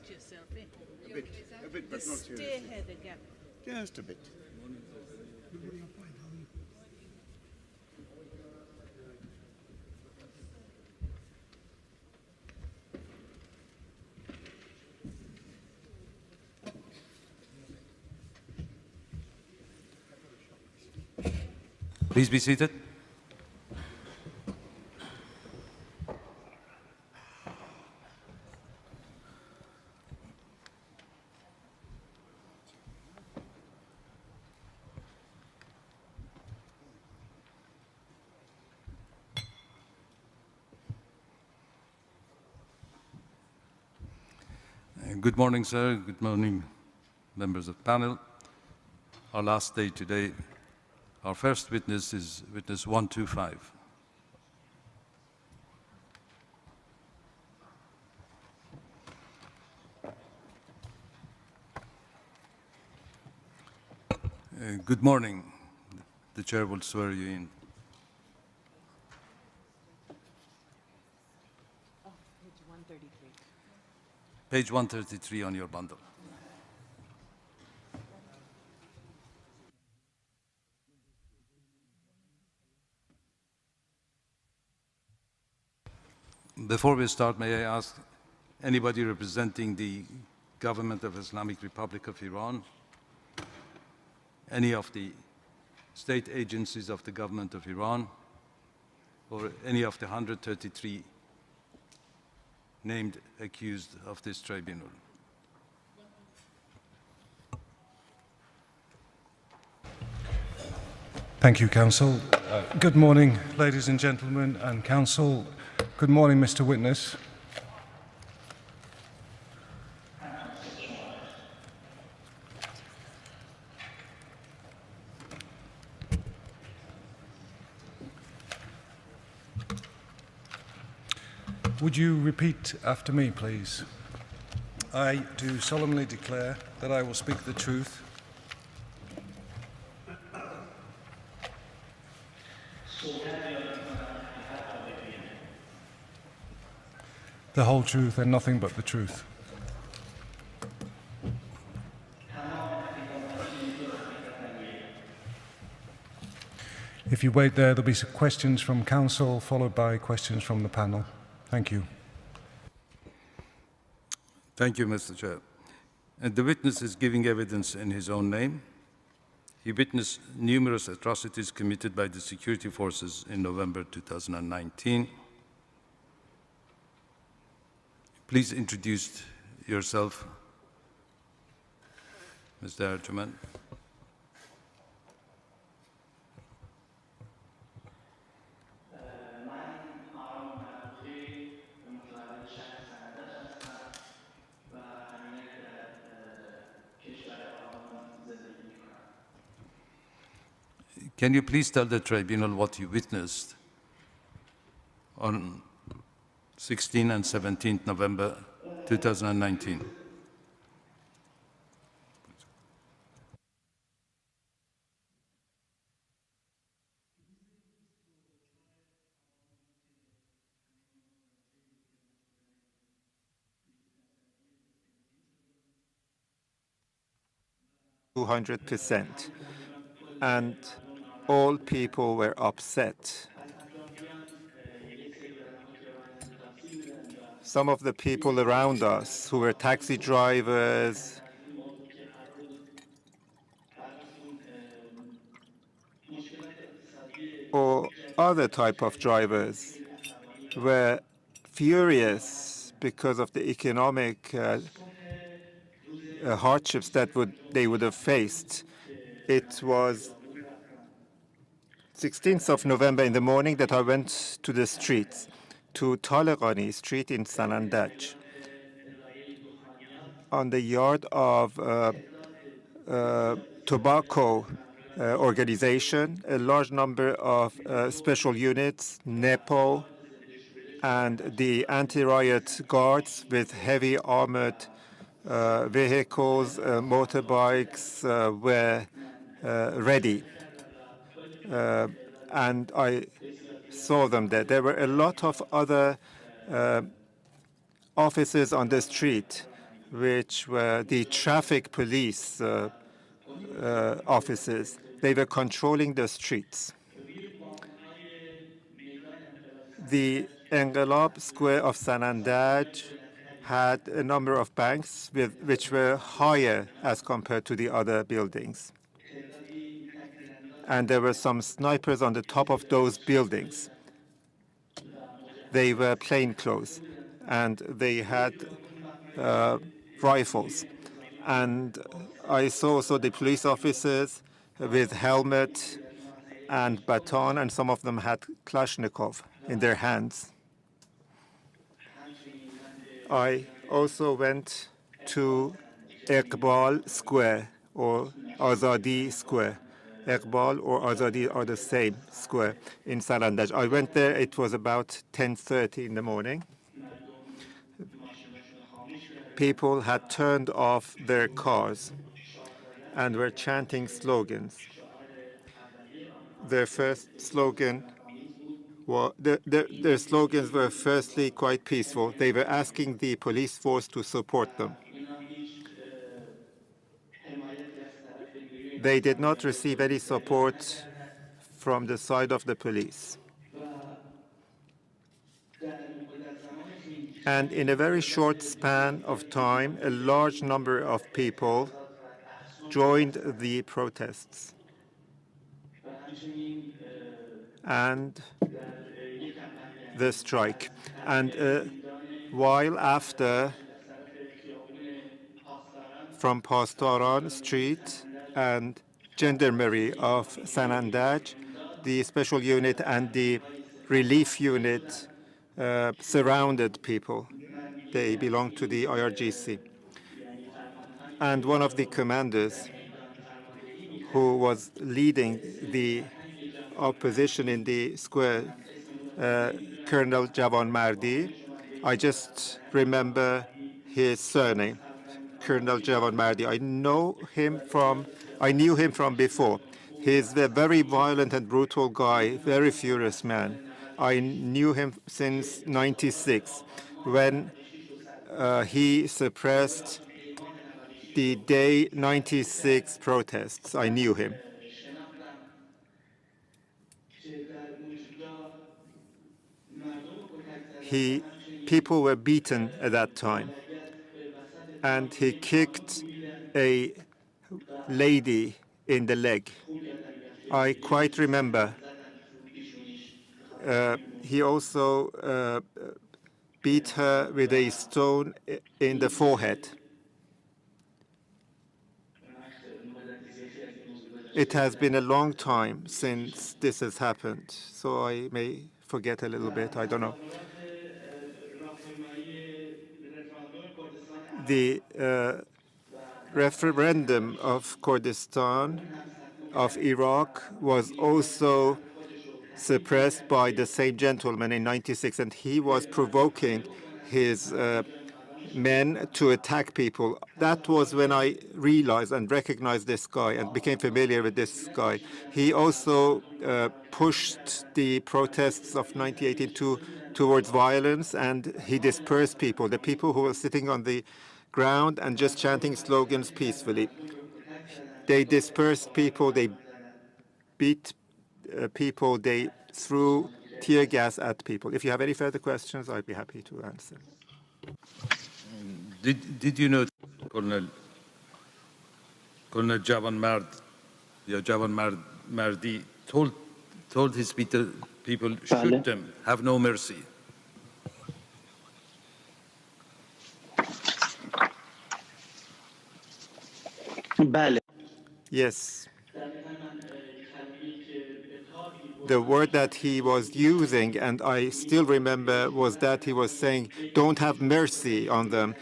yourself in. A bit, but not Stay seriously. ahead again. Just a bit. Please be seated. Good morning, sir. Good morning, members of the panel. Our last day today. Our first witness is witness 125. Good morning. The chair will swear you in. Oh, page 133. Page 133 on your bundle. Before we start, may I ask anybody representing the government of Islamic Republic of Iran, any of the state agencies of the government of Iran, or any of the 133 named accused of this tribunal? Thank you, Counsel. Good morning, ladies and gentlemen, and Counsel. Good morning, Mr. Witness. Would you repeat after me, please? I do solemnly declare that I will speak the truth, the whole truth, and nothing but the truth. If you wait there, there'll be some questions from Counsel, followed by questions from the panel. Thank you. Thank you, Mr. Chair. And the witness is giving evidence in his own name. He witnessed numerous atrocities committed by the security forces in November 2019. Please introduce yourself, Mr. Ercüment. Can you please tell the tribunal what you witnessed on 16 and 17 November 2019? %200%, and all people were upset. Some of the people around us who were taxi drivers, or other type of drivers, were furious because of the economic hardships that they would have faced. It was 16th of November in the morning that I went to the streets, to Taleghani Street in Sanandaj, on the yard of tobacco organization. A large number of special units, NEPO, and the anti-riot guards with heavy armored vehicles, motorbikes were ready. And I saw them there. There were a lot of other officers on the street which were the traffic police officers. They were controlling the streets. The Engelab Square of Sanandaj had a number of banks which were higher as compared to the other buildings. And there were some snipers on the top of those buildings. They were plainclothes, and they had rifles. And I saw also the police officers with helmet and baton, and some of them had Kalashnikov in their hands. I also went to Iqbal Square or Azadi Square. Iqbal or Azadi are the same square in Sanandaj. I went there, it was about 10:30 in the morning. People had turned off their cars and were chanting slogans. Their first slogan, their slogans were firstly quite peaceful. They were asking the police force to support them. They did not receive any support from the side of the police. And in a very short span of time, a large number of people joined the protests. And the strike. And a while after, from Pastaran Street and Gendarmerie of Sanandaj, the special unit and the relief unit surrounded people. They belonged to the IRGC. And one of the commanders who was leading the opposition in the square, Colonel Javan Mardi, I just remember his surname, Colonel Javan Mardi. I knew him from before. He's a very violent and brutal guy, very furious man. I knew him since '96 when he suppressed the Day 96 protests. I knew him. People were beaten at that time, and he kicked a lady in the leg. I quite remember. He also beat her with a stone in the forehead. It has been a long time since this has happened, so I may forget a little bit. I don't know. The referendum of Kurdistan of Iraq was also suppressed by the same gentleman in '96, and he was provoking his men to attack people. That was when I realized and recognized this guy and became familiar with this guy. He also pushed the protests of 1982 towards violence, and he dispersed people, the people who were sitting on the ground and just chanting slogans peacefully. They dispersed people, they beat people, they threw tear gas at people. If you have any further questions, I'd be happy to answer. Did you know Colonel Javan Mardi told his people shoot them, have no mercy? Yes. The word that he was using, and I still remember, was that he was saying, don't have mercy on them,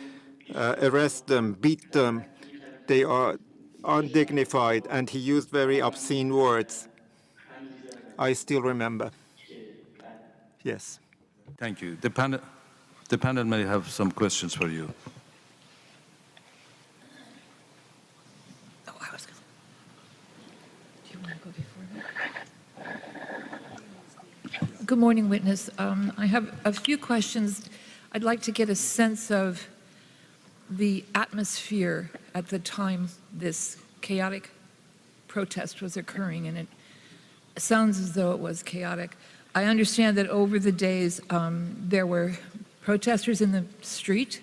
arrest them, beat them. They are undignified, and he used very obscene words. I still remember. Yes. Thank you. The panel may have some questions for you. Good morning, witness. I have a few questions. I'd like to get a sense of the atmosphere at the time this chaotic protest was occurring, and it sounds as though it was chaotic. I understand that over the days there were protesters in the street,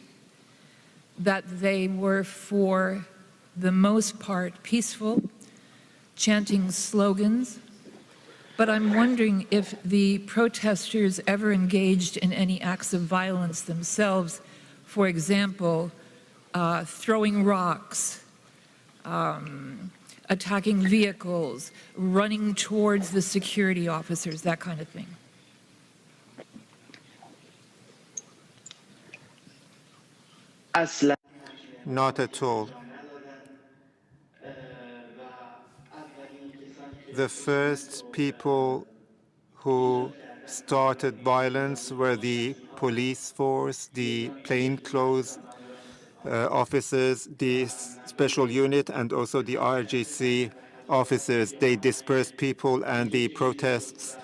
that they were for the most part peaceful, chanting slogans. But I'm wondering if the protesters ever engaged in any acts of violence themselves, for example, throwing rocks, attacking vehicles, running towards the security officers, that kind of thing. Not at all. The first people who started violence were the police force, the plainclothes officers, the special unit, and also the RGC officers. They dispersed people, and the protests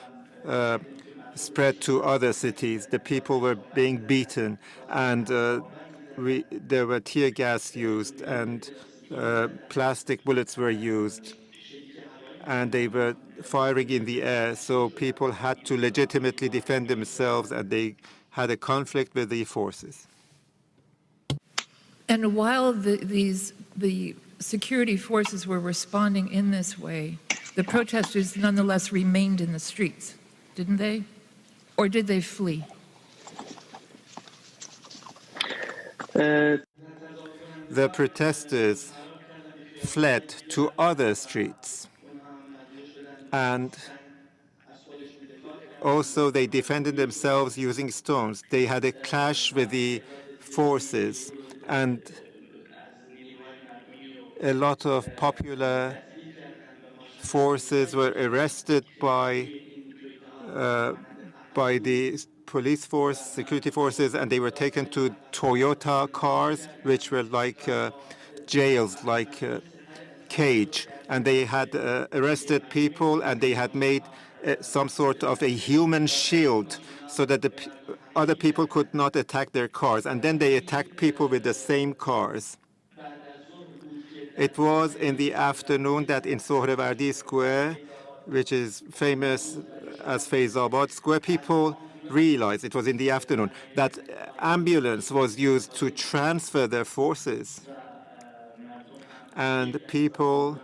spread to other cities. The people were being beaten, and there were tear gas used, and plastic bullets were used, and they were firing in the air. So people had to legitimately defend themselves, and they had a conflict with the forces. And while the security forces were responding in this way, the protesters nonetheless remained in the streets, didn't they? Or did they flee? The protesters fled to other streets, and also they defended themselves using stones. They had a clash with the forces, and a lot of popular forces were arrested by the police force, security forces, and they were taken to Toyota cars, which were like jails, like cage. And they had arrested people, and they had made some sort of a human shield so that the other people could not attack their cars. And then they attacked people with the same cars. It was in the afternoon that in Sohrawardi Square, which is famous as Faizabad Square, people realized, it was in the afternoon, that ambulance was used to transfer their forces. And people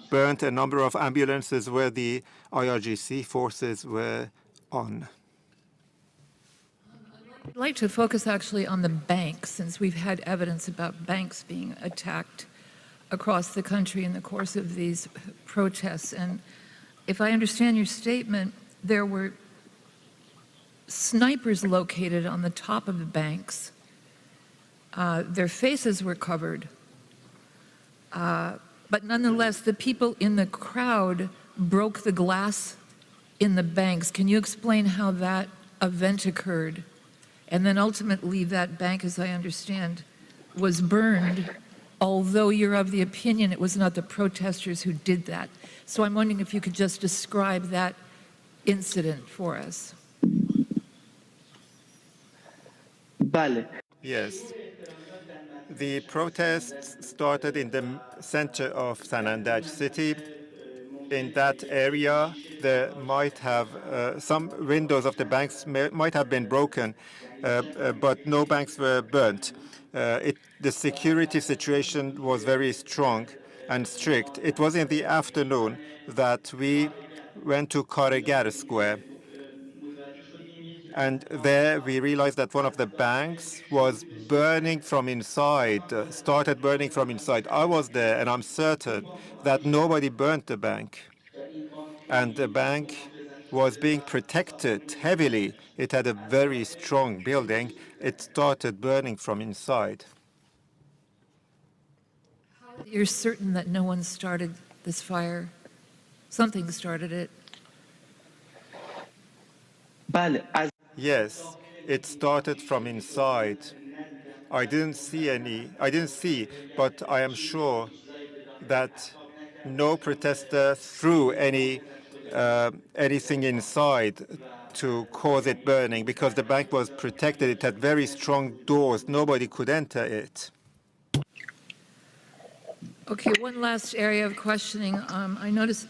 burnt a number of ambulances where the IRGC forces were on. I'd like to focus actually on the banks, since we've had evidence about banks being attacked across the country in the course of these protests. And if I understand your statement, there were snipers located on the top of the banks. Their faces were covered. But nonetheless, the people in the crowd broke the glass in the banks. Can you explain how that event occurred? And then ultimately that bank, as I understand, was burned, although you're of the opinion it was not the protesters who did that. So I'm wondering if you could just describe that incident for us. Yes. The protests started in the center of Sanandaj city. In that area, there might have some windows of the banks might have been broken, but no banks were burnt. The security situation was very strong and strict. It was in the afternoon that we went to Karagar Square. And there we realized that one of the banks was burning from inside, started burning from inside. I was there, and I'm certain that nobody burnt the bank. And the bank was being protected heavily. It had a very strong building. It started burning from inside. You're certain that no one started this fire? Something started it. Yes, it started from inside. I didn't see, but I am sure that no protester threw anything inside. to cause it burning because the bank was protected. It had very strong doors. Nobody could enter it. Okay, one last area of questioning. I noticed,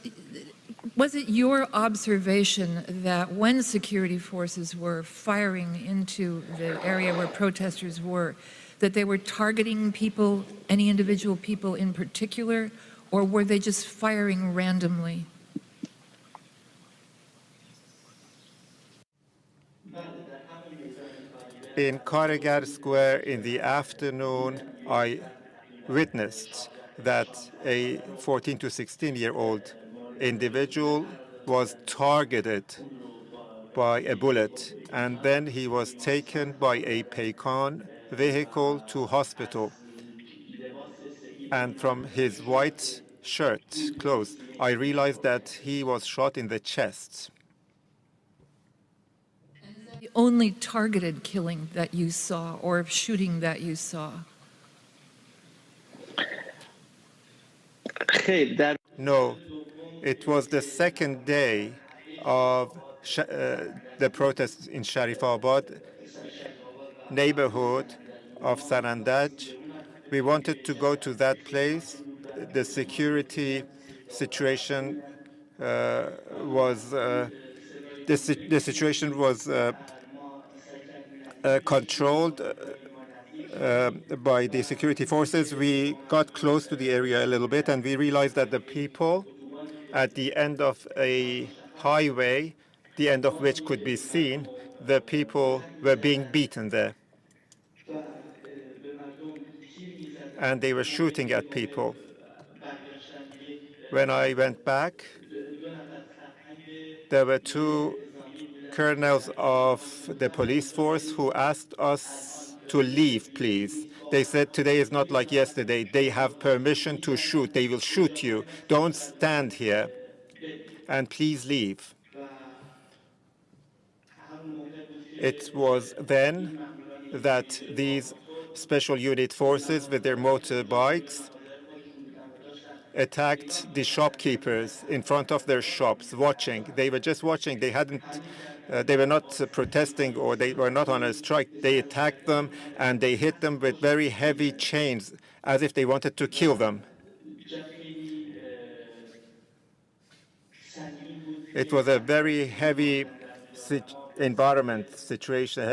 was it your observation that when security forces were firing into the area where protesters were, that they were targeting people, any individual people in particular, or were they just firing randomly? In Karagar Square in the afternoon, I witnessed that a 14 to 16-year-old individual was targeted by a bullet, and then he was taken by a Paycon vehicle to hospital. And from his white shirt, clothes, I realized that he was shot in the chest. The only targeted killing that you saw or shooting that you saw? No, it was the second day of the protests in Sharifabad, neighborhood of Sanandaj. We wanted to go to that place. The security situation was the situation was controlled by the security forces. We got close to the area a little bit, and we realized that the people at the end of a highway, the end of which could be seen, the people were being beaten there. And they were shooting at people. When I went back, there were two colonels of the police force who asked us to leave, please. They said, today is not like yesterday. They have permission to shoot. They will shoot you. Don't stand here. And please leave. It was then that these special unit forces with their motorbikes attacked the shopkeepers in front of their shops, watching. They were just watching. They hadn't. They were not protesting or they were not on a strike. They attacked them and they hit them with very heavy chains as if they wanted to kill them. It was a very heavy environment situation,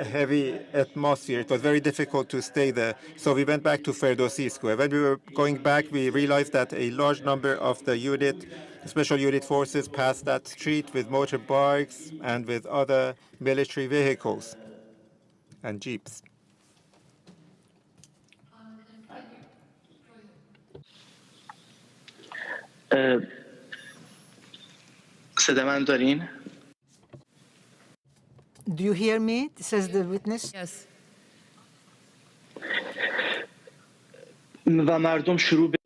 heavy atmosphere. It was very difficult to stay there. So we went back to Ferdowsi Square. When we were going back, we realized that a large number of the special unit forces passed that street with motorbikes and with other military vehicles and jeeps. صدامن دارین؟ Do you hear me? Says the witness. Yes. و مردم شروع به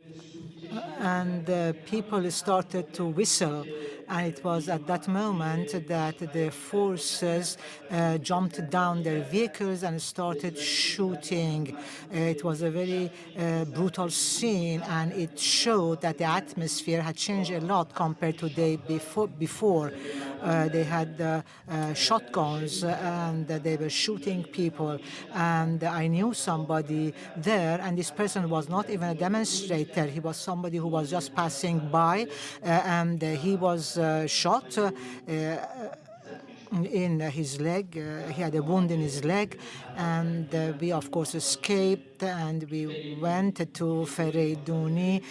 And people started to whistle. And it was at that moment that the forces jumped down their vehicles and started shooting. It was a very brutal scene, and it showed that the atmosphere had changed a lot compared to the day before. They had shotguns, and they were shooting people. And I knew somebody there, and this person was not even a demonstrator. He was somebody who was just passing by, and he was shot in his leg. He had a wound in his leg, and we of course escaped, and we went to Fereyduni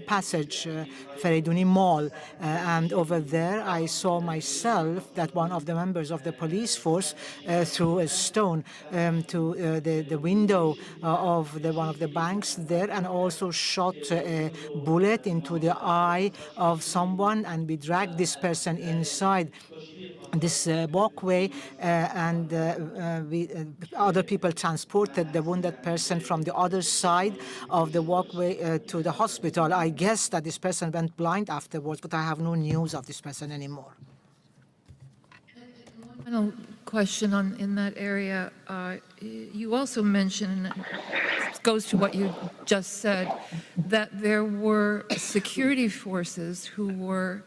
passage, Fereyduni Mall, and over there I saw myself that one of the members of the police force threw a stone to the window of one of the banks there, and also shot a bullet into the eye of someone, and we dragged this person inside this walkway, and other people transported the wounded person from the other side of the walkway to the hospital. I guess that this person went blind afterwards, but I have no news of this person anymore. Final question in that area. You also mentioned, it goes to what you just said, that there were security forces who were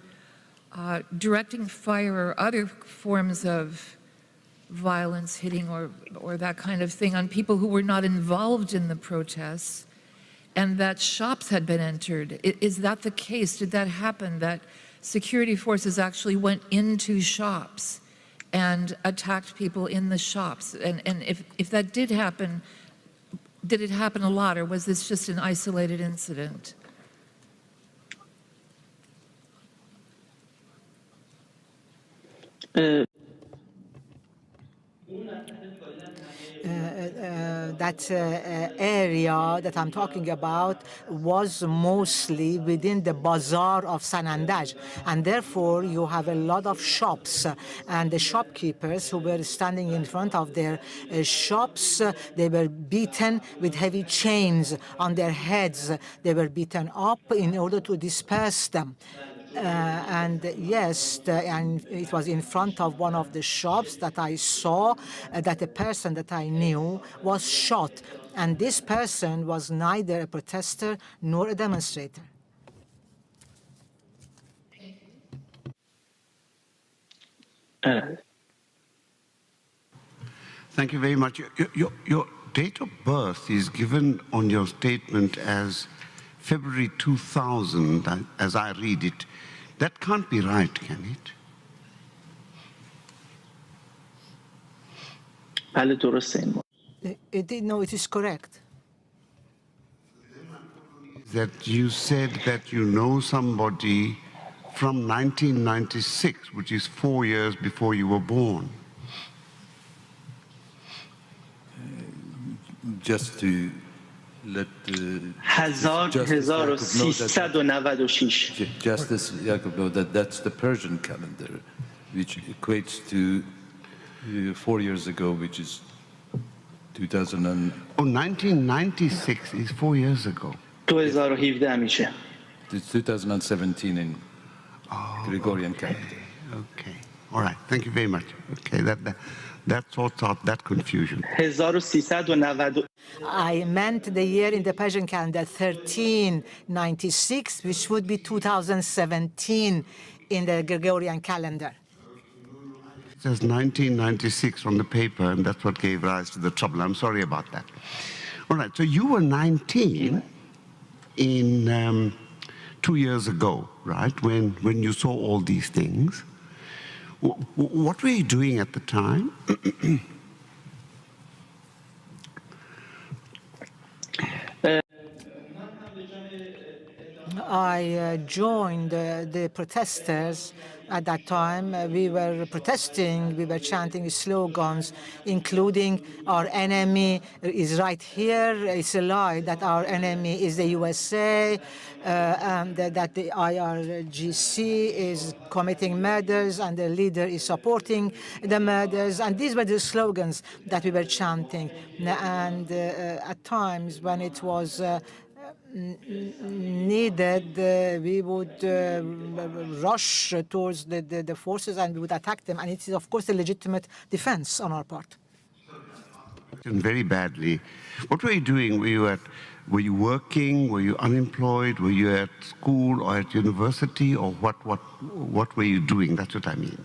directing fire or other forms of violence, hitting or that kind of thing on people who were not involved in the protests, and that shops had been entered. Is that the case? Did that happen, that security forces actually went into shops and attacked people in the shops? And if that did happen it happen a lot, or was this just an isolated incident? That area that I'm talking about was mostly within the bazaar of Sanandaj, and therefore you have a lot of shops, and the shopkeepers who were standing in front of their shops, they were beaten with heavy chains on their heads. They were beaten up in order to disperse them. And yes, and it was in front of one of the shops that I saw that a person that I knew was shot. And this person was neither a protester nor a demonstrator. Thank you very much. Your date of birth is given on your statement as February 2000, as I read it. That can't be right, can it? بله درسته این. No, it is correct. That you said that you know somebody from 1996, which is 4 years before you were born. Just to let Justice Yakub know that that's the Persian calendar, which equates to 4 years ago, which is 2000 and... Oh, 1996 is 4 years ago. 2017 میشه. It's 2017 in Gregorian calendar. Okay. All right. Thank you very much. Okay, that sorts out that confusion. 1390. I meant the year in the Persian calendar 1396, which would be 2017 in the Gregorian calendar. It says 1996 on the paper, and that's what gave rise to the trouble. I'm sorry about that. All right, so you were 19 in 2 years ago, right, when you saw all these things. What were you doing at the time? I joined the protesters at that time. We were protesting, we were chanting slogans, including "Our enemy is right here." It's a lie that our enemy is the USA, and that the IRGC is committing murders and the leader is supporting the murders. And these were the slogans that we were chanting. And at times when it was needed, we would rush towards the forces and we would attack them. And it is, of course, a legitimate defense on our part. Very badly. What were you doing? Were you working? Were you unemployed? Were you at school or at university? Or what were you doing? That's what I mean.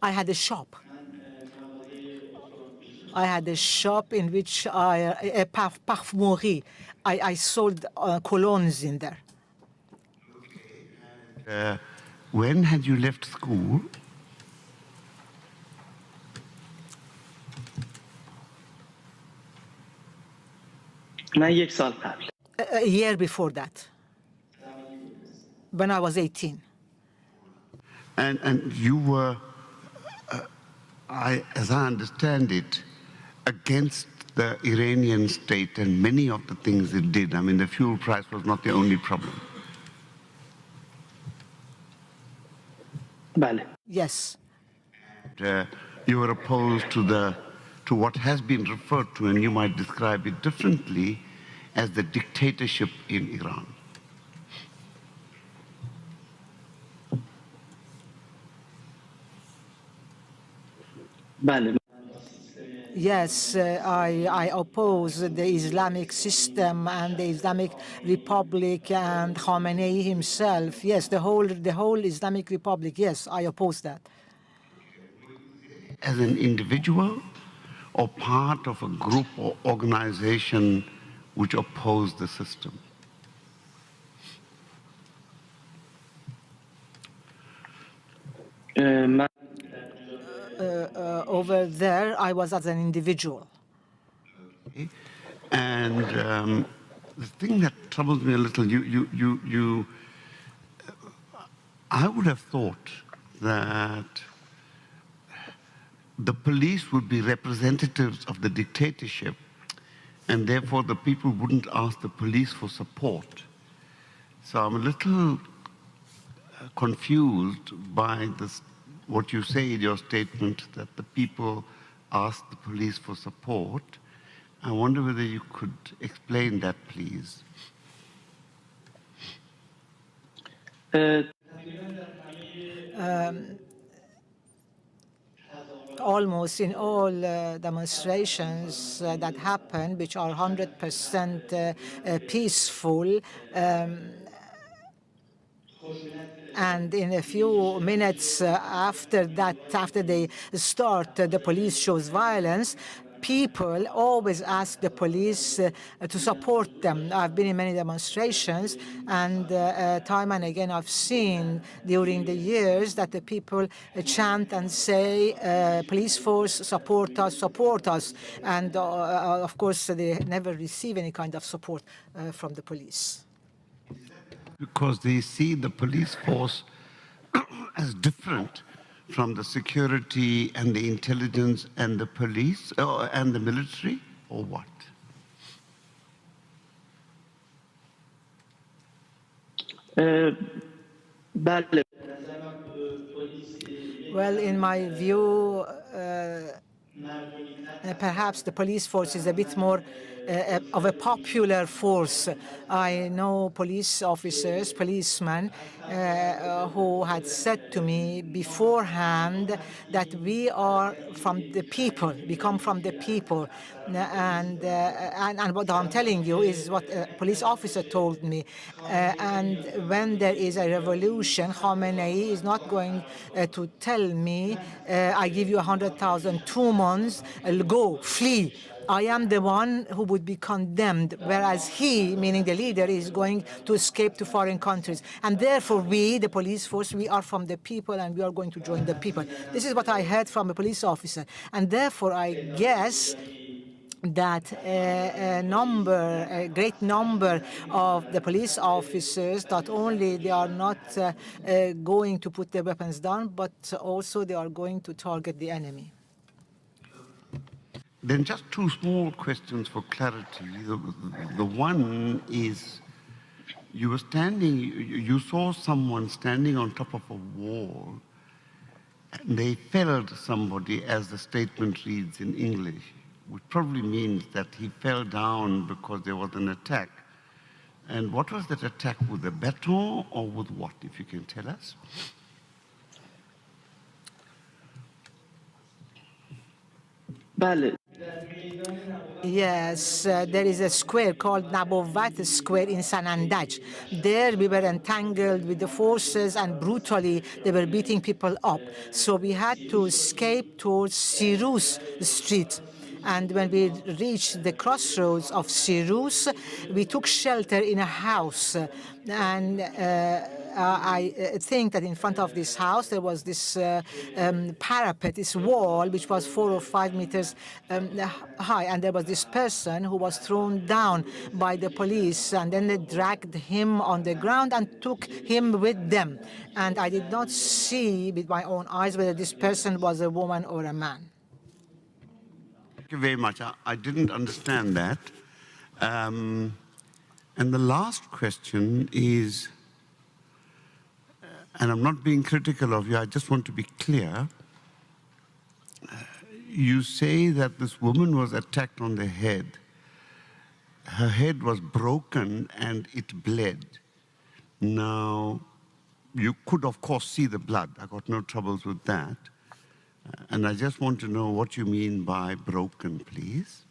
I had a shop. I had a shop in which a parfumerie. I sold colognes in there. When had you left school? من 1 سال قبل. A year before that, when I was 18. And you were, as I understand it, against the Iranian state and many of the things it did. I mean, the fuel price was not the only problem. بله. Yes. You were opposed to what has been referred to, and you might describe it differently, as the dictatorship in Iran. بله. Yes, I oppose the Islamic system and the Islamic Republic and Khamenei himself. Yes, the whole Islamic Republic. Yes, I oppose that. As an individual or part of a group or organization which oppose the system? من Over there, I was as an individual. Okay? And the thing that troubles me a little, I would have thought that the police would be representatives of the dictatorship, and therefore the people wouldn't ask the police for support. So I'm a little confused by this, what you say in your statement, that the people asked the police for support. I wonder whether you could explain that, please. Almost in all demonstrations that happen, which are 100% peaceful, and in a few minutes after that, after they start, the police shows violence, people always ask the police to support them. I've been in many demonstrations, and time and again I've seen during the years that the people chant and say, police force, support us. And of course, they never receive any kind of support from the police. Because they see the police force as different from the security and the intelligence and the police and the military, or what? بله Well, in my view, perhaps the police force is a bit more of a popular force. I know police officers, policemen, who had said to me beforehand that we are from the people, we come from the people. And what I'm telling you is what a police officer told me. And when there is a revolution, Khamenei is not going to tell me, I give you 100,000, 2 months, go, flee. I am the one who would be condemned, whereas he, meaning the leader, is going to escape to foreign countries. And therefore we, the police force, we are from the people and we are going to join the people. This is what I heard from a police officer. And therefore I guess that a great number of the police officers, not only they are not going to put their weapons down, but also they are going to target the enemy. Then just 2 small questions for clarity. The one is, you saw someone standing on top of a wall, and they felled somebody, as the statement reads in English, which probably means that he fell down because there was an attack. And what was that attack, with a baton or with what, if you can tell us? بله Yes, there is a square called Nabovat Square in Sanandaj. There we were entangled with the forces and brutally they were beating people up. So we had to escape towards Sirus Street. And when we reached the crossroads of Sirus, we took shelter in a house. And I think that in front of this house there was this parapet, this wall, which was 4 or 5 meters high. And there was this person who was thrown down by the police. And then they dragged him on the ground and took him with them. And I did not see with my own eyes whether this person was a woman or a man. Thank you very much. I didn't understand that. And the last question is, and I'm not being critical of you, I just want to be clear. You say that this woman was attacked on the head. Her head was broken and it bled. Now, you could, of course, see the blood. I got no troubles with that. And I just want to know what you mean by broken, please.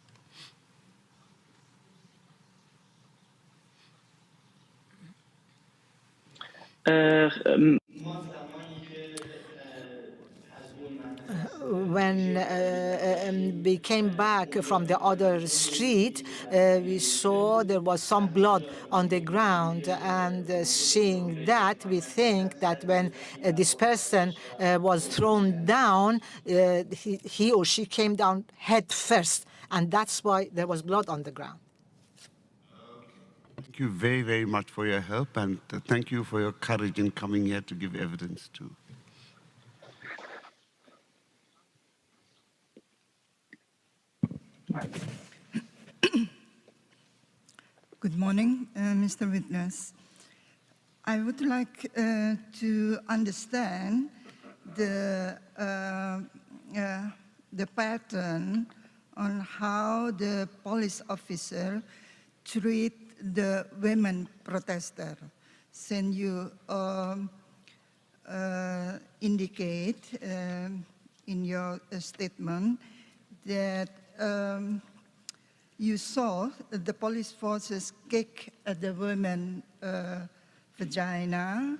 When we came back from the other street, we saw there was some blood on the ground. And seeing that, we think that when this person was thrown down, he or she came down head first. And that's why there was blood on the ground. Thank you very, very much for your help, and thank you for your courage in coming here to give evidence too. Good morning, Mr. Witness. I would like to understand the pattern on how the police officer treat the women protester, since you indicate in your statement that you saw the police forces kick at the women vagina,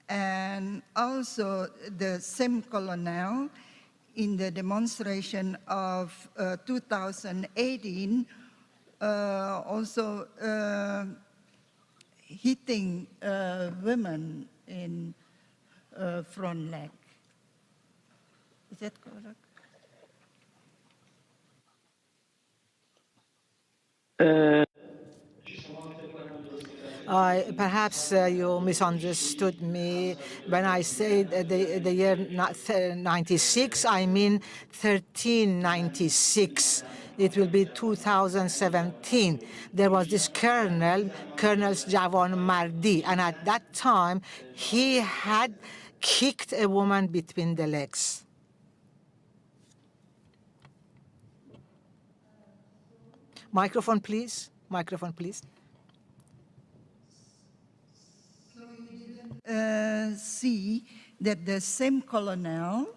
and also the same colonel in the demonstration of 2018 also hitting women in front leg. Is that correct? Perhaps you misunderstood me. When I said the year 96, I mean 1396. It will be 2017. There was this Colonel Javan Mardi, and at that time, he had kicked a woman between the legs. Microphone, please. Microphone, please. So you didn't see that the same colonel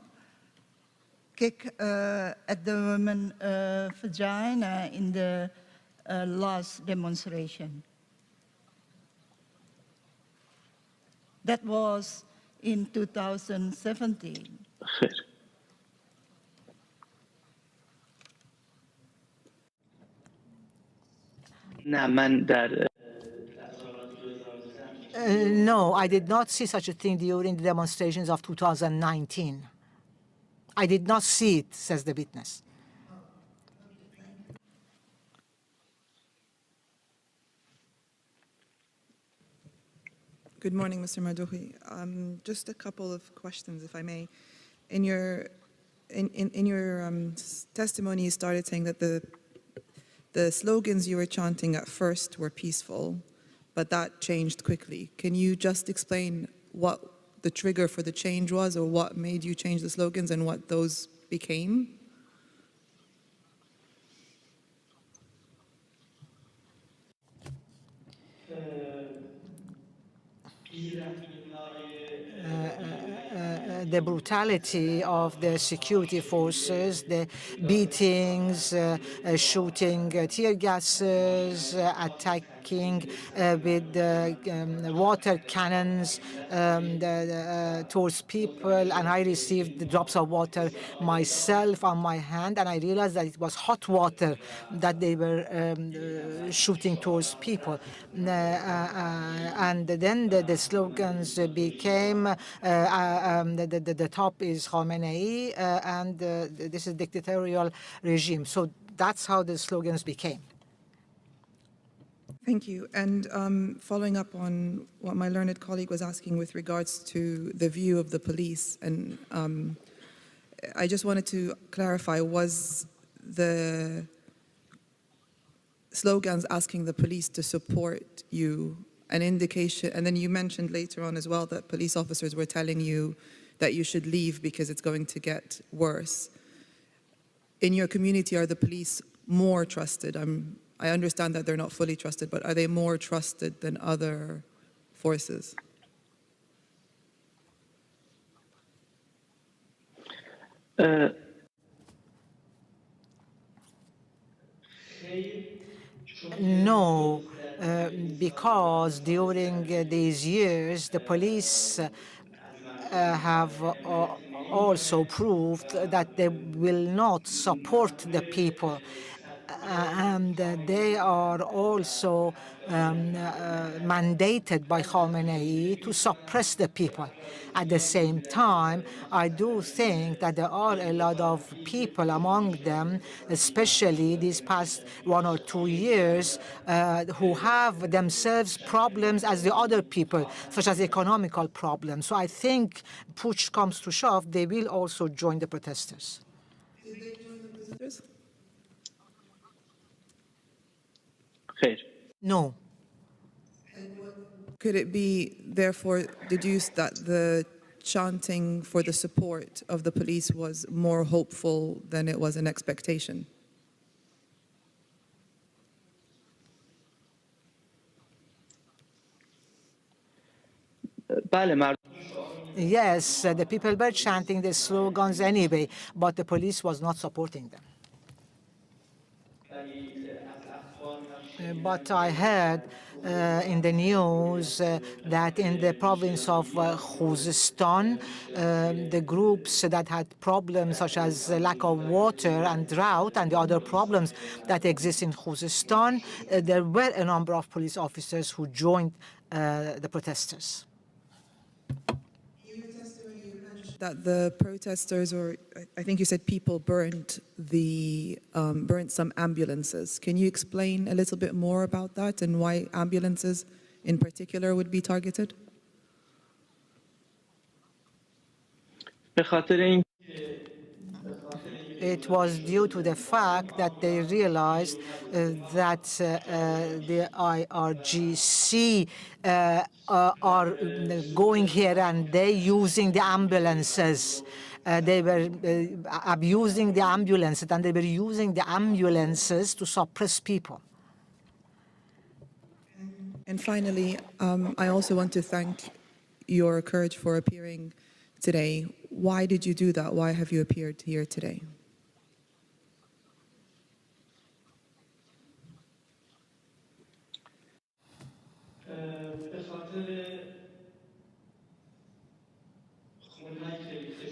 kicked at the woman vagina in the last demonstration? That was in 2017. No, I did not see such a thing during the demonstrations of 2019. I did not see it, says the witness. Good morning, Mr. Mardouri. Just a couple of questions, if I may. In your testimony, you started saying that the slogans you were chanting at first were peaceful, but that changed quickly. Can you just explain what the trigger for the change was, or what made you change the slogans and what those became? The brutality of the security forces, the beatings, shooting tear gases, attacking with water cannons towards people, and I received the drops of water myself on my hand, and I realized that it was hot water that they were shooting towards people. And then the slogans became the top is Khamenei, and this is dictatorial regime. So that's how the slogans became. Thank you. And following up on what my learned colleague was asking with regards to the view of the police, and I just wanted to clarify, was the slogans asking the police to support you an indication? And then you mentioned later on as well that police officers were telling you that you should leave because it's going to get worse. In your community, are the police more trusted? I understand that they're not fully trusted, but are they more trusted than other forces? uh, No, because during these years, the police have also proved that they will not support the people. And they are also mandated by Khamenei to suppress the people. At the same time, I do think that there are a lot of people among them, especially these past 1 or 2 years, who have themselves problems as the other people, such as economical problems. So I think, push comes to shove, they will also join the protesters. Visitors? خير. No. Could it be, therefore, deduced that the chanting for the support of the police was more hopeful than it was an expectation? بله مردم Yes, the people were chanting the slogans anyway, but the police was not supporting them. But I heard in the news that in the province of Khuzestan, the groups that had problems such as lack of water and drought and the other problems that exist in Khuzestan, there were a number of police officers who joined the protesters. That the protesters, or I think you said people, burnt some ambulances. Can you explain a little bit more about that and why ambulances in particular would be targeted? به خاطر این It was due to the fact that they realized that the IRGC are going here and they using the ambulances. They were abusing the ambulances and they were using the ambulances to suppress people. And finally, I also want to thank your courage for appearing today. Why did you do that? Why have you appeared here today?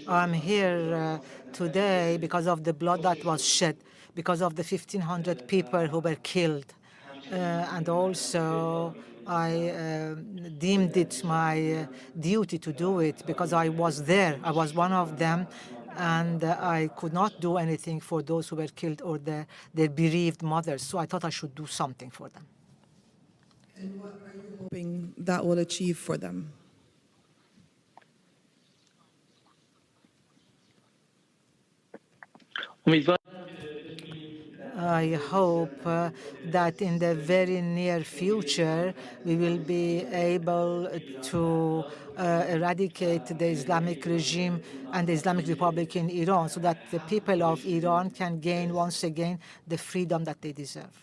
I'm here today because of the blood that was shed, because of the 1,500 people who were killed. And also, I deemed it my duty to do it because I was there. I was one of them, and I could not do anything for those who were killed or their bereaved mothers. So I thought I should do something for them. And what are you hoping that will achieve for them? امیدوارم I hope that in the very near future we will be able to eradicate the Islamic regime and the Islamic Republic in Iran so that the people of Iran can gain once again the freedom that they deserve.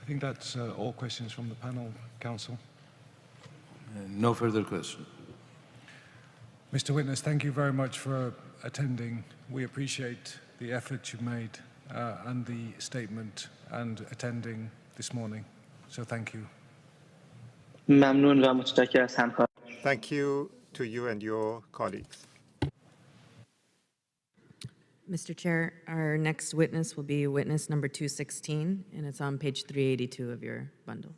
I think that's all questions from the panel, Council. No further questions. Mr. Witness, thank you very much for attending. We appreciate the effort you made and the statement and attending this morning. So thank you. ممنون و متشکر از همکار. Thank you to you and your colleagues. Mr. Chair, our next witness will be witness number 216, and it's on page 382 of your bundle.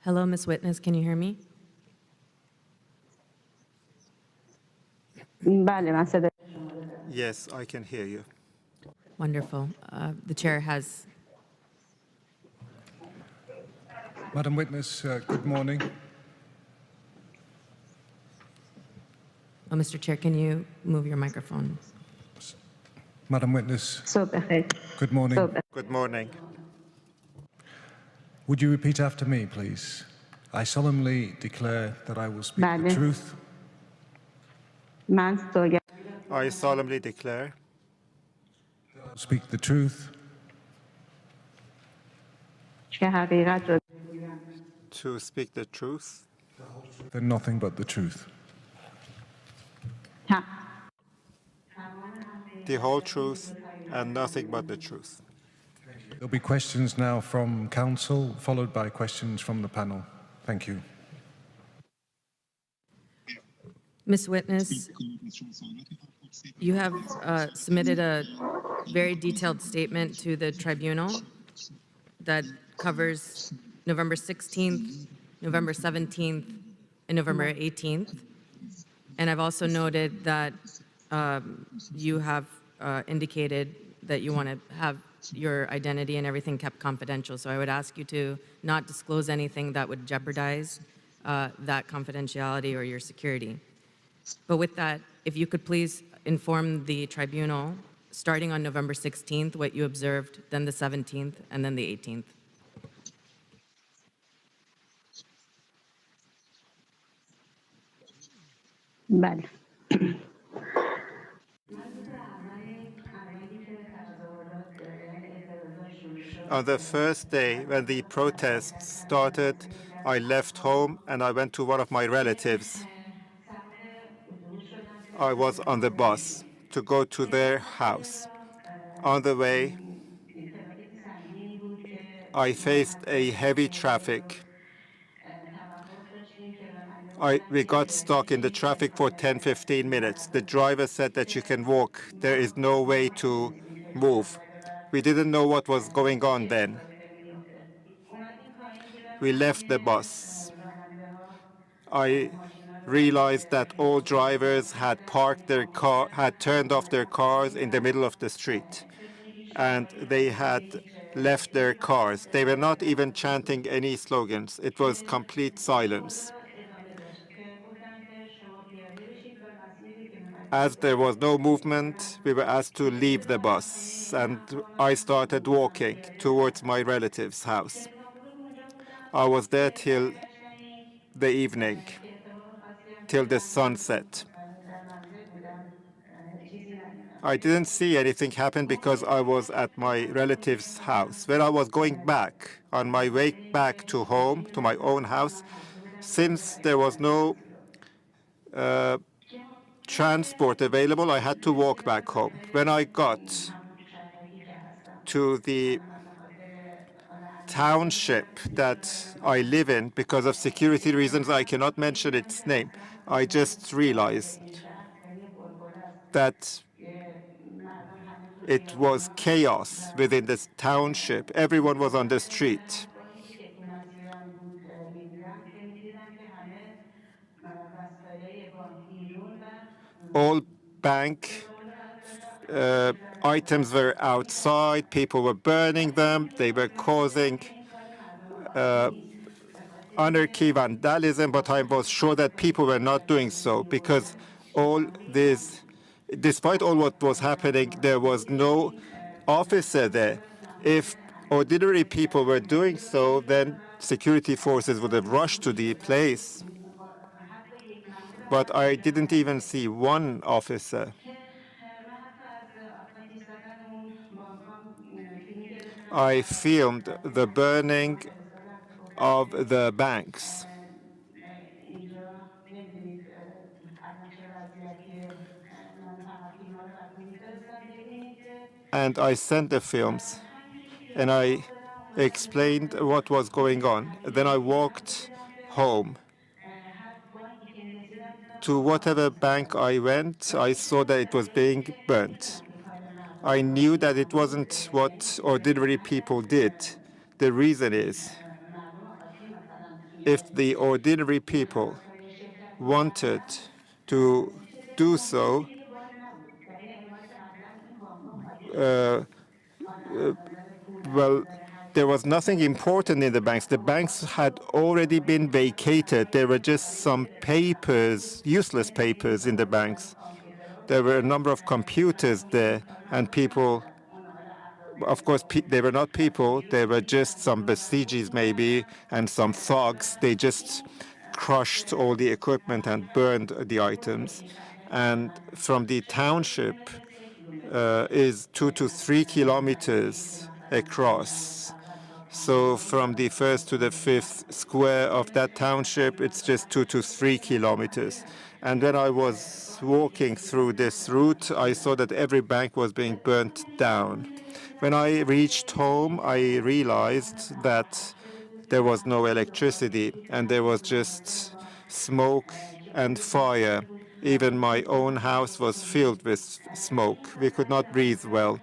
Hello, Miss Witness, can you hear me? Yes, I can hear you. Wonderful. The chair has, Madam Witness, good morning. oh, Mr. Chair, can you move your microphone? Madam Witness, good morning. Good morning. Would you repeat after me, please? I solemnly declare that I will speak the truth, I solemnly declare speak the truth, to speak the truth, then nothing but the truth. the whole truth, and nothing but the truth. There'll be questions now from counsel, followed by questions from the panel. Thank you. Ms. Witness, you have submitted a very detailed statement to the tribunal that covers November 16th, November 17th, and November 18th. And I've also noted that you have indicated that you want to have your identity and everything kept confidential. So I would ask you to not disclose anything that would jeopardize that confidentiality or your security. But with that, if you could please inform the tribunal, starting on November 16th, what you observed, then the 17th, and then the 18th. On the first day, when the protests started, I left home and I went to one of my relatives. I was on the bus to go to their house. On the way, I faced a heavy traffic. We got stuck in the traffic for 10-15 minutes. The driver said that you can walk. There is no way to move. We didn't know what was going on then. We left the bus. I realized that all drivers had turned off their cars in the middle of the street, and they had left their cars. They were not even chanting any slogans. It was complete silence. As there was no movement, we were asked to leave the bus, and I started walking towards my relative's house. I was there till the evening, till the sunset. I didn't see anything happen because I was at my relative's house. When I was going back, on my way back to home, to my own house, since there was no transport available, I had to walk back home. When I got to the township that I live in, because of security reasons, I cannot mention its name. I just realized that it was chaos within this township. Everyone was on the street. All bank items were outside. People were burning them. They were causing anarchy, vandalism, but I was sure that people were not doing so because despite all what was happening, there was no officer there. If ordinary people were doing so, then security forces would have rushed to the place. But I didn't even see one officer. I filmed the burning of the banks. And I sent the films, and I explained what was going on. Then I walked home. To whatever bank I went, I saw that it was being burnt. I knew that it wasn't what ordinary people did. The reason is if the ordinary people wanted to do so, well, there was nothing important in the banks. The banks had already been vacated. There were just some papers, useless papers in the banks. There were a number of computers there, and people, of course, they were not people. They were just some besiegers maybe, and some thugs. They just crushed all the equipment and burned the items. And from the township is 2 to 3 kilometers across. So from the first to the fifth square of that township, it's just 2 to 3 kilometers. And when I was walking through this route, I saw that every bank was being burnt down. When I reached home, I realized that there was no electricity and there was just smoke and fire. Even my own house was filled with smoke. We could not breathe well.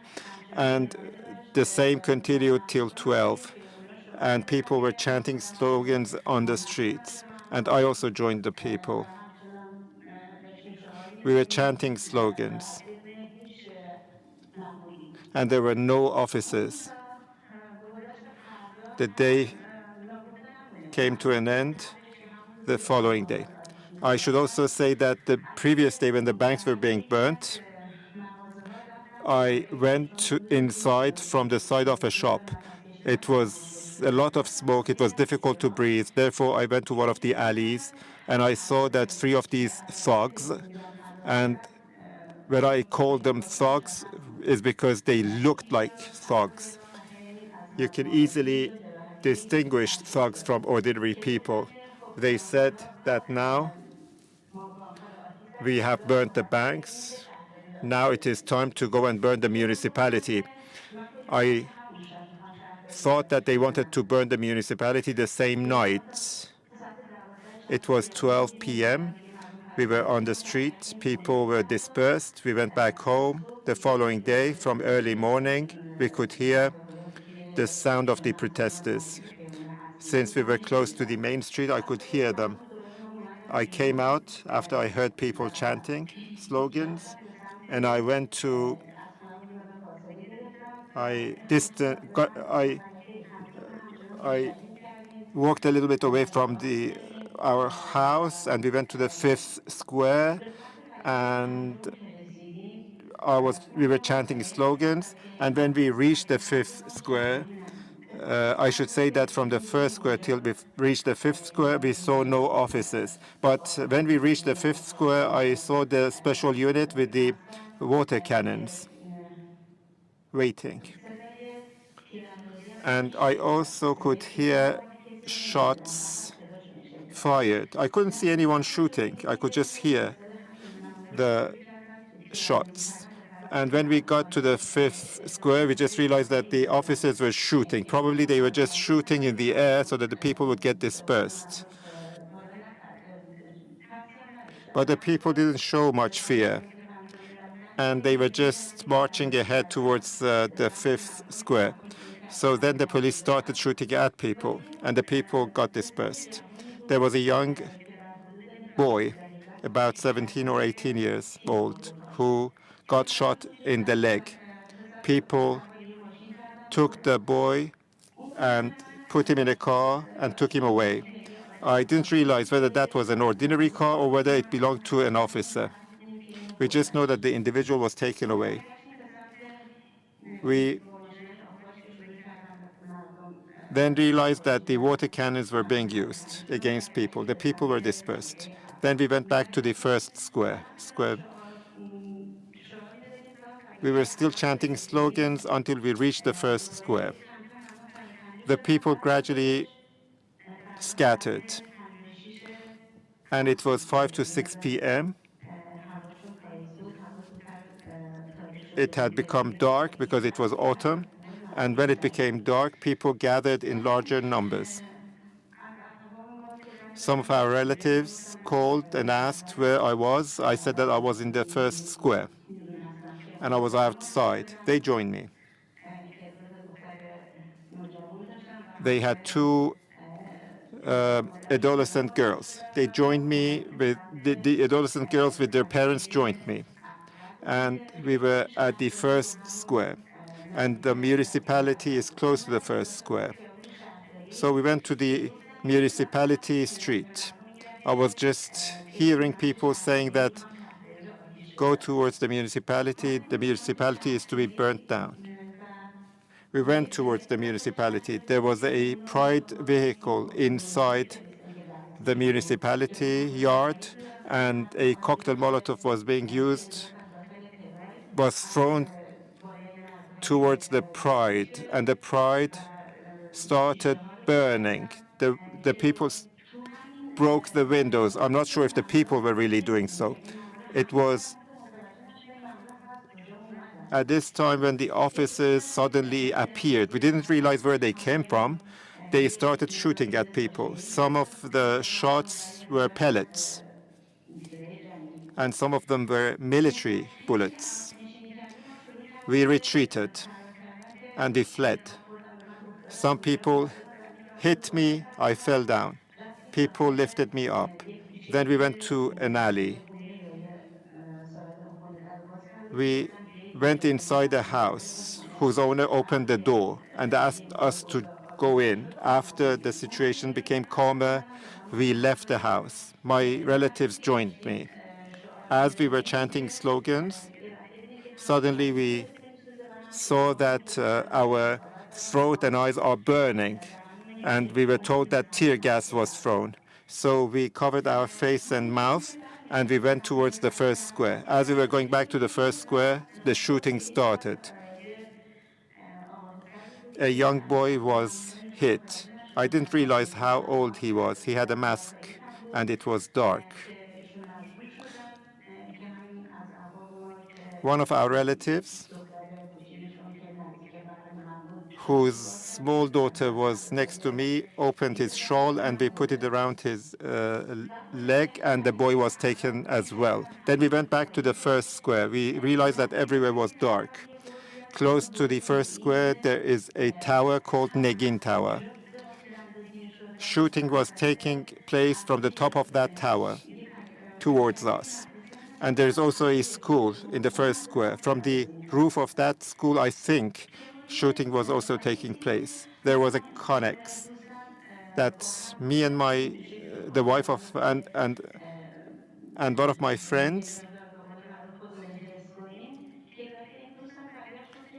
And the same continued till 12. And people were chanting slogans on the streets. And I also joined the people. We were chanting slogans. And there were no officers. The day came to an end the following day. I should also say that the previous day when the banks were being burnt, I went inside from the side of a shop. It was a lot of smoke. It was difficult to breathe. Therefore, I went to one of the alleys, and I saw that 3 of these thugs, and when I called them thugs is because they looked like thugs. You can easily distinguish thugs from ordinary people. They said that now we have burnt the banks. Now it is time to go and burn the municipality. I thought that they wanted to burn the municipality the same night. It was 12 p.m. We were on the street. People were dispersed. We went back home. The following day, from early morning, we could hear the sound of the protesters. Since we were close to the main street, I could hear them. I came out after I heard people chanting slogans, and I went to I walked a little bit away from our house, and we went to the fifth square, and we were chanting slogans. And when we reached the fifth square, I should say that from the first square till we reached the fifth square, we saw no officers. But when we reached the fifth square, I saw the special unit with the water cannons waiting. And I also could hear shots fired. I couldn't see anyone shooting. I could just hear the shots. And when we got to the fifth square, we just realized that the officers were shooting. Probably they were just shooting in the air so that the people would get dispersed. But the people didn't show much fear. And they were just marching ahead towards the fifth square. So then the police started shooting at people, and the people got dispersed. There was a young boy, about 17 or 18 years old, who got shot in the leg. People took the boy and put him in a car and took him away. I didn't realize whether that was an ordinary car or whether it belonged to an officer. We just know that the individual was taken away. We then realized that the water cannons were being used against people. The people were dispersed. Then we went back to the first square. We were still chanting slogans until we reached the first square. The people gradually scattered. And it was 5 to 6 p.m. It had become dark because it was autumn. And when it became dark, people gathered in larger numbers. Some of our relatives called and asked where I was. I said that I was in the first square, and I was outside. They joined me. They had 2 adolescent girls. They joined me with the adolescent girls with their parents joined me. And we were at the first square. And the municipality is close to the first square. So we went to the municipality street. I was just hearing people saying that go towards the municipality is to be burnt down. We went towards the municipality. There was a pride vehicle inside the municipality yard, and a cocktail Molotov was being used, was thrown towards the pride, and the pride started burning. The people broke the windows. I'm not sure if the people were really doing so. It was at this time when the officers suddenly appeared. We didn't realize where they came from. They started shooting at people. Some of the shots were pellets, and some of them were military bullets. We retreated, and we fled. Some people hit me, I fell down. People lifted me up. Then we went to an alley. We went inside a house whose owner opened the door and asked us to go in. After the situation became calmer, we left the house. My relatives joined me. As we were chanting slogans, suddenly we saw that our throat and eyes are burning, and we were told that tear gas was thrown. So we covered our face and mouth, and we went towards the first square. As we were going back to the first square, the shooting started. A young boy was hit. I didn't realize how old he was. He had a mask, and it was dark. One of our relatives, whose small daughter was next to me, opened his shawl and we put it around his leg, and the boy was taken as well. Then we went back to the first square. We realized that everywhere was dark. Close to the first square, there is a tower called Negin Tower. Shooting was taking place from the top of that tower towards us. And there's also a school in the first square. From the roof of that school, I think, shooting was also taking place. There was a connex that me and the wife of and one of my friends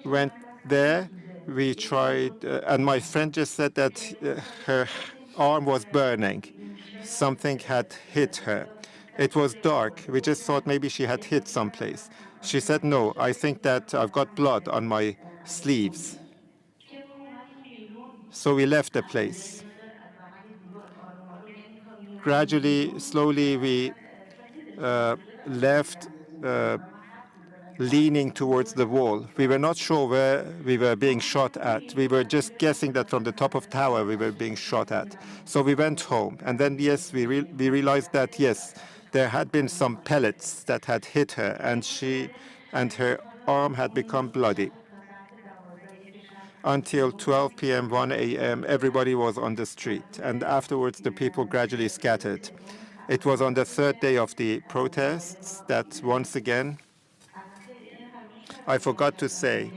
went there. We tried, and my friend just said that her arm was burning. Something had hit her. It was dark. We just thought maybe she had hit someplace. She said, no, I think that I've got blood on my sleeves. So we left the place. Gradually, slowly, we left, leaning towards the wall. We were not sure where we were being shot at. We were just guessing that from the top of tower we were being shot at. So we went home. And then, yes, we realized that, yes, there had been some pellets that had hit her, and her arm had become bloody. Until 12 p.m., 1 a.m., everybody was on the street, and afterwards the people gradually scattered. It was on the third day of the protests that once again, I forgot to say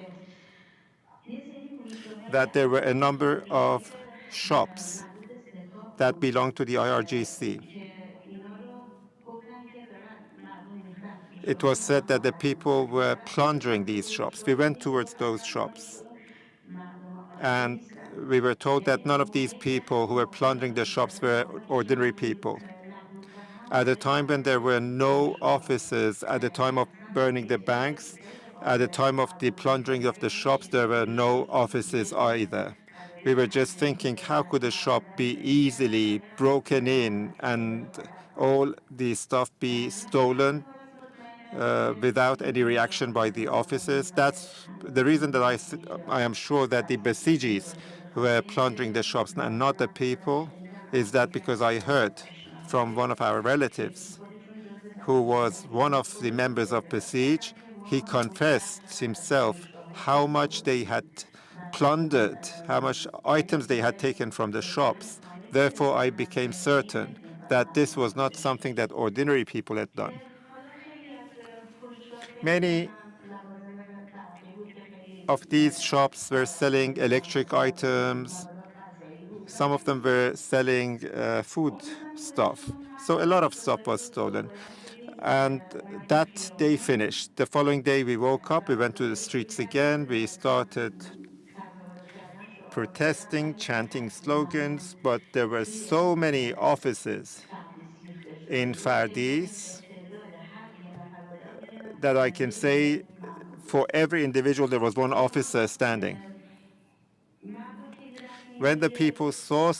that there were a number of shops that belonged to the IRGC. It was said that the people were plundering these shops. We went towards those shops, and we were told that none of these people who were plundering the shops were ordinary people. At a time when there were no offices, at the time of burning the banks, at the time of the plundering of the shops, there were no offices either. We were just thinking, how could a shop be easily broken in and all the stuff be stolen without any reaction by the officers? That's the reason that I am sure that the Basijis were plundering the shops and not the people, is that because I heard from one of our relatives who was one of the members of Basij. He confessed himself how much they had plundered, how much items they had taken from the shops. Therefore, I became certain that this was not something that ordinary people had done. Many of these shops were selling electric items. Some of them were selling food stuff. So a lot of stuff was stolen. And that day finished. The following day, we woke up, we went to the streets again, we started protesting, chanting slogans, but there were so many offices in Fardis that I can say for every individual there was one officer standing. When the people saw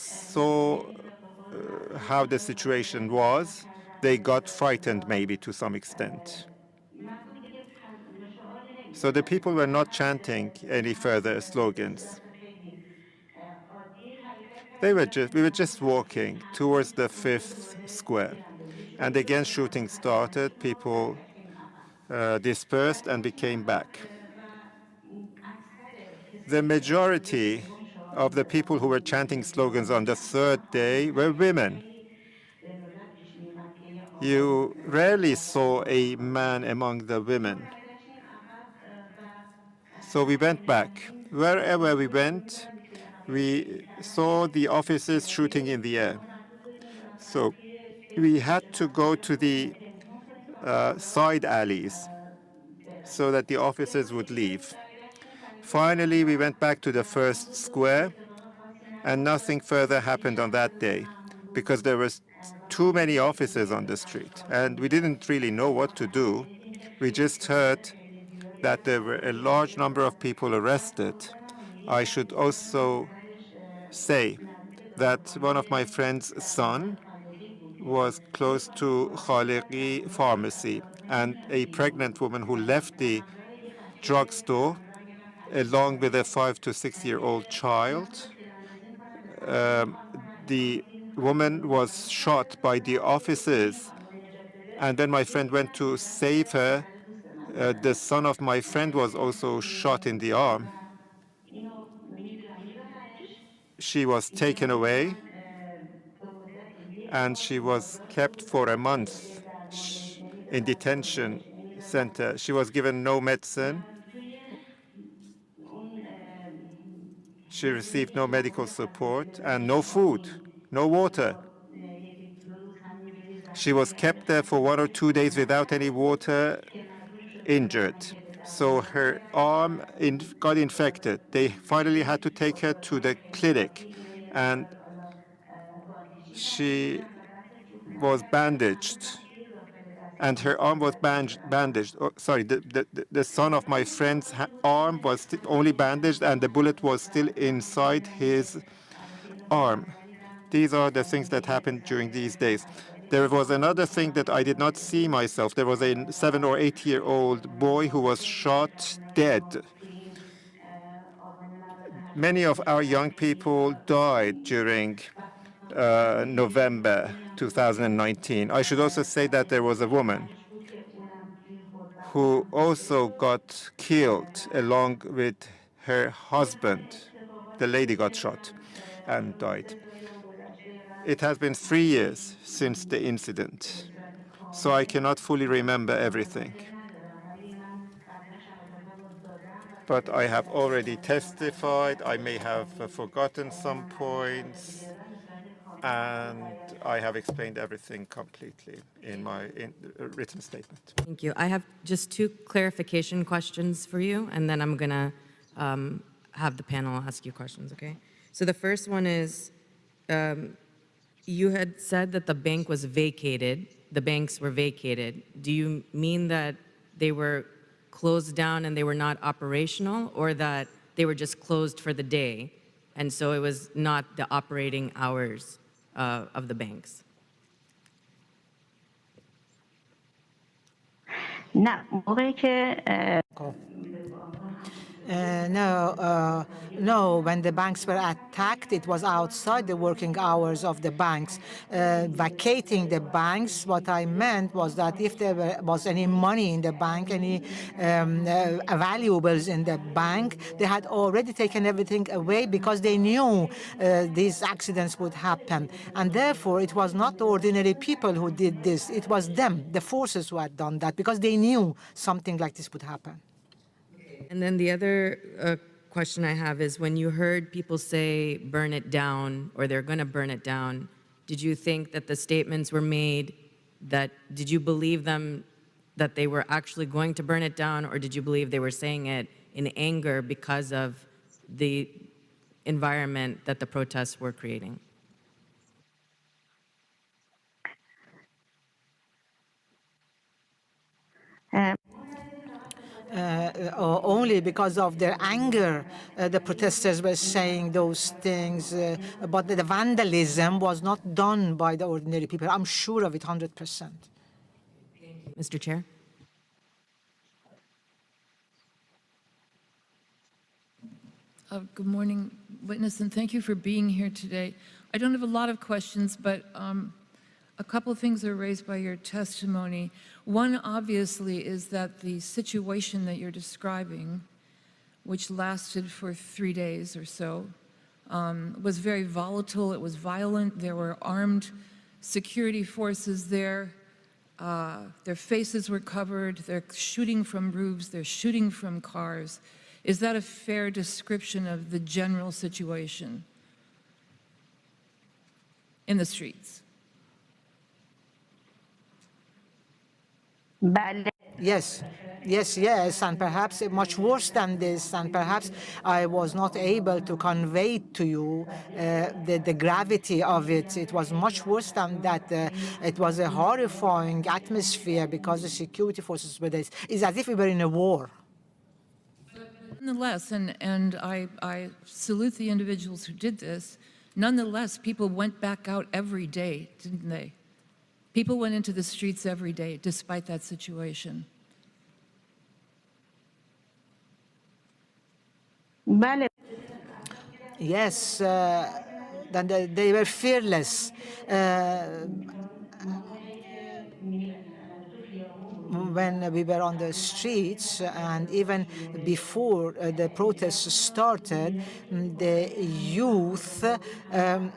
how the situation was, they got frightened maybe to some extent. So the people were not chanting any further slogans. We were just walking towards the 5th square. And again, shooting started. People dispersed and we came back. The majority of the people who were chanting slogans on the 3rd day were women. You rarely saw a man among the women. So we went back. Wherever we went, we saw the officers shooting in the air. So we had to go to the side alleys so that the officers would leave. Finally, we went back to the 1st square, and nothing further happened on that day because there was too many officers on the street, and we didn't really know what to do. We just heard that there were a large number of people arrested. I should also say that one of my friend's son was close to Khaliqi pharmacy, and a pregnant woman who left the drugstore along with a 5 to 6-year-old child. The woman was shot by the officers, and then my friend went to save her. The son of my friend was also shot in the arm. She was taken away, and she was kept for a month in detention center. She was given no medicine. She received no medical support and no food, no water. She was kept there for 1 or 2 days without any water, injured. So her arm got infected. They finally had to take her to the clinic, and she was bandaged. And her arm was bandaged. Oh, sorry, the son of my friend's arm was only bandaged, and the bullet was still inside his arm. These are the things that happened during these days. There was another thing that I did not see myself. There was a 7 or 8-year-old boy who was shot dead. Many of our young people died during November 2019. I should also say that there was a woman who also got killed along with her husband. The lady got shot and died. It has been 3 years since the incident, so I cannot fully remember everything. But I have already testified. I may have forgotten some points, and I have explained everything completely in my written statement. Thank you. I have just 2 clarification questions for you, and then I'm going to have the panel ask you questions, okay? So the first one is, you had said that the bank was vacated, the banks were vacated. Do you mean that they were closed down and they were not operational, or that they were just closed for the day, and so it was not the operating hours of the banks? نه موقعی که No, when the banks were attacked, it was outside the working hours of the banks. Vacating the banks, what I meant was that if there was any money in the bank, any valuables in the bank, they had already taken everything away because they knew these accidents would happen. And therefore, it was not ordinary people who did this. It was them, the forces, who had done that because they knew something like this would happen. And then the other question I have is when you heard people say burn it down or they're going to burn it down, did you think that the statements were made did you believe them that they were actually going to burn it down, or did you believe they were saying it in anger because of the environment that the protests were creating? Only because of their anger, the protesters were saying those things, but the vandalism was not done by the ordinary people. I'm sure of it 100%. Mr. Chair? Good morning, witness, and thank you for being here today. I don't have a lot of questions, but a couple of things are raised by your testimony. One, obviously, is that the situation that you're describing, which lasted for 3 days or so, was very volatile. It was violent. There were armed security forces there. Their faces were covered. They're shooting from roofs. They're shooting from cars. Is that a fair description of the general situation in the streets? Yes, yes, and perhaps much worse than this, and perhaps I was not able to convey to you the gravity of it. It was much worse than that. It was a horrifying atmosphere because the security forces were there. It's as if we were in a war. Nonetheless, and I salute the individuals who did this, nonetheless, people went back out every day, didn't they? People went into the streets every day, despite that situation. Yes, then they were fearless. When we were on the streets and even before the protests started, the youth had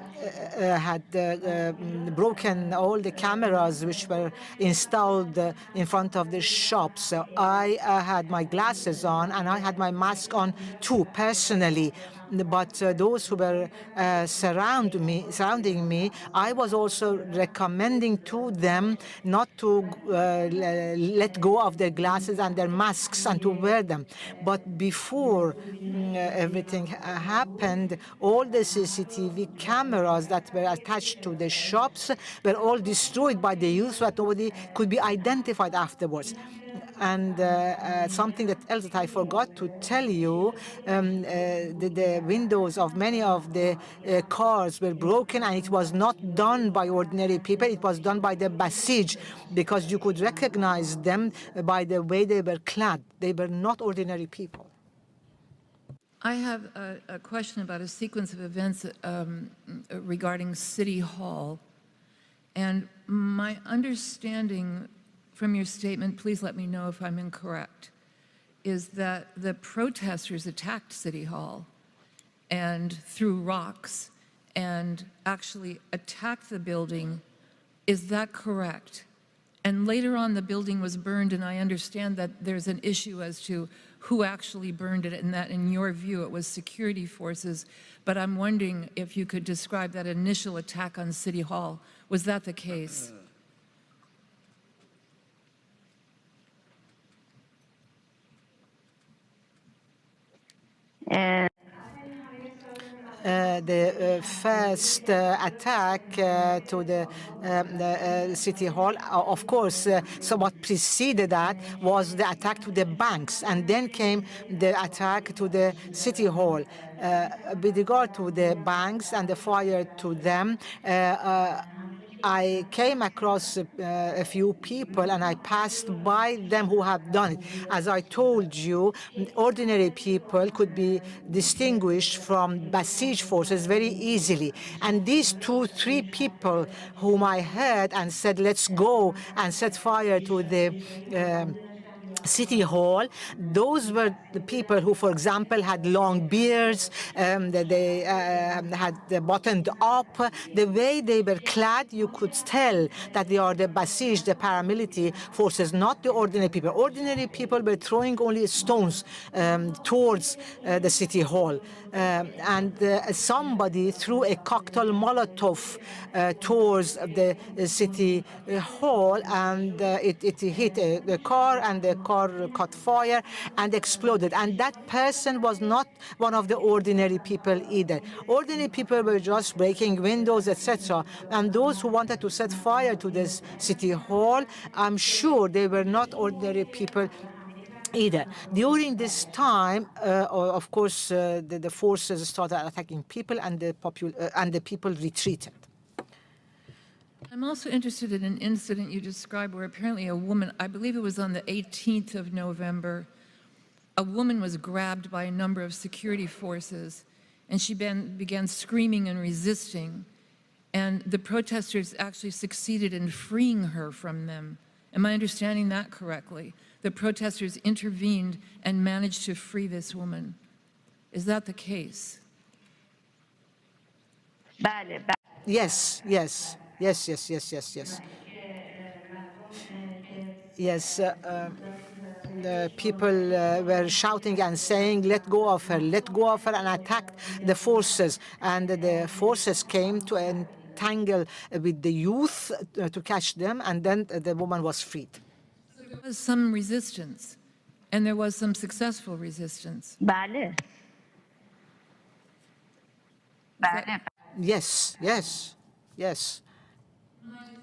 broken all the cameras which were installed in front of the shops. So I had my glasses on and I had my mask on too, personally. But those who were surrounding me, I was also recommending to them not to let go of their glasses and their masks and to wear them. But before everything happened, all the CCTV cameras that were attached to the shops were all destroyed by the youth so that nobody could be identified afterwards. And something else that I forgot to tell you, the windows of many of the cars were broken, and it was not done by ordinary people. It was done by the Basij, because you could recognize them by the way they were clad. They were not ordinary people. I have a question about a sequence of events regarding City Hall. And my understanding from your statement, please let me know if I'm incorrect, is that the protesters attacked City Hall and threw rocks and actually attacked the building. Is that correct? And later on, the building was burned, and I understand that there's an issue as to who actually burned it, and that, in your view, it was security forces. But I'm wondering if you could describe that initial attack on City Hall. Was that the case? The first attack to the City Hall, of course, so what preceded that was the attack to the banks, and then came the attack to the City Hall. With regard to the banks and the fire to them, I came across a few people and I passed by them who have done it. As I told you, ordinary people could be distinguished from besieged forces very easily. And these 2-3 people whom I heard and said, let's go and set fire to the City Hall, those were the people who, for example, had long beards, they had buttoned up. The way they were clad, you could tell that they are the Basij, the paramilitary forces, not the ordinary people. Ordinary people were throwing only stones towards the City Hall. And somebody threw a cocktail Molotov towards the City Hall, and it hit the car, and the car caught fire and exploded. And that person was not one of the ordinary people either. Ordinary people were just breaking windows, etc. And those who wanted to set fire to this City Hall, I'm sure they were not ordinary people either. During this time, of course, the forces started attacking people, and the people retreated. I'm also interested in an incident you described where apparently a woman, I believe it was on the 18th of November, a woman was grabbed by a number of security forces, and she began screaming and resisting, and the protesters actually succeeded in freeing her from them. Am I understanding that correctly? The protesters intervened and managed to free this woman. Is that the case? Yes, yes, yes, yes, yes, yes, yes. Yes, the people were shouting and saying, let go of her, let go of her, and attacked the forces. And the forces came to entangle with the youth to catch them, and then the woman was freed. There was some resistance, and there was some successful resistance. Yes, yes, yes.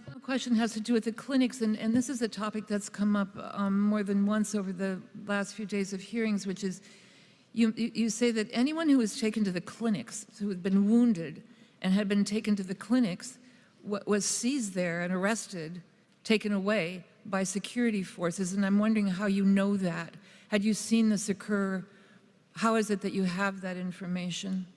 The question has to do with the clinics, and this is a topic that's come up more than once over the last few days of hearings, which is you say that anyone who was taken to the clinics, who had been wounded and had been taken to the clinics, was seized there and arrested, taken away by security forces, and I'm wondering how you know that. Had you seen this occur? How is it that you have that information?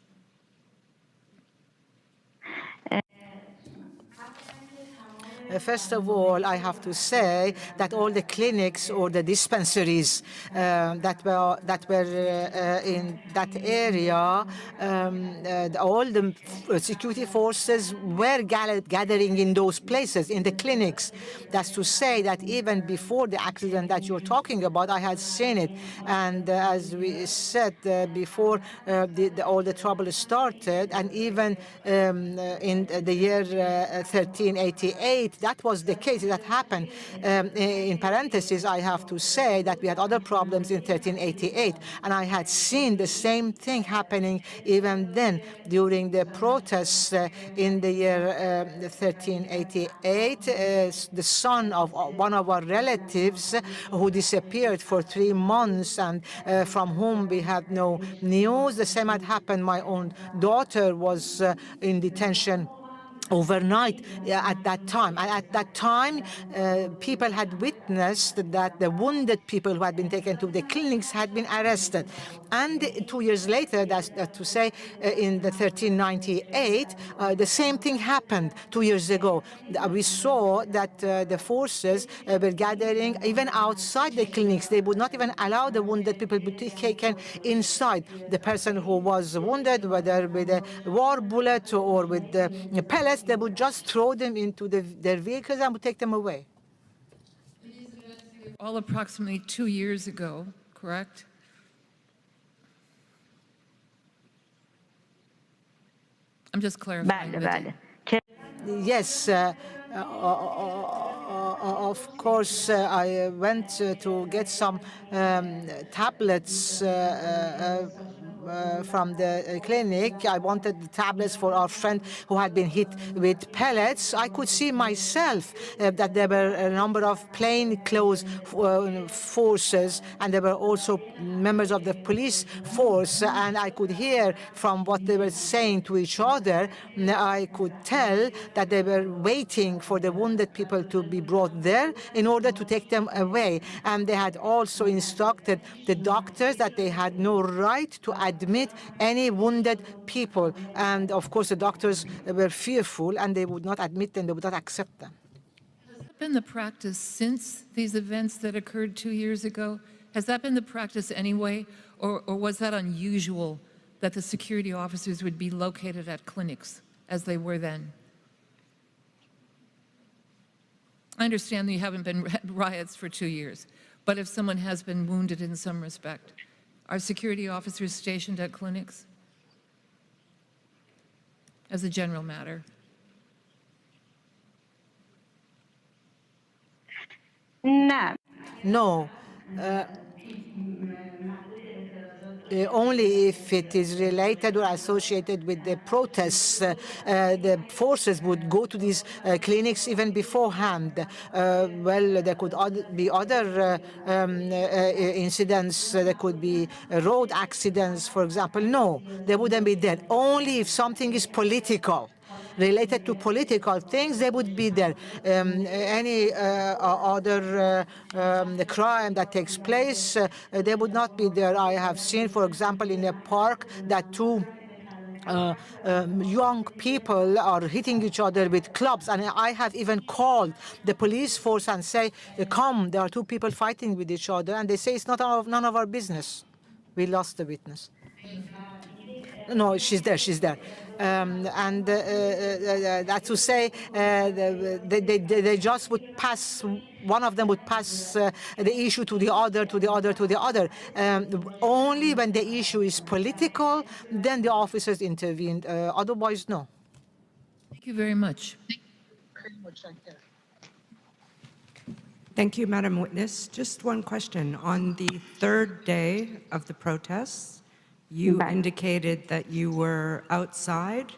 First of all, I have to say that all the clinics or the dispensaries that were in that area, all the security forces were gathering in those places, in the clinics. That's to say that even before the accident that you're talking about, I had seen it. And as we said before, all the trouble started, and even in the year 1388, that was the case. That happened. In parentheses, I have to say that we had other problems in 1388, and I had seen the same thing happening even then during the protests in the year 1388. The son of one of our relatives who disappeared for 3 months and from whom we had no news. The same had happened. My own daughter was in detention overnight at that time. And at that time, people had witnessed that the wounded people who had been taken to the clinics had been arrested. And 2 years later, that's to say in the 1398, the same thing happened 2 years ago. We saw that the forces were gathering even outside the clinics. They would not even allow the wounded people to be taken inside. The person who was wounded, whether with a war bullet or with pellets, they would just throw them into their vehicles and would take them away. All approximately 2 years ago, correct? I'm just clarifying. Yes, of course, I went to get some tablets from the clinic. I wanted the tablets for our friend who had been hit with pellets. I could see myself that there were a number of plainclothes forces, and there were also members of the police force, and I could hear from what they were saying to each other. I could tell that they were waiting for the wounded people to be brought there in order to take them away. And they had also instructed the doctors that they had no right to admit any wounded people. And of course, the doctors were fearful and they would not admit them, they would not accept them. Has that been the practice since these events that occurred 2 years ago? Has that been the practice anyway, or was that unusual that the security officers would be located at clinics as they were then? I understand that you haven't been riots for 2 years, but if someone has been wounded in some respect, are security officers stationed at clinics as a general matter? No. Only if it is related or associated with the protests, the forces would go to these clinics even beforehand. Well, there could be other incidents. There could be road accidents, for example. No, they wouldn't be there. Only if something is political, related to political things, they would be there. Any other the crime that takes place, they would not be there. I have seen, for example, in a park that two young people are hitting each other with clubs, and I have even called the police force and say, come, there are two people fighting with each other, and they say it's none of our business. We lost the witness. No, she's there. And that to say, they just would pass. One of them would pass the issue to the other. Only when the issue is political, then the officers intervened. Otherwise, no. Thank you very much. Thank you, Madam Witness. Just one question. On the third day of the protests, you indicated that you were outside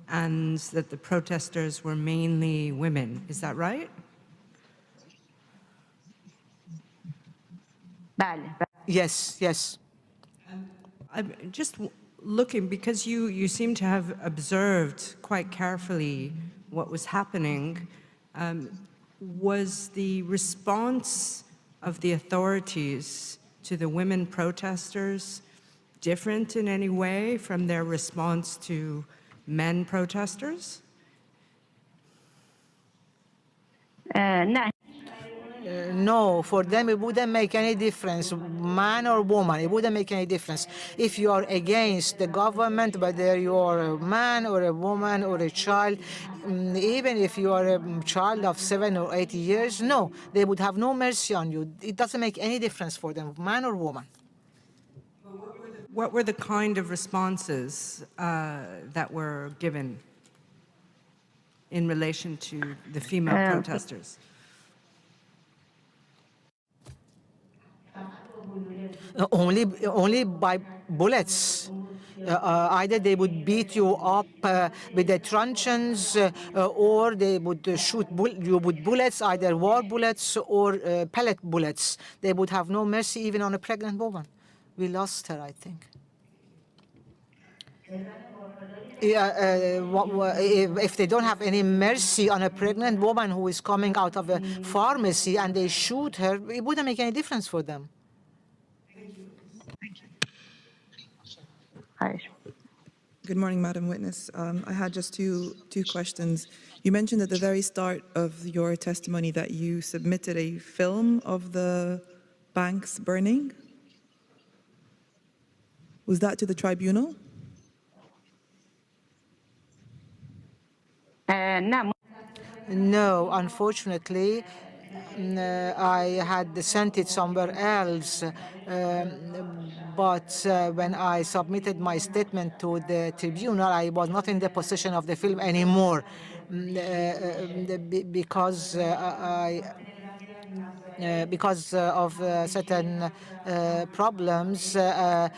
and that the protesters were mainly women. Is that right? Yes. I'm just looking, because you seem to have observed quite carefully what was happening. Was the response of the authorities to the women protesters different in any way from their response to men protesters? No, for them it wouldn't make any difference, man or woman, it wouldn't make any difference. If you are against the government, whether you are a man or a woman or a child, even if you are a child of 7 or 8 years, no, they would have no mercy on you. It doesn't make any difference for them, man or woman. What were the kind of responses that were given in relation to the female protesters? Only by bullets. Either they would beat you up with the truncheons, or they would shoot you with bullets, either war bullets or pellet bullets. They would have no mercy even on a pregnant woman. We lost her, I think. If they don't have any mercy on a pregnant woman who is coming out of a pharmacy and they shoot her, it wouldn't make any difference for them. Good morning, Madam Witness. I had just two questions. You mentioned at the very start of your testimony that you submitted a film of the banks burning. Was that to the tribunal? No, unfortunately, I had sent it somewhere else. But when I submitted my statement to the tribunal, I was not in the possession of the film anymore, because because of certain problems, I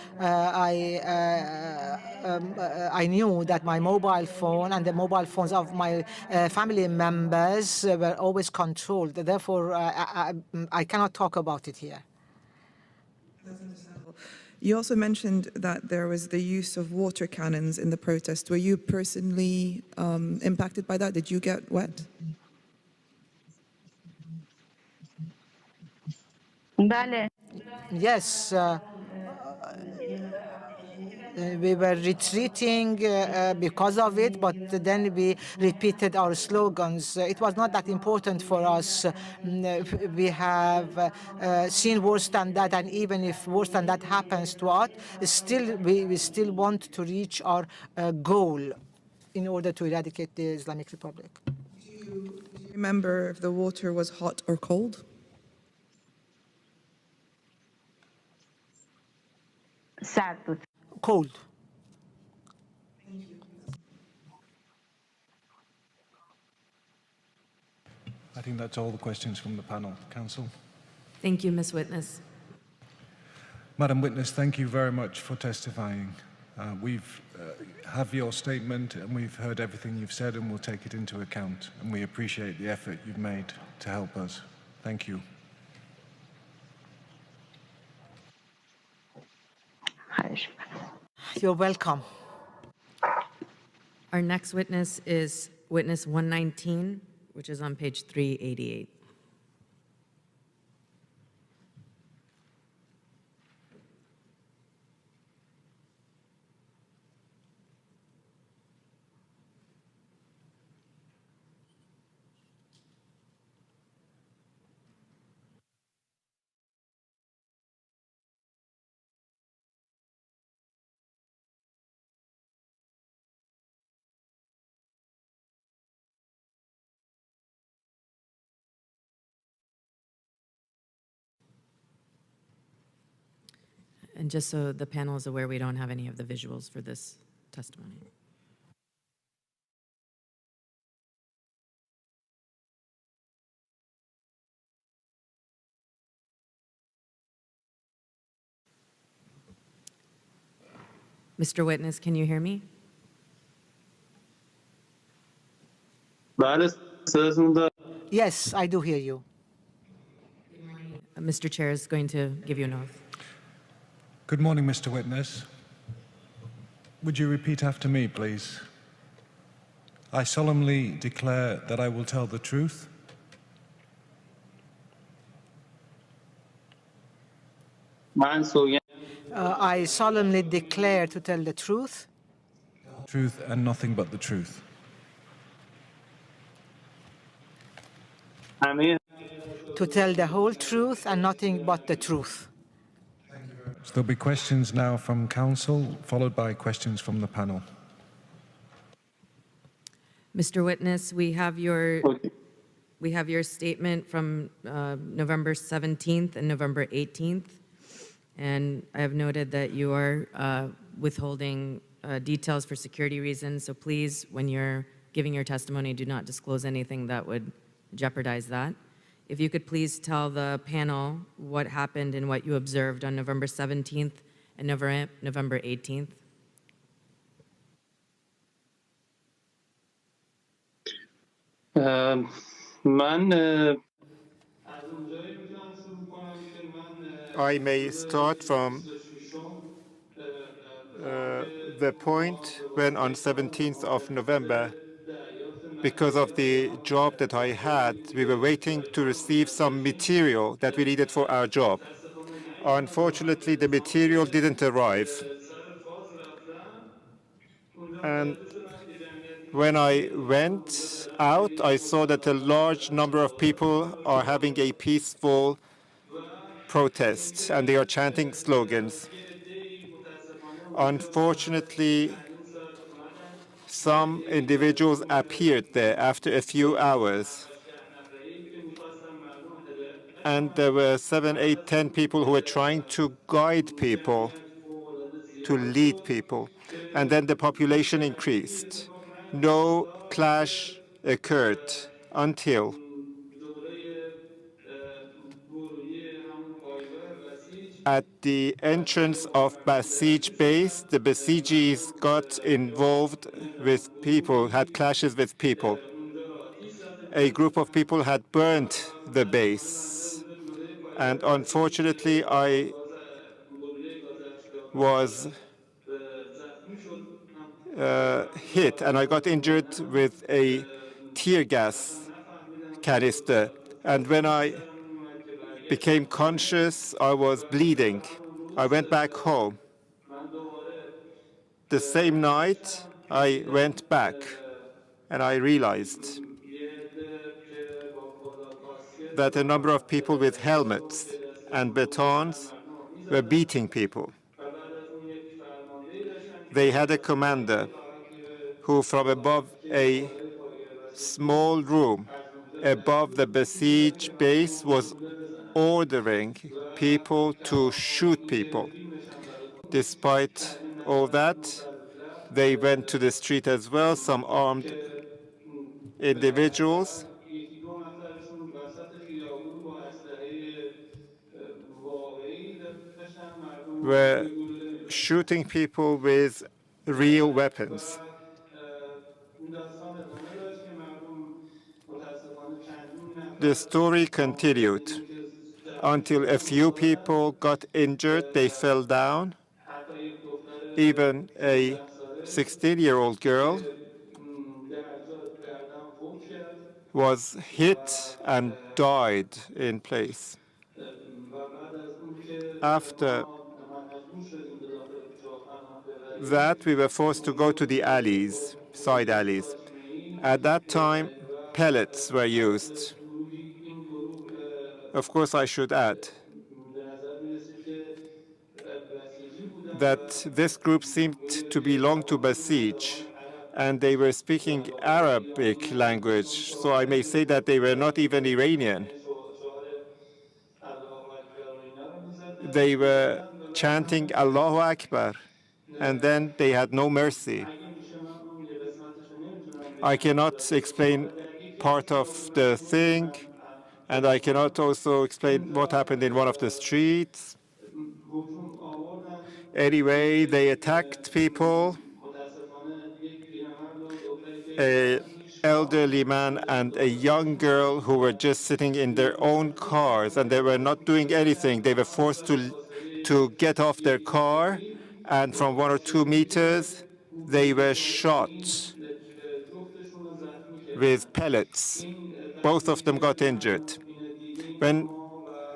knew that my mobile phone and the mobile phones of my family members were always controlled. Therefore, I cannot talk about it here. You also mentioned that there was the use of water cannons in the protest. Were you personally impacted by that? Did you get wet? Yes, we were retreating because of it, but then we repeated our slogans. It was not that important for us. We have seen worse than that, and even if worse than that happens to us, still we still want to reach our goal in order to eradicate the Islamic Republic. Do you remember if the water was hot or cold? Cold. I think that's all the questions from the panel. Counsel. Thank you, Ms. Witness. Madam Witness, thank you very much for testifying. We've have your statement and we've heard everything you've said and we'll take it into account, and we appreciate the effort you've made to help us. Thank you. You're welcome. Our next witness is witness 119, which is on page 388. And just so the panel is aware, we don't have any of the visuals for this testimony. Mr. Witness, can you hear me? Yes, I do hear you. Mr. Chair is going to give you an oath. Good morning, Mr. Witness. Would you repeat after me, please? I solemnly declare that I will tell the truth, I solemnly declare to tell the truth and nothing but the truth. to tell the whole truth and nothing but the truth. So there'll be questions now from counsel, followed by questions from the panel. Mr. Witness, we have your statement from November 17th and November 18th, and I have noted that you are withholding details for security reasons, so please, when you're giving your testimony, do not disclose anything that would jeopardize that. If you could please tell the panel what happened and what you observed on November 17th and November 18th. I may start from the point when on 17th of November, because of the job that I had, we were waiting to receive some material that we needed for our job. Unfortunately, the material didn't arrive. And when I went out, I saw that a large number of people are having a peaceful protest, and they are chanting slogans. Unfortunately, some individuals appeared there after a few hours. And there were 7, 8, 10 people who were trying to guide people, to lead people. And then the population increased. No clash occurred until At the entrance of Basij base, the Basijis got involved with people, had clashes with people. A group of people had burnt the base. And unfortunately, I was hit and I got injured with a tear gas canister. And when I became conscious, I was bleeding. I went back home. The same night, I went back and I realized that a number of people with helmets and batons were beating people. They had a commander who, from above a small room above the besieged base, was ordering people to shoot people. Despite all that, they went to the street as well, some armed individuals were shooting people with real weapons. The story continued until a few people got injured. They fell down. Even a 16-year-old girl was hit and died in place. After that, we were forced to go to the alleys, side alleys. At that time, pellets were used. Of course, I should add that this group seemed to belong to Basij, and they were speaking Arabic language, so I may say that they were not even Iranian. They were chanting Allahu Akbar, and then they had no mercy. I cannot explain part of the thing, and I cannot also explain what happened in one of the streets. Anyway, they attacked people, an elderly man and a young girl who were just sitting in their own cars, and they were not doing anything. They were forced to get off their car, and from 1 or 2 meters, they were shot with pellets. Both of them got injured. When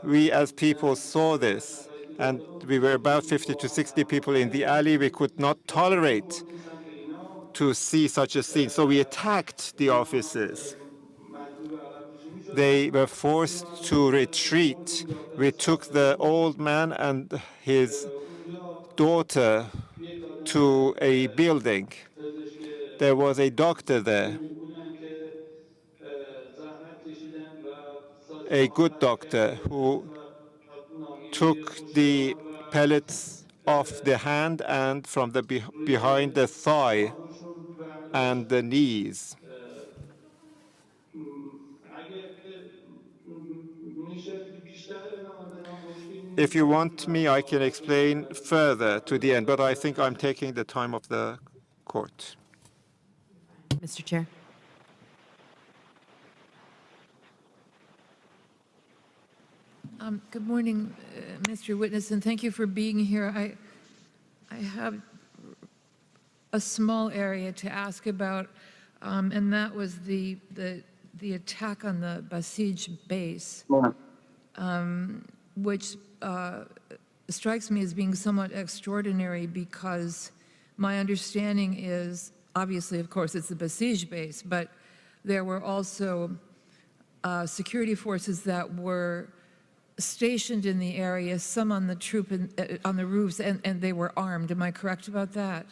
we as people saw this, and we were about 50 to 60 people in the alley, we could not tolerate to see such a scene. So we attacked the officers. They were forced to retreat. We took the old man and his daughter to a building. There was a doctor there, a good doctor, who took the pellets off the hand and from the behind the thigh and the knees. If you want me, I can explain further to the end, but I think I'm taking the time of the court. Mr. Chair. Good morning, Mr. Witness, and thank you for being here. I have a small area to ask about, and that was the attack on the Basij base, which strikes me as being somewhat extraordinary because my understanding is, obviously, of course, it's the Basij base, but there were also security forces that were stationed in the area, some on the on the roofs, and they were armed. Am I correct about that?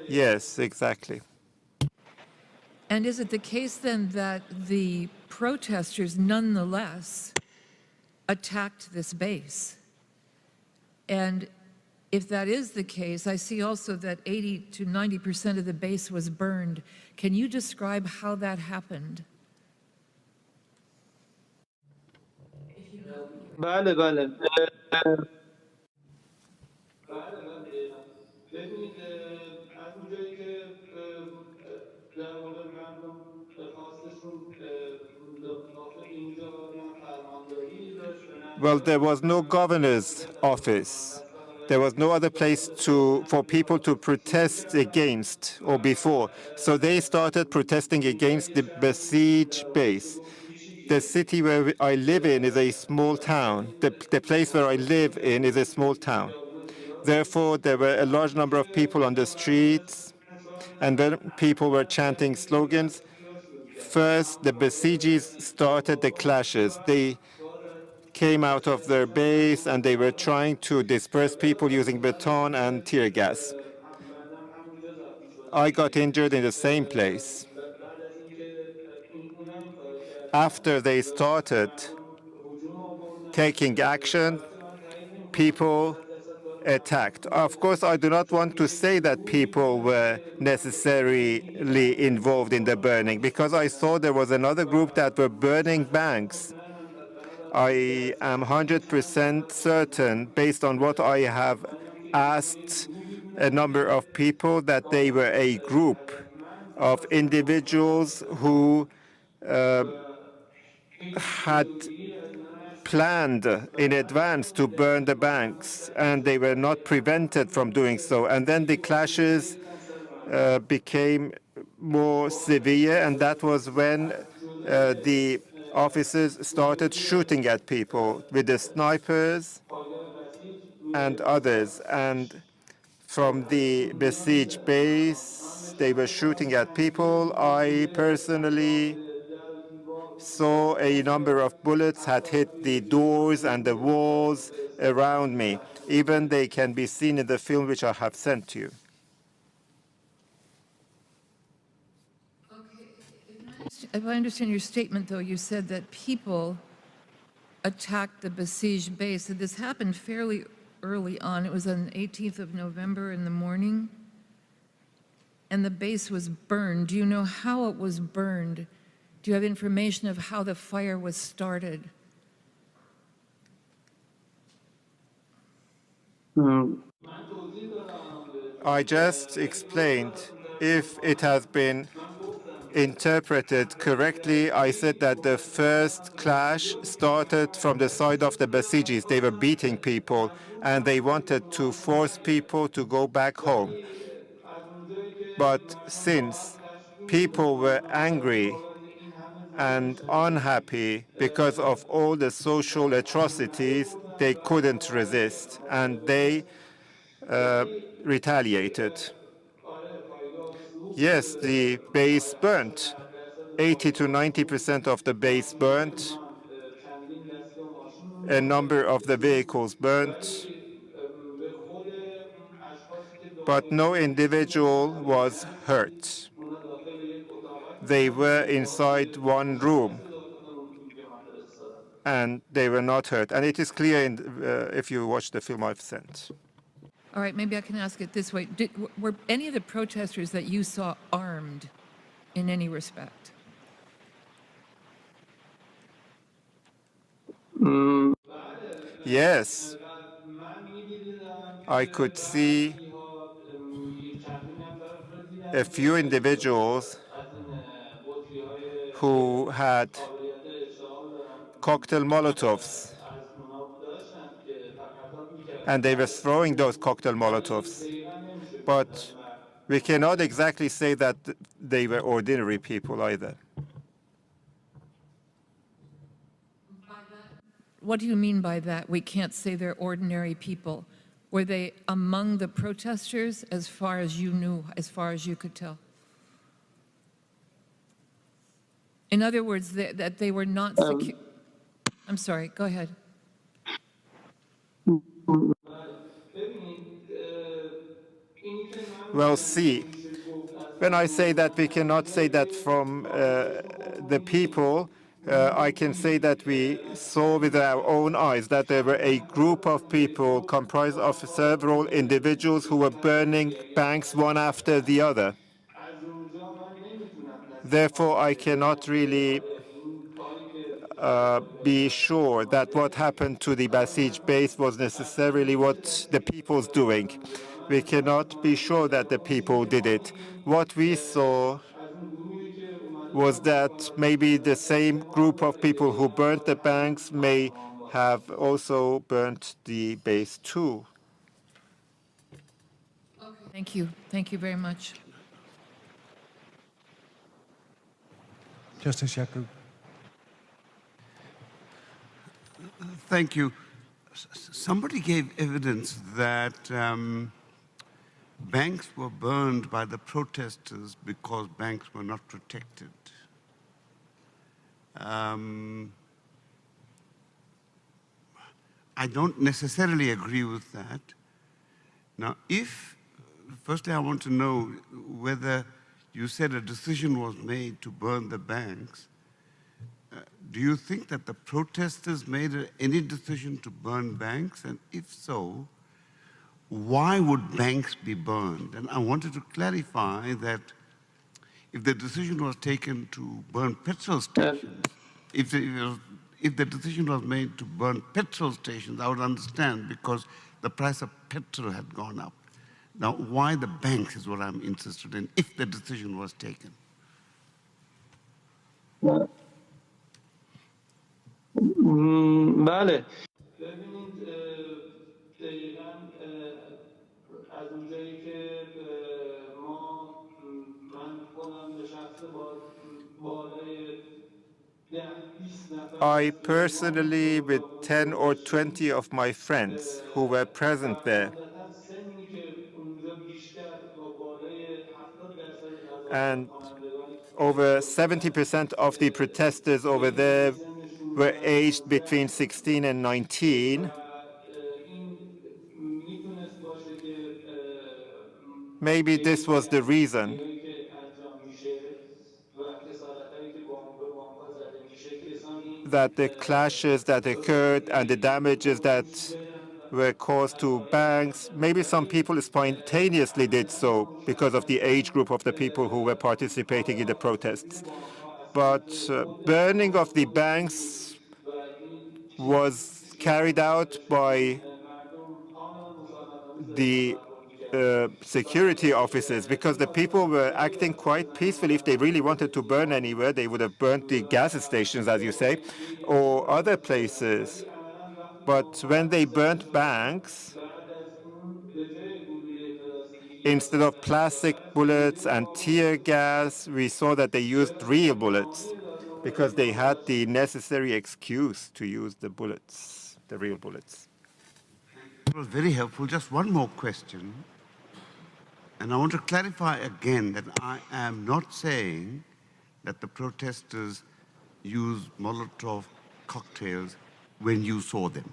Yes, exactly. And is it the case then that the protesters nonetheless attacked this base? And if that is the case, I see also that 80 to 90% of the base was burned. Can you describe how that happened? بله بله Well, there was no governor's office. There was no other place for people to protest against or before. So they started protesting against the besieged base. The city where I live in is a small town. The place where I live in is a small town. Therefore, there were a large number of people on the streets, and then people were chanting slogans. First, the besiegers started the clashes. They came out of their base and they were trying to disperse people using baton and tear gas. I got injured in the same place. After they started taking action, people attacked. Of course, I do not want to say that people were necessarily involved in the burning because I saw there was another group that were burning banks. I am 100% certain, based on what I have asked a number of people, that they were a group of individuals who had planned in advance to burn the banks, and they were not prevented from doing so. And then the clashes became more severe, and that was when the officers started shooting at people with the snipers and others. And from the besieged base, they were shooting at people. I personally saw a number of bullets had hit the doors and the walls around me. Even they can be seen in the film which I have sent to you. If I understand your statement, though, you said that people attacked the besieged base. And this happened fairly early on. It was on the 18th of November in the morning, and the base was burned. Do you know how it was burned? Do you have information of how the fire was started? I just explained. If it has been interpreted correctly, I said that the first clash started from the side of the besiegers. They were beating people, and they wanted to force people to go back home. But since people were angry and unhappy because of all the social atrocities, they couldn't resist, and they retaliated. Yes, the base burnt. 80 to 90% of the base burnt. A number of the vehicles burnt. But no individual was hurt. They were inside one room, and they were not hurt. And it is clear if you watch the film I've sent. All right, maybe I can ask it this way. Were any of the protesters that you saw armed in any respect? Yes, I could see a few individuals who had cocktail Molotovs, and they were throwing those cocktail Molotovs. But we cannot exactly say that they were ordinary people either. What do you mean by that? We can't say they're ordinary people. Were they among the protesters as far as you knew, as far as you could tell? In other words, that they were not secure. I'm sorry, go ahead. Well, see, when I say that we cannot say that from the people, I can say that we saw with our own eyes that there were a group of people comprised of several individuals who were burning banks one after the other. Therefore, I cannot really be sure that what happened to the Basij base was necessarily what the people's doing. We cannot be sure that the people did it. What we saw was that maybe the same group of people who burnt the banks may have also burnt the base too. Thank you. Thank you very much. Justice Yacoub. Thank you. Somebody gave evidence that banks were burned by the protesters because banks were not protected. I don't necessarily agree with that. Now, firstly, I want to know whether you said a decision was made to burn the banks. Do you think that the protesters made any decision to burn banks? And if so, why would banks be burned? And I wanted to clarify that if the decision was taken to burn petrol stations, if the decision was made to burn petrol stations, I would understand because the price of petrol had gone up. Now, why the banks is what I'm interested in, if the decision was taken. بله ببینید دقیقاً از اونجایی که ما من خودم به شخص با بالای I personally, with 10 or 20 of my friends who were present there, and over 70% of the protesters over there were aged between 16 and 19. Maybe this was the reason that the clashes that occurred and the damages that were caused to banks, maybe some people spontaneously did so because of the age group of the people who were participating in the protests. But burning of the banks was carried out by the security officers because the people were acting quite peacefully. If they really wanted to burn anywhere, they would have burnt the gas stations, as you say, or other places. But when they burnt banks, instead of plastic bullets and tear gas, we saw that they used real bullets because they had the necessary excuse to use the bullets, the real bullets. It was very helpful. Just one more question. And I want to clarify again that I am not saying that the protesters used Molotov cocktails when you saw them.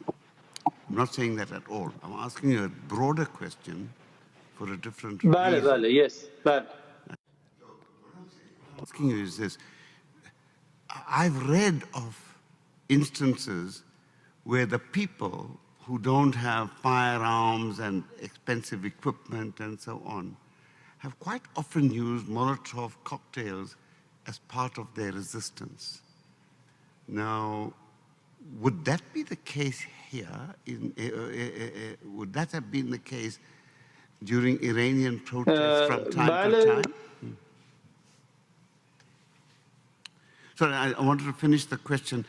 I'm not saying that at all. I'm asking you a broader question for a different بله reason. بله yes بله What I'm asking you is this. I've read of instances where the people who don't have firearms and expensive equipment and so on have quite often used Molotov cocktails as part of their resistance. Now, would that be the case here? Would that have been the case during Iranian protests from time to time? Sorry, I wanted to finish the question.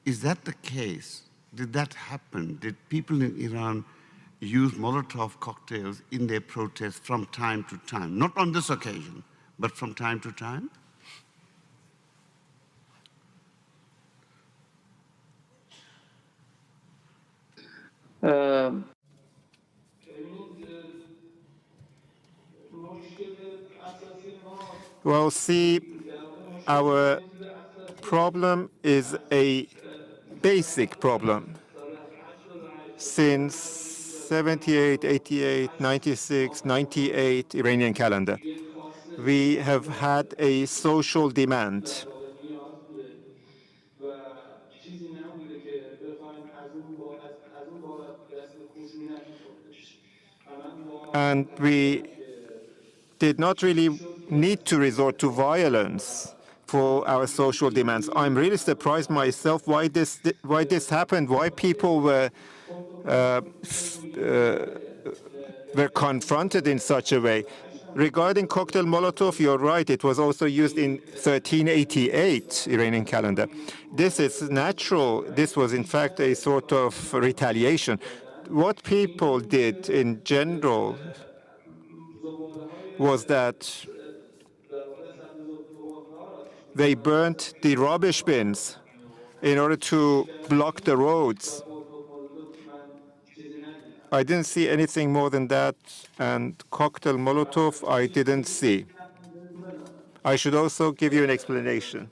Is that the case? Did that happen? Did people in Iran use Molotov cocktails in their protests from time to time? Not on this occasion, but from time to time? Well, see, our problem is a basic problem. Since 78, 88, 96, 98 Iranian calendar, we have had a social demand. And we did not really need to resort to violence for our social demands. I'm really surprised myself why this happened, why people were confronted in such a way. Regarding cocktail Molotov, you're right, it was also used in 1388 Iranian calendar. This is natural. This was in fact a sort of retaliation. What people did in general was that they burnt the rubbish bins in order to block the roads. I didn't see anything more than that, and cocktail Molotov I didn't see. I should also give you an explanation.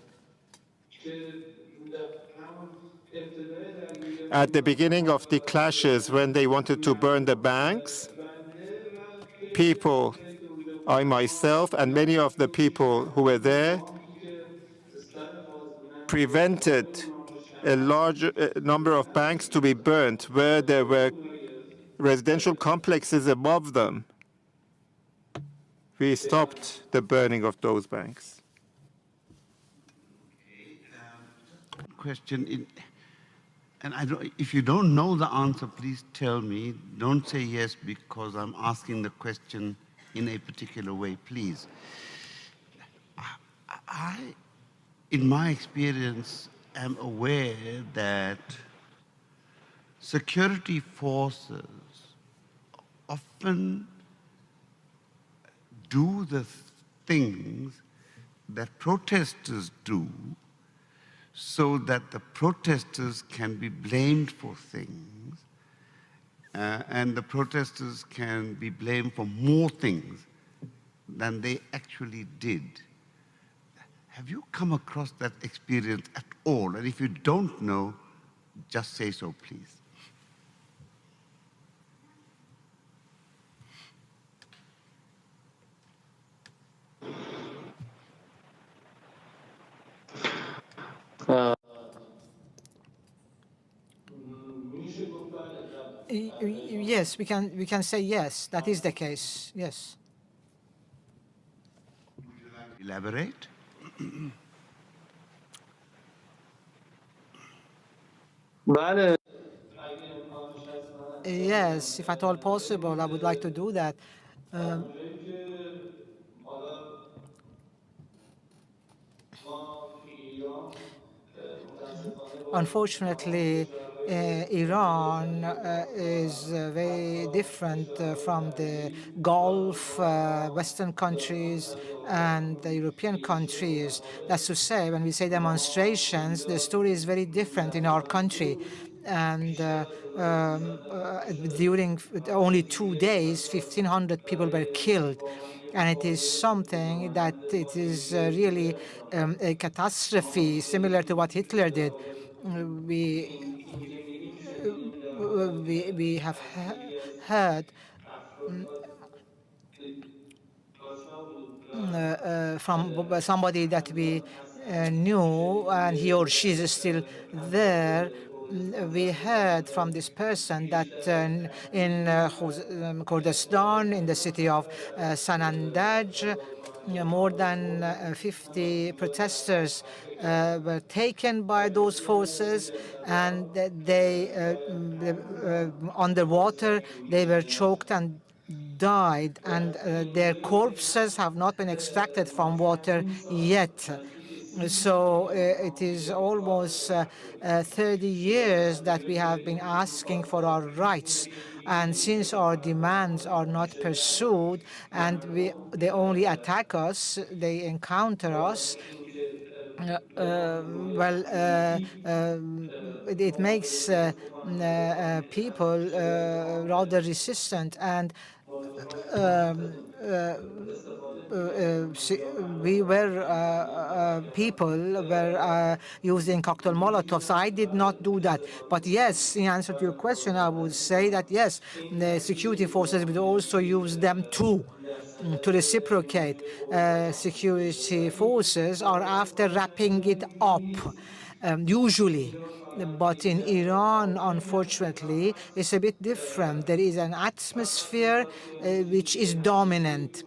At the beginning of the clashes, when they wanted to burn the banks, people, I myself, and many of the people who were there prevented a large number of banks to be burnt where there were residential complexes above them. We stopped the burning of those banks. Question, and if you don't know the answer, please tell me. Don't say yes because I'm asking the question in a particular way, please. In my experience, am aware that security forces often do the things that protesters do so that the protesters can be blamed for things and the protesters can be blamed for more things than they actually did. Have you come across that experience at all? And if you don't know, just say so, please. Yes, we can say yes. That is the case. Yes. Elaborate? Yes, if at all possible, I would like to do that. Unfortunately, Iran is very different from the Gulf, Western countries, and the European countries. That's to say, when we say demonstrations, the story is very different in our country. And during only 2 days, 1,500 people were killed. And it is something that it is really a catastrophe similar to what Hitler did. We have heard from somebody that we knew, and he or she is still there. We heard from this person that in Kurdistan, in the city of Sanandaj, more than 50 protesters were taken by those forces, and they underwater, they were choked and died, and their corpses have not been extracted from water yet. So it is almost 30 years that we have been asking for our rights. And since our demands are not pursued and they only attack us, they encounter us, it makes people rather resistant. And people were using cocktail Molotovs. I did not do that. But yes, in answer to your question, I would say that yes, the security forces would also use them too. To reciprocate, security forces are after wrapping it up, usually. But in Iran, unfortunately, it's a bit different. There is an atmosphere which is dominant.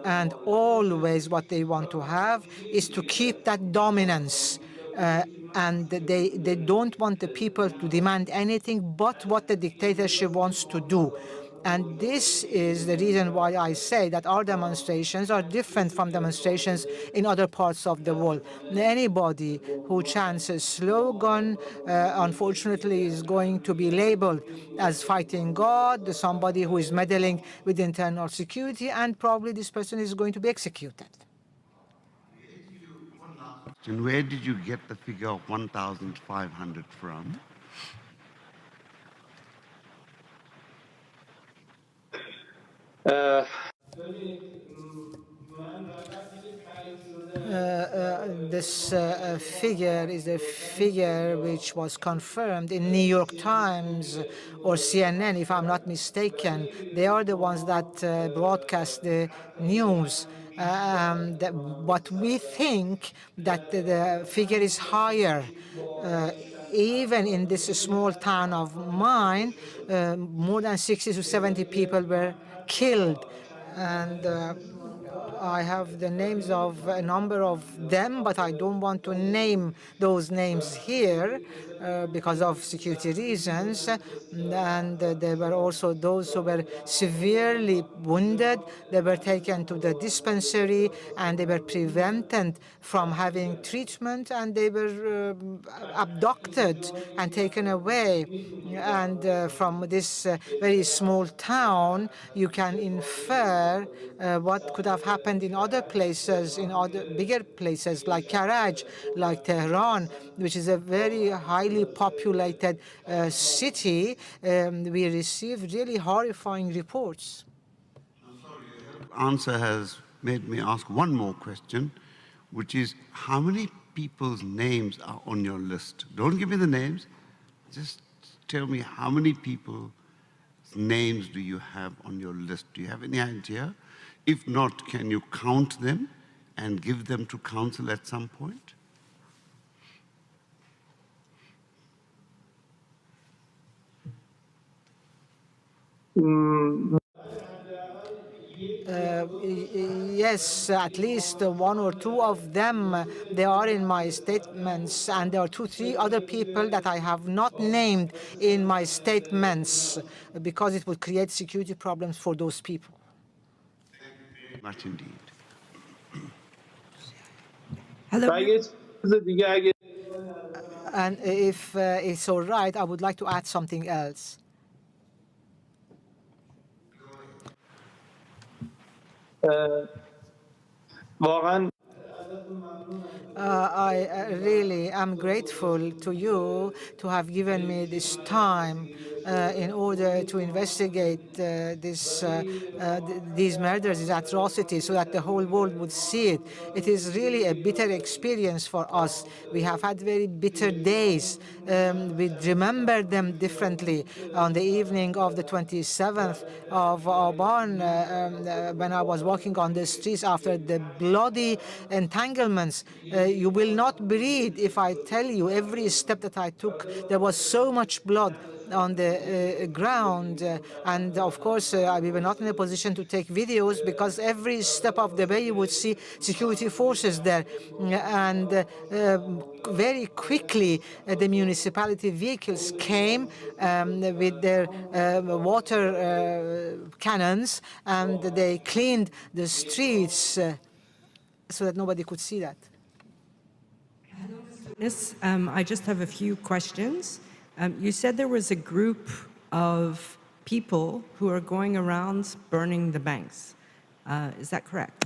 And always what they want to have is to keep that dominance. And they don't want the people to demand anything but what the dictatorship wants to do. And this is the reason why I say that our demonstrations are different from demonstrations in other parts of the world. Anybody who chants a slogan, unfortunately, is going to be labeled as fighting God, somebody who is meddling with internal security, and probably this person is going to be executed. And where did you get the figure of 1,500 from? This figure is a figure which was confirmed in New York Times or CNN, if I'm not mistaken. They are the ones that broadcast the news. But we think that the figure is higher. Even in this small town of mine, more than 60 to 70 people were killed. And I have the names of a number of them, but I don't want to name those names here because of security reasons. And there were also those who were severely wounded. They were taken to the dispensary and they were prevented from having treatment, and they were abducted and taken away. And from this very small town, you can infer what could have happened in other places, in other bigger places like Karaj, like Tehran, which is a very highly populated city. We received really horrifying reports. Answer has made me ask one more question, which is how many people's names are on your list? Don't give me the names. Just tell me how many people's names do you have on your list? Do you have any idea? If not, can you count them and give them to council at some point? Yes, at least one or two of them, they are in my statements, and there are 2, 3 other people that I have not named in my statements because it would create security problems for those people. Much indeed. Hello. And if it's all right, I would like to add something else. I really am grateful to you to have given me this time in order to investigate these murders, these atrocities, so that the whole world would see it. It is really a bitter experience for us. We have had very bitter days. We remember them differently. On the evening of the 27th of Aban, when I was walking on the streets after the bloody entanglements, you will not breathe if I tell you every step that I took. There was so much blood on the ground, and of course we were not in a position to take videos because every step of the way you would see security forces there, and very quickly the municipality vehicles came with their water cannons, and they cleaned the streets so that nobody could see that. I just have a few questions. You said there was a group of people who are going around burning the banks. Is that correct?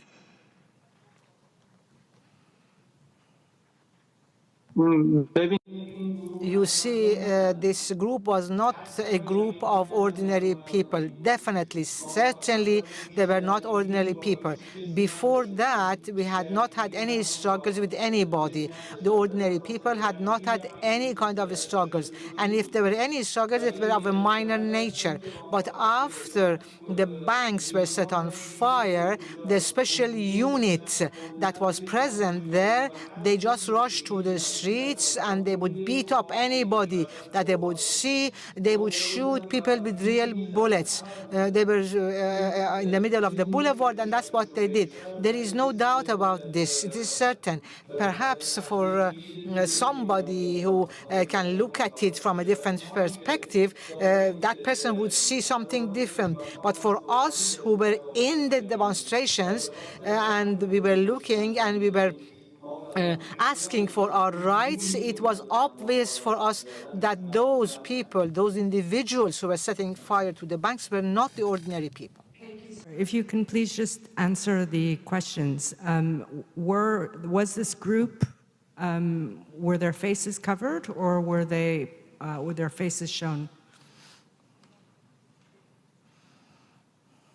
You see, this group was not a group of ordinary people. Definitely, certainly, they were not ordinary people. Before that, we had not had any struggles with anybody. The ordinary people had not had any kind of struggles. And if there were any struggles, it were of a minor nature. But after the banks were set on fire, the special unit that was present there, they just rushed to the streets and they would beat up stop anybody that they would see. They would shoot people with real bullets. They were in the middle of the boulevard, and that's what they did. There is no doubt about this. It is certain. Perhaps for somebody who can look at it from a different perspective, that person would see something different. But for us who were in the demonstrations and we were looking and we were asking for our rights, it was obvious for us that those people, those individuals who were setting fire to the banks were not the ordinary people. If you can please just answer the questions. Was this group, were their faces covered or were their faces shown?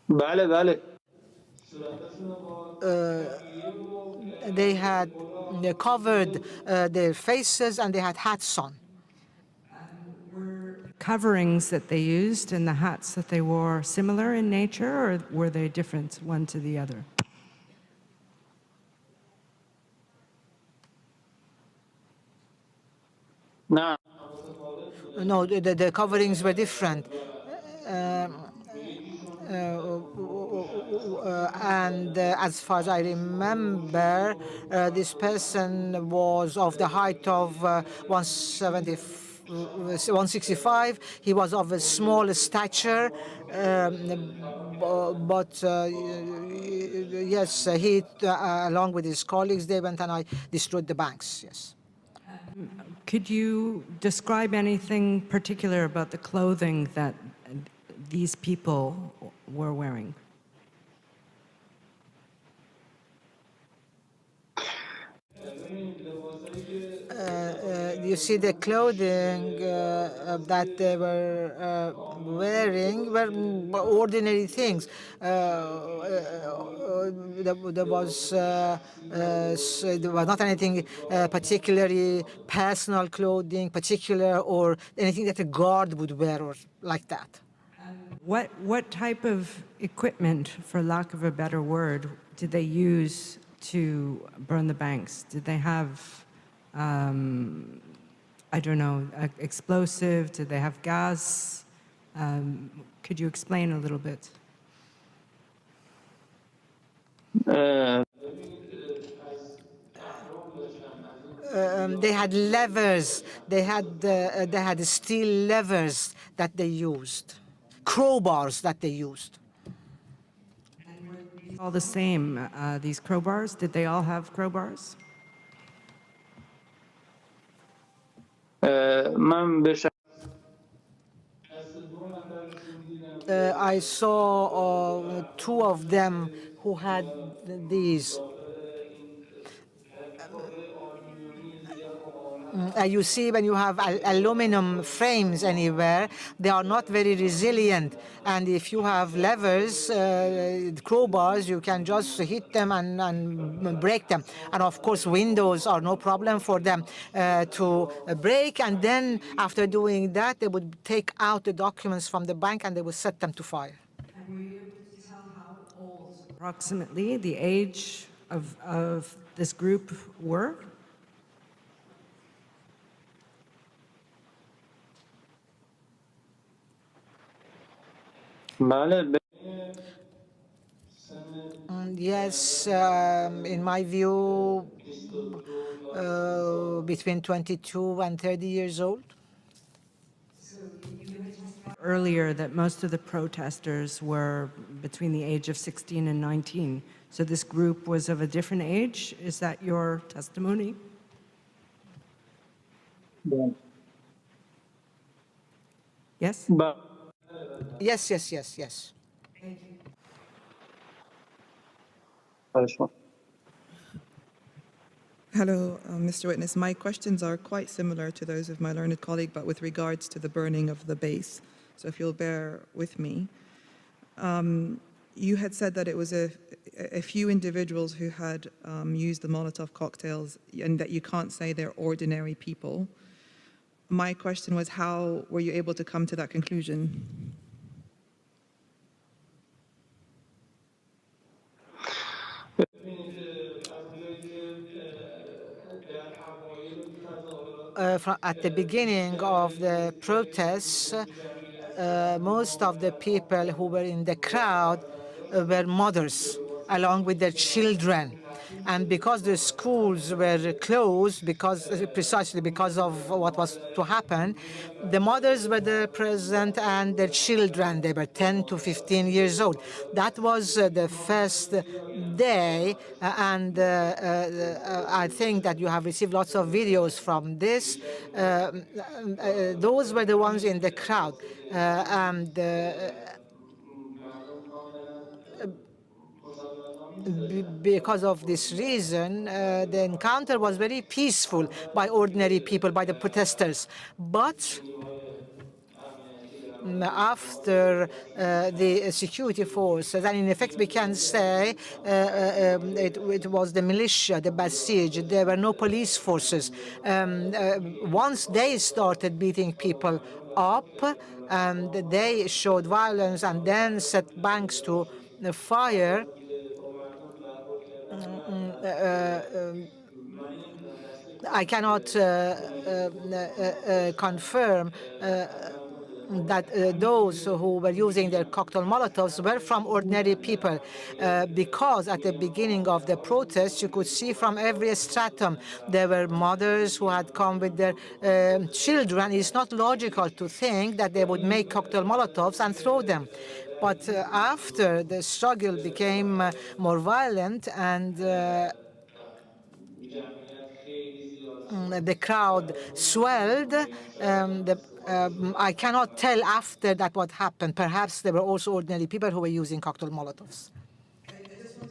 بله بله They had covered their faces and they had hats on. Coverings that they used and the hats that they wore similar in nature, or were they different one to the other? نه No, the coverings were different. And as far as I remember, this person was of the height of 165. He was of a small stature, but yes, he, along with his colleagues, they went and I destroyed the banks, yes. Could you describe anything particular about the clothing that these people were wearing? You see, the clothing that they were wearing were ordinary things. There was not anything particularly personal clothing, particular, or anything that a guard would wear or like that. What type of equipment, for lack of a better word, did they use to burn the banks? Did they have, I don't know, explosive? Did they have gas? Could you explain a little bit? They had levers. They had steel levers that they used, crowbars that they used. All the same, these crowbars, did they all have crowbars? من به شخص I saw two of them who had these. You see, when you have aluminum frames anywhere, they are not very resilient. And if you have levers, crowbars, you can just hit them and break them. And of course, windows are no problem for them to break. And then after doing that, they would take out the documents from the bank and they would set them to fire. And were you able to tell how old approximately the age of this group were? بله Yes, in my view, between 22 and 30 years old. Earlier that most of the protesters were between the age of 16 and 19. So this group was of a different age. Is that your testimony? Yes? Yes, yes, yes, yes. Hello, Mr. Witness. My questions are quite similar to those of my learned colleague, but with regards to the burning of the base. So if you'll bear with me. You had said that it was a few individuals who had used the Molotov cocktails and that you can't say they're ordinary people. My question was, how were you able to come to that conclusion? at the beginning of the protests, most of the people who were in the crowd were mothers along with their children. And because the schools were closed, precisely because of what was to happen, the mothers were there present and their children, they were 10 to 15 years old. That was the first day, and I think that you have received lots of videos from this. Those were the ones in the crowd. And because of this reason, the encounter was very peaceful by ordinary people, by the protesters. But after the security forces, and in effect we can say it was the militia, the Basij. There were no police forces. Once they started beating people up, and they showed violence and then set banks to fire, I cannot confirm that those who were using their cocktail molotovs were from ordinary people, because at the beginning of the protest you could see from every stratum there were mothers who had come with their children. It's not logical to think that they would make cocktail molotovs and throw them. But after the struggle became more violent and the crowd swelled, I cannot tell after that what happened. Perhaps there were also ordinary people who were using cocktail molotovs.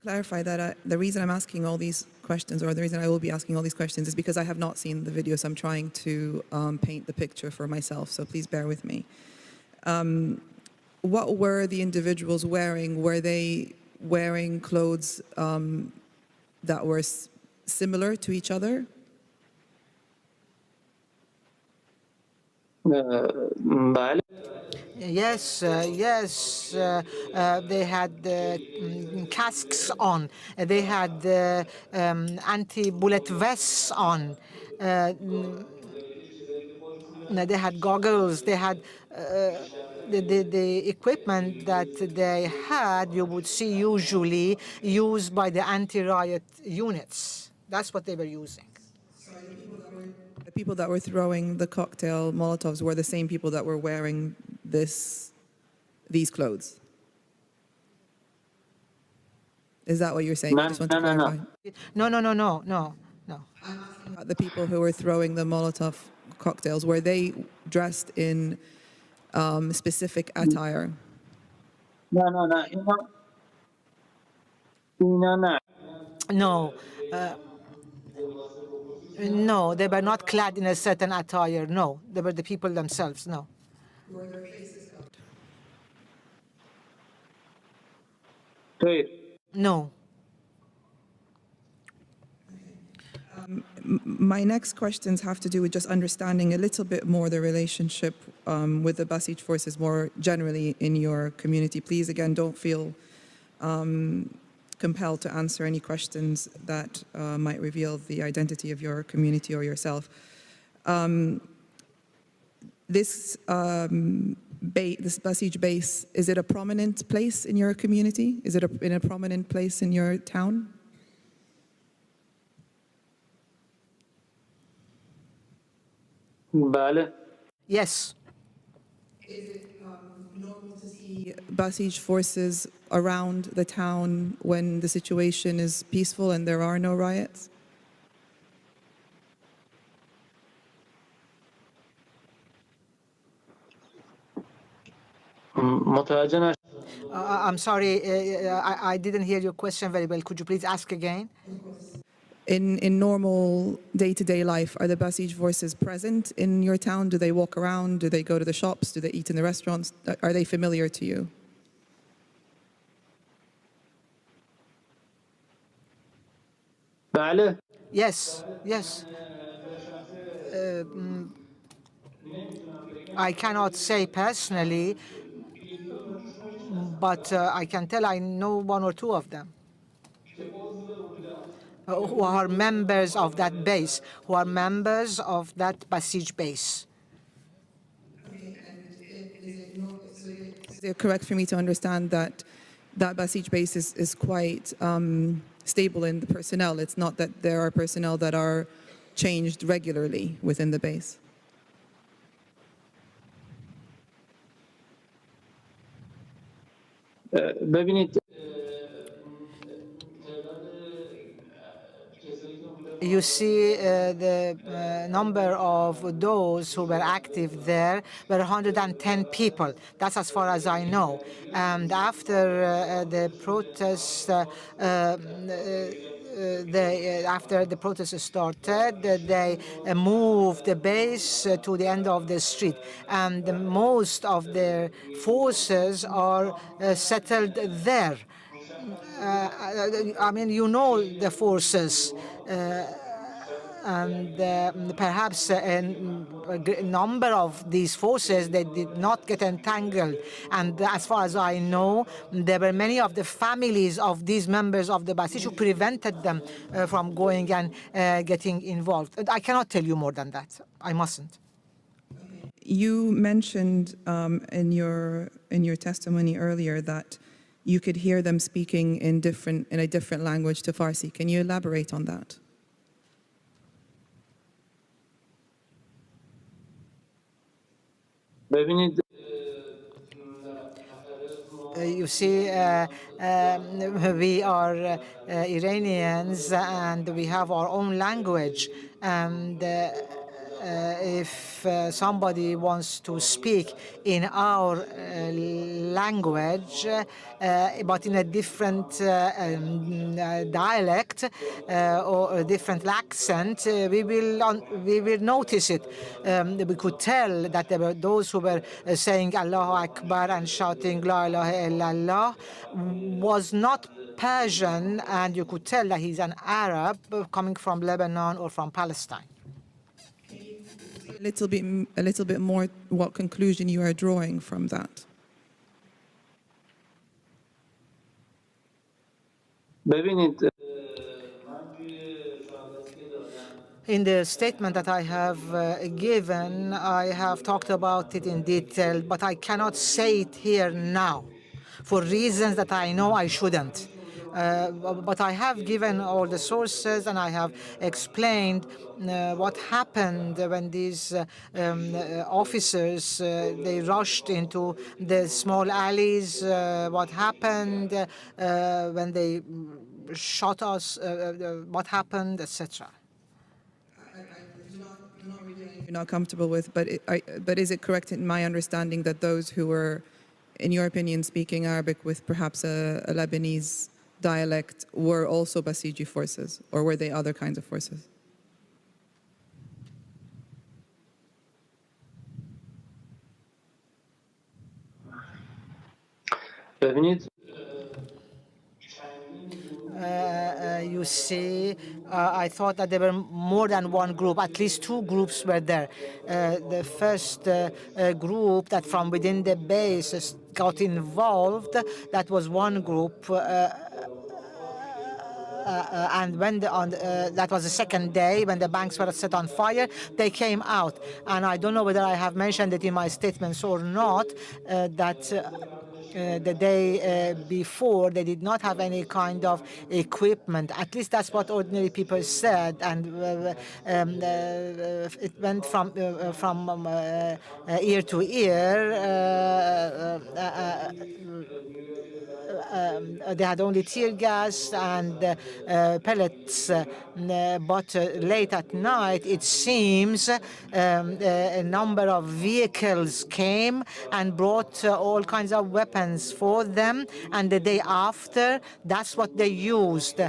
Clarify that the reason I'm asking all these questions, or the reason I will be asking all these questions, is because I have not seen the video, so I'm trying to paint the picture for myself, so please bear with me. What were the individuals wearing? Were they wearing clothes that were similar to each other? Yes, they had casks on. They had anti-bullet vests on. They had goggles. They had the equipment that they had, you would see usually used by the anti-riot units. That's what they were using. The people that were throwing the cocktail Molotovs were the same people that were wearing these clothes. Is that what you're saying? I just want to clarify. No. The people who were throwing the Molotov cocktails, were they dressed in specific attire? No. No, they were not clad in a certain attire. No, they were the people themselves. No. Were their faces covered? No. My next questions have to do with just understanding a little bit more the relationship with the Basij forces more generally in your community. Please, again, don't feel compelled to answer any questions that might reveal the identity of your community or yourself. This Basij base, is it a prominent place in your community? Is it in a prominent place in your town? Yes. Is it normal to see Basij forces around the town when the situation is peaceful and there are no riots? I'm sorry, I didn't hear your question very well. Could you please ask again? In normal day-to-day life, are the Basij forces present in your town? Do they walk around? Do they go to the shops? Do they eat in the restaurants? Are they familiar to you? Yes. I cannot say personally, but I can tell I know one or two of them. who are members of that base, who are members of that Basij base. Is it correct for me to understand that that Basij base is quite stable in the personnel? It's not that there are personnel that are changed regularly within the base? ببینید You see the number of those who were active there were 110 people. That's as far as I know. And after the protests, after the protests started, they moved the base to the end of the street. And most of their forces are settled there. I mean, you know the forces, and perhaps a number of these forces, they did not get entangled. And as far as I know, there were many of the families of these members of the Basij who prevented them from going and getting involved. I cannot tell you more than that. I mustn't. You mentioned in your testimony earlier that you could hear them speaking in a different language to Farsi. Can you elaborate on that? ببینید You see, we are Iranians and we have our own language. And if somebody wants to speak in our language, but in a different dialect or a different accent, we will notice it. We could tell that there were those who were saying Allahu Akbar and shouting La ilaha illallah was not Persian, and you could tell that he's an Arab coming from Lebanon or from Palestine. A little bit more what conclusion you are drawing from that. ببینید In the statement that I have given, I have talked about it in detail, but I cannot say it here now for reasons that I know I shouldn't. But I have given all the sources and I have explained what happened when these officers, they rushed into the small alleys, what happened when they shot us, what happened, etc. You're not comfortable with, but is it correct in my understanding that those who were, in your opinion, speaking Arabic with perhaps a Lebanese dialect were also Basiji forces, or were they other kinds of forces? ببینید You see, I thought that there were more than one group. At least two groups were there. The first group that from within the base got involved, that was one group. And when that was the second day when the banks were set on fire, they came out. And I don't know whether I have mentioned it in my statements or not, that the day before, they did not have any kind of equipment. At least that's what ordinary people said. And it went from ear to ear. They had only tear gas and pellets. But late at night, it seems a number of vehicles came and brought all kinds of weapons for them. And the day after, that's what they used.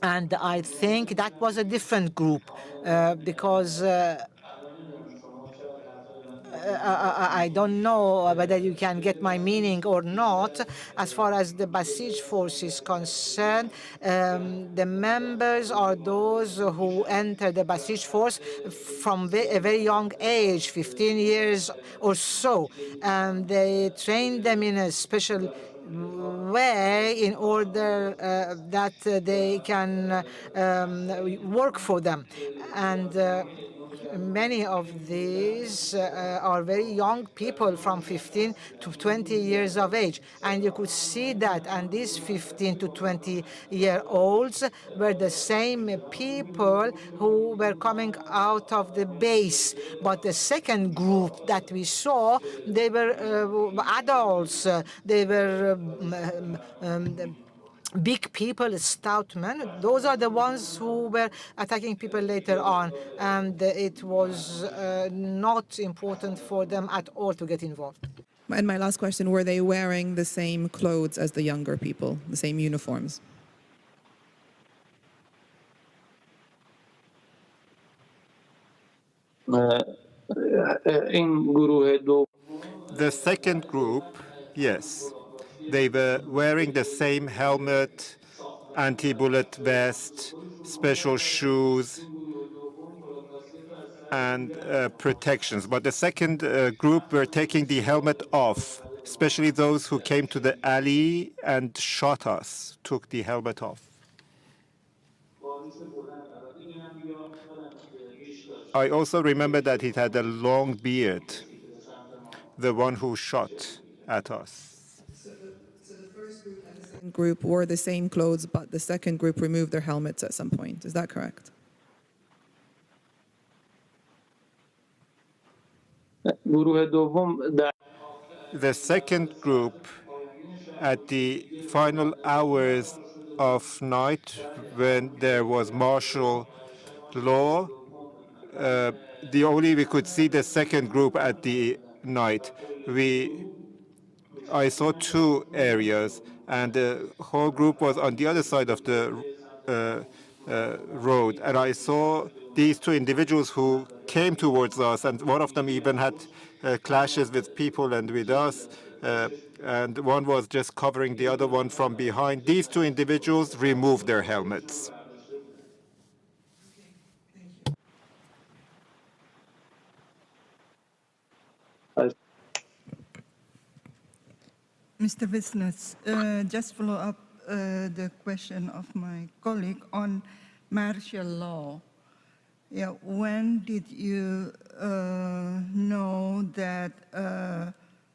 And I think that was a different group because I don't know whether you can get my meaning or not. As far as the Basij force is concerned, the members are those who enter the Basij force from a very young age, 15 years or so. And they train them in a special way in order that they can work for them. And many of these are very young people from 15 to 20 years of age. And you could see that. And these 15 to 20-year-olds were the same people who were coming out of the base. But the second group that we saw, they were adults. They were big people, stout men. Those are the ones who were attacking people later on, and it was not important for them at all to get involved. And my last question, were they wearing the same clothes as the younger people, the same uniforms? The second group, yes, they were wearing the same helmet, anti-bullet vest, special shoes, and protections. But the second group were taking the helmet off, especially those who came to the alley and shot us, took the helmet off. I also remember that he had a long beard, the one who shot at us. Group wore the same clothes, but the second group removed their helmets at some point. Is that correct? The second group, at the final hours of night, when there was martial law, we could see the second group at the night. I saw two areas, and the whole group was on the other side of the road. And I saw these two individuals who came towards us, and one of them even had clashes with people and with us. And one was just covering the other one from behind. These two individuals removed their helmets. Mr. Witness, just follow up the question of my colleague on martial law. Yeah, when did you know that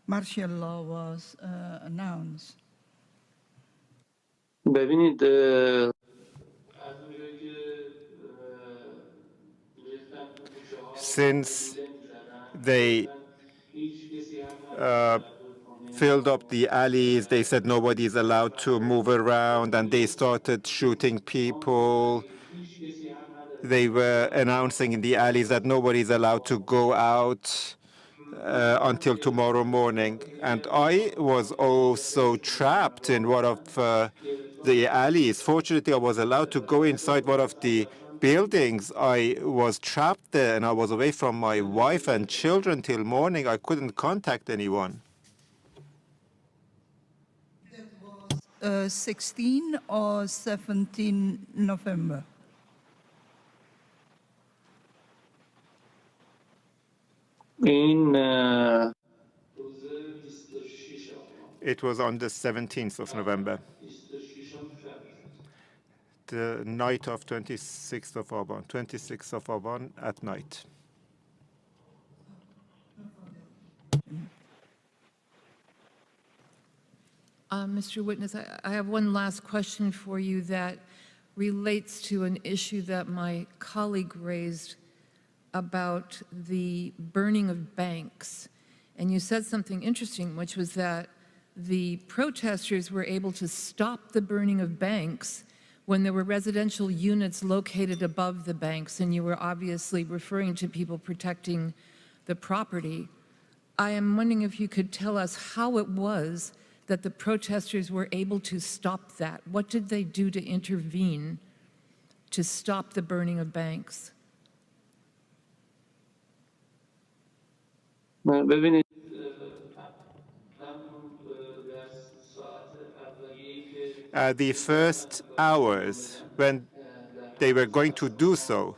martial law was announced? Since they filled up the alleys, they said nobody's allowed to move around, and they started shooting people. They were announcing in the alleys that nobody's allowed to go out until tomorrow morning. And I was also trapped in one of the alleys. Fortunately, I was allowed to go inside one of the buildings. I was trapped there, and I was away from my wife and children till morning. I couldn't contact anyone. 16 or 17 November? It was on the 17th of November, the night of 26th of Aban, 26th of Aban at night. Mr. Witness, I have one last question for you that relates to an issue that my colleague raised about the burning of banks. And you said something interesting, which was that the protesters were able to stop the burning of banks when there were residential units located above the banks, and you were obviously referring to people protecting the property. I am wondering if you could tell us how it was that the protesters were able to stop that. What did they do to intervene to stop the burning of banks? The first hours when they were going to do so,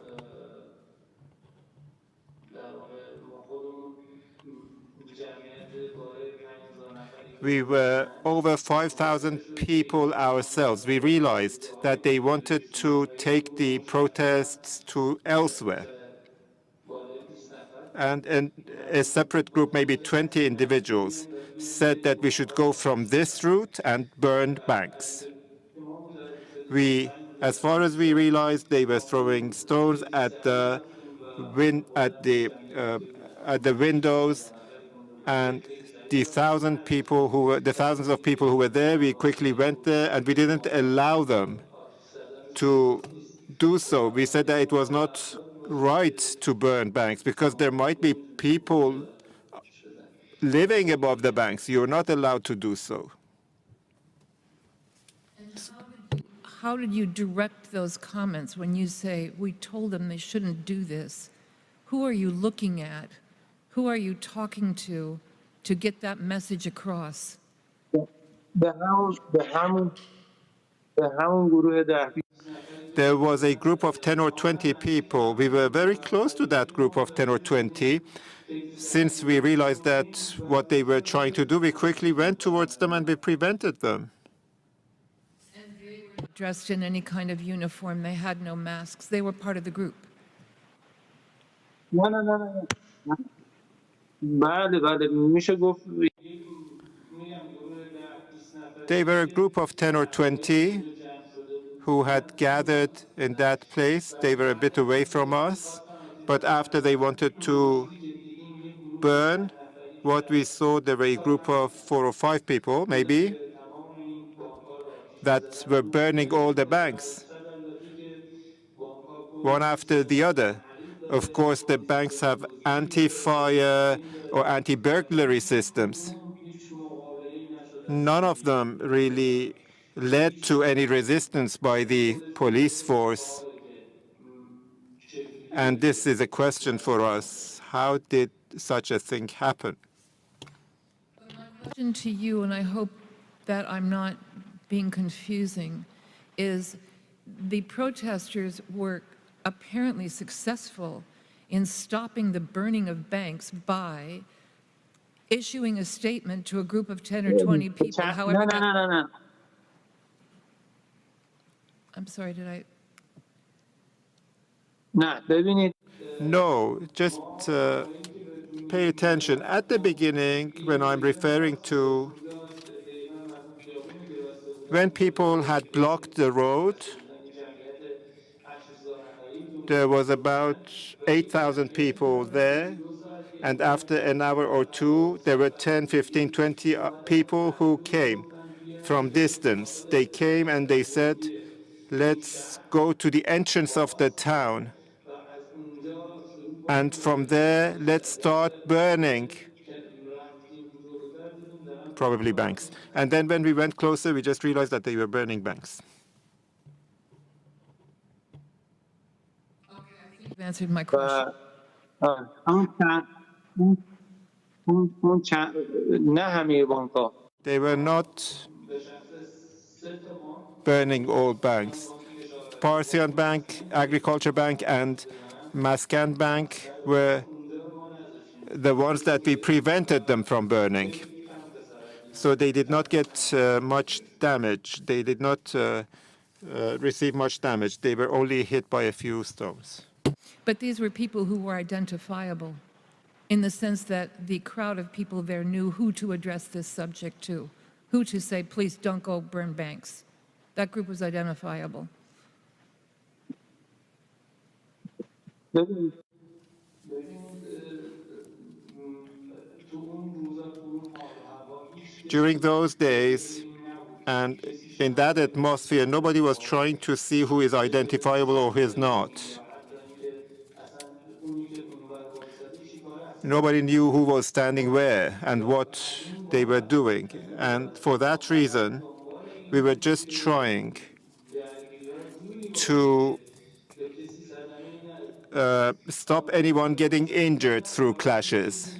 We were over 5,000 people ourselves. We realized that they wanted to take the protests to elsewhere. And a separate group, maybe 20 individuals, said that we should go from this route and burn banks. As far as we realized, they were throwing stones at the windows, and the thousands of people who were there, we quickly went there, and we didn't allow them to do so. We said that it was not right to burn banks because there might be people living above the banks. You're not allowed to do so. How did you direct those comments when you say, we told them they shouldn't do this? Who are you looking at? Who are you talking to get that message across? There was a group of 10 or 20 people. We were very close to that group of 10 or 20. Since we realized that what they were trying to do, we quickly went towards them and we prevented them. Dressed in any kind of uniform, they had no masks, they were part of the group. They were a group of 10 or 20 who had gathered in that place. They were a bit away from us, but after they wanted to burn what we saw, there were a group of 4 or 5 people, maybe, that were burning all the banks, one after the other. Of course, the banks have anti-fire or anti-burglary systems. None of them really led to any resistance by the police force. And this is a question for us. How did such a thing happen? Question to you, and I hope that I'm not being confusing, is the protesters were apparently successful in stopping the burning of banks by issuing a statement to a group of 10 or 20 people. However, No. I'm sorry, did I? No, just pay attention. At the beginning, when I'm referring to when people had blocked the road, there was about 8,000 people there. And after an hour or two, there were 10, 15, 20 people who came from distance. They came and they said, let's go to the entrance of the town. And from there, let's start burning, probably banks. And then when we went closer, we just realized that they were burning banks. You've answered my question. They were not burning all banks. Parsian Bank, Agriculture Bank, and Maskan Bank were the ones that we prevented them from burning. So they did not get much damage. They did not receive much damage. They were only hit by a few stones. But these were people who were identifiable in the sense that the crowd of people there knew who to address this subject to, who to say, please don't go burn banks. That group was identifiable. During those days, and in that atmosphere, nobody was trying to see who is identifiable or who is not. Nobody knew who was standing where and what they were doing. And for that reason, we were just trying to stop anyone getting injured through clashes.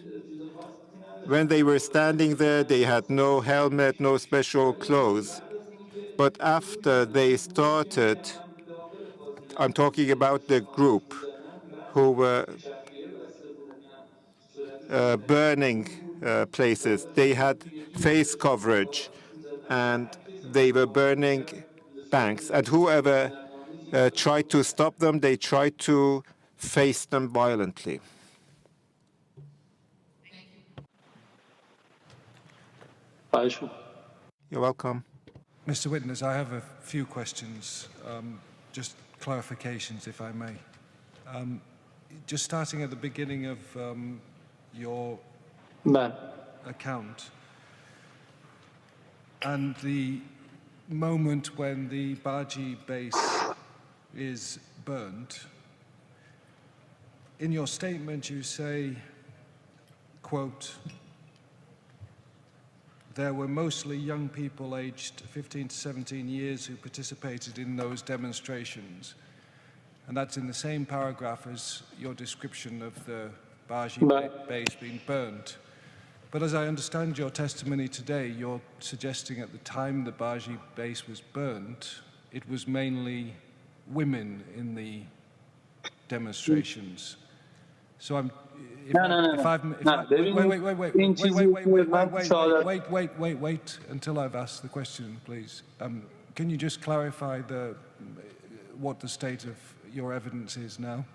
When they were standing there, they had no helmet, no special clothes. But after they started, I'm talking about the group who were burning places. They had face coverage, and they were burning banks. And whoever tried to stop them, they tried to face them violently. You're welcome. Mr. Witness, I have a few questions, just clarifications, if I may. Just starting at the beginning of your account, and the moment when the Baji base is burnt, in your statement you say, quote, "There were mostly young people aged 15 to 17 years who participated in those demonstrations." And that's in the same paragraph as your description of the Baji base being burnt. But as I understand your testimony today, you're suggesting at the time the Baji base was burnt, it was mainly women in the demonstrations. So I'm... Wait until I've asked the question, please. Can you just clarify what the state of your evidence is now?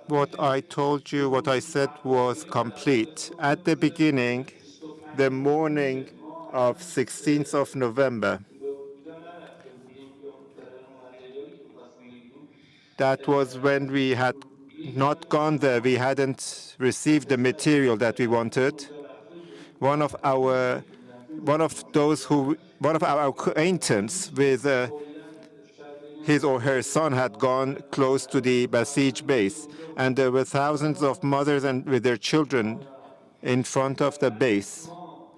What I told you, what I said was complete. At the beginning, the morning of 16th of November, that was when we had not gone there. We hadn't received the material that we wanted. One of our acquaintance with his or her son had gone close to the Basij base, and there were thousands of mothers and with their children in front of the base.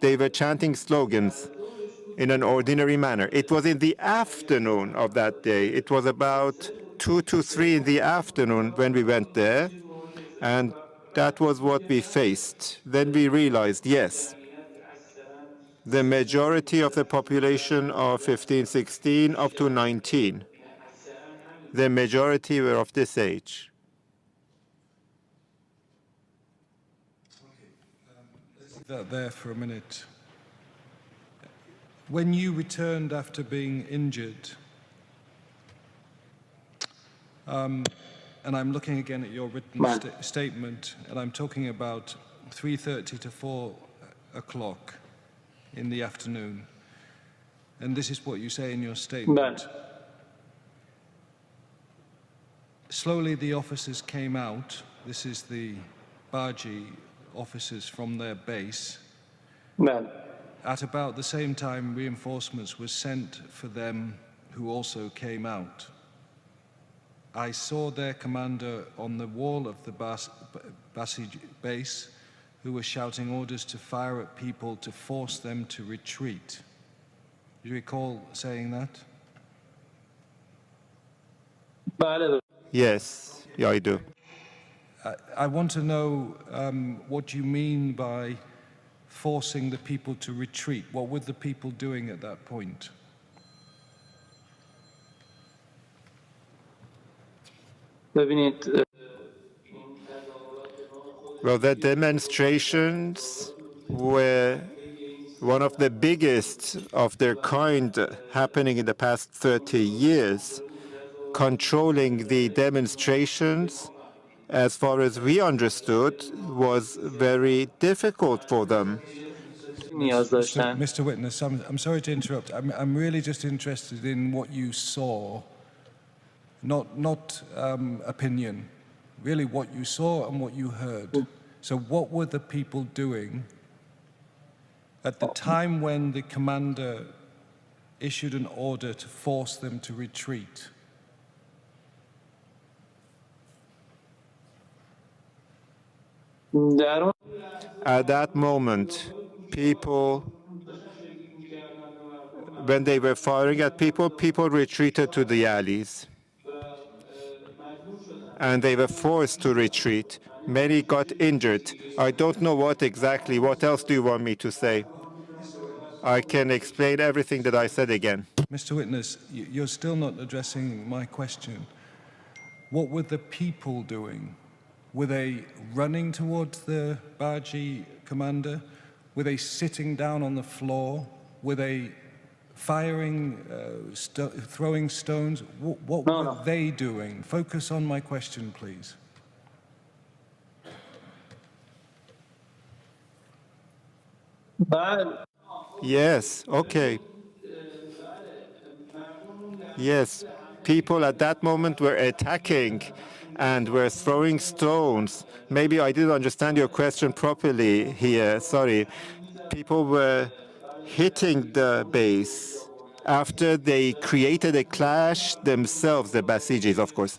They were chanting slogans in an ordinary manner. It was in the afternoon of that day. It was about 2 to 3 in the afternoon when we went there, and that was what we faced. Then we realized, yes, the majority of the population of 15, 16 up to 19, the majority were of this age. Leave that there for a minute. When you returned after being injured, and I'm looking again at your written statement, and I'm talking about 3:30 to 4 o'clock in the afternoon, and this is what you say in your statement. Slowly the officers came out. This is the Baji officers from their base. At about the same time, reinforcements were sent for them, who also came out. I saw their commander on the wall of the Basij base, who was shouting orders to fire at people to force them to retreat. Do you recall saying that? Yes, yeah, I do. I want to know what you mean by forcing the people to retreat. What were the people doing at that point? Well, the demonstrations were one of the biggest of their kind happening in the past 30 years. Controlling the demonstrations, as far as we understood, was very difficult for them. Mr. Witness, I'm sorry to interrupt. I'm really just interested in what you saw, not opinion, really what you saw and what you heard. So what were the people doing at the time when the commander issued an order to force them to retreat? At that moment, people, when they were firing at people, people retreated to the alleys. And they were forced to retreat. Many got injured. I don't know what exactly. What else do you want me to say? I can explain everything that I said again. Mr. Witness, you're still not addressing my question. What were the people doing? Were they running towards the Baji commander? Were they sitting down on the floor? Were they firing, throwing stones? What were they doing? Focus on my question, please. Yes, okay. Yes, people at that moment were attacking and were throwing stones. Maybe I didn't understand your question properly here, sorry. People were hitting the base after they created a clash themselves, the Basijis, of course.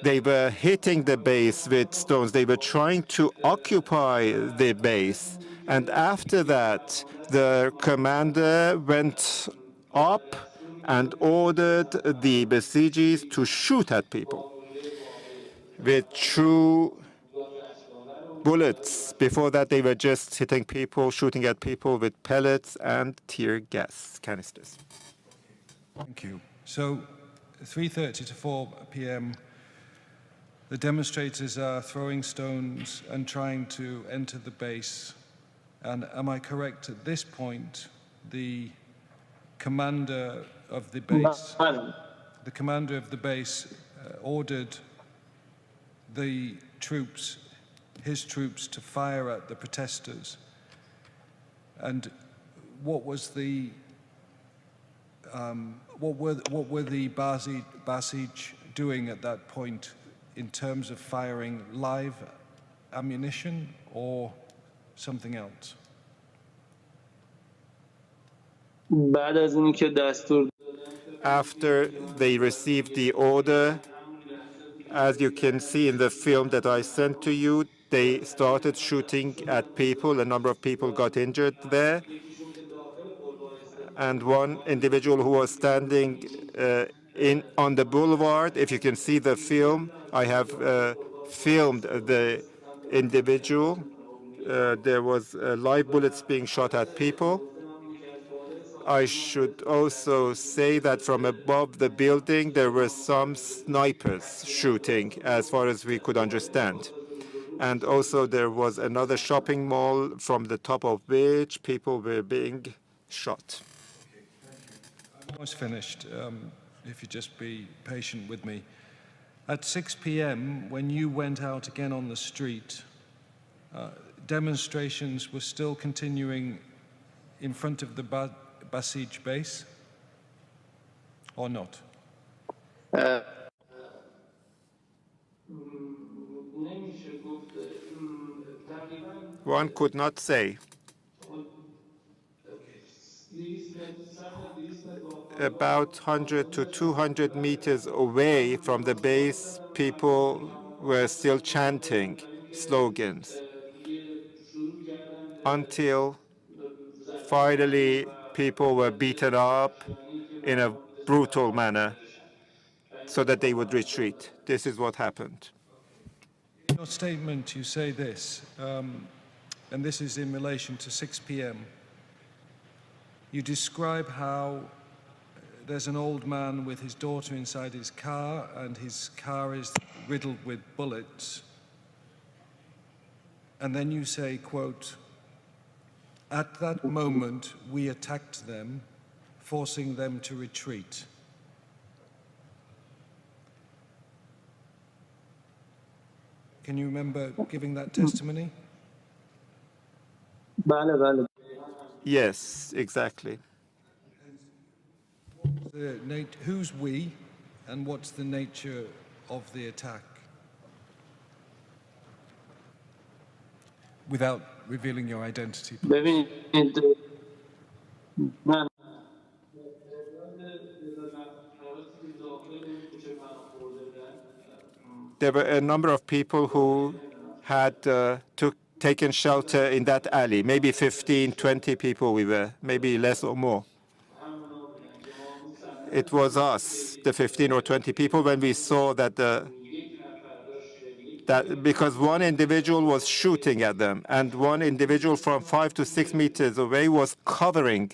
They were hitting the base with stones. They were trying to occupy the base. And after that, the commander went up and ordered the Basijis to shoot at people with true bullets. Before that, they were just hitting people, shooting at people with pellets and tear gas canisters. Thank you. So, 3:30 to 4 p.m., the demonstrators are throwing stones and trying to enter the base. And am I correct at this point, the commander of the base, ordered the troops, his troops, to fire at the protesters? And what was the what were the Basij doing at that point in terms of firing live ammunition or something else? After they received the order, as you can see in the film that I sent to you, they started shooting at people. A number of people got injured there. And one individual who was standing on the boulevard, if you can see the film, I have filmed the individual. There was live bullets being shot at people. I should also say that from above the building, there were some snipers shooting, as far as we could understand. And also there was another shopping mall from the top of which people were being shot. I'm almost finished, if you just be patient with me. At 6 p.m., when you went out again on the street, demonstrations were still continuing in front of the Basij base, or not? One could not say. About 100 to 200 meters away from the base, people were still chanting slogans until finally people were beaten up in a brutal manner so that they would retreat. This is what happened. In your statement, you say this, and this is in relation to 6 p.m. You describe how there's an old man with his daughter inside his car, and his car is riddled with bullets. And then you say, quote, "At that moment, we attacked them, forcing them to retreat." Can you remember giving that testimony? Yes, exactly. Who's we, and what's the nature of the attack? Without revealing your identity, please. There were a number of people who had taken shelter in that alley. Maybe 15, 20 people we were, maybe less or more. It was us, the 15 or 20 people, when we saw that because one individual was shooting at them, and one individual from 5 to 6 meters away was covering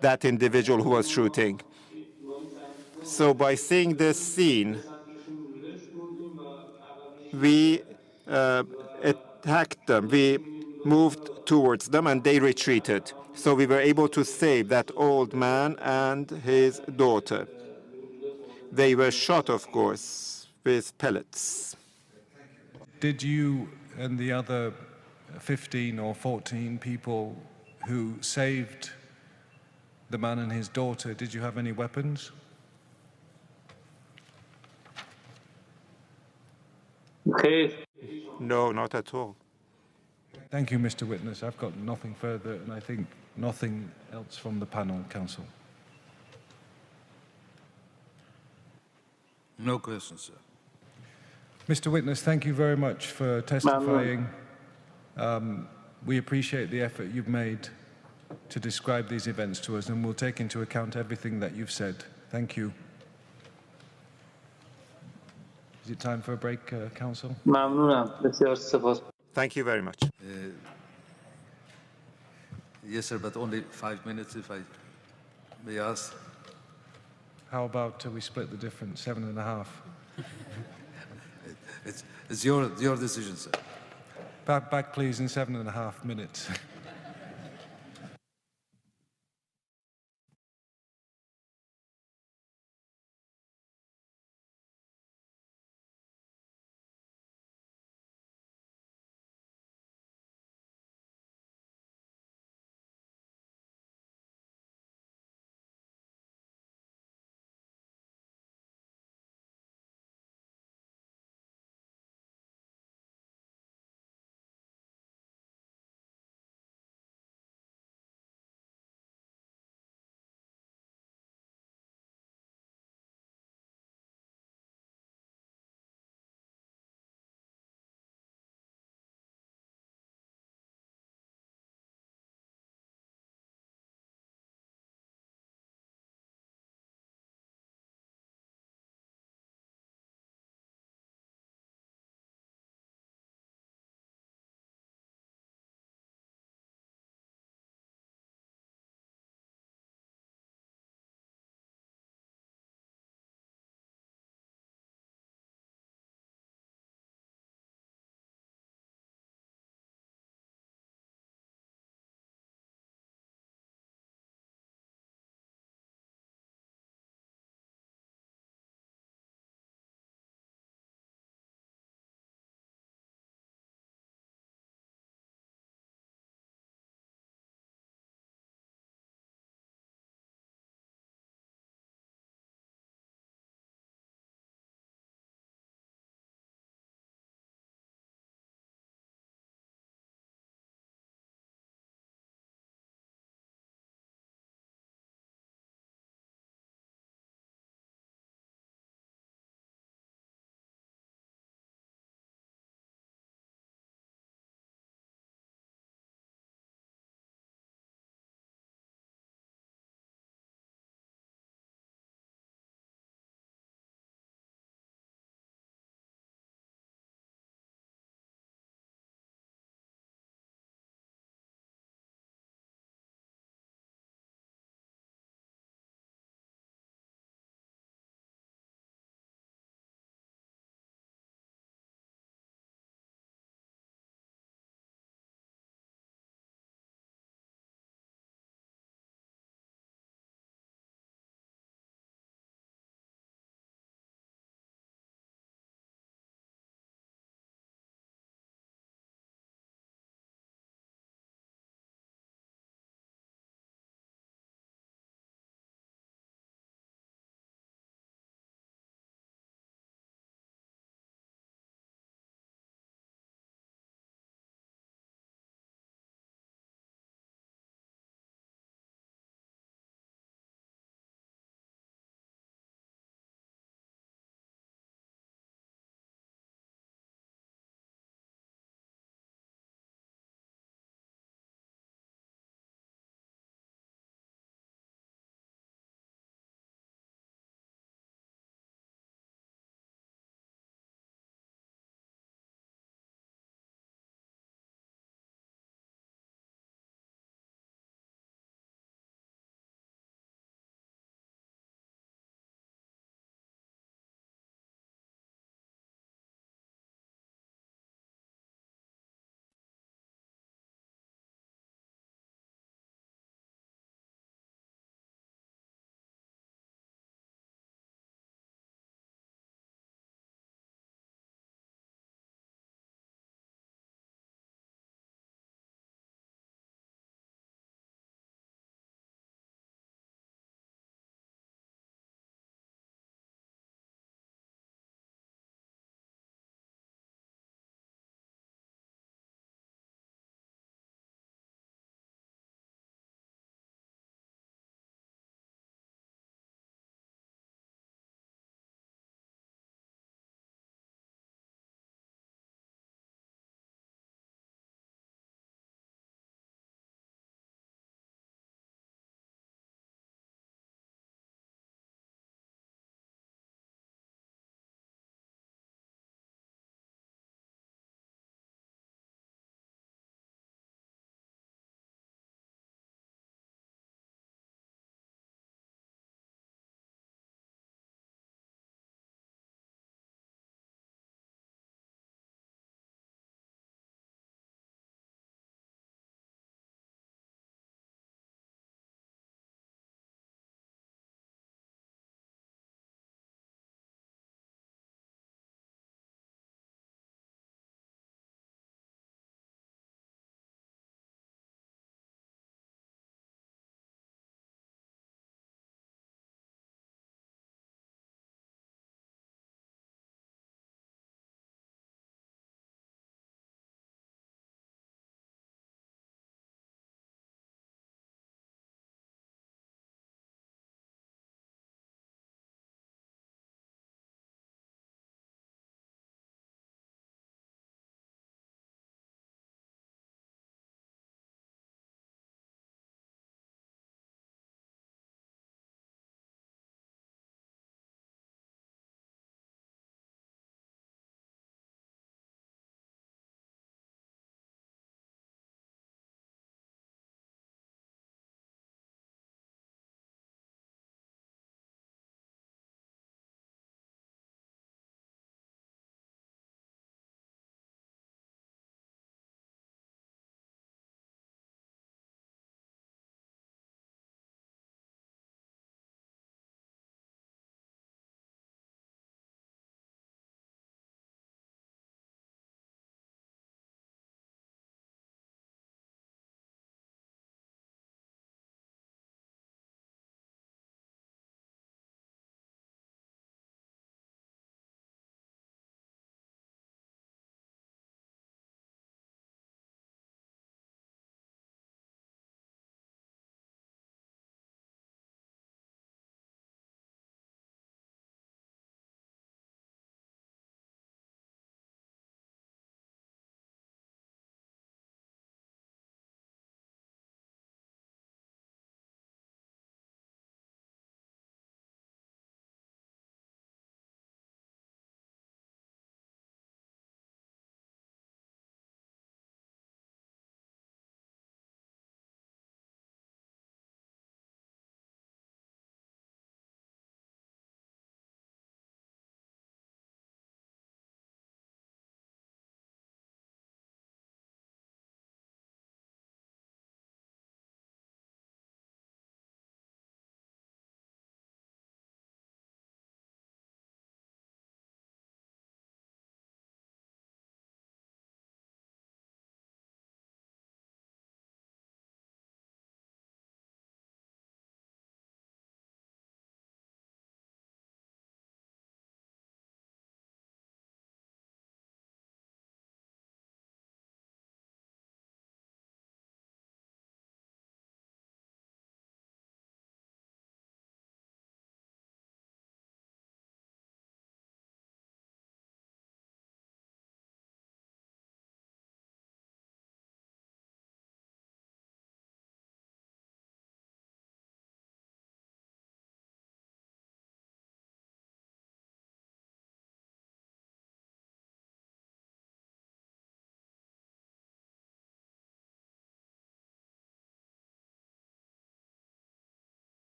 that individual who was shooting. So by seeing this scene, we attacked them. We moved towards them and they retreated. So we were able to save that old man and his daughter. They were shot, of course, with pellets. Did you and the other 15 or 14 people who saved the man and his daughter, did you have any weapons? No, not at all. Thank you, Mr. Witness. I've got nothing further, and I think nothing else from the panel, Counsel. No questions, sir. Mr. Witness, thank you very much for testifying. We appreciate the effort you've made to describe these events to us, and we'll take into account everything that you've said. Thank you. Is it time for a break, Counsel? Thank you very much. Yes, sir, but only 5 minutes, if I may ask. How about we split the difference, 7.5? It's your decision, sir. Back, please, in 7.5 minutes.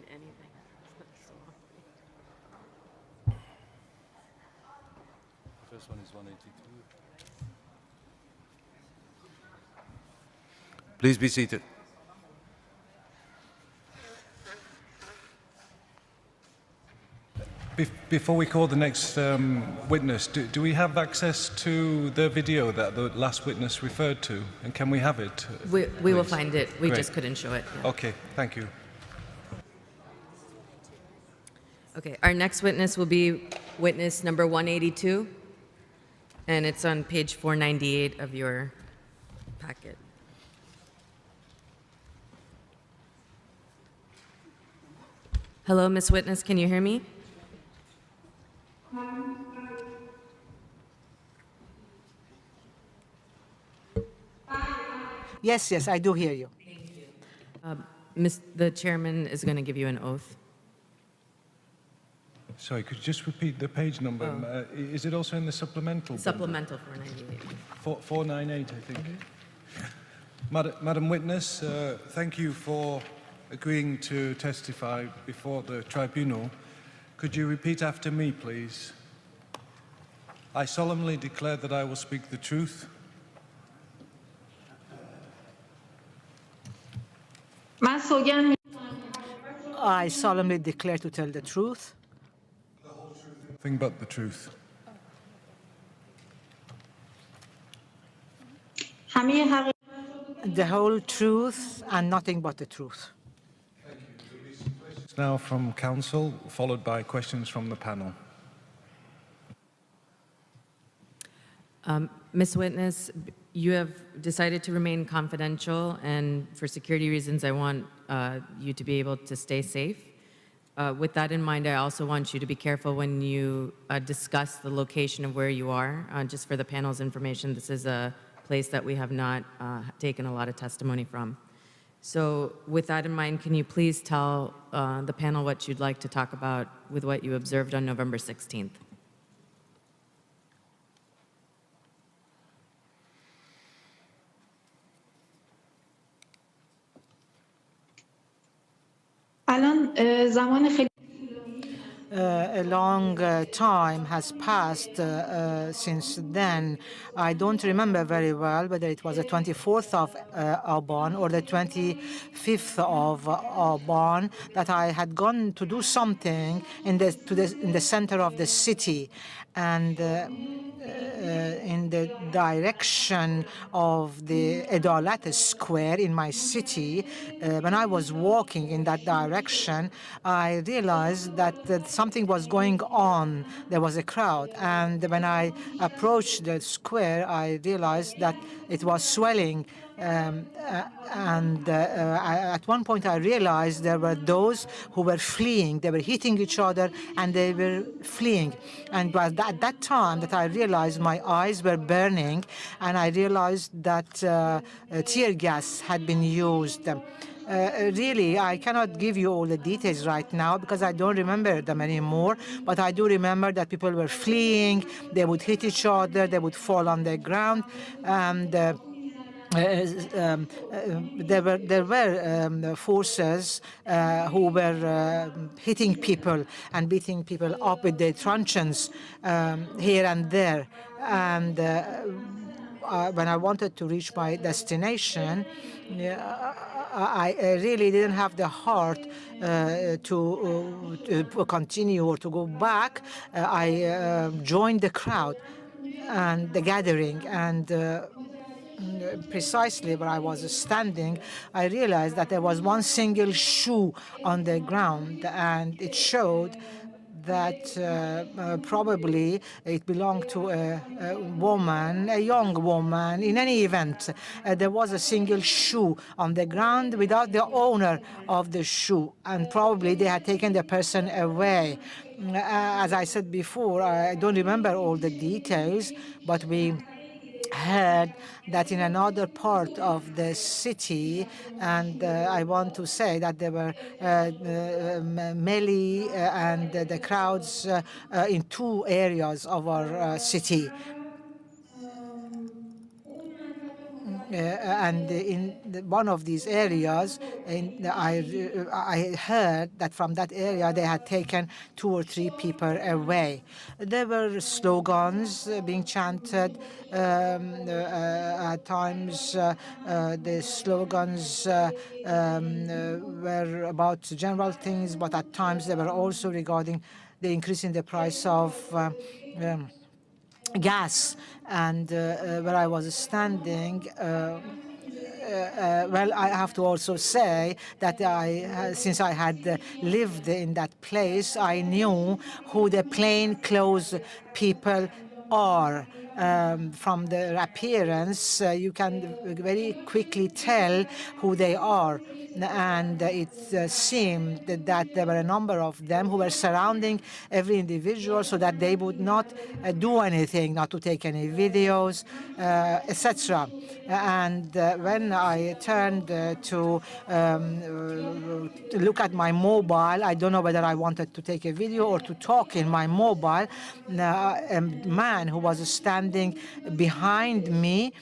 repeat anything. The first one is 182. Please be seated. Before we call the next witness, do we have access to the video that the last witness referred to? And can we have it? We will find it. We Great. just couldn't show it. Yeah. Okay, thank you. Okay, our next witness will be witness number 182, and it's on page 498 of your packet. Hello, Miss Witness, can you hear me? Yes, yes, I do hear you. The chairman is going to give you an oath. Sorry, could you just repeat the page number? Is it also in the supplemental? Supplemental 498. 498, I think. Madam Witness, thank you for agreeing to testify before the tribunal. Could you repeat after me, please? I solemnly declare that I will speak the truth. I solemnly declare to tell the truth, Nothing but the truth. the whole truth, and nothing but the truth. It's now from counsel, followed by questions from the panel. Ms. Witness, you have decided to remain confidential, and for security reasons, I want you to be able to stay safe. With that in mind, I also want you to be careful when you discuss the location of where you are. Just for the panel's information, this is a place that we have not taken a lot of testimony from. So with that in mind, can you please tell the panel what you'd like to talk about with what you observed on November 16th? A long time has passed since then. I don't remember very well whether it was the 24th of Aban or the 25th of Aban that I had gone to do something in the center of the city, and in the direction of the Edalat Square in my city. When I was walking in that direction, I realized that something was going on. There was a crowd, and when I approached the square, I realized that it was swelling. At one point I realized there were those who were fleeing. They were hitting each other and they were fleeing. And at that time that I realized my eyes were burning, and I realized that tear gas had been used. Really, I cannot give you all the details right now because I don't remember them anymore, but I do remember that people were fleeing, they would hit each other, they would fall on the ground, and there were forces who were hitting people and beating people up with their truncheons here and there. And when I wanted to reach my destination, I really didn't have the heart to continue or to go back. I joined the crowd and the gathering, and precisely where I was standing, I realized that there was one single shoe on the ground, and it showed that probably it belonged to a woman, a young woman. In any event, there was a single shoe on the ground without the owner of the shoe, and probably they had taken the person away. As I said before, I don't remember all the details, but we heard that in another part of the city, and I want to say that there were melee and the crowds in two areas of our city. and in one of these areas, I heard that from that area they had taken 2 or 3 people away. There were slogans being chanted. At times, the slogans were about general things, but at times they were also regarding the increase in the price of gas. And where I was standing, well, I have to also say that since I had lived in that place, I knew who the plainclothes people are. From their appearance, you can very quickly tell who they are. And it seemed that there were a number of them who were surrounding every individual so that they would not do anything, not to take any videos, etc. And when I turned to look at my mobile, I don't know whether I wanted to take a video or to talk in my mobile, a man who was standing behind me,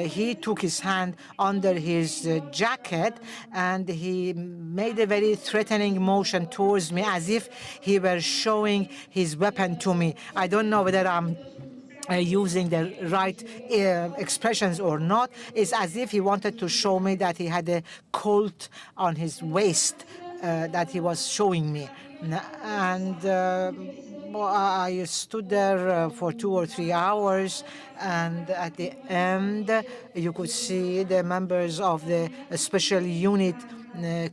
he took his hand under his jacket and he made a very threatening motion towards me as if he were showing his weapon to me. I don't know whether I'm using the right expressions or not. It's as if he wanted to show me that he had a Colt on his waist that he was showing me. And I stood there for 2 or 3 hours, and at the end, you could see the members of the special unit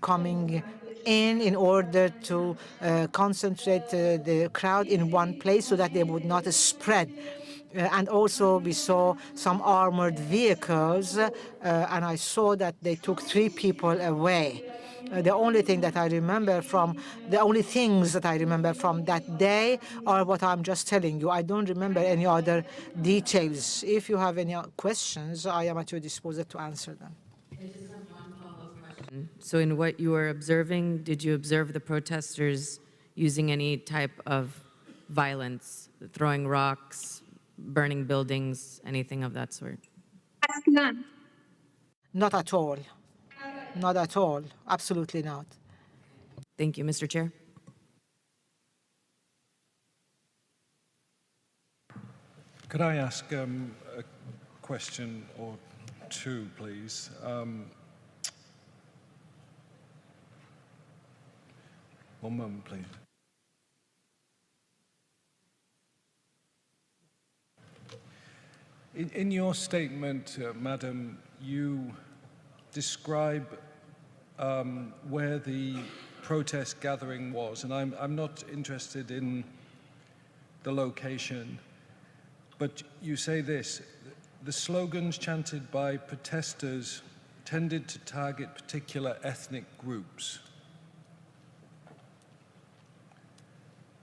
coming in order to concentrate the crowd in one place so that they would not spread. And also we saw some armored vehicles, and I saw that they took 3 people away. The only things that I remember from that day are what I'm just telling you. I don't remember any other details. If you have any questions, I am at your disposal to answer them. So in what you were observing, did you observe the protesters using any type of violence, throwing rocks, burning buildings, anything of that sort? Not at all. Not at all. Absolutely not. Thank you, Mr. Chair. Could I ask a question or two, please? One moment, please. In your statement, Madam, you describe where the protest gathering was, and I'm not interested in the location, but you say this: the slogans chanted by protesters tended to target particular ethnic groups.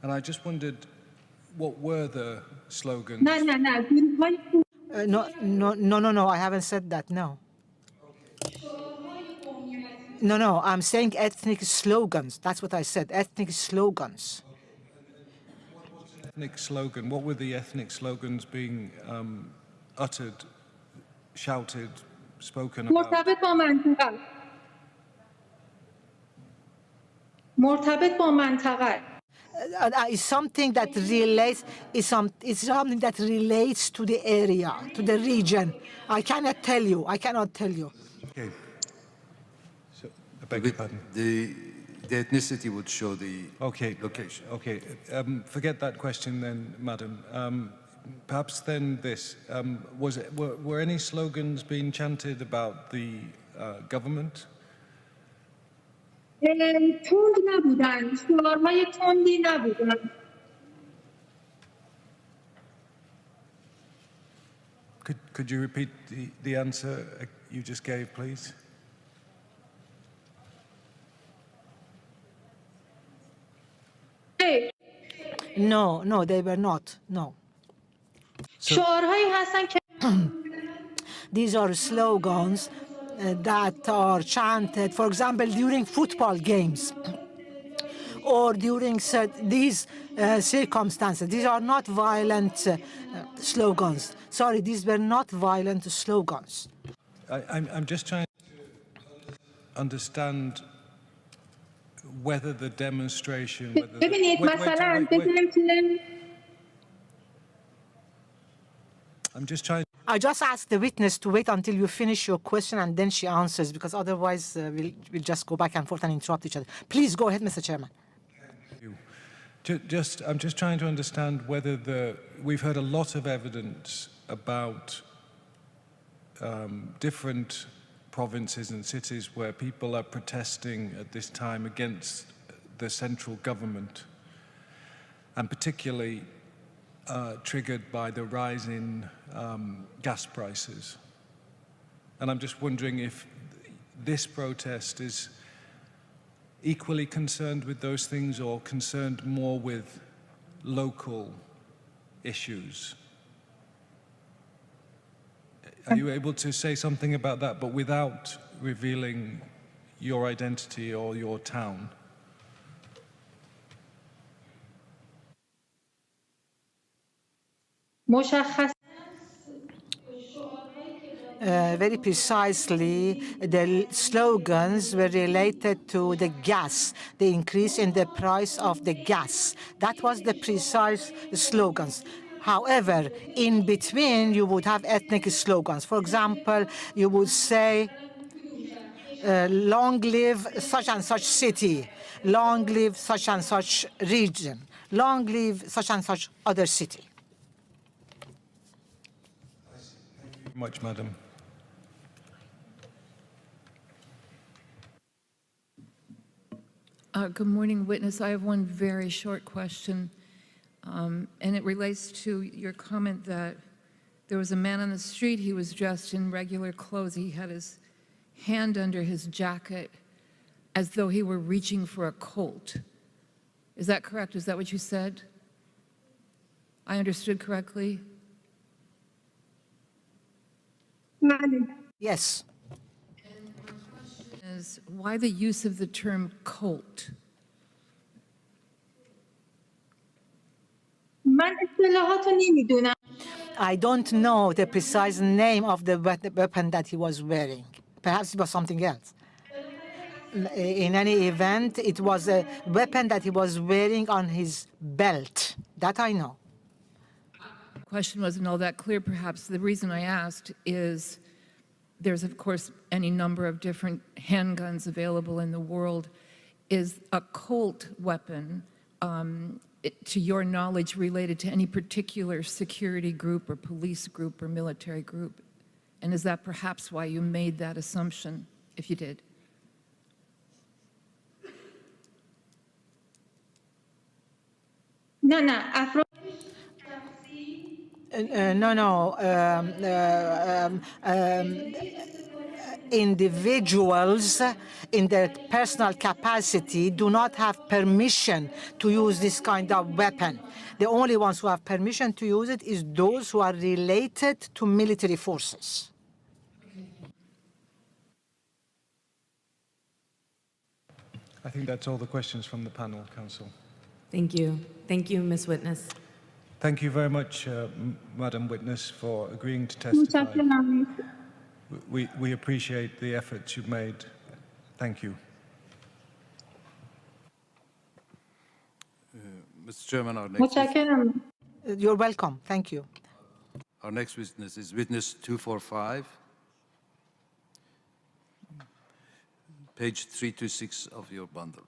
And I just wondered, what were the slogans? No, I haven't said that, no. No, I'm saying ethnic slogans. That's what I said, ethnic slogans. Ethnic slogan. What were the ethnic slogans being uttered, shouted, spoken about? مرتبط با منطقه Is something that relates something that relates to the area, to the region. I cannot tell you. Okay. So, I beg your pardon. The ethnicity would show the location. Okay. Forget that question then, Madam. Perhaps then this: were any slogans being chanted about the government? تند نبودن شعارهای تندی نبودن Could you repeat the answer you just gave, please? No, they were not. No. شعارهایی هستن که These are slogans that are chanted, for example, during football games or during these circumstances. These are not violent slogans. Sorry, these were not violent slogans. I'm just trying to understand whether the demonstration, whether the, ببینید مثلا بگیم که I'm just trying. I just asked the witness to wait until you finish your question and then she answers, because otherwise we'll just go back and forth and interrupt each other. Please go ahead, Mr. Chairman. I'm just trying to understand whether we've heard a lot of evidence about different provinces and cities where people are protesting at this time against the central government, and particularly triggered by the rise in gas prices. And I'm just wondering if this protest is equally concerned with those things or concerned more with local issues. Are you able to say something about that, but without revealing your identity or your town? مشخص Very precisely, the slogans were related to the gas, the increase in the price of the gas. That was the precise slogans. However, in between, you would have ethnic slogans. For example, you would say, long live such and such city, long live such and such region, long live such and such other city. Thank you very much, madam. Good morning, witness. I have one very short question, and it relates to your comment that there was a man on the street. He was dressed in regular clothes. He had his hand under his jacket as though he were reaching for a Colt. Is that correct? Is that what you said? I understood correctly? Yes. Is why the use of the term Colt? من اصطلاحات رو نمیدونم. I don't know the precise name of the weapon that he was wearing. Perhaps it was something else. In any event, it was a weapon that he was wearing on his belt. That I know. The question wasn't all that clear, perhaps. The reason I asked is there's, of course, any number of different handguns available in the world. Is a Colt weapon, to your knowledge, related to any particular security group or police group or military group? And is that perhaps why you made that assumption, if you did? نه افراد No. Individuals in their personal capacity do not have permission to use this kind of weapon. The only ones who have permission to use it is those who are related to military forces. I think that's all the questions from the panel, Council. Thank you. Thank you, Ms. Witness. Thank you very much, Madam Witness, for agreeing to testify. متشکرم. We appreciate the efforts you've made. Thank you. Mr. Chairman, متشکرم. You're welcome. Thank you. Our next witness is witness 245, page 326 of your bundle.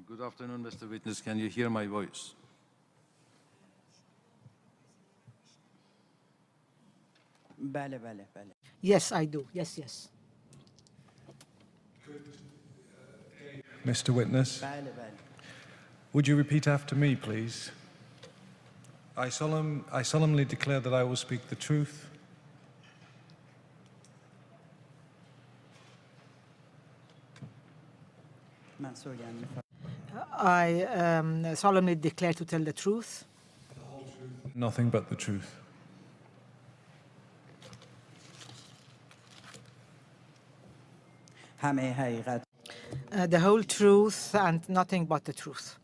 Good afternoon, Mr. Witness. Can you hear my voice? Yes, I do. Yes, yes. Mr. Witness, would you repeat after me, please? I solemnly declare that I will speak the truth. I solemnly declare to tell the truth. Nothing but the truth. The whole truth and nothing but the truth.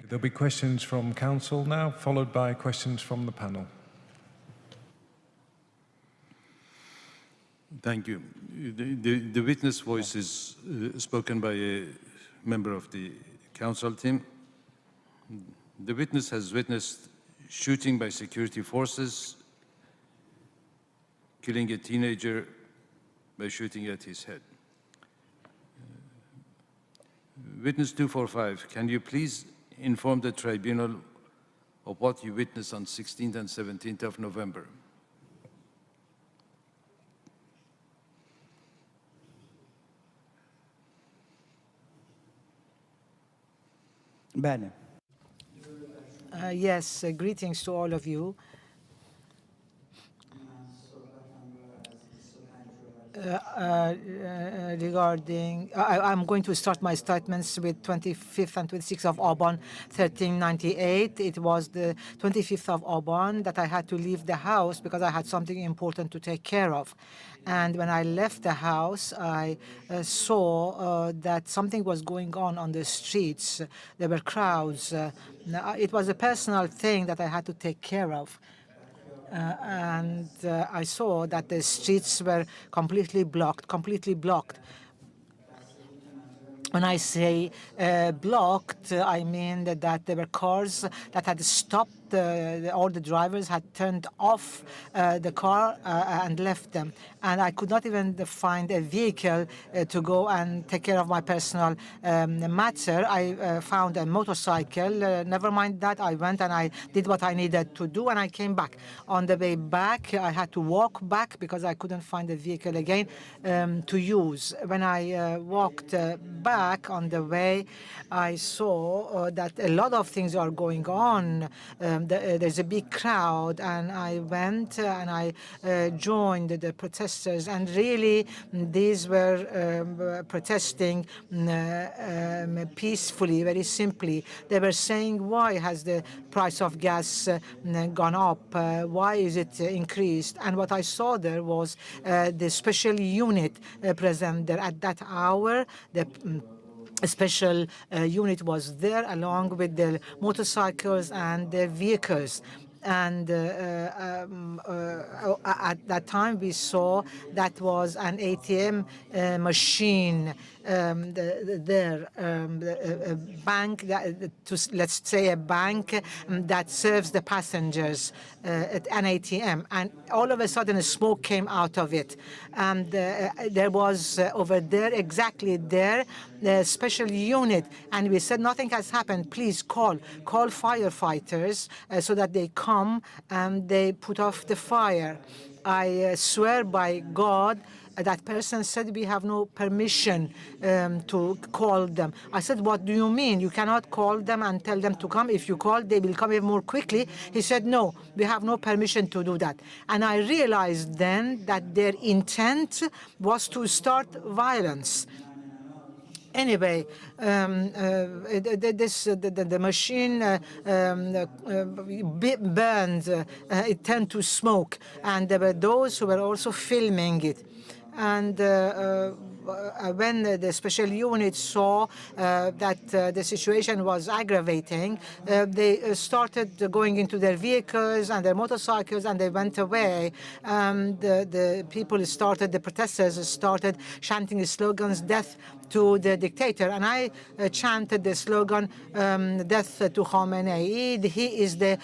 There'll be questions from counsel now, followed by questions from the panel. Thank you. The witness voice is spoken by a member of the council team. The witness has witnessed shooting by security forces, killing a teenager by shooting at his head. Witness 245, can you please inform the tribunal of what you witnessed on 16th and 17th of November? Yes, greetings to all of you. Regarding, I'm going to start my statements with 25th and 26th of Aban 1398. It was the 25th of Aban that I had to leave the house because I had something important to take care of. And when I left the house, I saw that something was going on the streets. There were crowds. It was a personal thing that I had to take care of. And I saw that the streets were completely blocked. When I say blocked, I mean that there were cars that had stopped. All the drivers had turned off the car and left them. And I could not even find a vehicle to go and take care of my personal matter. I found a motorcycle. Never mind that. I went and I did what I needed to do, and I came back. On the way back, I had to walk back because I couldn't find a vehicle again to use. When I walked back on the way, I saw that a lot of things are going on. There's a big crowd, and I went and I joined the protesters, and really these were protesting peacefully, very simply. They were saying, why has the price of gas gone up? Why is it increased? And what I saw there was the special unit present there at that hour. A special unit was there along with the motorcycles and the vehicles. And at that time, we saw that was an ATM machine there, a bank, let's say a bank that serves the passengers at an ATM. And all of a sudden, a smoke came out of it. And there was over there, exactly there, the special unit. And we said, nothing has happened. Please call firefighters so that they come and they put off the fire. I swear by God, that person said, we have no permission to call them. I said, what do you mean? You cannot call them and tell them to come. If you call, they will come even more quickly. He said, no, we have no permission to do that. And I realized then that their intent was to start violence. Anyway, the machine burned, it turned to smoke, and there were those who were also filming it. And when the special unit saw that the situation was aggravating, they started going into their vehicles and their motorcycles, and they went away. The people started, the protesters started chanting slogans, death to the dictator. And I chanted the slogan, death to Khamenei. He is the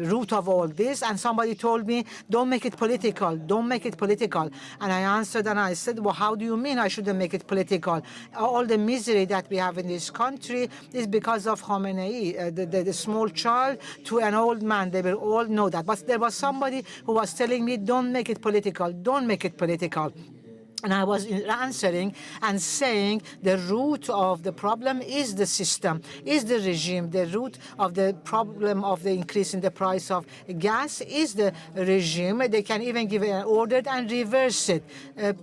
root of all this. And somebody told me, don't make it political, don't make it political. And I answered and I said, well, how do you mean I shouldn't make it political? All the misery that we have in this country is because of Khamenei, the small child to an old man. They will all know that. But there was somebody who was telling me, don't make it political, don't make it political. And I was answering and saying the root of the problem is the system, is the regime. The root of the problem of the increase in the price of gas is the regime. They can even give an order and reverse it.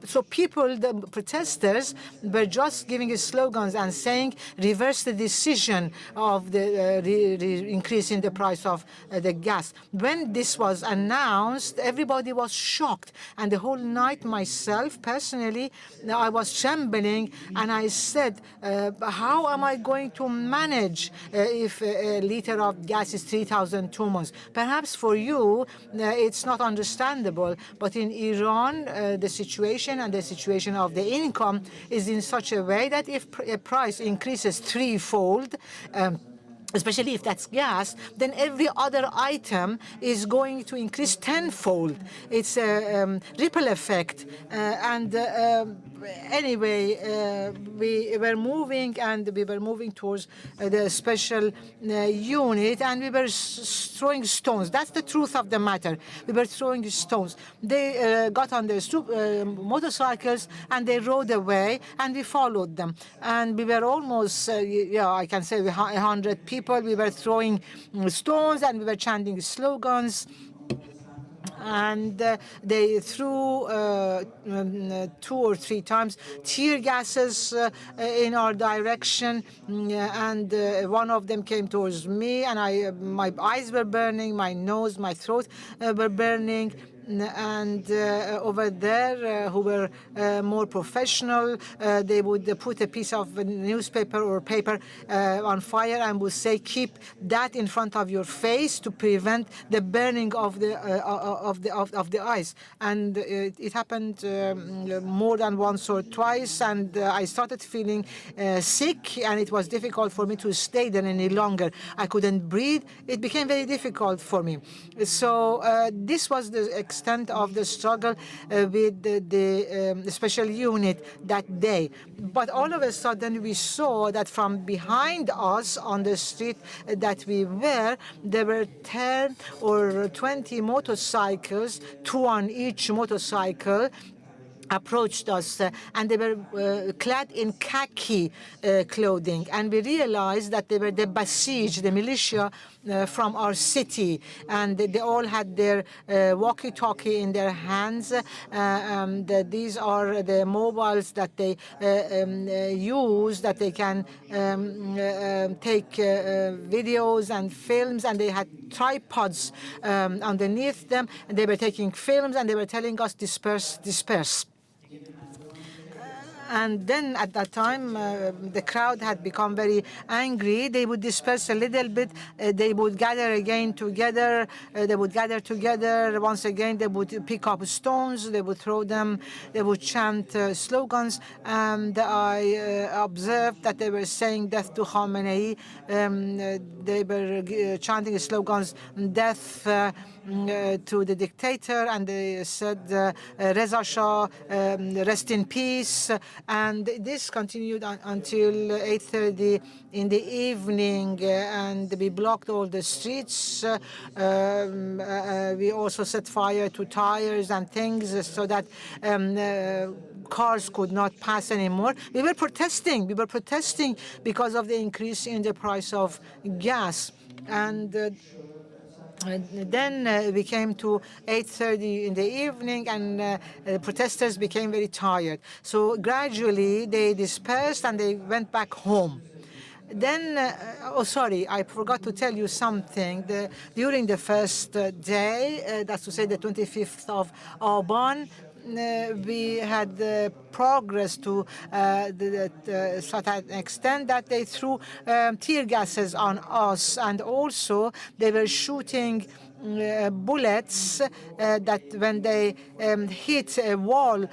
So people, the protesters, were just giving slogans and saying, reverse the decision of the increase in the price of the gas. When this was announced, everybody was shocked. And the whole night myself, personally, I was trembling, and I said, how am I going to manage if a liter of gas is 3,000 tumans? Perhaps for you, it's not understandable, but in Iran, the situation and the situation of the income is in such a way that if a price increases threefold, especially if that's gas, then every other item is going to increase tenfold. It's a ripple effect. Anyway, we were moving towards the special unit, and we were throwing stones. That's the truth of the matter. We were throwing stones. They got on their motorcycles and they rode away, and we followed them. And we were almost, I can say 100 people. We were throwing stones and we were chanting slogans. And they threw 2 or 3 times tear gases in our direction, and one of them came towards me, and my eyes were burning, my nose, my throat were burning. And over there, who were more professional, they would put a piece of newspaper or paper on fire and would say, keep that in front of your face to prevent the burning of the eyes. And it happened more than once or twice, and I started feeling sick, and it was difficult for me to stay there any longer. I couldn't breathe. It became very difficult for me. So this was the extent of the struggle with the special unit that day. But all of a sudden we saw that from behind us on the street that we were, there were 10 or 20 motorcycles, 2 on each motorcycle, approached us, and they were clad in khaki clothing. And we realized that they were the Basij, the militia from our city. And they all had their walkie-talkie in their hands. These are the mobiles that they use, that they can take videos and films. And they had tripods underneath them. And they were taking films, and they were telling us, disperse, disperse. And then at that time, the crowd had become very angry. They would disperse a little bit. They would gather again together. They would gather together once again. They would pick up stones. They would throw them. They would chant slogans. And I observed that they were saying death to Khamenei. They were chanting slogans, death to the dictator. And they said, Reza Shah, rest in peace. And this continued until 8:30 in the evening, and we blocked all the streets. We also set fire to tires and things so that cars could not pass anymore. We were protesting. We were protesting because of the increase in the price of gas. And then we came to 8:30 in the evening, and protesters became very tired. So gradually they dispersed and they went back home. Then, sorry, I forgot to tell you something. During the first day, that's to say the 25th of Aban, we had progress to such an extent that they threw tear gases on us, and also they were shooting bullets that when they hit a wall,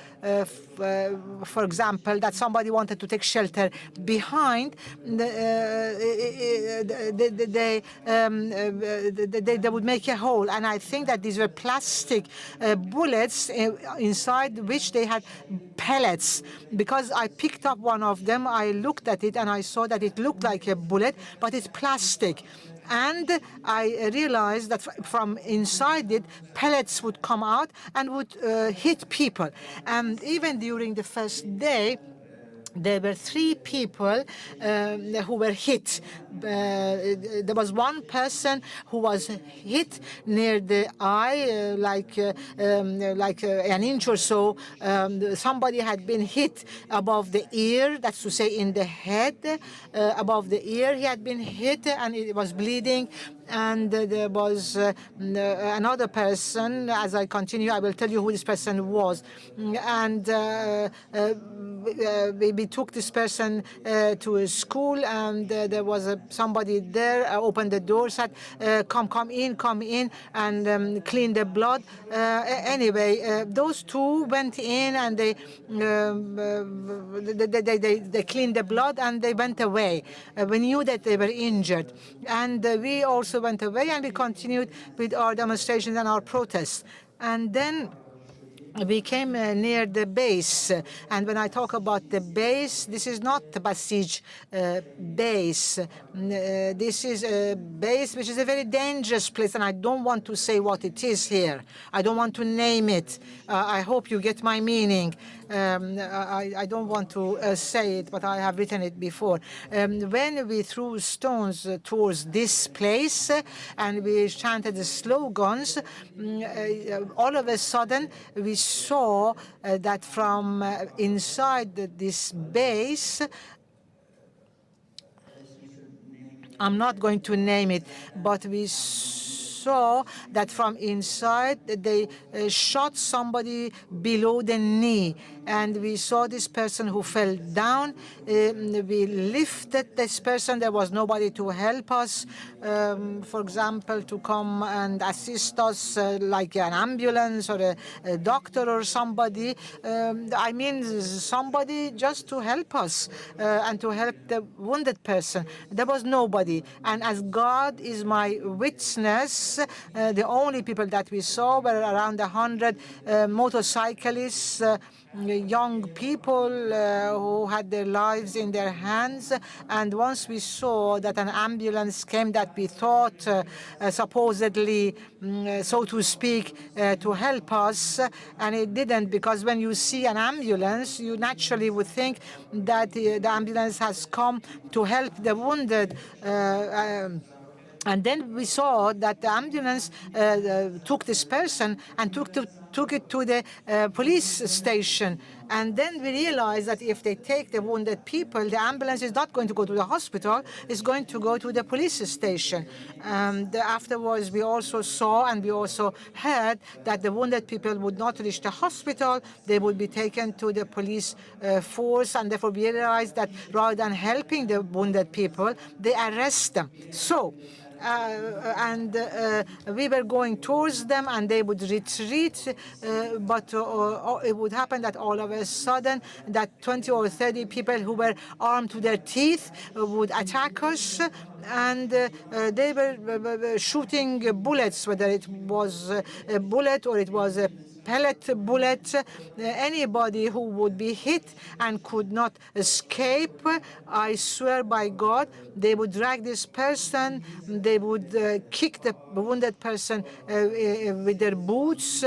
for example, that somebody wanted to take shelter behind, they would make a hole. And I think that these were plastic bullets inside which they had pellets. Because I picked up one of them, I looked at it and I saw that it looked like a bullet, but it's plastic. And I realized that from inside it, pellets would come out and would hit people. And even during the first day, there were 3 people who were hit. There was one person who was hit near the eye, like an inch or so. Somebody had been hit above the ear, that's to say in the head, above the ear. He had been hit and it was bleeding. And there was another person. As I continue, I will tell you who this person was. And we took this person to a school, and there was somebody there, opened the door, said, come in, and clean the blood. Anyway, those 2 went in, and they cleaned the blood, and they went away. We knew that they were injured. And we also went away, and we continued with our demonstrations and our protests. And then we came near the base, and when I talk about the base, this is not the Basij base. This is a base which is a very dangerous place, and I don't want to say what it is here. I don't want to name it. I hope you get my meaning. I don't want to say it, but I have written it before. When we threw stones towards this place and we chanted the slogans, all of a sudden we saw that from inside this base, I'm not going to name it, but we saw that from inside they shot somebody below the knee, and we saw this person who fell down. We lifted this person. There was nobody to help us, for example, to come and assist us, like an ambulance or a doctor or somebody. I mean, somebody just to help us and to help the wounded person. There was nobody. And as God is my witness, the only people that we saw were around 100 motorcyclists, young people who had their lives in their hands. And once we saw that an ambulance came that we thought supposedly, so to speak, to help us, and it didn't, because when you see an ambulance, you naturally would think that the ambulance has come to help the wounded. And then we saw that the ambulance took this person and took it to the police station. And then we realized that if they take the wounded people, the ambulance is not going to go to the hospital, it's going to go to the police station. Afterwards, we also saw and we also heard that the wounded people would not reach the hospital, they would be taken to the police force, and therefore we realized that rather than helping the wounded people, they arrest them. So, we were going towards them and they would retreat, but it would happen that all of a sudden that 20 or 30 people who were armed to their teeth would attack us, and they were shooting bullets, whether it was a bullet or it was a pellet bullet. Anybody who would be hit and could not escape, I swear by God, they would drag this person, they would kick the wounded person with their boots,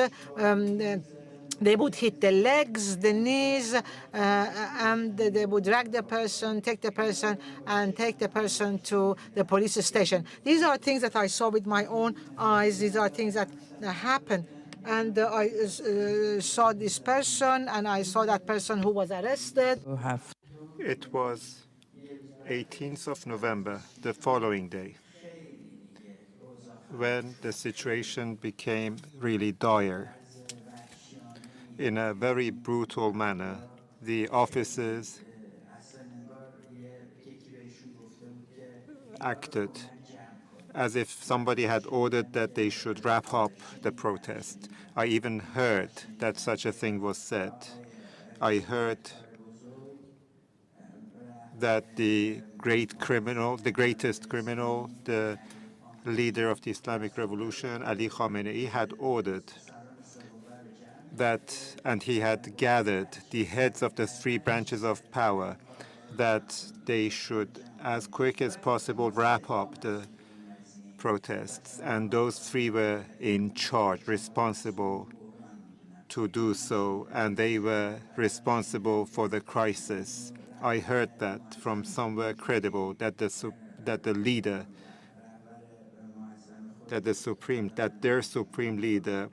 they would hit the legs, the knees, and they would drag the person, take the person, and take the person to the police station. These are things that I saw with my own eyes. These are things that happened. And I saw this person, and I saw that person who was arrested. It was 18th of November, the following day, when the situation became really dire. In a very brutal manner, the officers acted as if somebody had ordered that they should wrap up the protest. I even heard that such a thing was said. I heard that the greatest criminal, the leader of the Islamic Revolution, Ali Khamenei, had ordered that, and he had gathered the heads of the three branches of power, that they should, as quick as possible, wrap up the protests. And those three were in charge, responsible to do so, and they were responsible for the crisis. I heard that from somewhere credible, that the leader, that their supreme leader,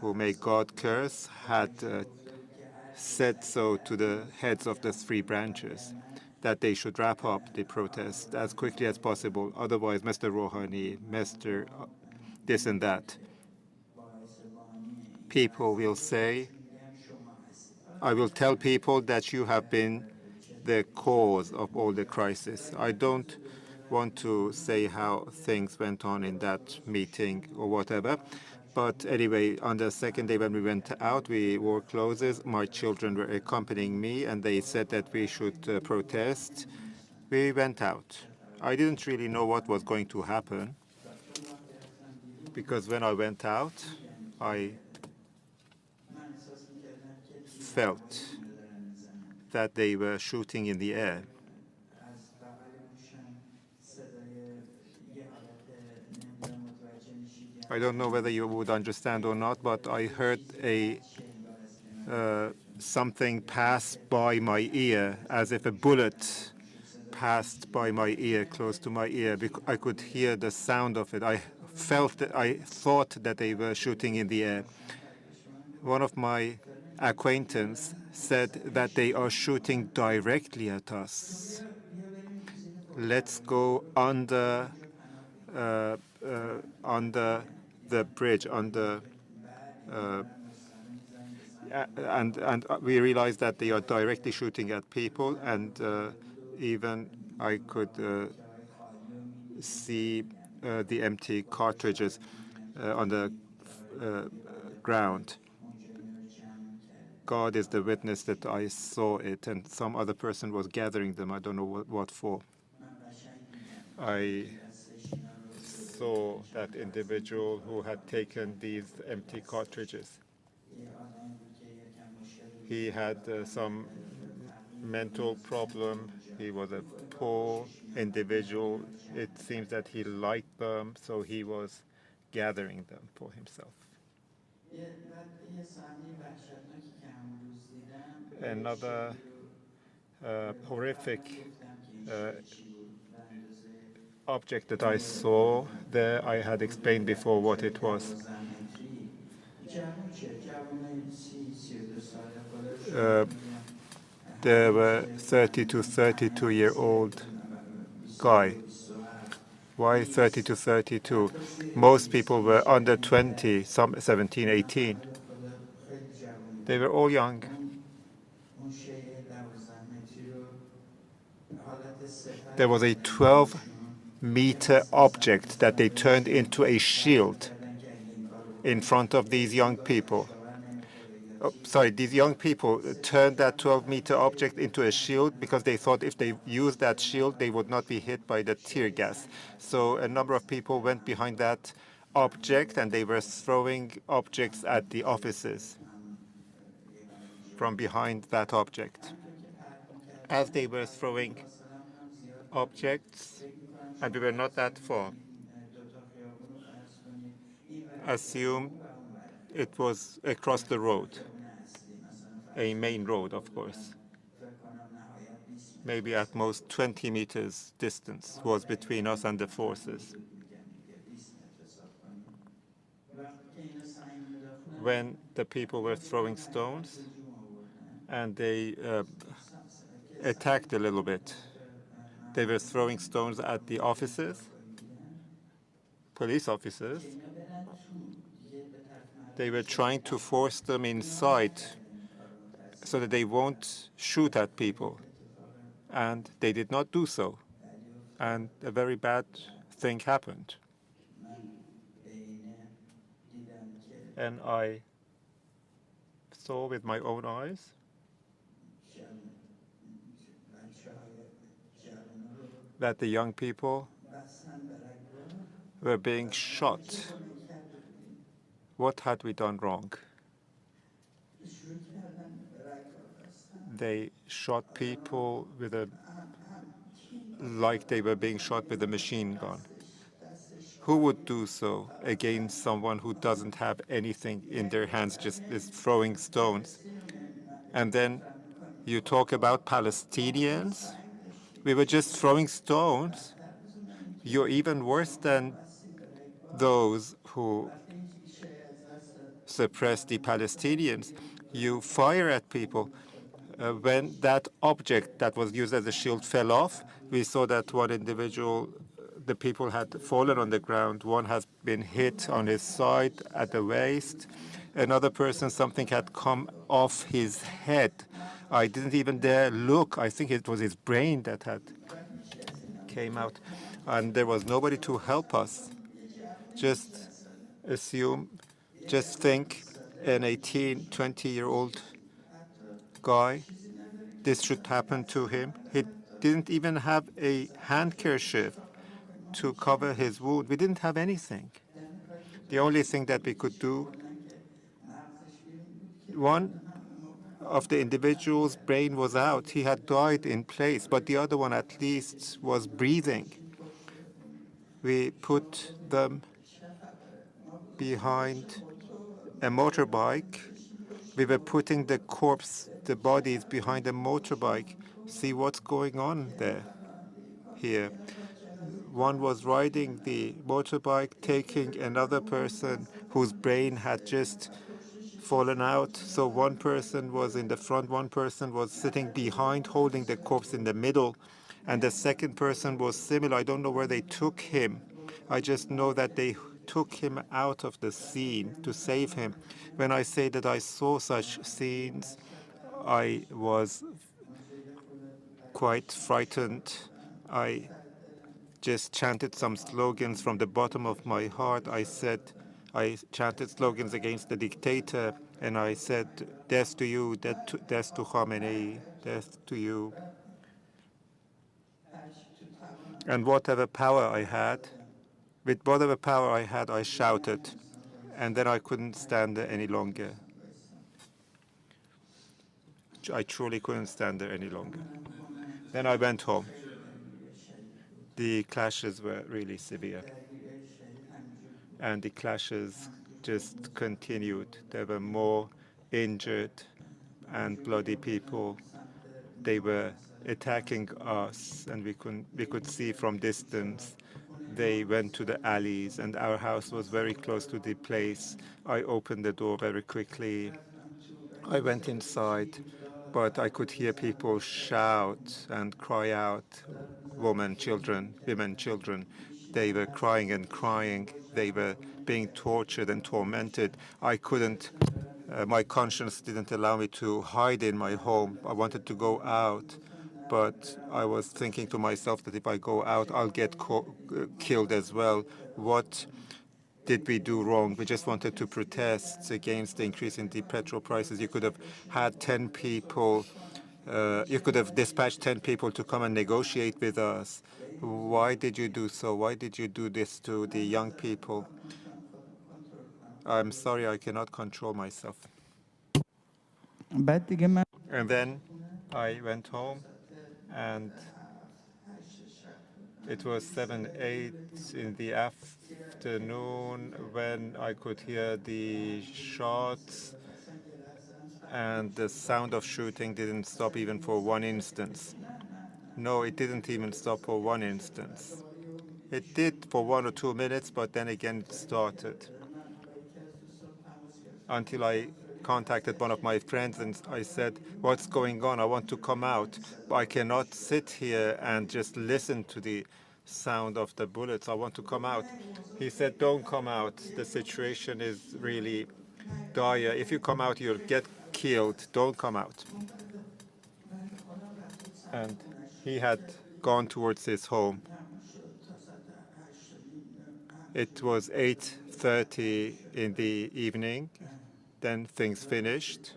who may God curse, had said so to the heads of the three branches, that they should wrap up the protest as quickly as possible. Otherwise, Mr. Rouhani, Mr. This and that, people will say, I will tell people that you have been the cause of all the crisis. I don't want to say how things went on in that meeting or whatever. But anyway, on the second day when we went out, we wore clothes. My children were accompanying me, and they said that we should protest. We went out. I didn't really know what was going to happen, because when I went out, I felt that they were shooting in the air. I don't know whether you would understand or not, but I heard something pass by my ear, as if a bullet passed by my ear, close to my ear. I could hear the sound of it. I thought that they were shooting in the air. One of my acquaintances said that they are shooting directly at us. Let's go under the bridge, and we realized that they are directly shooting at people, and even I could see the empty cartridges on the ground. God is the witness that I saw it, and some other person was gathering them. I don't know what for. I saw that individual who had taken these empty cartridges. He had some mental problem. He was a poor individual. It seems that he liked them, so he was gathering them for himself. Another horrific object that I saw there, I had explained before what it was. There were 30 to 32-year-old guy. Why 30 to 32? Most people were under 20, some 17, 18. They were all young. There was a 12-meter object that they turned into a shield in front of these young people. These young people turned that 12-meter object into a shield because they thought if they used that shield, they would not be hit by the tear gas. So a number of people went behind that object, and they were throwing objects at the offices from behind that object. As they were throwing objects, and we were not that far, assume it was across the road, a main road, of course. Maybe at most 20 meters distance was between us and the forces. When the people were throwing stones, and they attacked a little bit, they were throwing stones at the officers, police officers. They were trying to force them inside so that they won't shoot at people. And they did not do so. And a very bad thing happened. And I saw with my own eyes that the young people were being shot. What had we done wrong? They shot people with like they were being shot with a machine gun. Who would do so against someone who doesn't have anything in their hands, just is throwing stones? And then you talk about Palestinians? We were just throwing stones. You're even worse than those who suppress the Palestinians. You fire at people. When that object that was used as a shield fell off, we saw that one individual, the people had fallen on the ground. One has been hit on his side at the waist. Another person, something had come off his head. I didn't even dare look. I think it was his brain that had came out. And there was nobody to help us. Just assume, just think an 18, 20-year-old guy, this should happen to him. He didn't even have a handkerchief to cover his wound. We didn't have anything. The only thing that we could do, one of the individual's brain was out. He had died in place, but the other one at least was breathing. We put them behind a motorbike. We were putting the corpse, the bodies behind a motorbike. See what's going on there, here. One was riding the motorbike, taking another person whose brain had just fallen out. So one person was in the front, one person was sitting behind, holding the corpse in the middle. And the second person was similar. I don't know where they took him. I just know that they took him out of the scene to save him. When I say that I saw such scenes, I was quite frightened. I just chanted some slogans from the bottom of my heart. I chanted slogans against the dictator, and I said, death to you, death to Khamenei, death to you. And whatever power I had, with whatever power I had, I shouted. And then I couldn't stand there any longer. I truly couldn't stand there any longer. Then I went home. The clashes were really severe. And the clashes just continued. There were more injured and bloody people. They were attacking us, and we could see from distance. They went to the alleys, and our house was very close to the place. I opened the door very quickly. I went inside, but I could hear people shout and cry out, women, children. They were crying and crying. They were being tortured and tormented. I couldn't, my conscience didn't allow me to hide in my home. I wanted to go out, but I was thinking to myself that if I go out, I'll get killed as well. What did we do wrong? We just wanted to protest against the increase in the petrol prices. You could have had 10 people, you could have dispatched 10 people to come and negotiate with us. Why did you do so? Why did you do this to the young people? I'm sorry, I cannot control myself. And then I went home, and it was 7, 8 in the afternoon when I could hear the shots, and the sound of shooting didn't stop even for one instance. No, it didn't even stop for one instance. It did for 1 or 2 minutes, but then again it started. Until I contacted one of my friends and I said, what's going on? I want to come out. But I cannot sit here and just listen to the sound of the bullets. I want to come out. He said, don't come out. The situation is really dire. If you come out, you'll get killed. Don't come out. And he had gone towards his home. It was 8:30 in the evening. Then things finished.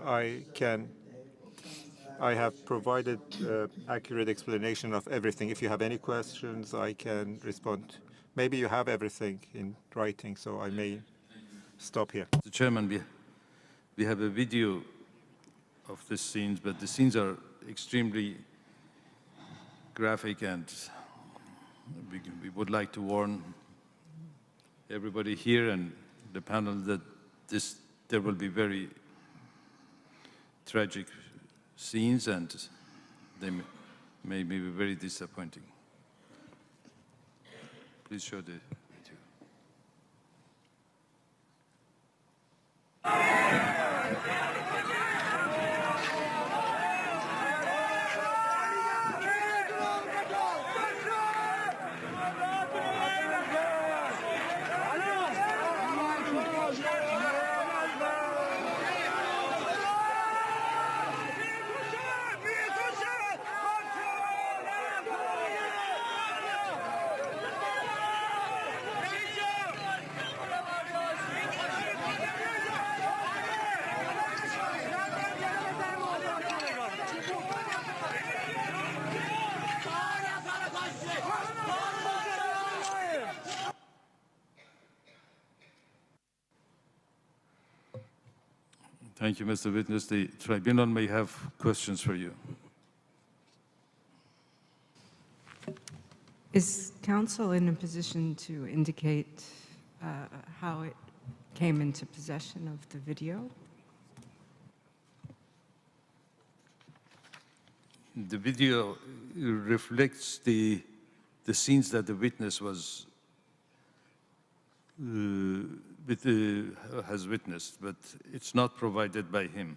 I have provided accurate explanation of everything. If you have any questions, I can respond. Maybe you have everything in writing, so I may stop here. Mr. Chairman, we have a video of the scenes, but the scenes are extremely graphic, and we would like to warn everybody here and the panel that there will be very tragic scenes, and they may be very disappointing. Please show the video. Thank you, Mr. Witness. The tribunal may have questions for you. Is counsel in a position to indicate how it came into possession of the video? The video reflects the scenes that the witness was has witnessed, but it's not provided by him.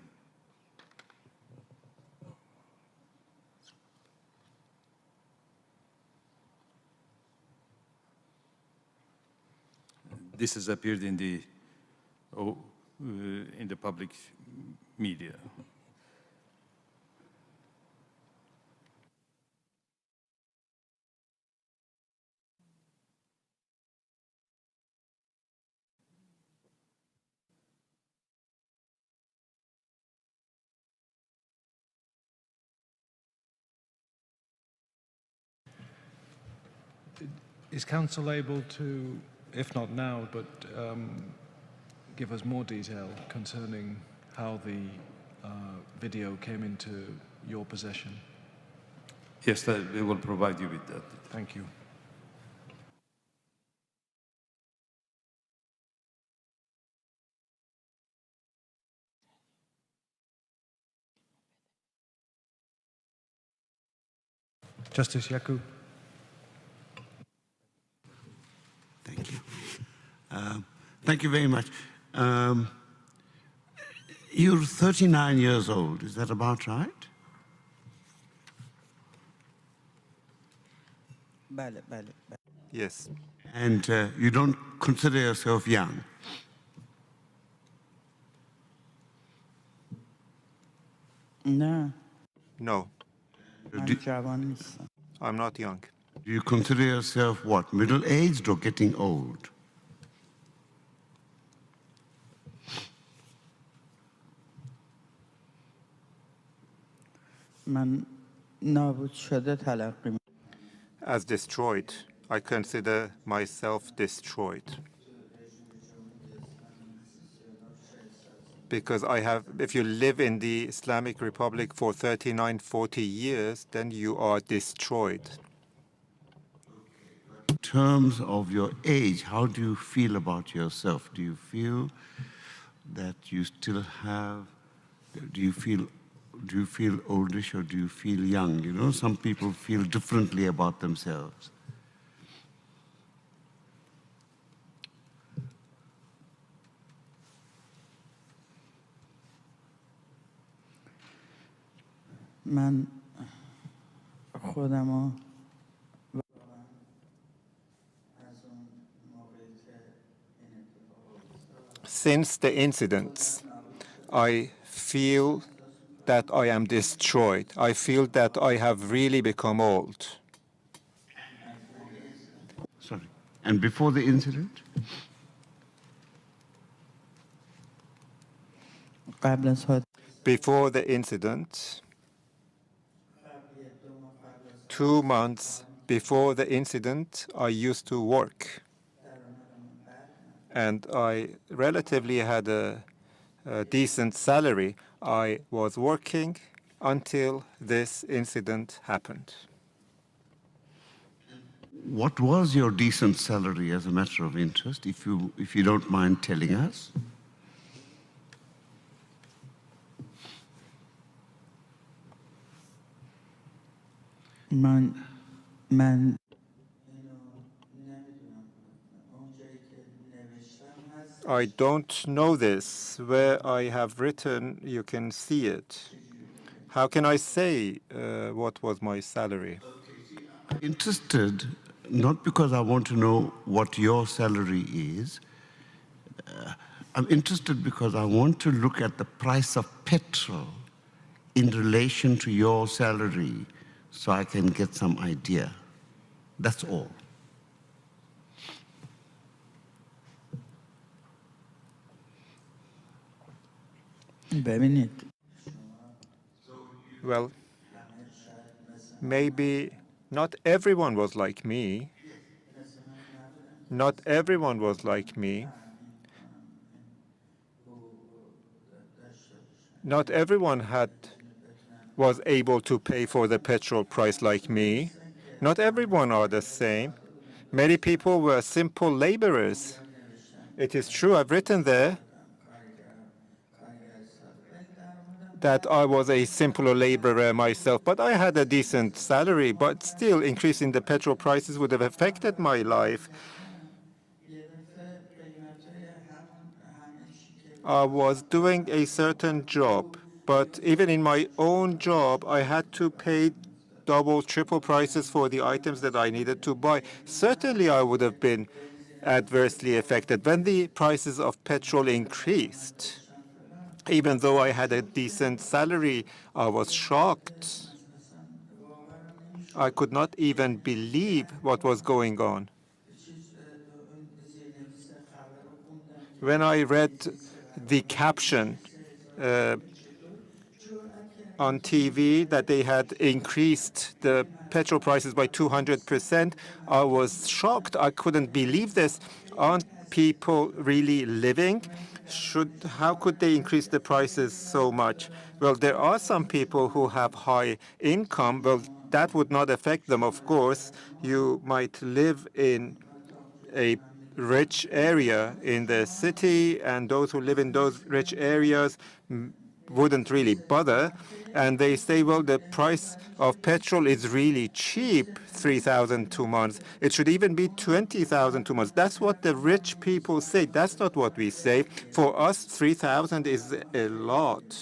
This has appeared in the public media. Is counsel able to, if not now, but give us more detail concerning how the video came into your possession? Yes, we will provide you with that. Thank you. Justice Yacoub. Thank you. Thank you very much. You're 39 years old, is that about right? Yes. And you don't consider yourself young? No. No. I'm not young. Do you consider yourself what, middle-aged or getting old? As destroyed. I consider myself destroyed. Because if you live in the Islamic Republic for 39, 40 years, then you are destroyed. In terms of your age, how do you feel about yourself? Do you feel that you still have, do you feel oldish or do you feel young? You know, some people feel differently about themselves. Since the incidents, I feel that I am destroyed. I feel that I have really become old. Sorry. And before the incident? Before the incident, 2 months before the incident, I used to work. And I relatively had a decent salary. I was working until this incident happened. What was your decent salary as a matter of interest, if you don't mind telling us? I don't know this. Where I have written, you can see it. How can I say what was my salary? I'm interested, not because I want to know what your salary is. I'm interested because I want to look at the price of petrol in relation to your salary so I can get some idea. That's all. Well, maybe not everyone was like me. Not everyone was like me. Not everyone was able to pay for the petrol price like me. Not everyone are the same. Many people were simple laborers. It is true, I've written there that I was a simple laborer myself, but I had a decent salary, but still increasing the petrol prices would have affected my life. I was doing a certain job, but even in my own job, I had to pay double, triple prices for the items that I needed to buy. Certainly, I would have been adversely affected when the prices of petrol increased. Even though I had a decent salary, I was shocked. I could not even believe what was going on. When I read the caption on TV that they had increased the petrol prices by 200%, I was shocked. I couldn't believe this. Aren't people really living? How could they increase the prices so much? Well, there are some people who have high income. Well, that would not affect them, of course. You might live in a rich area in the city, and those who live in those rich areas wouldn't really bother. And they say, well, the price of petrol is really cheap, 3,000 2 months. It should even be 20,000 2 months. That's what the rich people say. That's not what we say. For us, 3,000 is a lot.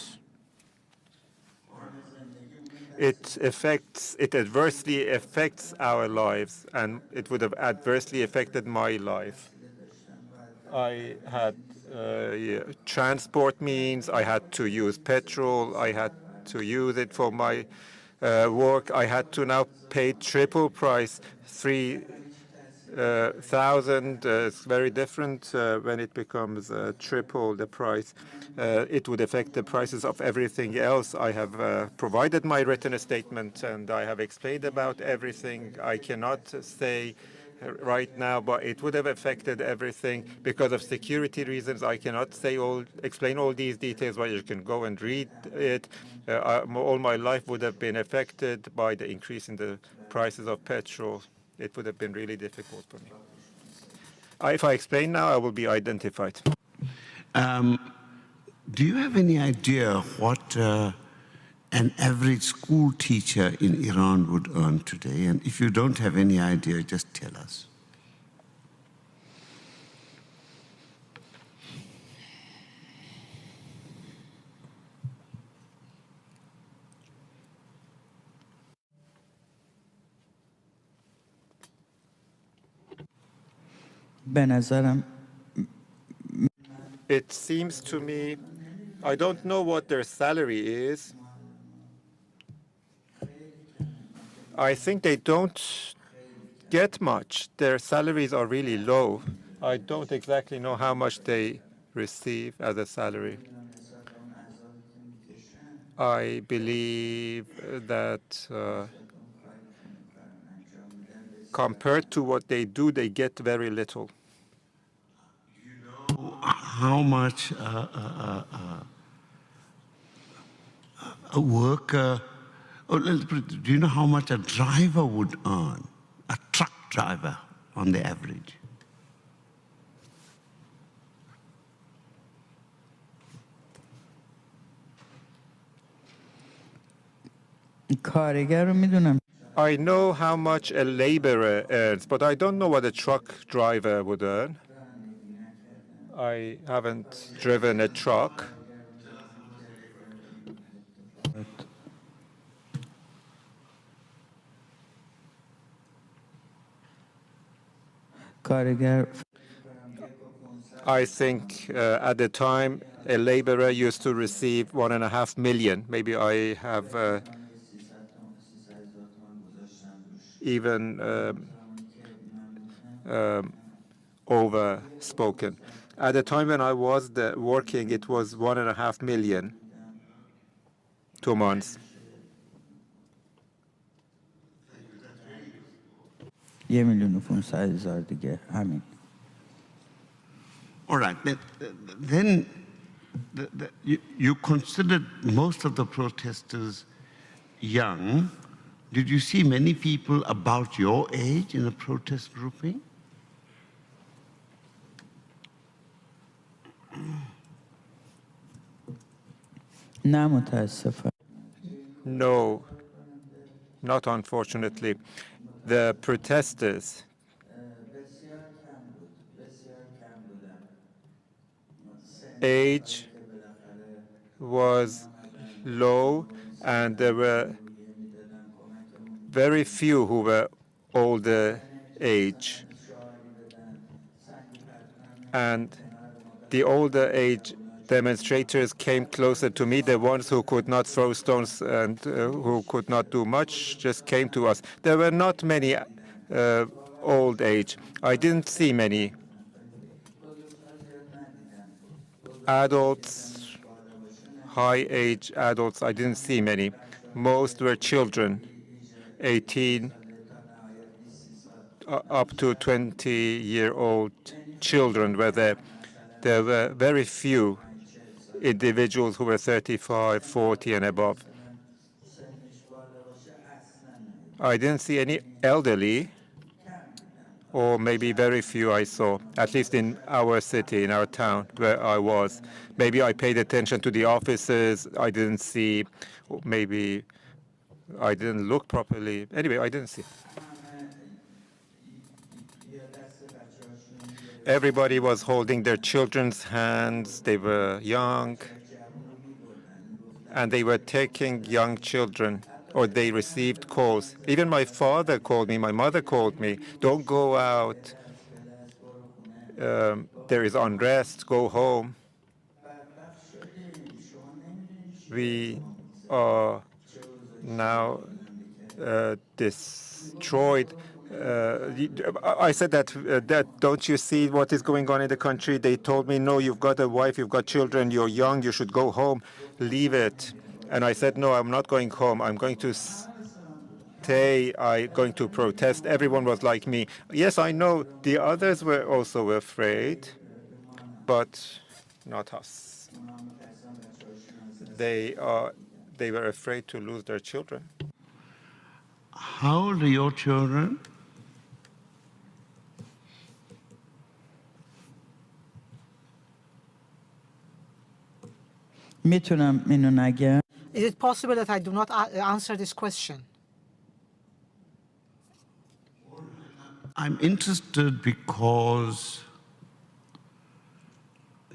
It adversely affects our lives, and it would have adversely affected my life. I had transport means, I had to use petrol, I had to use it for my work. I had to now pay triple price, 3,000. It's very different when it becomes triple the price. It would affect the prices of everything else. I have provided my written statement, and I have explained about everything. I cannot say right now, but it would have affected everything because of security reasons. I cannot explain all these details, but you can go and read it. All my life would have been affected by the increase in the prices of petrol. It would have been really difficult for me. If I explain now, I will be identified. Do you have any idea what an average school teacher in Iran would earn today? And if you don't have any idea, just tell us. It seems to me, I don't know what their salary is. I think they don't get much. Their salaries are really low. I don't exactly know how much they receive as a salary. I believe that compared to what they do, they get very little. How much a worker, do you know how much a driver would earn? A truck driver on the average? کارگر رو میدونم. I know how much a laborer earns, but I don't know what a truck driver would earn. I haven't driven a truck. کارگر I think at the time a laborer used to receive 1.5 million. Maybe I have even over spoken. At the time when I was working, it was 1.5 million, 2 months. 1,500,000 دیگه همین. All right, then you considered most of the protesters young. Did you see many people about your age in the protest grouping? نه متاسفم. No, not unfortunately. The protesters age was low, and there were very few who were older age. And the older age demonstrators came closer to me. The ones who could not throw stones and who could not do much just came to us. There were not many old age. I didn't see many adults, high age adults. I didn't see many. Most were children, 18 up to 20-year-old children were there. There were very few individuals who were 35, 40 and above. I didn't see any elderly, or maybe very few I saw, at least in our city, in our town where I was. Maybe I paid attention to the offices. I didn't see, maybe I didn't look properly. Anyway, I didn't see. Everybody was holding their children's hands. They were young, and they were taking young children, or they received calls. Even my father called me, my mother called me, don't go out. There is unrest, go home. We are now destroyed. I said that don't you see what is going on in the country? They told me, no, you've got a wife, you've got children, you're young, you should go home, leave it. And I said, no, I'm not going home. I'm going to stay. I'm going to protest. Everyone was like me. Yes, I know the others were also afraid, but not us. They were afraid to lose their children. How old are your children? میتونم اینو نگم؟ Is it possible that I do not answer this question? I'm interested because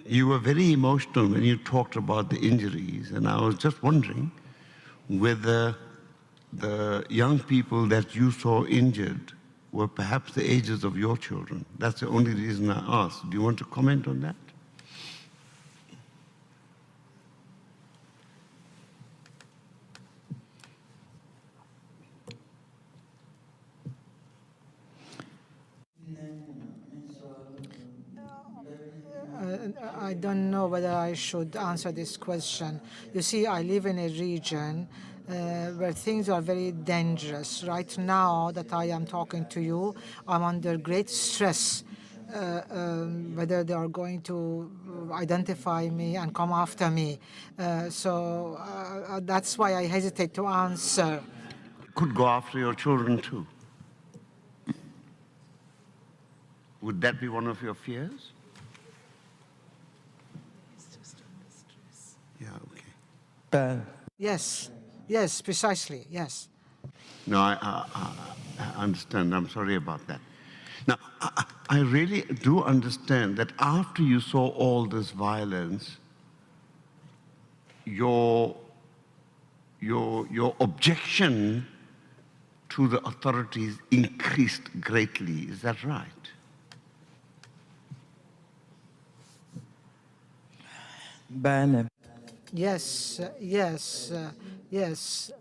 you were very emotional when you talked about the injuries, and I was just wondering whether the young people that you saw injured were perhaps the ages of your children. That's the only reason I asked. Do you want to comment on that? I don't know whether I should answer this question. You see, I live in a region where things are very dangerous. Right now that I am talking to you, I'm under great stress. Whether they are going to identify me and come after me. So that's why I hesitate to answer. Could go after your children too. Would that be one of your fears? Yeah, okay. Yes, yes, precisely, yes. No, I understand. I'm sorry about that. Now, I really do understand that after you saw all this violence, your objection to the authorities increased greatly. Is that right? Yes, yes, yes.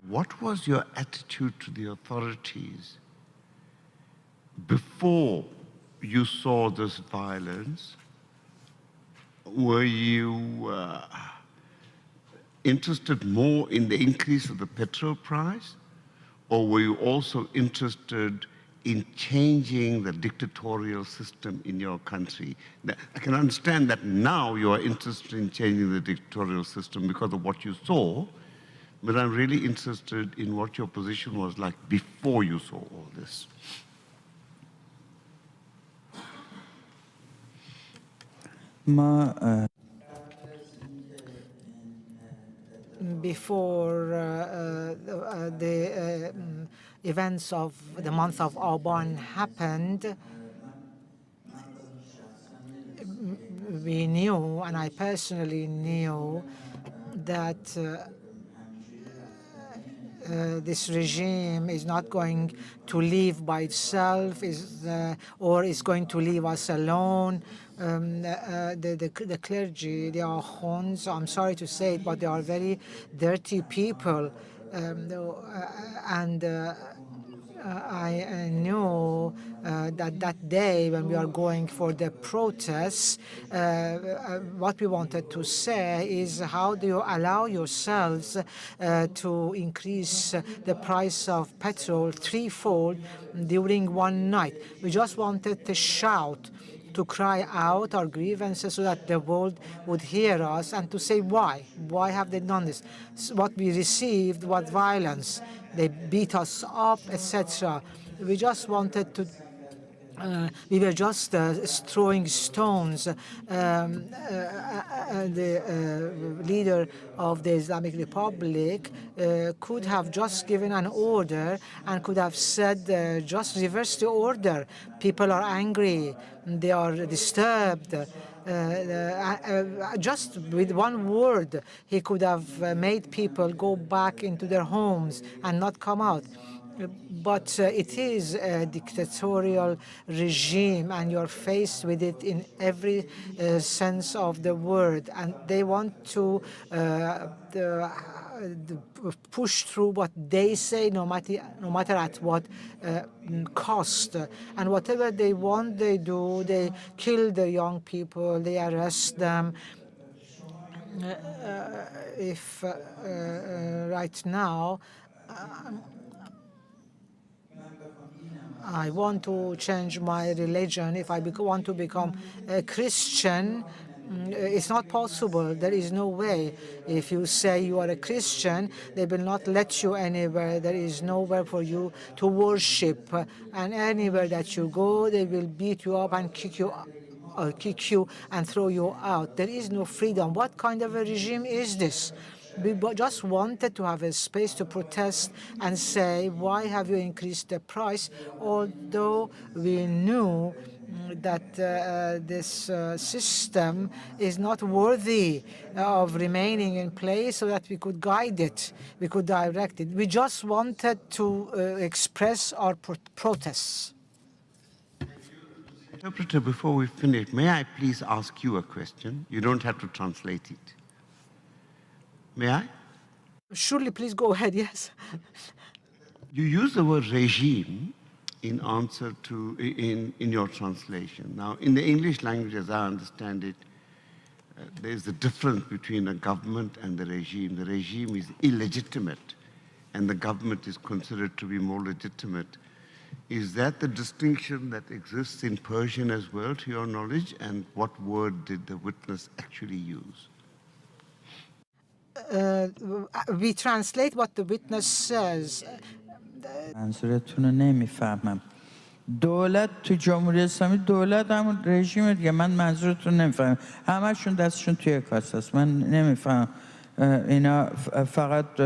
What was your attitude to the authorities before you saw this violence? Were you interested more in the increase of the petrol price, or were you also interested in changing the dictatorial system in your country? I can understand that now you are interested in changing the dictatorial system because of what you saw, but I'm really interested in what your position was like before you saw all this. Before the events of the month of Aban happened, we knew, and I personally knew, that this regime is not going to leave by itself, or is going to leave us alone. The clergy, they are khons, I'm sorry to say it, but they are very dirty people. And I knew that day when we are going for the protests, what we wanted to say is, how do you allow yourselves to increase the price of petrol threefold during one night? We just wanted to shout, to cry out our grievances so that the world would hear us, and to say why. Why have they done this? What we received was violence. They beat us up, etc. We just wanted to we were just throwing stones. The leader of the Islamic Republic could have just given an order and could have said, just reverse the order. People are angry, they are disturbed. Just with one word, he could have made people go back into their homes and not come out. But it is a dictatorial regime, and you're faced with it in every sense of the word. And they want to push through what they say, no matter at what cost. And whatever they want, they do. They kill the young people, they arrest them. If right now I want to change my religion, if I want to become a Christian, it's not possible. There is no way. If you say you are a Christian, they will not let you anywhere. There is nowhere for you to worship. And anywhere that you go, they will beat you up and kick you and throw you out. There is no freedom. What kind of a regime is this? We just wanted to have a space to protest and say, why have you increased the price? Although we knew that this system is not worthy of remaining in place, so that we could guide it, we could direct it. We just wanted to express our protests. Interpreter, before we finish, may I please ask you a question? You don't have to translate it. May I? Surely, please go ahead, yes. You use the word regime in answer to, in your translation. Now, in the English language, as I understand it, there's a difference between a government and the regime. The regime is illegitimate, and the government is considered to be more legitimate. Is that the distinction that exists in Persian as well, to your knowledge? And what word did the witness actually use? We translate what the witness says. منظورتون رو نمیفهمم. دولت تو جمهوری اسلامی دولت همون رژیم دیگه. من منظورتون نمیفهمم. همشون دستشون توی کاسه است. من نمیفهمم. اینا فقط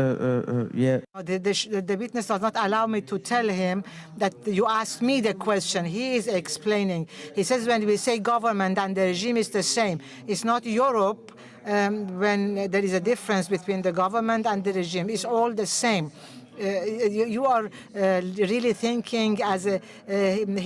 یه The witness does not allow me to tell him that you asked me the question. He is explaining. He says when we say government and the regime is the same. It's not Europe when there is a difference between the government and the regime. It's all the same. You are really thinking as a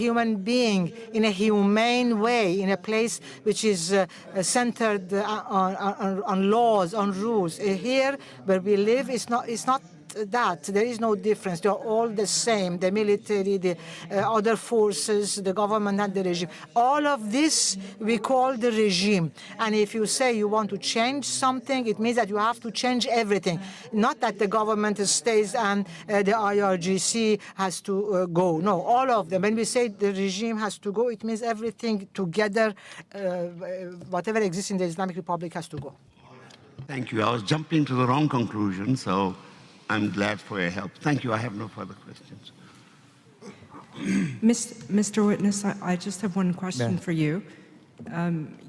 human being in a humane way, in a place which is centered on laws, on rules. Here, where we live, it's not that. There is no difference. They're all the same, the military, the other forces, the government and the regime. All of this we call the regime. And if you say you want to change something, it means that you have to change everything. Not that the government stays and the IRGC has to go. No, all of them. When we say the regime has to go, it means everything together, whatever exists in the Islamic Republic has to go. Thank you. I was jumping to the wrong conclusion, so I'm glad for your help. Thank you. I have no further questions. Mr. Witness, I just have one question for you.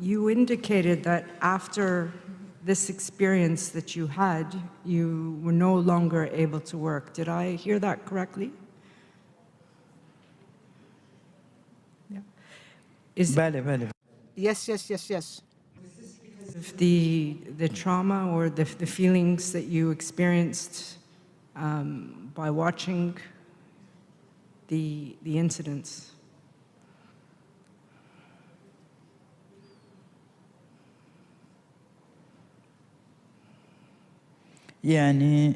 You indicated that after this experience that you had, you were no longer able to work. Did I hear that correctly? Yeah. Yes. Of the trauma or the feelings that you experienced by watching the incidents? یعنی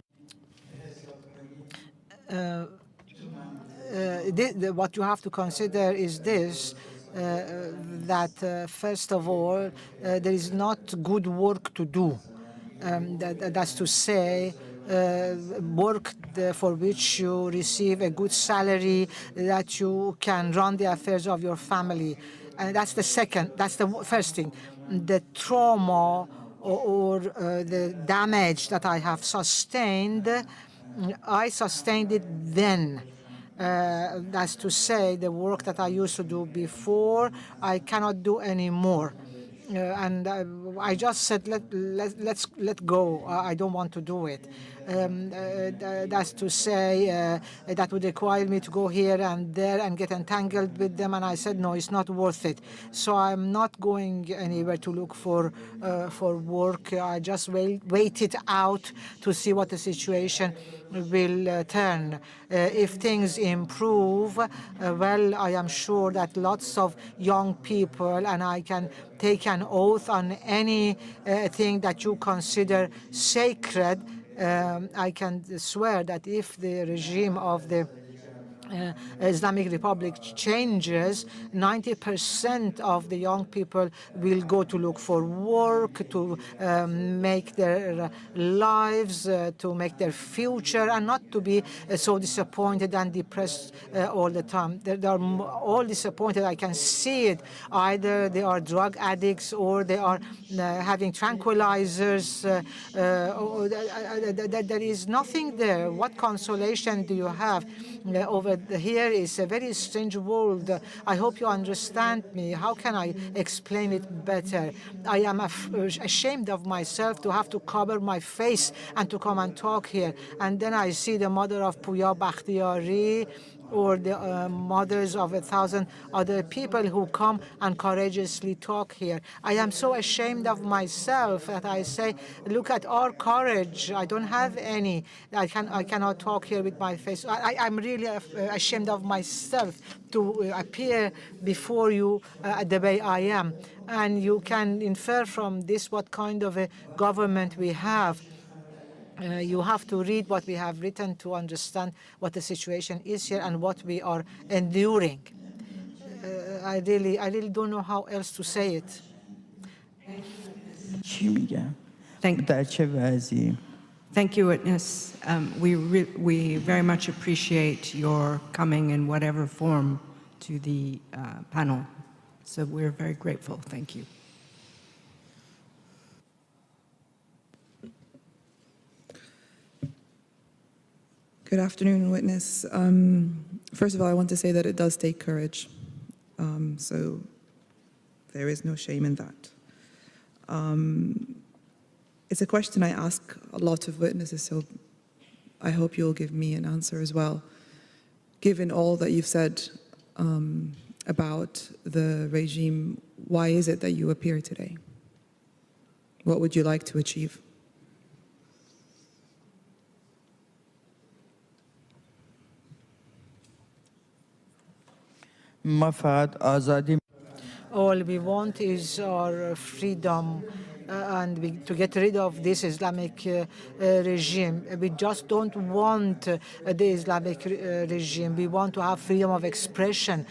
what you have to consider is this, that first of all, there is not good work to do. That's to say, work for which you receive a good salary, that you can run the affairs of your family. And that's the first thing. The trauma or the damage that I have sustained, I sustained it then. That's to say, the work that I used to do before, I cannot do anymore. And I just said, let go. I don't want to do it. That's to say, that would require me to go here and there and get entangled with them. And I said, no, it's not worth it. So I'm not going anywhere to look for work. I just wait it out to see what the situation will turn. If things improve, well, I am sure that lots of young people, and I can take an oath on any thing that you consider sacred, I can swear that if the regime of the Islamic Republic changes, 90% of the young people will go to look for work, to make their lives, to make their future, and not to be so disappointed and depressed all the time. They are all disappointed. I can see it. Either they are drug addicts or they are having tranquilizers. There is nothing there. What consolation do you have? Over here is a very strange world. I hope you understand me. How can I explain it better? I am ashamed of myself to have to cover my face and to come and talk here. And then I see the mother of Puya Bakhtiari or the mothers of 1,000 other people who come and courageously talk here. I am so ashamed of myself that I say, look at our courage. I don't have any. I cannot talk here with my face. I'm really ashamed of myself to appear before you the way I am. And you can infer from this what kind of a government we have. You have to read what we have written to understand what the situation is here and what we are enduring. I really don't know how else to say it. Thank you, witness. We very much appreciate your coming in whatever form to the panel. So we're very grateful. Thank you. Good afternoon, witness. First of all, I want to say that it does take courage. So there is no shame in that. It's a question I ask a lot of witnesses, so I hope you'll give me an answer as well. Given all that you've said about the regime, why is it that you appear today? What would you like to achieve? All we want is our freedom and to get rid of this Islamic regime. We just don't want the Islamic regime. We want to have freedom of expression,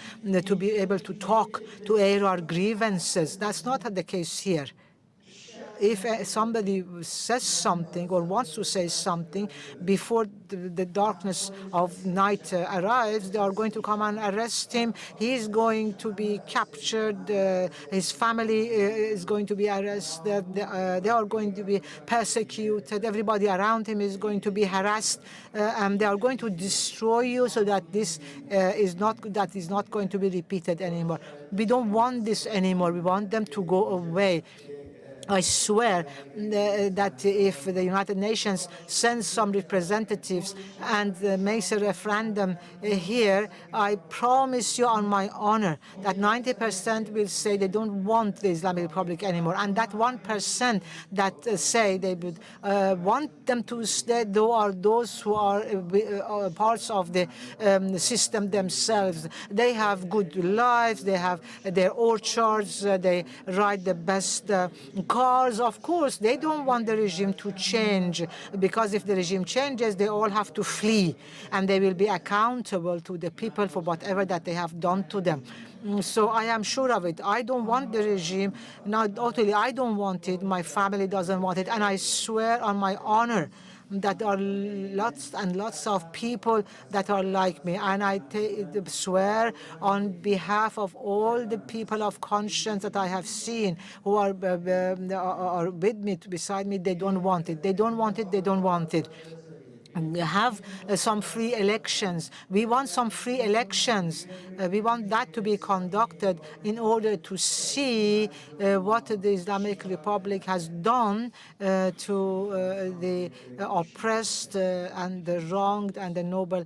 to be able to talk, to air our grievances. That's not the case here. If somebody says something or wants to say something before the darkness of night arrives, they are going to come and arrest him. He is going to be captured. His family is going to be arrested. They are going to be persecuted. Everybody around him is going to be harassed, and they are going to destroy you so that this is not going to be repeated anymore. We don't want this anymore. We want them to go away. I swear that if the United Nations sends some representatives and makes a referendum here, I promise you on my honor that 90% will say they don't want the Islamic Republic anymore. And that 1% that say they would want them to stay, though, are those who are parts of the system themselves. They have good lives, they have their orchards, they ride the best cars. Of course, they don't want the regime to change, because if the regime changes, they all have to flee, and they will be accountable to the people for whatever that they have done to them. So I am sure of it. I don't want the regime. Not totally, I don't want it. My family doesn't want it. And I swear on my honor that there are lots and lots of people that are like me. And I swear on behalf of all the people of conscience that I have seen who are with me, beside me, they don't want it. They don't want it. They don't want it. Have some free elections. We want some free elections. We want that to be conducted in order to see what the Islamic Republic has done to the oppressed and the wronged and the noble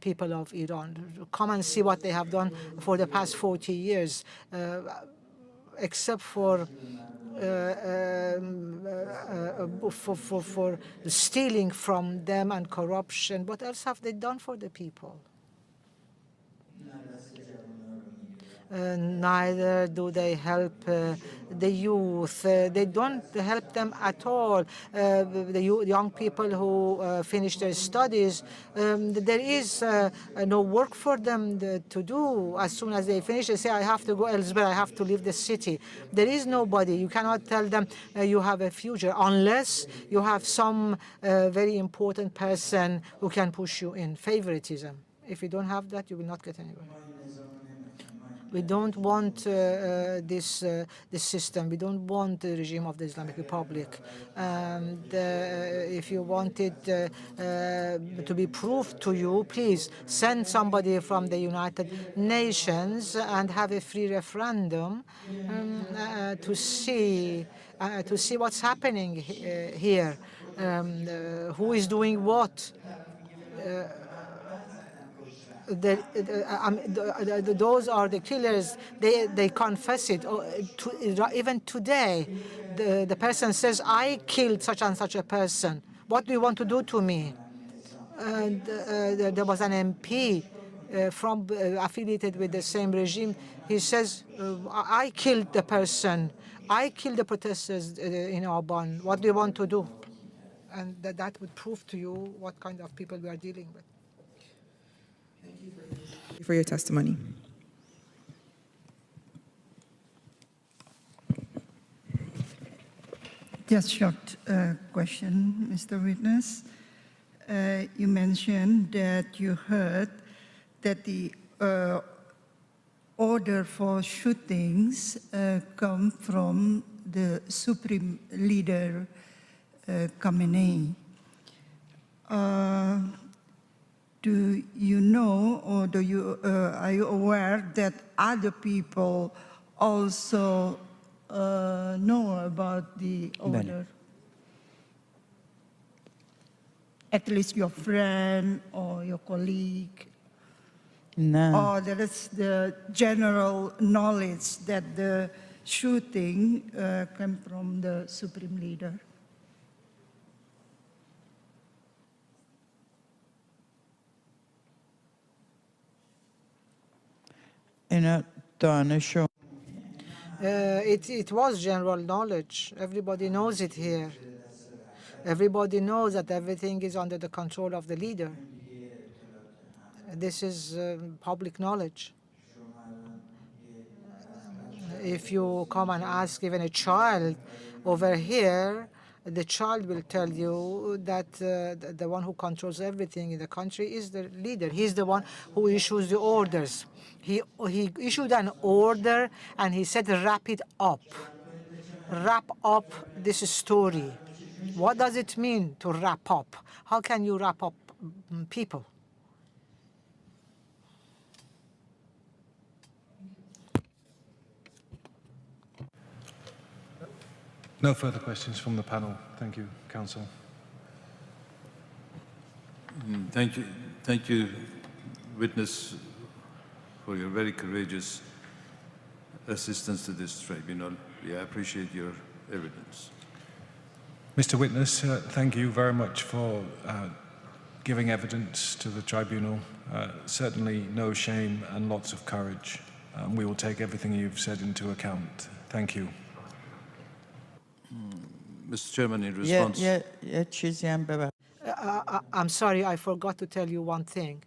people of Iran. Come and see what they have done for the past 40 years. Except for stealing from them and corruption. What else have they done for the people? Neither do they help the youth. They don't help them at all. The young people who finish their studies, there is no work for them to do. As soon as they finish, they say, I have to go elsewhere, I have to leave the city. There is nobody. You cannot tell them you have a future unless you have some very important person who can push you in. Favoritism. If you don't have that, you will not get anywhere. We don't want this system. We don't want the regime of the Islamic Republic. And if you want it to be proved to you, please send somebody from the United Nations and have a free referendum to see what's happening here, who is doing what. Those are the killers. They confess it. Even today, the person says, I killed such and such a person. What do you want to do to me? And there was an MP affiliated with the same regime. He says, I killed the person. I killed the protesters in Aban. What do you want to do? And that would prove to you what kind of people we are dealing with. For your testimony. Just short question, Mr. Witness. You mentioned that you heard that the order for shootings come from the Supreme Leader Khamenei. Do you know, or are you aware that other people also know about the order? At least your friend or your colleague? No. Or there is the general knowledge that the shooting came from the Supreme Leader? اینا دانش و It was general knowledge. Everybody knows it here. Everybody knows that everything is under the control of the leader. This is public knowledge. If you come and ask even a child over here, the child will tell you that the one who controls everything in the country is the leader. He's the one who issues the orders. He issued an order and he said, wrap it up. Wrap up this story. What does it mean to wrap up? How can you wrap up people? No further questions from the panel. Thank you, Counsel. Thank you, witness, for your very courageous assistance to this tribunal. We appreciate your evidence. Mr. Witness, thank you very much for giving evidence to the tribunal. Certainly no shame and lots of courage. We will take everything you've said into account. Thank you. Mr. Chairman, in response... یه چیزی هم ببخش. I'm sorry, I forgot to tell you one thing.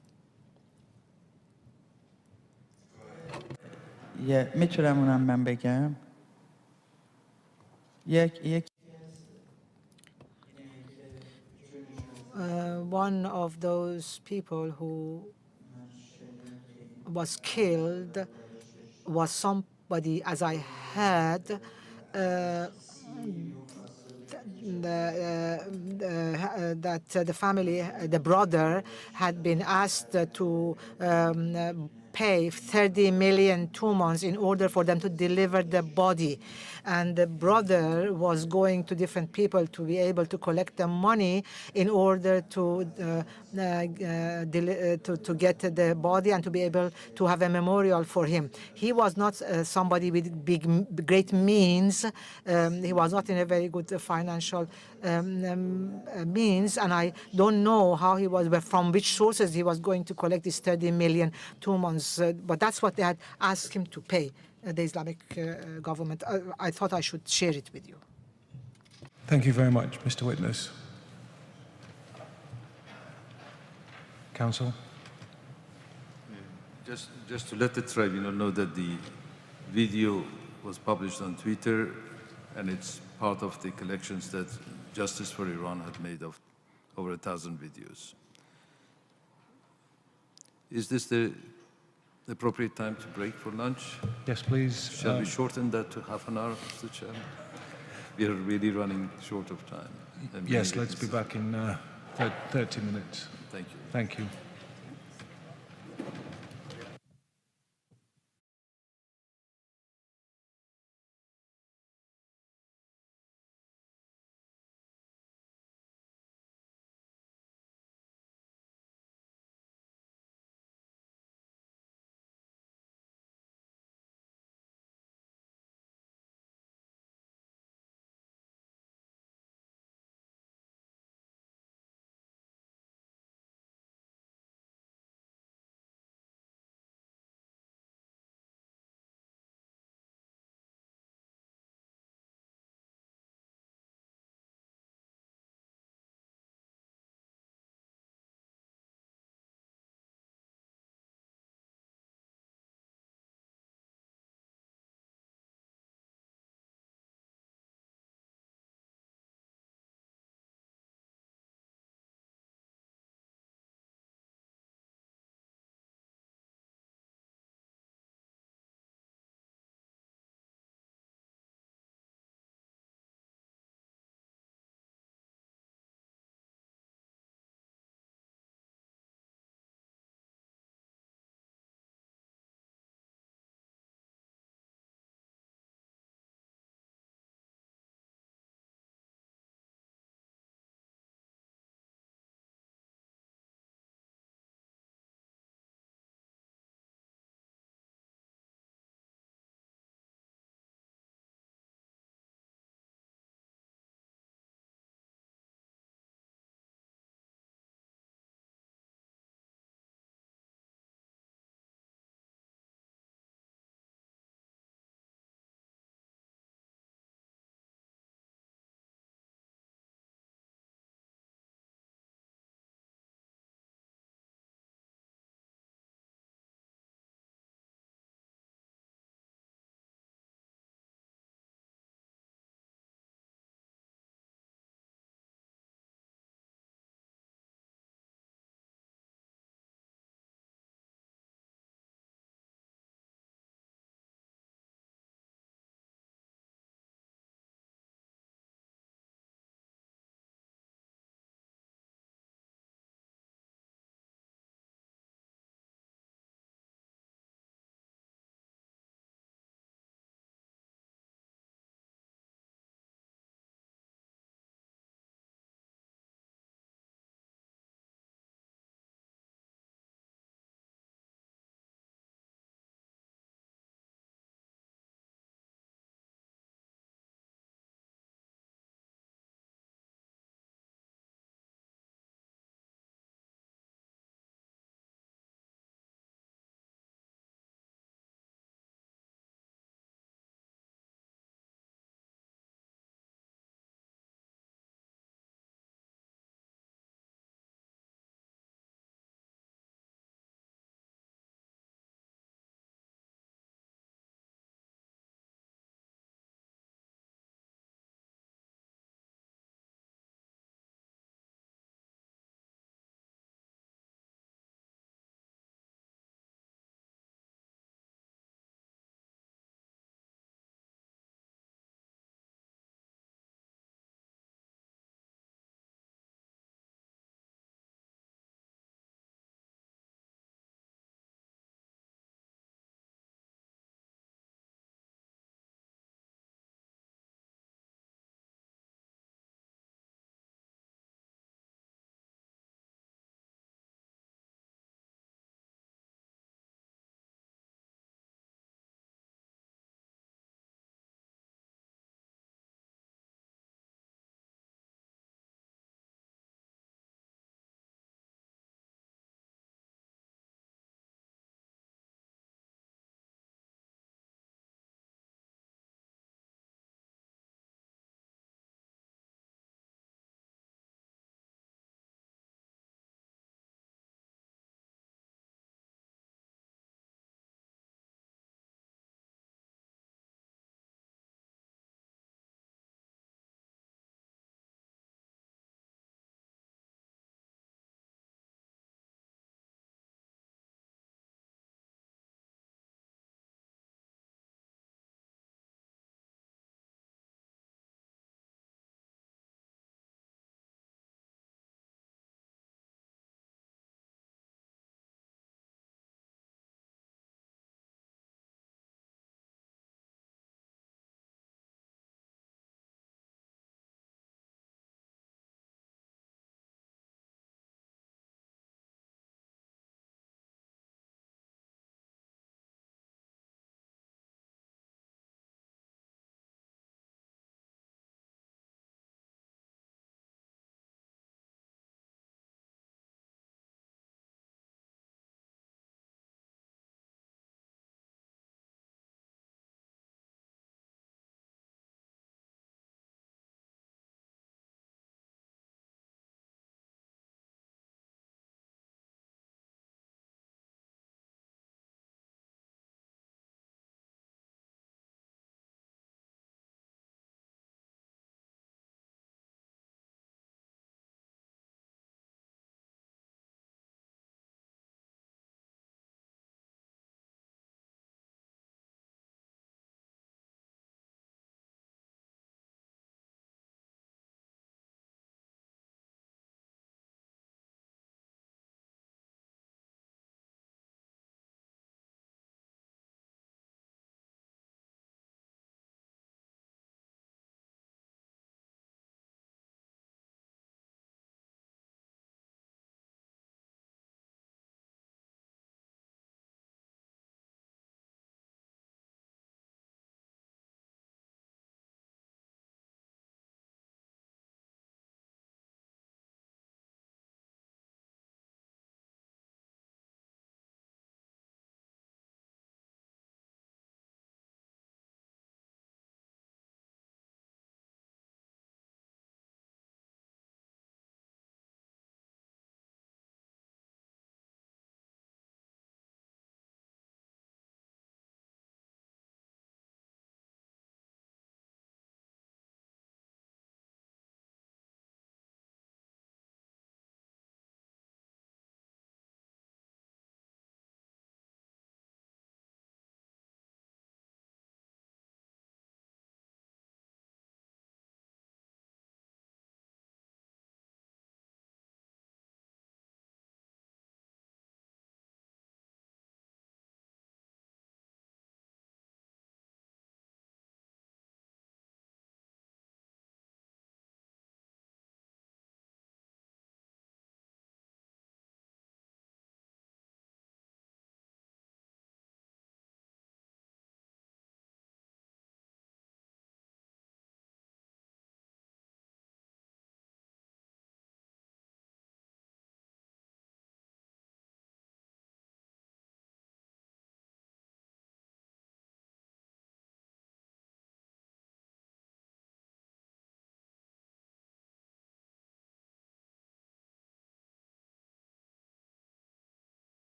میتونم اونم من بگم؟ One of those people who was killed was somebody, as I heard, that the family, the brother, had been asked to pay 30 million 2 months in order for them to deliver the body. And the brother was going to different people to be able to collect the money in order to get the body and to be able to have a memorial for him. He was not somebody with great means. He was not in a very good financial means, and I don't know how he was, from which sources he was going to collect this 30 million 2 months. But that's what they had asked him to pay, the Islamic government. I thought I should share it with you. Thank you very much, Mr. Witness. Counsel? Just to let the tribunal know that the video was published on Twitter, and it's part of the collections that Justice for Iran had made of over 1,000 videos. Is this the appropriate time to break for lunch? Yes, please. Shall we shorten that to half an hour, Mr. Chairman? We are really running short of time. Yes, let's be back in 30 minutes. Thank you. Thank you.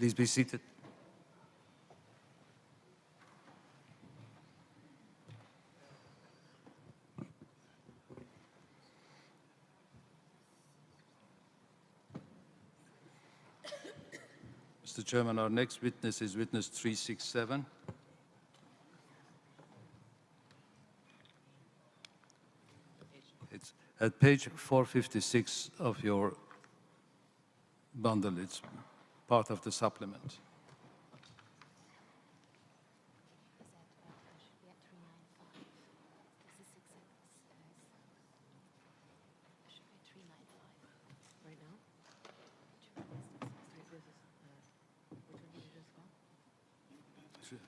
Please be seated. Mr. Chairman, our next witness is witness 367. It's at page 456 of your bundle. It's part of the supplement.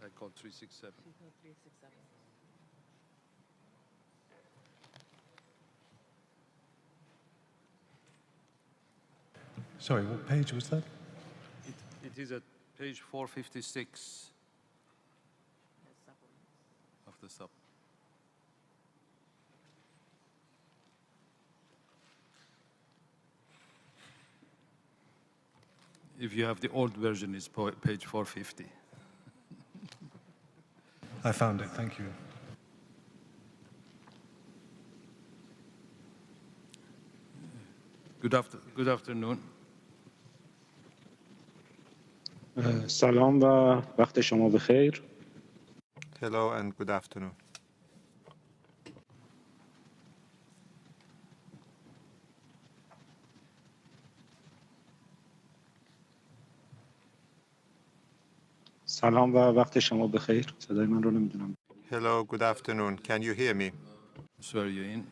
I called 367. Sorry, what page was that? It is at page 456 of the sub. If you have the old version, it's page 450. I found it, thank you. Good afternoon. سلام و وقت شما بخیر. Hello and good afternoon. سلام و وقت شما بخیر. صدای من رو نمیدونم. Hello, good afternoon. Can you hear me? Swear you in.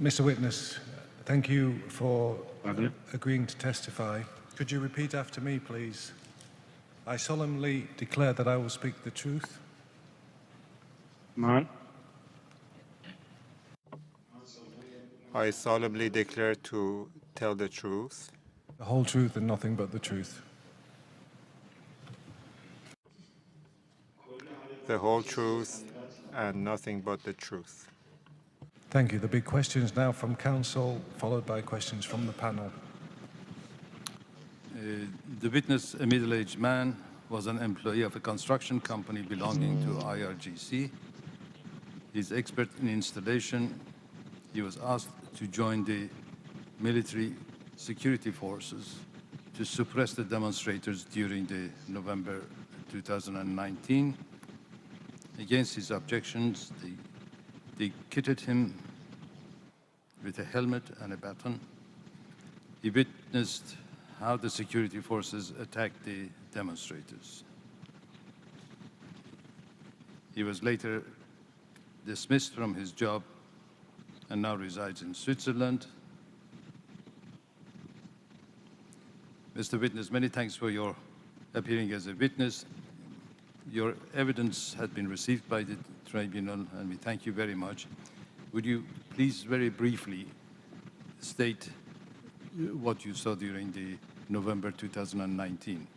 Mr. Witness, thank you for agreeing to testify. Could you repeat after me, please? I solemnly declare that I will speak the truth. من I solemnly declare to tell the truth, The whole truth and nothing but the truth. the whole truth, and nothing but the truth. Thank you. There'll be questions now from counsel, followed by questions from the panel. The witness, a middle-aged man, was an employee of a construction company belonging to IRGC. He's expert in installation. He was asked to join the military security forces to suppress the demonstrators during the November 2019. Against his objections, they kitted him with a helmet and a baton. He witnessed how the security forces attacked the demonstrators. He was later dismissed from his job and now resides in Switzerland. Mr. Witness, many thanks for your appearing as a witness. Your evidence had been received by the tribunal, and we thank you very much. Would you please very briefly state what you saw during the November 2019?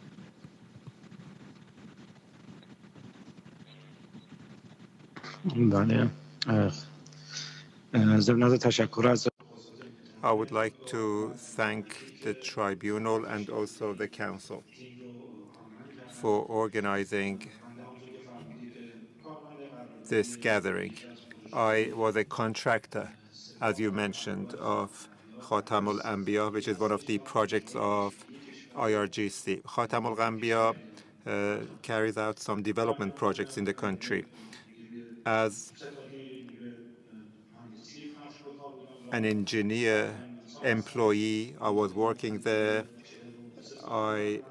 بله. ضمن از تشکر از I would like to thank the tribunal and also the council for organizing this gathering. I was a contractor, as you mentioned, of Khatam al-Anbiya, which is one of the projects of IRGC. Khatam al-Anbiya carries out some development projects in the country. As an engineer employee, I was working there. I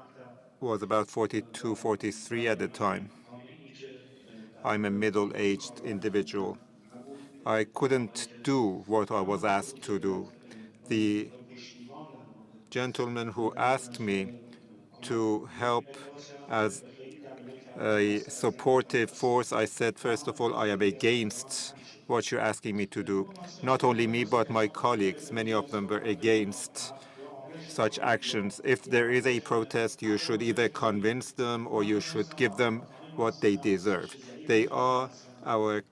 was about 42, 43 at the time. I'm a middle-aged individual. I couldn't do what I was asked to do. The gentleman who asked me to help as a supportive force, I said, first of all, I am against what you're asking me to do. Not only me, but my colleagues, many of them were against such actions. If there is a protest, you should either convince them or you should give them what they deserve. They are our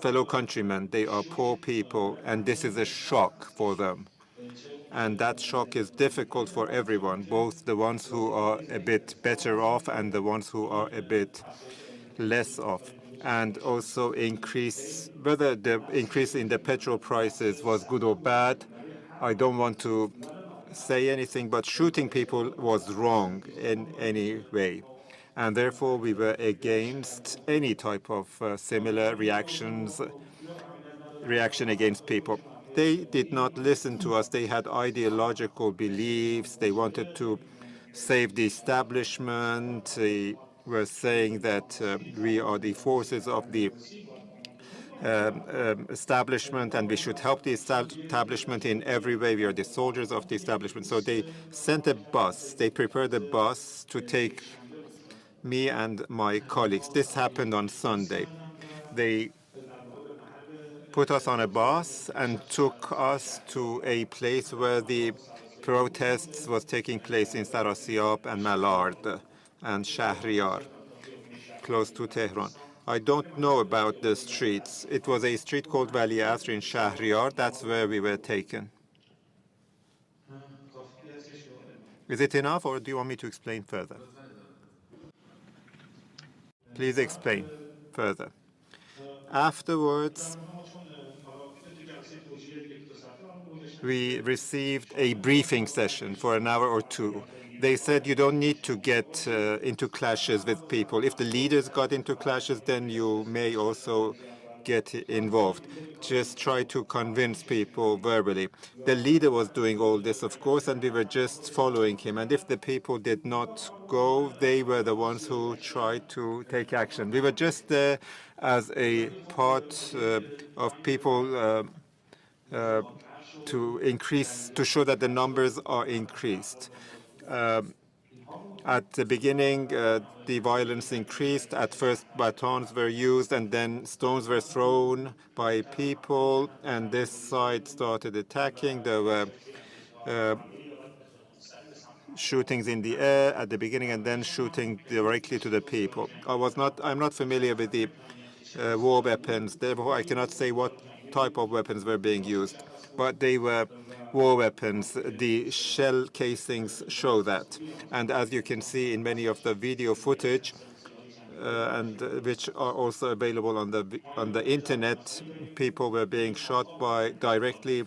fellow countrymen. They are poor people, and this is a shock for them. And that shock is difficult for everyone, both the ones who are a bit better off and the ones who are a bit less off. And also whether the increase in the petrol prices was good or bad, I don't want to say anything, but shooting people was wrong in any way. And therefore, we were against any type of similar reaction against people. They did not listen to us. They had ideological beliefs. They wanted to save the establishment. They were saying that we are the forces of the establishment and we should help the establishment in every way. We are the soldiers of the establishment. So they sent a bus. They prepared a bus to take me and my colleagues. This happened on Sunday. They put us on a bus and took us to a place where the protests was taking place in Sarasiab and Malard and Shahryar, close to Tehran. I don't know about the streets. It was a street called Vali Asr in Shahryar. That's where we were taken. Is it enough, or do you want me to explain further? Please explain further. Afterwards, we received a briefing session for an hour or two. They said you don't need to get into clashes with people. If the leaders got into clashes, then you may also get involved. Just try to convince people verbally. The leader was doing all this, of course, and we were just following him. And if the people did not go, they were the ones who tried to take action. We were just there as a part of people to show that the numbers are increased. At the beginning, the violence increased. At first, batons were used, and then stones were thrown by people, and this side started attacking. There were shootings in the air at the beginning, and then shooting directly to the people. I'm not familiar with the war weapons, therefore I cannot say what type of weapons were being used, but they were war weapons. The shell casings show that. And as you can see in many of the video footage, and which are also available on the internet, people were being shot directly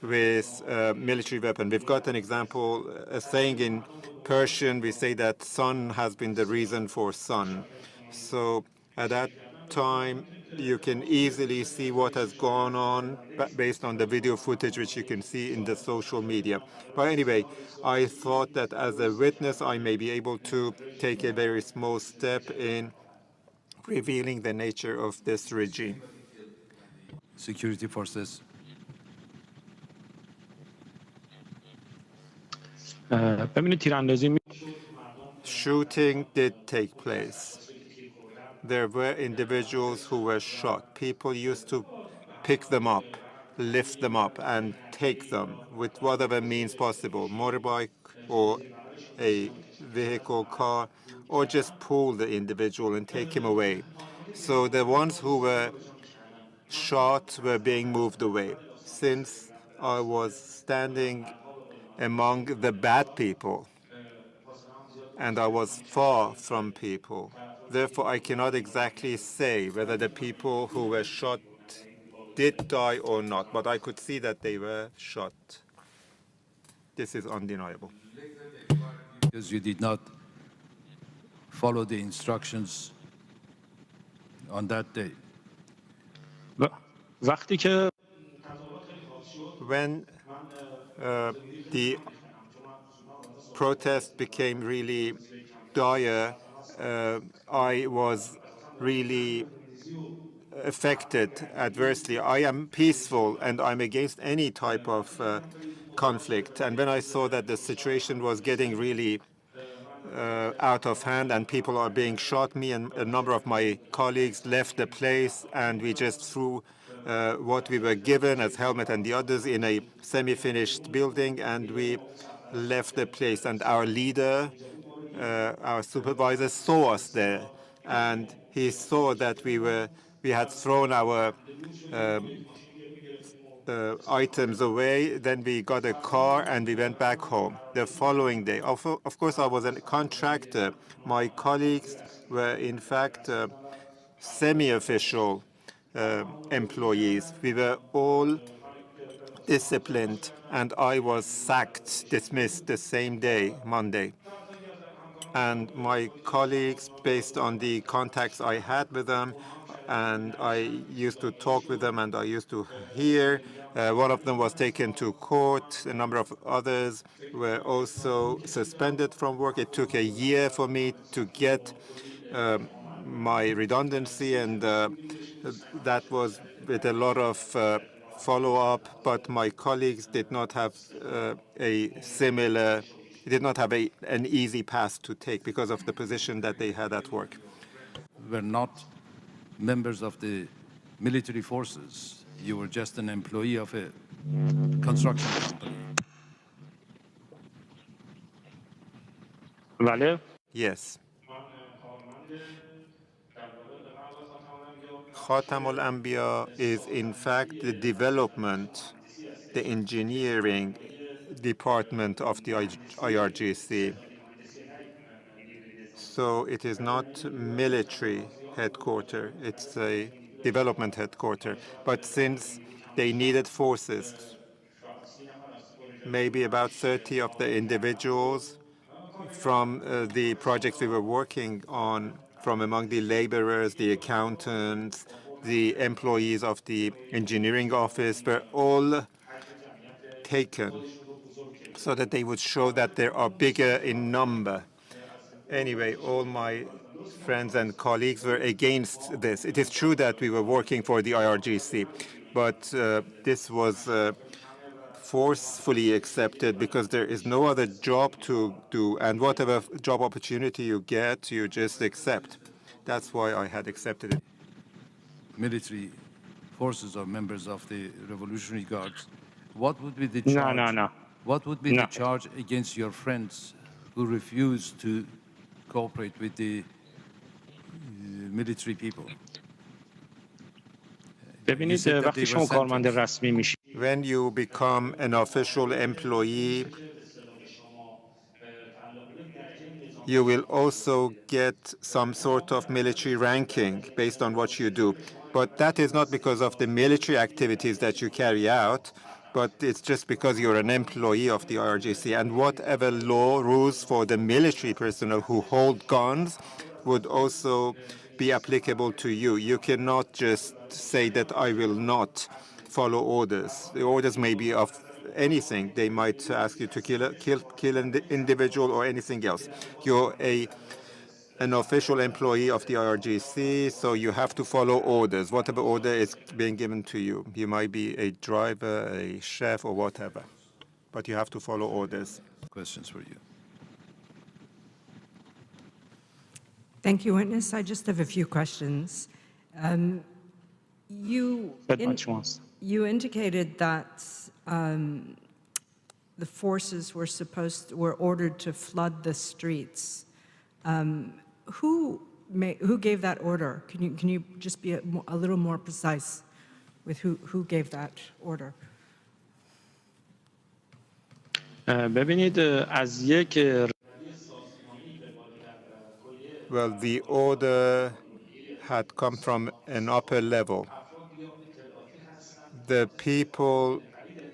with military weapon. We've got an example, a saying in Persian, we say that sun has been the reason for sun. So at that time, you can easily see what has gone on based on the video footage which you can see in the social media. But anyway, I thought that as a witness, I may be able to take a very small step in revealing the nature of this regime. Security forces. Shooting did take place. There were individuals who were shot. People used to pick them up, lift them up, and take them with whatever means possible, motorbike or a vehicle, car, or just pull the individual and take him away. So the ones who were shot were being moved away. Since I was standing among the bad people, and I was far from people. Therefore, I cannot exactly say whether the people who were shot did die or not, but I could see that they were shot. This is undeniable. Because you did not follow the instructions on that day. When the protest became really dire, I was really affected adversely. I am peaceful and I'm against any type of conflict. And when I saw that the situation was getting really out of hand and people are being shot, me and a number of my colleagues left the place and we just threw what we were given as helmet and the others in a semi-finished building and we left the place. And our leader, our supervisor, saw us there and he saw that we had thrown our items away. Then we got a car and we went back home. The following day, of course, I was a contractor. My colleagues were, in fact, semi-official employees. We were all disciplined, and I was sacked, dismissed the same day, Monday. And my colleagues, based on the contacts I had with them, and I used to talk with them and I used to hear. One of them was taken to court. A number of others were also suspended from work. It took a year for me to get my redundancy, and that was with a lot of follow-up, but my colleagues did not have an easy path to take because of the position that they had at work. Were not members of the military forces. You were just an employee of a construction company. بله. Yes. Khatam al-Anbiya is in fact the development, the engineering department of the IRGC. So it is not military headquarters, it's a development headquarters. But since they needed forces, maybe about 30 of the individuals from the projects we were working on, from among the laborers, the accountants, the employees of the engineering office, were all taken so that they would show that they are bigger in number. Anyway, all my friends and colleagues were against this. It is true that we were working for the IRGC, but this was forcefully accepted because there is no other job to do, and whatever job opportunity you get, you just accept. That's why I had accepted it. Military forces or members of the Revolutionary Guards. What would be the charge? No. What would be the charge against your friends who refused to cooperate with the military people? ببینید وقتی شما کارمند رسمی میشید When you become an official employee, you will also get some sort of military ranking based on what you do. But that is not because of the military activities that you carry out, but it's just because you're an employee of the IRGC. And whatever law rules for the military personnel who hold guns would also be applicable to you. You cannot just say that I will not follow orders. The orders may be of anything. They might ask you to kill an individual or anything else. You're an official employee of the IRGC, so you have to follow orders, whatever order is being given to you. You might be a driver, a chef, or whatever, but you have to follow orders. Questions for you. Thank you, witness. I just have a few questions. You indicated that the forces were ordered to flood the streets. Who gave that order? Can you just be a little more precise with who gave that order? ببینید از یک Well, the order had come from an upper level. The people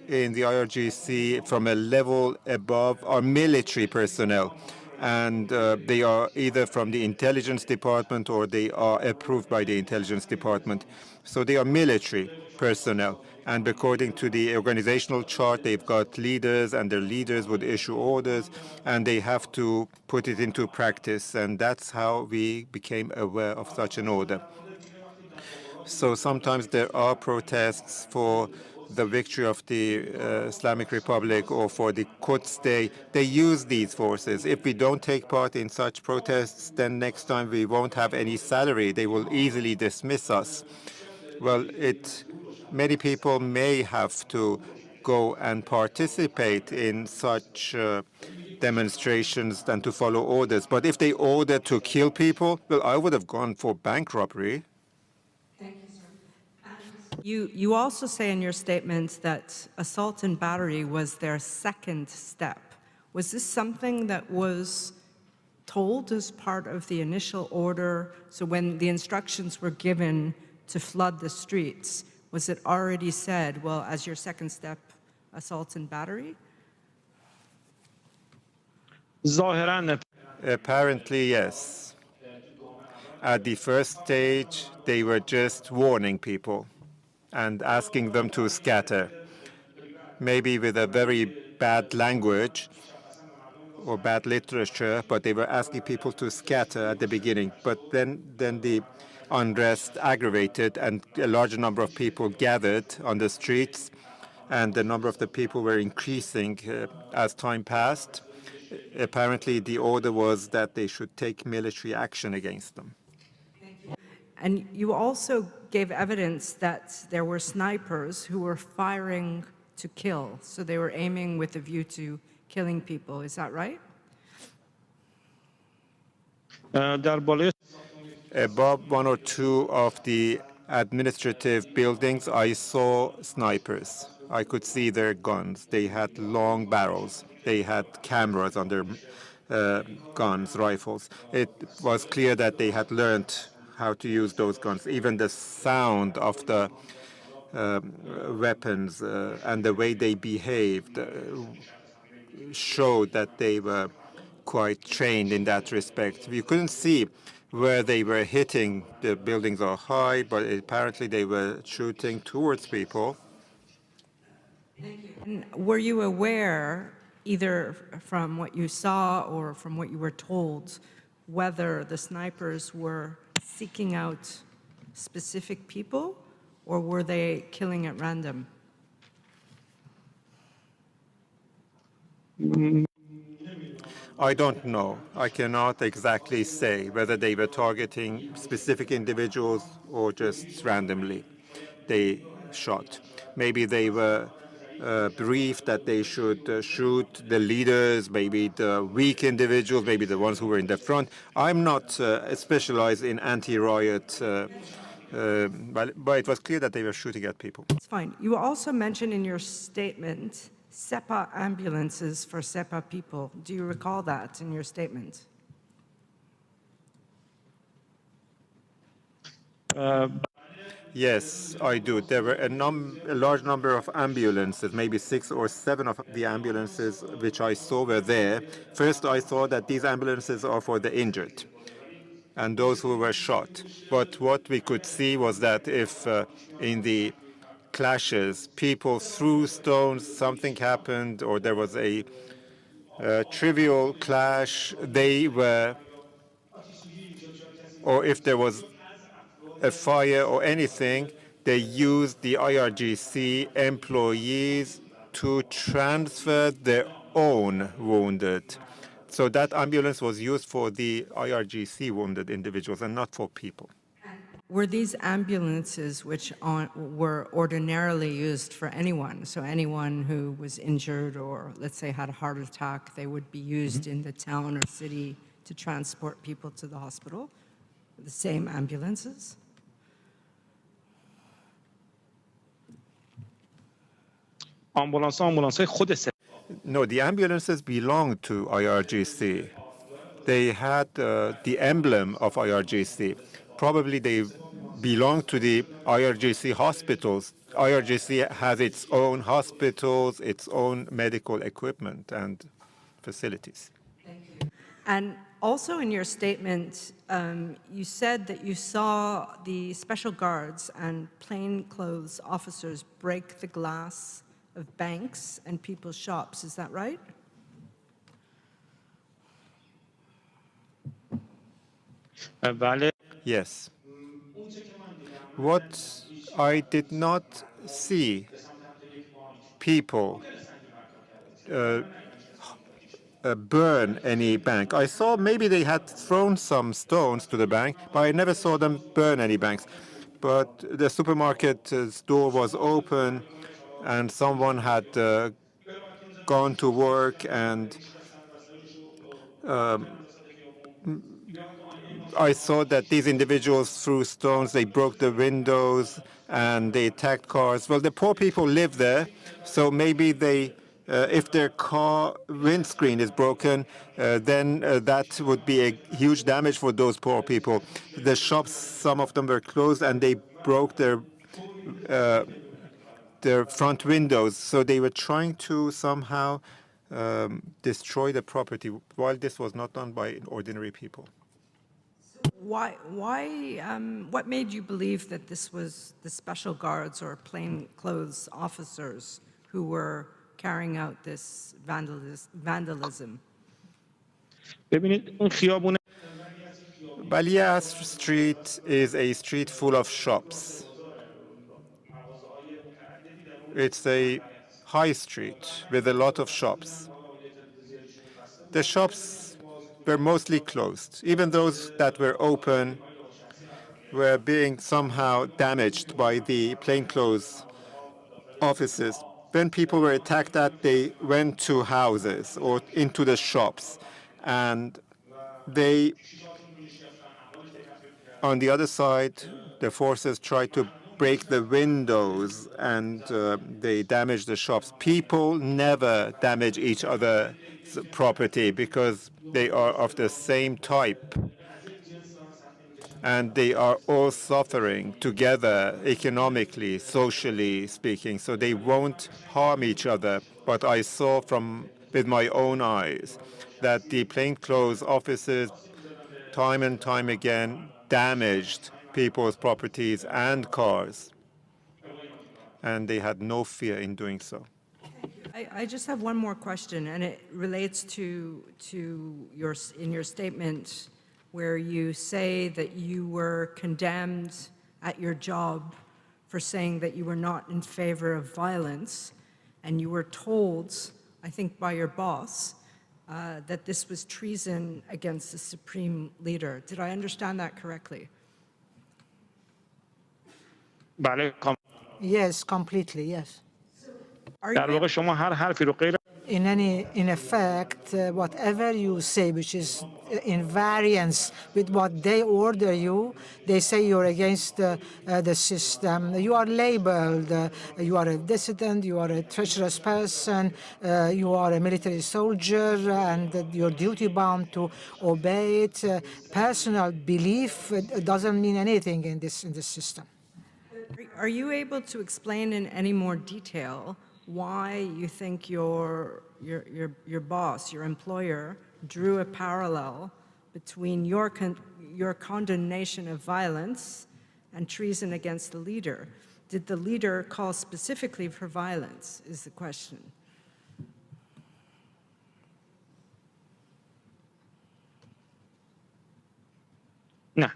in the IRGC from a level above are military personnel, and they are either from the intelligence department or they are approved by the intelligence department. So they are military personnel, and according to the organizational chart, they've got leaders, and their leaders would issue orders, and they have to put it into practice, and that's how we became aware of such an order. So sometimes there are protests for the victory of the Islamic Republic or for the Quds Day. They use these forces. If we don't take part in such protests, then next time we won't have any salary. They will easily dismiss us. Well, many people may have to go and participate in such demonstrations than to follow orders. But if they ordered to kill people, well, I would have gone for bank robbery. Thank you, sir. You also say in your statement that assault and battery was their second step. Was this something that was told as part of the initial order? So when the instructions were given to flood the streets, was it already said, well, as your second step, assault and battery? Apparently, yes. At the first stage, they were just warning people and asking them to scatter, maybe with a very bad language or bad literature, but they were asking people to scatter at the beginning. But then the unrest aggravated, and a larger number of people gathered on the streets, and the number of the people were increasing as time passed. Apparently, the order was that they should take military action against them. And you also gave evidence that there were snipers who were firing to kill. So they were aiming with a view to killing people. Is that right? Above one or two of the administrative buildings, I saw snipers. I could see their guns. They had long barrels. They had cameras on their guns, rifles. It was clear that they had learned how to use those guns. Even the sound of the weapons and the way they behaved showed that they were quite trained in that respect. You couldn't see where they were hitting. The buildings are high, but apparently they were shooting towards people. And were you aware, either from what you saw or from what you were told, whether the snipers were seeking out specific people or were they killing at random? I don't know. I cannot exactly say whether they were targeting specific individuals or just randomly they shot. Maybe they were briefed that they should shoot the leaders, maybe the weak individuals, maybe the ones who were in the front. I'm not specialized in anti-riot, but it was clear that they were shooting at people. It's fine. You also mentioned in your statement SEPA ambulances for SEPA people. Do you recall that in your statement? Yes, I do. There were a large number of ambulances, maybe 6 or 7 of the ambulances which I saw were there. First, I thought that these ambulances are for the injured and those who were shot. But what we could see was that if in the clashes, people threw stones, something happened, or there was a trivial clash, they were, or if there was a fire or anything, they used the IRGC employees to transfer their own wounded. So that ambulance was used for the IRGC wounded individuals and not for people. Were these ambulances which were ordinarily used for anyone? So anyone who was injured or, let's say, had a heart attack, they would be used in the town or city to transport people to the hospital? The same ambulances? No, the ambulances belonged to IRGC. They had the emblem of IRGC. Probably they belong to the IRGC hospitals. IRGC has its own hospitals, its own medical equipment and facilities. Thank you. And also in your statement, you said that you saw the special guards and plainclothes officers break the glass of banks and people's shops. Is that right? Yes. What I did not see people burn any bank. I saw maybe they had thrown some stones to the bank, but I never saw them burn any banks. But the supermarket's door was open and someone had gone to work and I saw that these individuals threw stones, they broke the windows, and they attacked cars. Well, the poor people live there, so maybe they, if their car windscreen is broken, then that would be a huge damage for those poor people. The shops, some of them were closed, and they broke their front windows, so they were trying to somehow destroy the property, while this was not done by ordinary people. What made you believe that this was the special guards or plainclothes officers who were carrying out this vandalism? Balia Street is a street full of shops. It's a high street with a lot of shops. The shops were mostly closed. Even those that were open were being somehow damaged by the plainclothes officers. When people were attacked, they went to houses or into the shops, and they, on the other side, the forces tried to break the windows, and they damaged the shops. People never damage each other's property because they are of the same type, and they are all suffering together economically, socially speaking, so they won't harm each other. But I saw with my own eyes that the plainclothes officers time and time again damaged people's properties and cars, and they had no fear in doing so. I just have one more question, and it relates to your statement where you say that you were condemned at your job for saying that you were not in favor of violence, and you were told, I think by your boss, that this was treason against the supreme leader. Did I understand that correctly? Yes, completely, yes. Are In effect, whatever you say, which is in variance with what they order you, they say you're against the system. You are labeled, you are a dissident, you are a treacherous person, you are a military soldier, and you're duty-bound to obey it. Personal belief doesn't mean anything in this system. Are you able to explain in any more detail why you think your boss, your employer, drew a parallel between your condemnation of violence and treason against the leader? Did the leader call specifically for violence, is the question. No.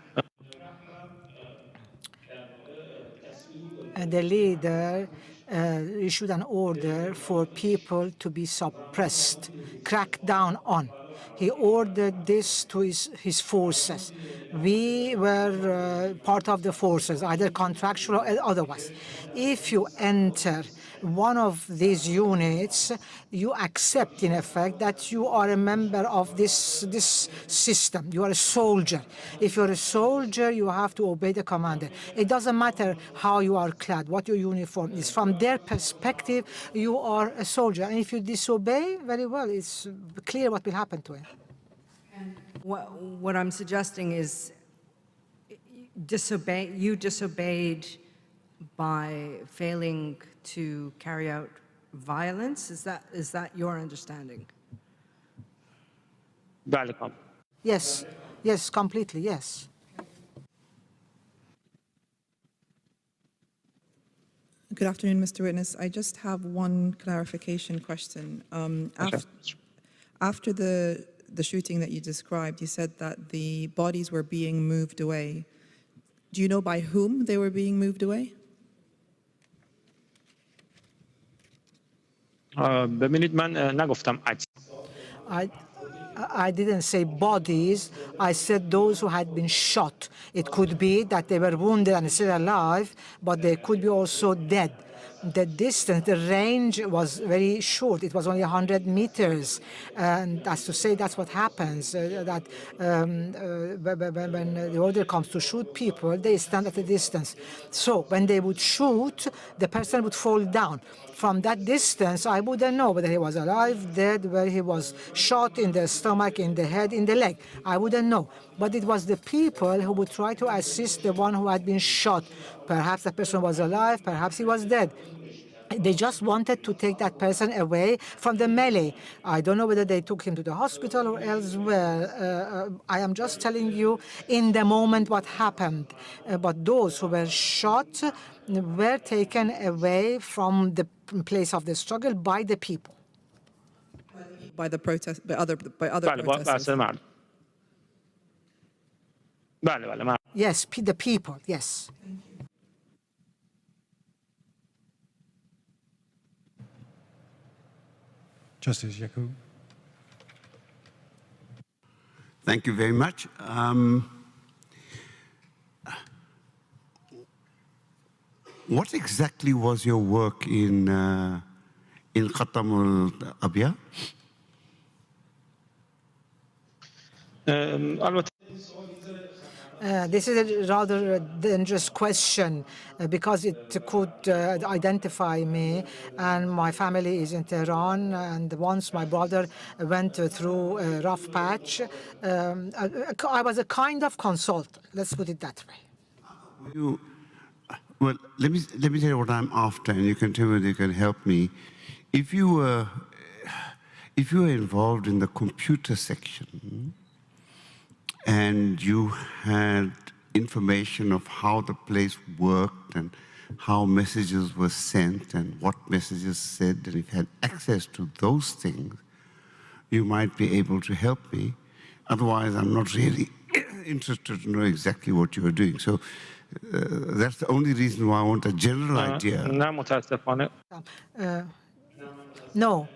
The leader issued an order for people to be suppressed, cracked down on. He ordered this to his forces. We were part of the forces, either contractual or otherwise. If you enter one of these units, you accept, in effect, that you are a member of this system. You are a soldier. If you're a soldier, you have to obey the commander. It doesn't matter how you are clad, what your uniform is. From their perspective, you are a soldier. And if you disobey, very well, it's clear what will happen to him. What I'm suggesting is you disobeyed by failing to carry out violence? Is that your understanding? Yes, yes, completely, yes. Good afternoon, Mr. Witness. I just have one clarification question. After the shooting that you described, you said that the bodies were being moved away. Do you know by whom they were being moved away? ببینید من نگفتم I didn't say bodies. I said those who had been shot. It could be that they were wounded and still alive, but they could be also dead. the distance, the range was very short. It was only 100 meters. And that's to say that's what happens, when the order comes to shoot people, they stand at a distance. So when they would shoot, the person would fall down. From that distance, I wouldn't know whether he was alive, dead, whether he was shot in the stomach, in the head, in the leg. I wouldn't know. But it was the people who would try to assist the one who had been shot. Perhaps that person was alive, perhaps he was dead. They just wanted to take that person away from the melee. I don't know whether they took him to the hospital or elsewhere. I am just telling you in the moment what happened. But those who were shot were taken away from the place of the struggle by the people. By the protest, by other بله protesters. مردم. بله بله Yes, the people, yes. Justice Yacoub. Thank you very much. What exactly was your work in Khatam al-Abya? البته This is a rather dangerous question because it could identify me, and my family is in Tehran, and once my brother went through a rough patch. I was a kind of consultant, let's put it that way. Well, let me tell you what I'm after, and you can tell me whether you can help me. If you were involved in the computer section, and you had information of how the place worked and how messages were sent and what messages said, and if you had access to those things, you might be able to help me. Otherwise, I'm not really interested to know exactly what you are doing. So that's the only reason why I want a general idea. نه متاسفانه. No.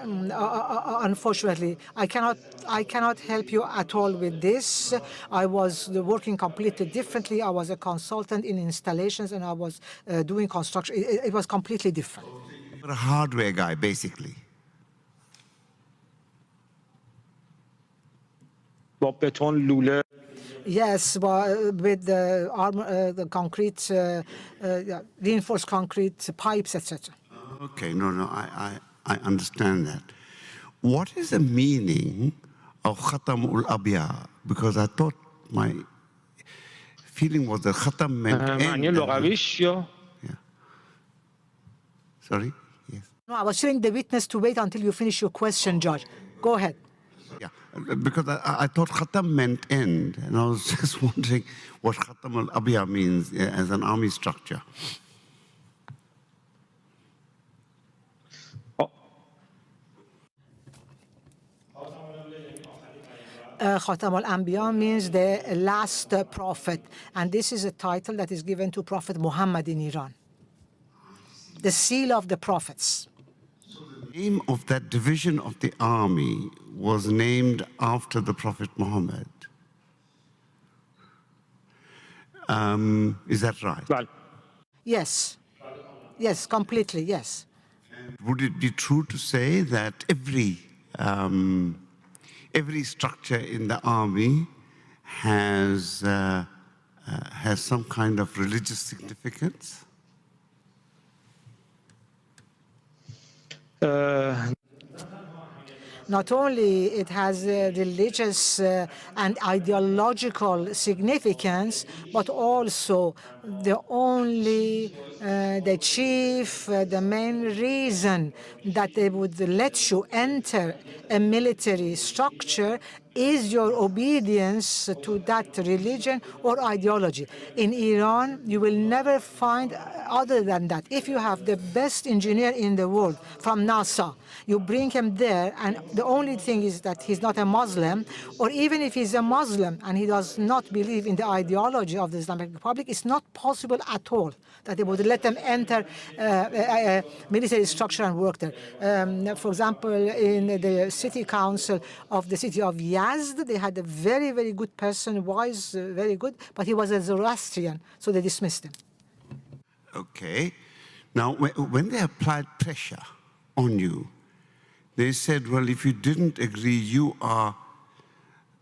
Unfortunately, I cannot help you at all with this. I was working completely differently. I was a consultant in installations, and I was doing construction. It was completely different. You're a hardware guy, basically. با بتون لوله. Yes, with the concrete, reinforced concrete pipes, etc. Okay, no, I understand that. What is the meaning of Khatam al-Abya? Because I thought my feeling was that Khatam meant معنی end. لغویش یا Sorry? Yes. No, I was telling the witness to wait until you finish your question, Judge. Go ahead. Yeah, because I thought Khatam meant end, and I was just wondering what Khatam al-Abya means as an army structure. Khatam al-Anbiya means the last prophet, and this is a title that is given to Prophet Muhammad in Iran. The seal of the prophets. The name of that division of the army was named after the Prophet Muhammad. Is that right? بله. Yes. Yes, completely, yes. Would it be true to say that every structure in the army has some kind of religious significance? Not only it has religious and ideological significance, but also the chief, the main reason that they would let you enter a military structure is your obedience to that religion or ideology. In Iran, you will never find other than that. If you have the best engineer in the world from NASA, you bring him there, and the only thing is that he's not a Muslim, or even if he's a Muslim and he does not believe in the ideology of the Islamic Republic, it's not possible at all that they would let them enter a military structure and work there. For example, in the city council of the city of Yazd, they had a very, very good person, wise, very good, but he was a Zoroastrian, so they dismissed him. Okay. Now, when they applied pressure on you, they said, well, if you didn't agree, you are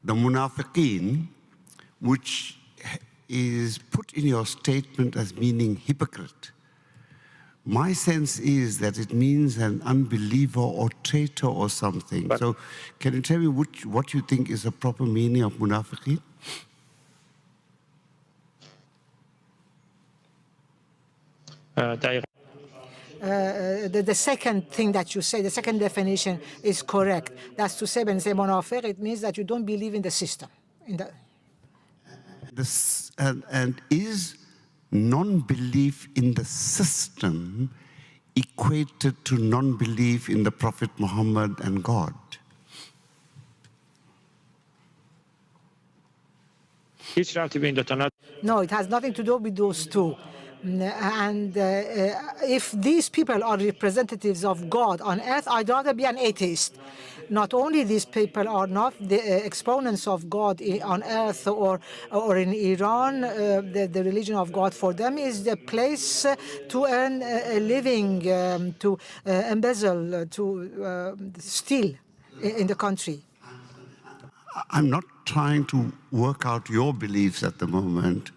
the munafiqeen, which is put in your statement as meaning hypocrite. My sense is that it means an unbeliever or traitor or something. So can you tell me what you think is the proper meaning of munafiqeen? The second thing that you say, the second definition is correct. That's to say, when you say munafiq, it means that you don't believe in the system. And is non-belief in the system equated to non-belief in the Prophet Muhammad and God? No, it has nothing to do with those two. And if these people are representatives of God on earth, I'd rather be an atheist. Not only these people are not the exponents of God on earth or in Iran, the religion of God for them is the place to earn a living, to embezzle, to steal in the country. I'm not trying to work out your beliefs at the moment.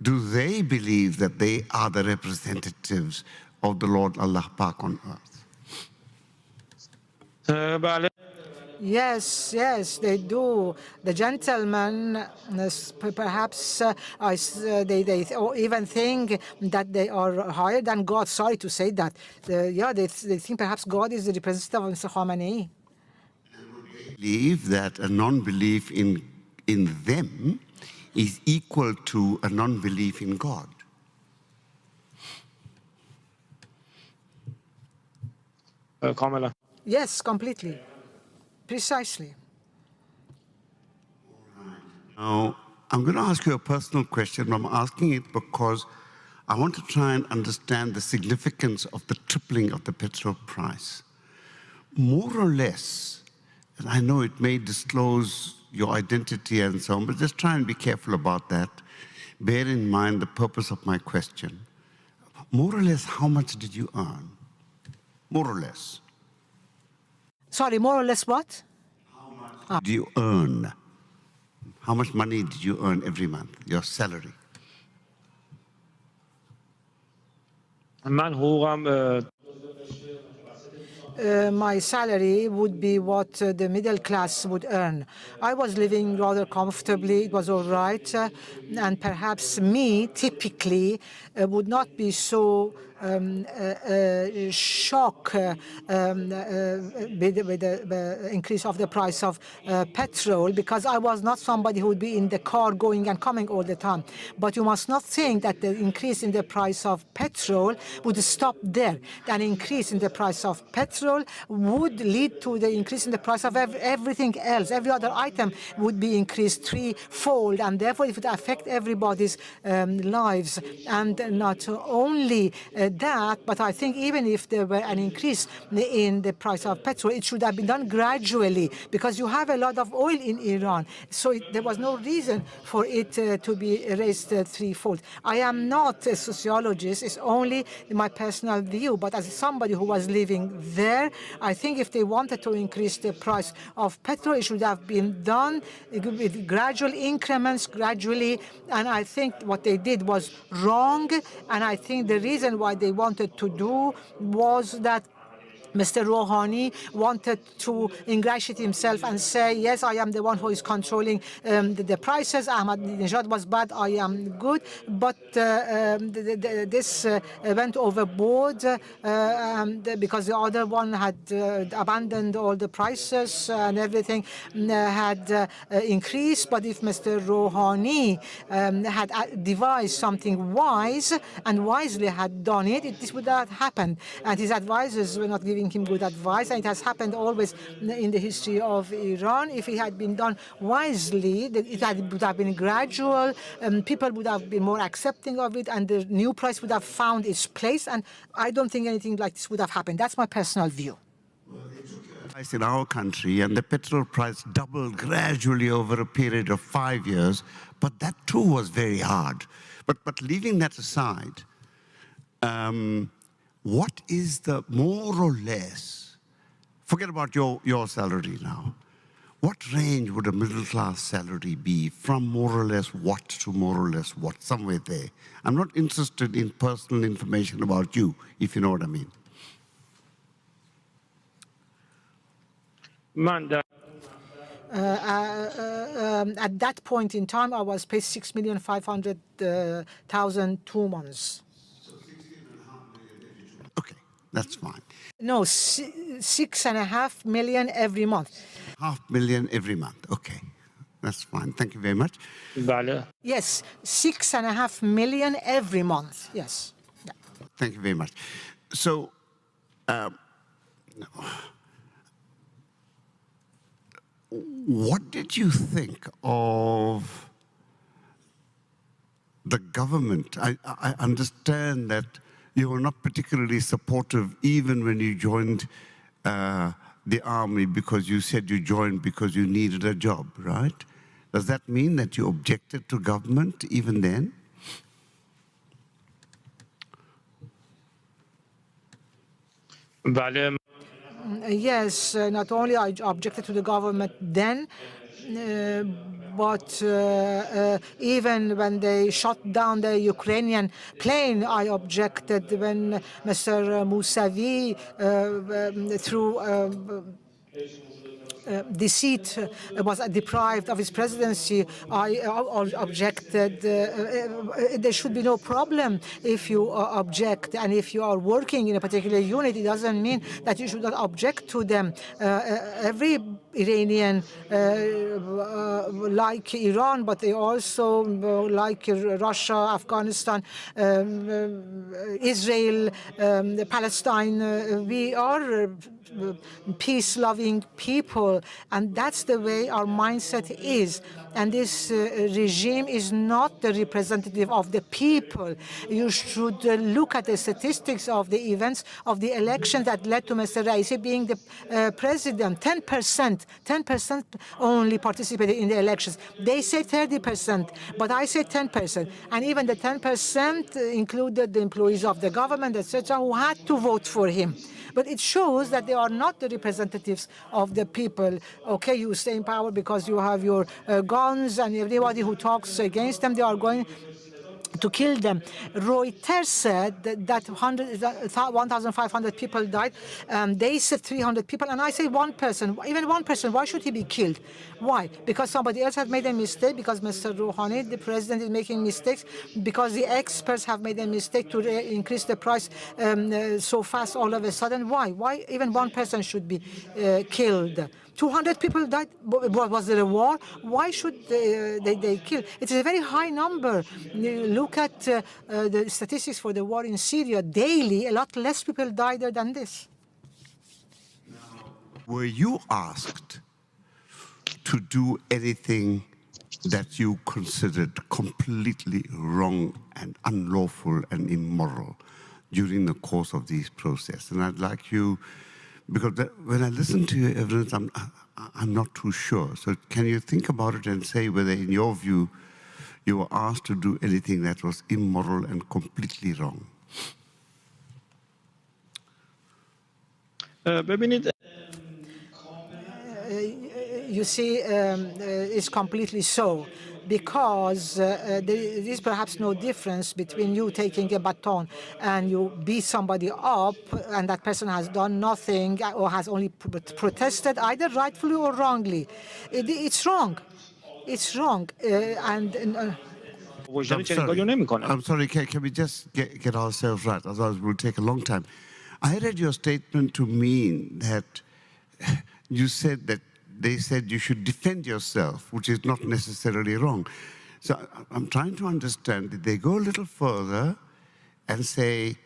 Do they believe that they are the representatives of the Lord Allah Pak on earth? Yes, they do. The gentlemen, perhaps they even think that they are higher than God. Sorry to say that. They think perhaps God is the representative of Mr. Khamenei. Believe that a non-belief in them is equal to a non-belief in God. Yes, completely. Precisely. Now, I'm going to ask you a personal question. I'm asking it because I want to try and understand the significance of the tripling of the petrol price. More or less, and I know it may disclose your identity and so on, but just try and be careful about that. Bear in mind the purpose of my question. More or less, how much did you earn? More or less. Sorry, more or less what? How much do you earn? How much money did you earn every month, your salary? My salary would be what the middle class would earn. I was living rather comfortably, it was all right, and perhaps me, typically, would not be so shocked with the increase of the price of petrol, because I was not somebody who would be in the car going and coming all the time. But you must not think that the increase in the price of petrol would stop there. An increase in the price of petrol would lead to the increase in the price of everything else. Every other item would be increased threefold, and therefore it would affect everybody's lives. And not only that, but I think even if there were an increase in the price of petrol, it should have been done gradually, because you have a lot of oil in Iran. So there was no reason for it to be raised threefold. I am not a sociologist, it's only my personal view, but as somebody who was living there, I think if they wanted to increase the price of petrol, it should have been done with gradual increments, gradually, and I think what they did was wrong, and I think the reason why they wanted to do was that Mr. Rouhani wanted to ingratiate himself and say, yes, I am the one who is controlling the prices. Ahmadinejad was bad, I am good. But this went overboard because the other one had abandoned all the prices and everything had increased. But if Mr. Rouhani had devised something wise and wisely had done it, this would not have happened. And his advisors were not giving him good advice, and it has happened always in the history of Iran. If it had been done wisely, it would have been gradual, people would have been more accepting of it, and the new price would have found its place, and I don't think anything like this would have happened. That's my personal view. In our country, and the petrol price doubled gradually over a period of 5 years, but that too was very hard. But leaving that aside, what is the more or less, forget about your salary now, what range would a middle-class salary be from more or less what to more or less what, somewhere there? I'm not interested in personal information about you, if you know what I mean. At that point in time, I was paid 6,500,000 2 months. Okay, that's fine. No, 6.5 million every month. $500,000 every month. Okay, that's fine. Thank you very much. Yes, 6.5 million every month. Yes. Yeah. Thank you very much. So, what did you think of the government? I understand that you were not particularly supportive even when you joined the army, because you said you joined because you needed a job, right? Does that mean that you objected to government even then? Yes, not only I objected to the government then, but even when they shot down the Ukrainian plane, I objected. When Mr. Mousavi, through deceit, was deprived of his presidency, I objected. There should be no problem if you object, and if you are working in a particular unit, it doesn't mean that you should not object to them. Every Iranian, like Iran, but they also like Russia, Afghanistan, Israel, Palestine. We are peace-loving people, and that's the way our mindset is. And this regime is not the representative of the people. You should look at the statistics of the events of the election that led to Mr. Raisi being the president. 10% only participated in the elections. They say 30%, but I say 10%. And even the 10% included the employees of the government, etc., who had to vote for him. But it shows that they are not the representatives of the people. Okay, you stay in power because you have your guns, and everybody who talks against them, they are going to kill them. Reuters said that 1,500 people died. They said 300 people, and I say one person, even one person, why should he be killed? Why? Because somebody else has made a mistake, because Mr. Rouhani, the president, is making mistakes, because the experts have made a mistake to increase the price so fast all of a sudden. Why? Why even one person should be killed? 200 people died. Was there a war? Why should they kill? It is a very high number. Look at the statistics for the war in Syria. Daily, a lot less people die there than this. Were you asked to do anything that you considered completely wrong and unlawful and immoral during the course of these processes? And I'd like you, because when I listen to your evidence, I'm not too sure. So can you think about it and say whether, in your view, you were asked to do anything that was immoral and completely wrong? You see, it's completely so, because there is perhaps no difference between you taking a baton and you beat somebody up, and that person has done nothing or has only protested, either rightfully or wrongly. It's wrong. It's wrong. I'm sorry, can we just get ourselves right? Otherwise, it will take a long time. I read your statement to mean that you said that they said you should defend yourself, which is not necessarily wrong. So I'm trying to understand, did they go a little further and say,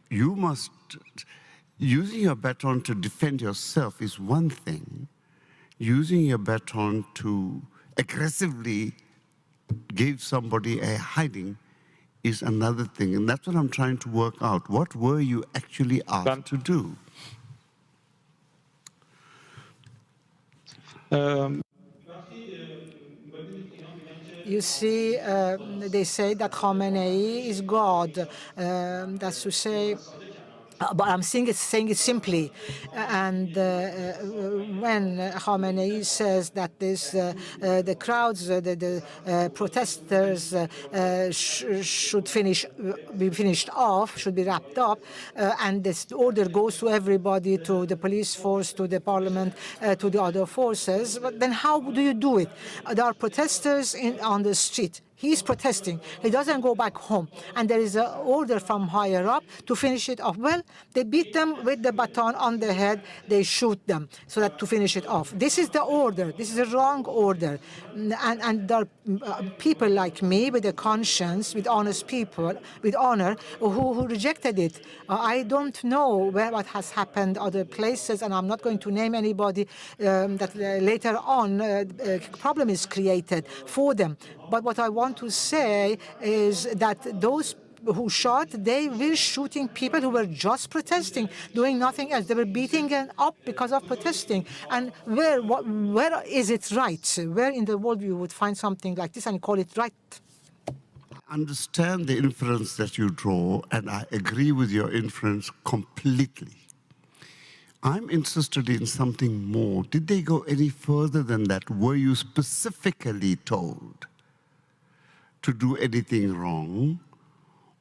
you must, using your baton to defend yourself is one thing, using your baton to aggressively give somebody a hiding is another thing. And that's what I'm trying to work out. What were you actually asked to do? You see, they say that Khamenei is God. That's to say, but I'm saying it simply. And when Khamenei says that the crowds, the protesters should be finished off, should be wrapped up, and this order goes to everybody, to the police force, to the parliament, to the other forces, but then how do you do it? There are protesters on the street. He's protesting. He doesn't go back home. And there is an order from higher up to finish it off. Well, they beat them with the baton on the head. They shoot them so that to finish it off. This is the order. This is a wrong order. And there are people like me with a conscience, with honest people, with honor, who rejected it. I don't know what has happened other places, and I'm not going to name anybody that later on a problem is created for them. But what I want to say is that those who shot, they were shooting people who were just protesting, doing nothing else. They were beating them up because of protesting. And where is it right? Where in the world you would find something like this and call it right? I understand the inference that you draw, and I agree with your inference completely. I'm interested in something more. Did they go any further than that? Were you specifically told to do anything wrong?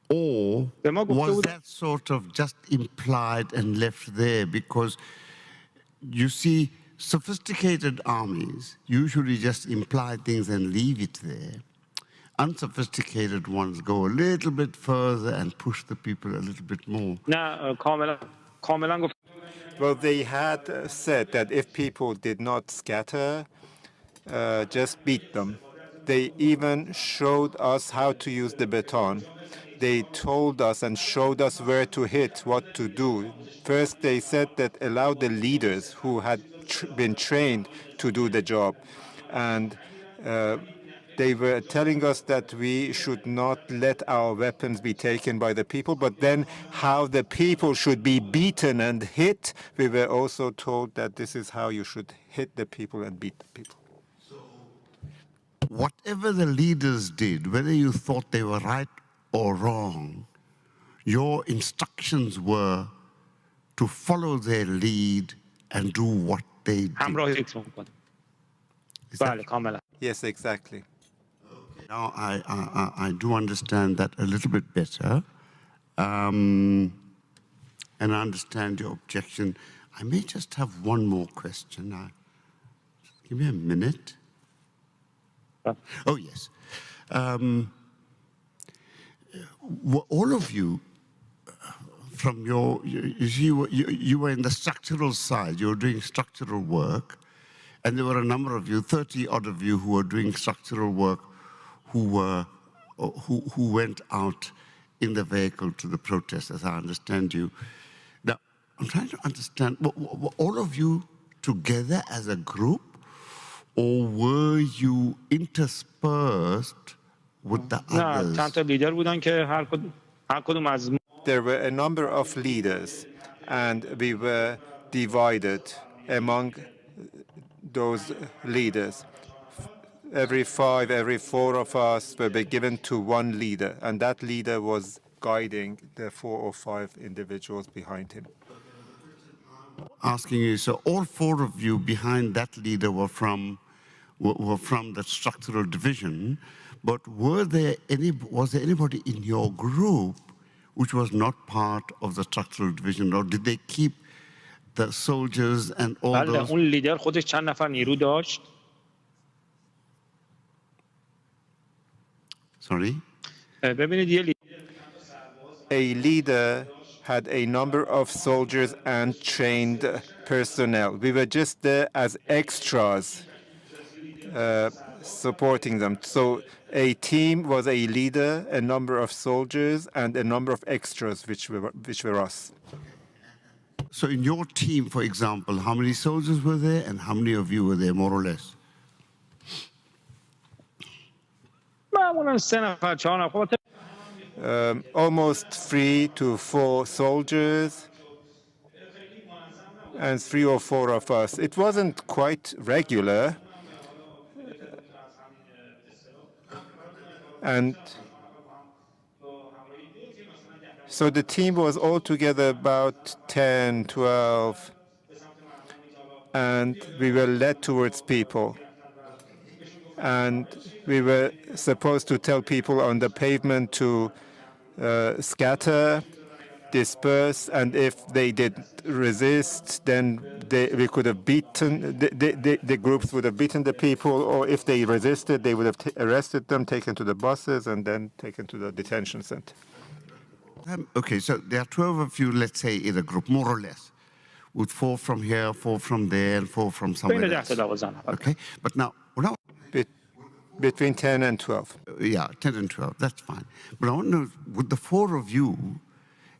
Or was that sort of just implied and left there? Because you see, sophisticated armies usually just imply things and leave it there. Unsophisticated ones go a little bit further and push the people a little bit more. Well, they had said that if people did not scatter, just beat them. They even showed us how to use the baton. They told us and showed us where to hit, what to do. First, they said that allow the leaders who had been trained to do the job. And they were telling us that we should not let our weapons be taken by the people, but then how the people should be beaten and hit. We were also told that this is how you should hit the people and beat the people. Whatever the leaders did, whether you thought they were right or wrong, your instructions were to follow their lead and do what they did. Yes, exactly. Now I do understand that a little bit better, and I understand your objection. I may just have one more question. Give me a minute. Oh, yes. Were all of you, from your, you were in the structural side, you were doing structural work, and there were a number of you, 30 odd of you, who were doing structural work, who went out in the vehicle to the protest, as I understand you. Now, I'm trying to understand, were all of you together as a group, or were you interspersed with the others? There were a number of leaders, and we were divided among those leaders. Every 4 of us were given to one leader, and that leader was guiding the 4 or 5 individuals behind him. Asking you, so all 4 of you behind that leader were from the structural division, but was there anybody in your group which was not part of the structural division, or did they keep the soldiers and all those? اون لیدر خودش چند نفر نیرو داشت؟ Sorry? ببینید یه A leader had a number of soldiers and trained personnel. We were just there as extras, supporting them. So a team was a leader, a number of soldiers, and a number of extras, which were us. So in your team, for example, how many soldiers were there and how many of you were there, more or less? Almost 3 to 4 soldiers and 3 or 4 of us. It wasn't quite regular. And So the team was altogether about 10, 12, and we were led towards people. And we were supposed to tell people on the pavement to scatter, disperse, and if they did resist, then we could have beaten, the groups would have beaten the people, or if they resisted, they would have arrested them, taken to the buses, and then taken to the detention center. Okay, so there are 12 of you, let's say, in a group, more or less, with 4 from here, 4 from there, and 4 from somewhere بین 10 else. تا 12 نفر. Okay, but now, between 10 and 12. Yeah, 10 and 12, that's fine. But I want to know, would the 4 of you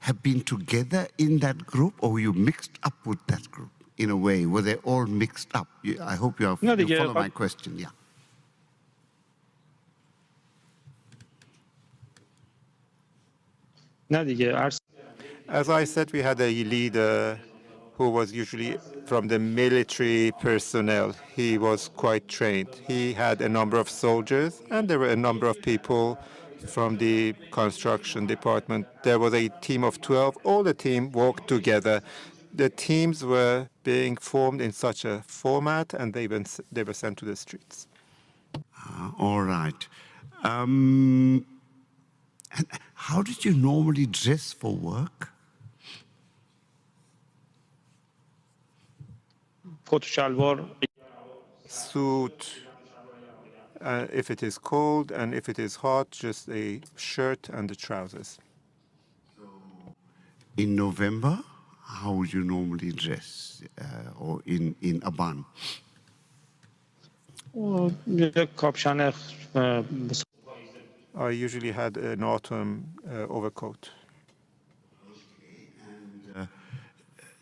have been together in that group, or were you mixed up with that group in a way? Were they all mixed up? I hope you follow my question, yeah. نه دیگه As I said, we had a leader who was usually from the military personnel. He was quite trained. He had a number of soldiers, and there were a number of people from the construction department. There was a team of 12. All the team worked together. The teams were being formed in such a format, and they were sent to the streets. All right. And how did you normally dress for work? کت و شلوار Suit, if it is cold, and if it is hot, just a shirt and the trousers. In November, how would you normally dress, or in Aban? یه کاپشن I usually had an autumn overcoat.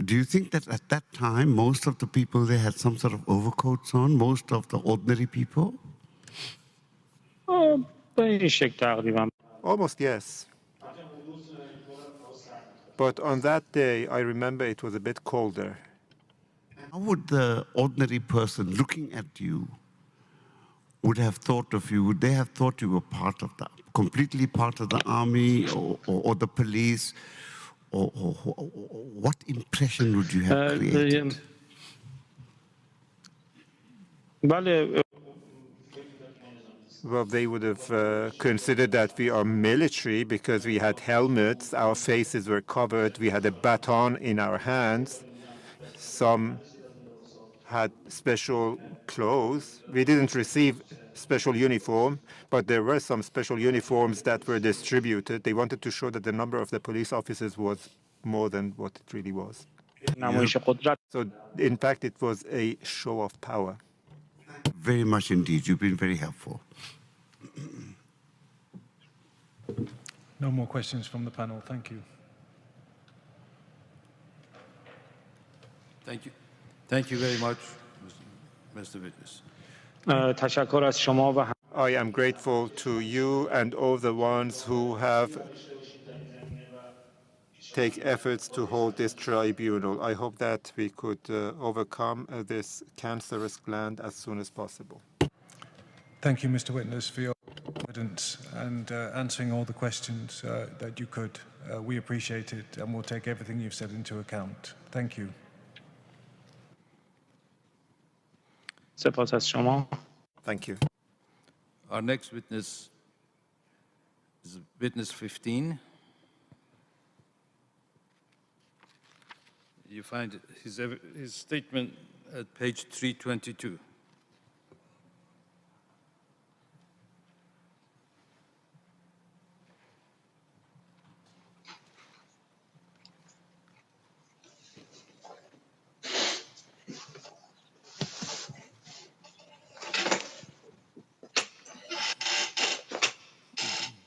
Do you think that at that time, most of the people there had some sort of overcoats on, most of the ordinary people? به این شکل تقریبا. Almost, yes. But on that day, I remember it was a bit colder. How would the ordinary person looking at you would have thought of you? Would they have thought you were completely part of the army or the police? Or what impression would you have created? Well, they would have considered that we are military because we had helmets, our faces were covered, we had a baton in our hands. Some had special clothes. We didn't receive special uniform, but there were some special uniforms that were distributed. They wanted to show that the number of the police officers was more than what it really was. So, in fact, it was a show of power. Very much indeed. You've been very helpful. No more questions from the panel. Thank you. Thank you. Thank you very much, Mr. Witness. تشکر از شما و I am grateful to you and all the ones who have take efforts to hold this tribunal. I hope that we could overcome this cancerous gland as soon as possible. Thank you, Mr. Witness, for your evidence and answering all the questions that you could. We appreciate it, and we'll take everything you've said into account. Thank you. سپاس از شما. Thank you. Our next witness is witness 15. You find his statement at page 322.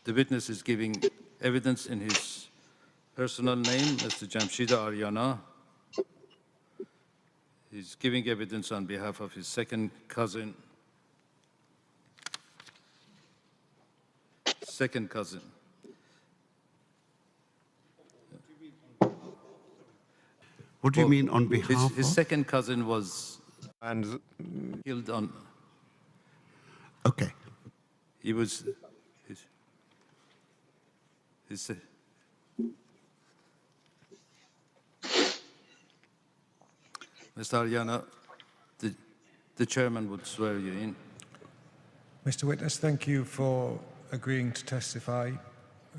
The witness is giving evidence in his personal name, Mr. Jamshida Aryana. He's giving evidence on behalf of his second cousin. What do you mean on behalf his of? second cousin was killed on. Okay. He was Mr. Ariana, the chairman would swear you in. Mr. Witness, thank you for agreeing to testify.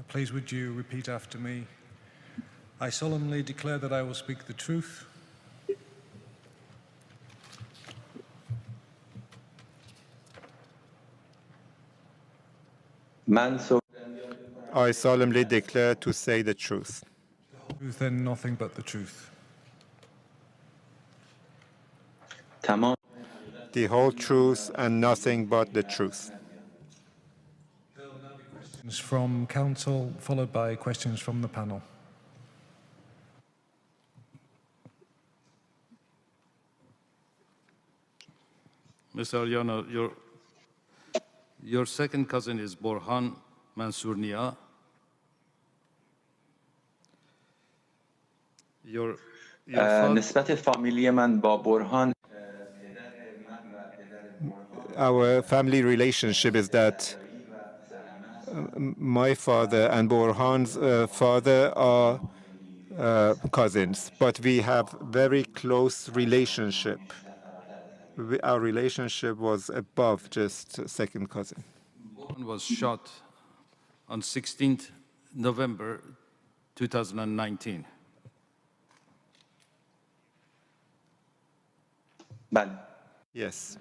Please would you repeat after me? I solemnly declare that I will speak the truth. I solemnly declare to say the truth. Truth and nothing but the truth. The whole truth and nothing but the truth. Questions from counsel, followed by questions from the panel. Mr. Ariana, your second cousin is Borhan Mansour Nia. Your نسبت فامیلی من با برهان Our family relationship is that my father and Borhan's father are cousins, but we have very close relationship. Our relationship was above just second cousin. Borhan was shot on 16th November 2019. Yes.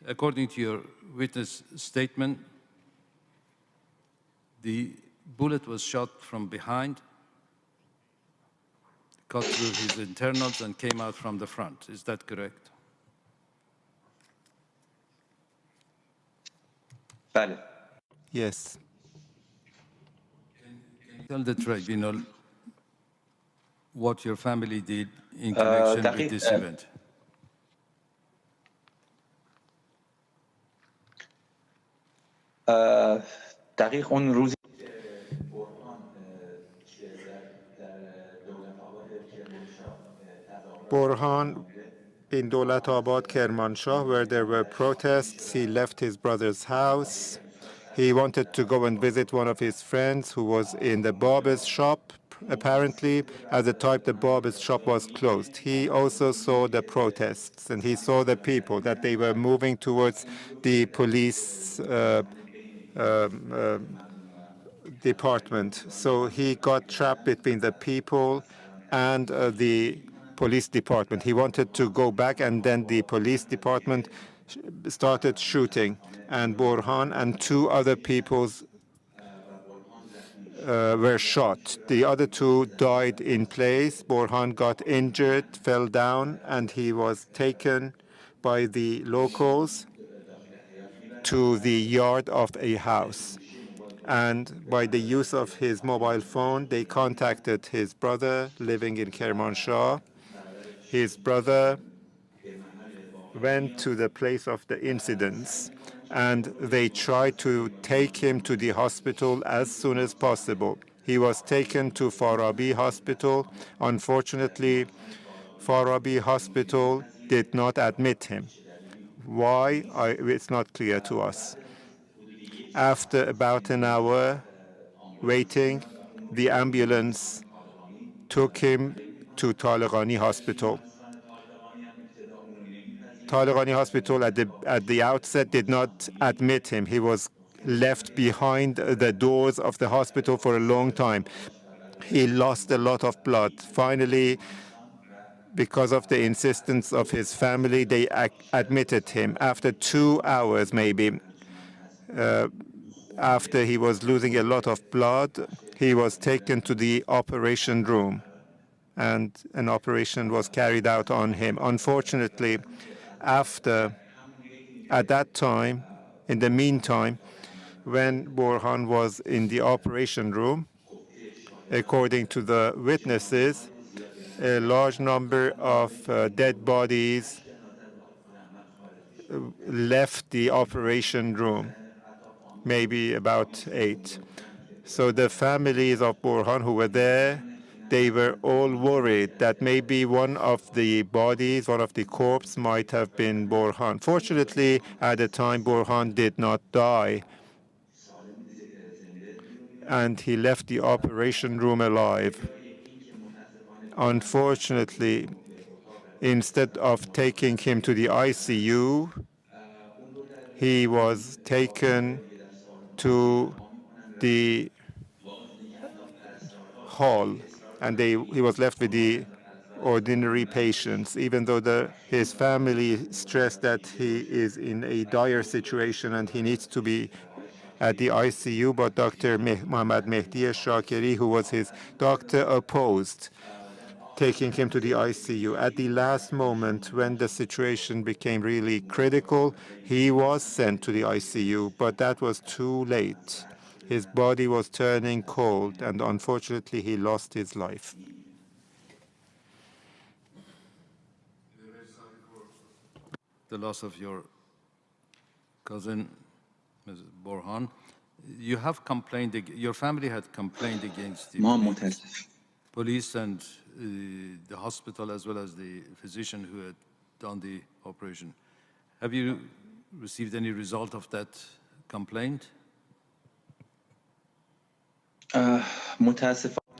According to your witness statement, the bullet was shot from behind, cut through his internals, and came out from the front. Is that correct? Yes. Tell the tribunal what your family did in connection with this event. دقیق اون روزی Borhan in Dolat Abad, Kermanshah, where there were protests, he left his brother's house. He wanted to go and visit one of his friends who was in the barber's shop. Apparently, at the time the barber's shop was closed. He also saw the protests, and he saw the people, that they were moving towards the police department. So he got trapped between the people and the police department. He wanted to go back, and then the police department started shooting, and Borhan and two other people were shot. The other two died in place. Borhan got injured, fell down, and he was taken by the locals to the yard of a house. And by the use of his mobile phone, they contacted his brother living in Kermanshah. His brother went to the place of the incidents, and they tried to take him to the hospital as soon as possible. He was taken to Farabi Hospital. Unfortunately, Farabi Hospital did not admit him. Why? It's not clear to us. After about an hour waiting, the ambulance took him to Taleghani Hospital. Taleghani Hospital at the outset did not admit him. He was left behind the doors of the hospital for a long time. He lost a lot of blood. Finally, because of the insistence of his family, they admitted him. After 2 hours, maybe, after he was losing a lot of blood, he was taken to the operation room, and an operation was carried out on him. Unfortunately, at that time, in the meantime, when Borhan was in the operation room, according to the witnesses, a large number of dead bodies left the operation room, maybe about 8. So the families of Borhan who were there, they were all worried that maybe one of the bodies, one of the corpses might have been Borhan. Fortunately, at the time, Borhan did not die, and he left the operation room alive. Unfortunately, Instead of taking him to the ICU, he was taken to the hall, and he was left with the ordinary patients, even though his family stressed that he is in a dire situation and he needs to be at the ICU, but Dr. Mohammad Mehdi Shakiri, who was his doctor, opposed taking him to the ICU. At the last moment, when the situation became really critical, he was sent to the ICU, but that was too late. His body was turning cold, and unfortunately, he lost his life. The loss of your cousin, Ms. Borhan. You have complained, your family had complained against the police and the hospital, as well as the physician who had done the operation. Have you received any result of that complaint?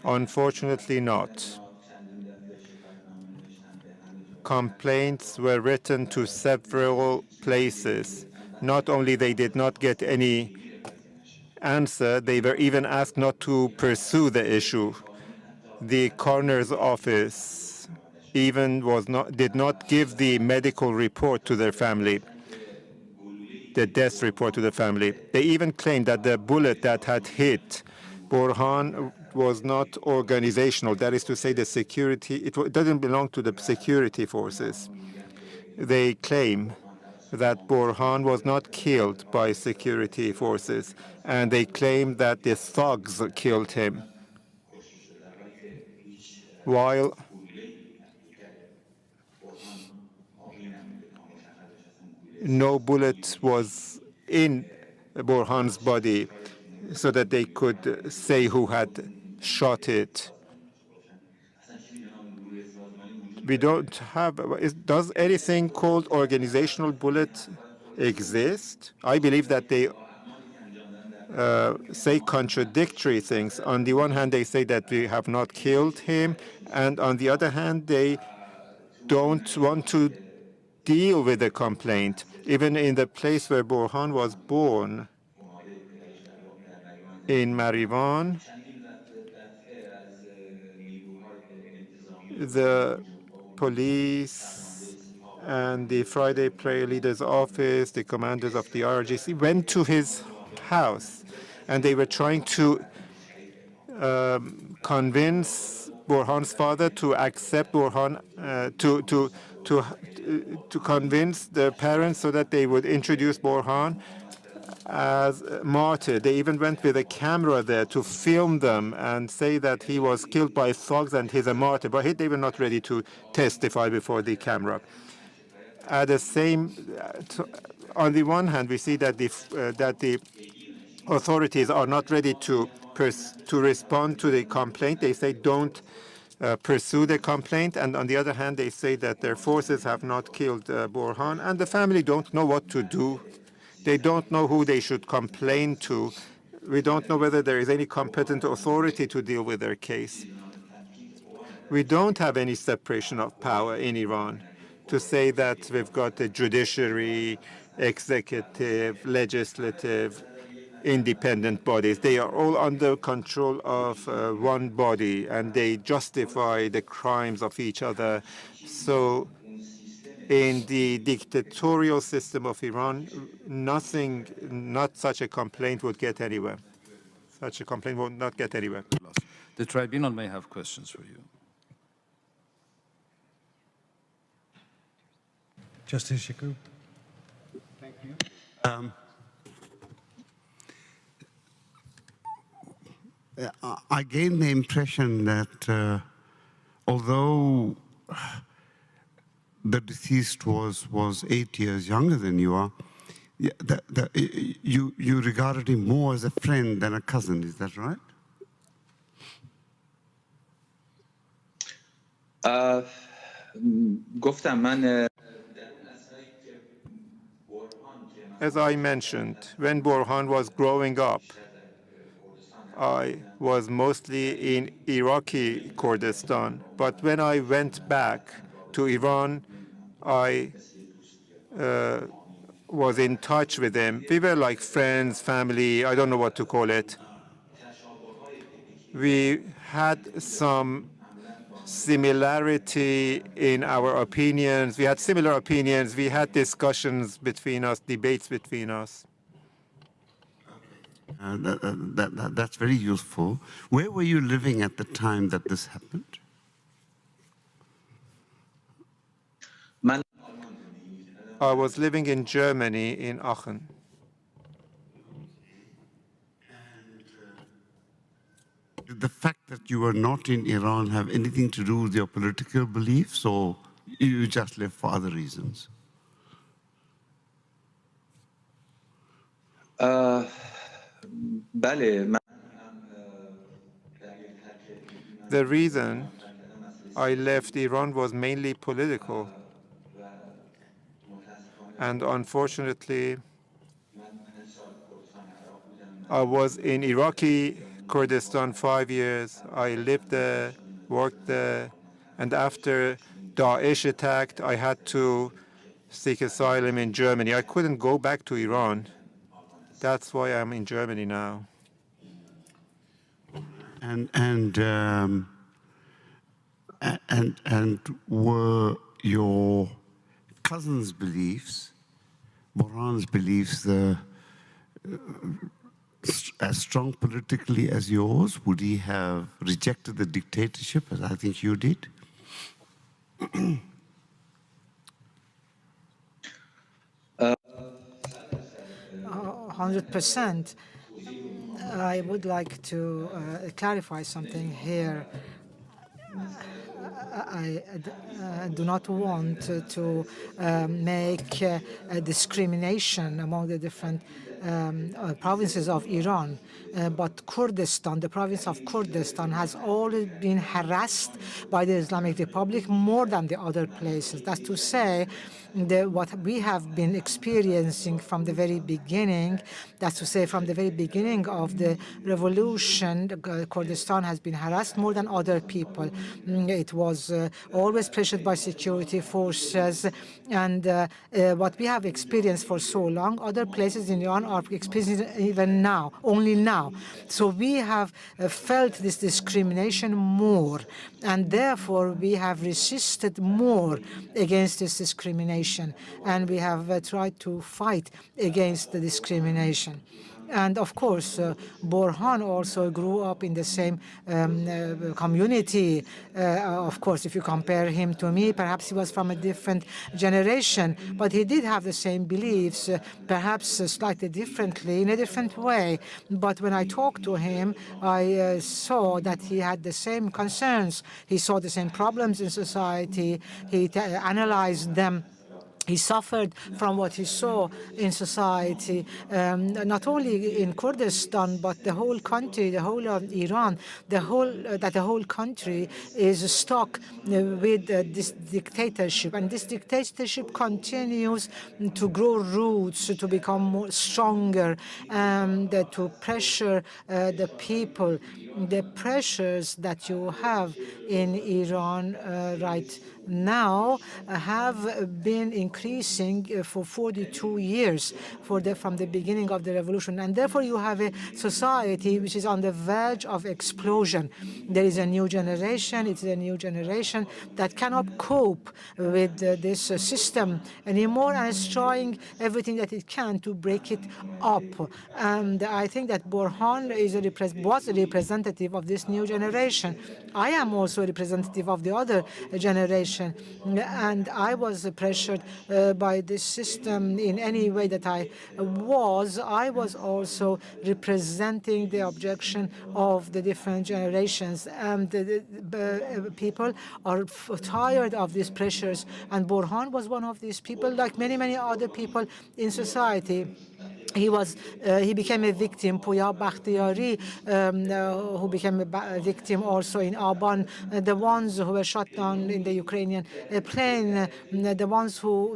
Unfortunately not. Complaints were written to several places. Not only they did not get any answer, they were even asked not to pursue the issue. The coroner's office even did not give the medical report to their family, the death report to the family. They even claimed that the bullet that had hit Borhan was not organizational. That is to say, the security, it doesn't belong to the security forces. They claim that Borhan was not killed by security forces, and they claim that the thugs killed him. While no bullet was in Borhan's body so that they could say who had shot it. We don't have, does anything called organizational bullet exist? I believe that they say contradictory things. On the one hand, they say that we have not killed him, and on the other hand, they don't want to deal with the complaint. Even in the place where Borhan was born, in Marivan, the police and the Friday Prayer Leaders Office, the commanders of the RGC, went to his house, and they were trying to convince Borhan's father to accept Borhan, to convince the parents so that they would introduce Borhan as a martyr. They even went with a camera there to film them and say that he was killed by thugs and he's a martyr, but they were not ready to testify before the camera. At the same, on the one hand, we see that the authorities are not ready to respond to the complaint. They say don't pursue the complaint, and on the other hand, they say that their forces have not killed Borhan, and the family don't know what to do. They don't know who they should complain to. We don't know whether there is any competent authority to deal with their case. We don't have any separation of power in Iran to say that we've got a judiciary, executive, legislative, independent bodies. They are all under control of one body, and they justify the crimes of each other. So in the dictatorial system of Iran, not such a complaint would get anywhere. Such a complaint would not get anywhere. The tribunal may have questions for you. Justice Yaqub. Thank you. I gained the impression that although the deceased was 8 years younger than you are, you regarded him more as a friend than a cousin. Is that right? As I mentioned, when Borhan was growing up, I was mostly in Iraqi Kurdistan. But when I went back to Iran, I was in touch with him. We were like friends, family, I don't know what to call it. We had some similarity in our opinions. We had similar opinions. We had discussions between us, debates between us. That's very useful. Where were you living at the time that this happened? I was living in Germany, in Aachen. Did the fact that you were not in Iran have anything to do with your political beliefs, or you just left for other reasons? The reason I left Iran was mainly political. And unfortunately, I was in Iraqi Kurdistan 5 years. I lived there, worked there, and after Daesh attacked, I had to seek asylum in Germany. I couldn't go back to Iran. That's why I'm in Germany now. And were your cousin's beliefs, Burhan's beliefs, as strong politically as yours? Would he have rejected the dictatorship, as I think you did? 100%. I would like to clarify something here. I do not want to make a discrimination among the different provinces of Iran, but Kurdistan, the province of Kurdistan, has always been harassed by the Islamic Republic more than the other places. That's to say, what we have been experiencing from the very beginning, that's to say, from the very beginning of the revolution, Kurdistan has been harassed more than other people. It was always pressured by security forces, and what we have experienced for so long, other places in Iran are experiencing even now, only now. So we have felt this discrimination more, and therefore we have resisted more against this discrimination, and we have tried to fight against the discrimination. And of course, Burhan also grew up in the same community. Of course, if you compare him to me, perhaps he was from a different generation, but he did have the same beliefs, perhaps slightly differently, in a different way. But when I talked to him, I saw that he had the same concerns. He saw the same problems in society. He analyzed them. He suffered from what he saw in society, not only in Kurdistan, but the whole country, the whole of Iran, the whole country is stuck with this dictatorship. And this dictatorship continues to grow roots, to become more stronger, and to pressure the people. The pressures that you have in Iran right now have been increasing for 42 years from the beginning of the revolution. And therefore, you have a society which is on the verge of explosion. There is a new generation. It's a new generation that cannot cope with this system anymore and is trying everything that it can to break it up. And I think that Burhan was a representative of this new generation. I am also a representative of the other generation. And I was pressured by this system in any way that I was. I was also representing the objection of the different generations. And the people are tired of these pressures. And Burhan was one of these people, like many, many other people in society. he became a victim. Puya Bakhtiari, who became a victim also in Aban, the ones who were shot down in the Ukrainian plane, the ones who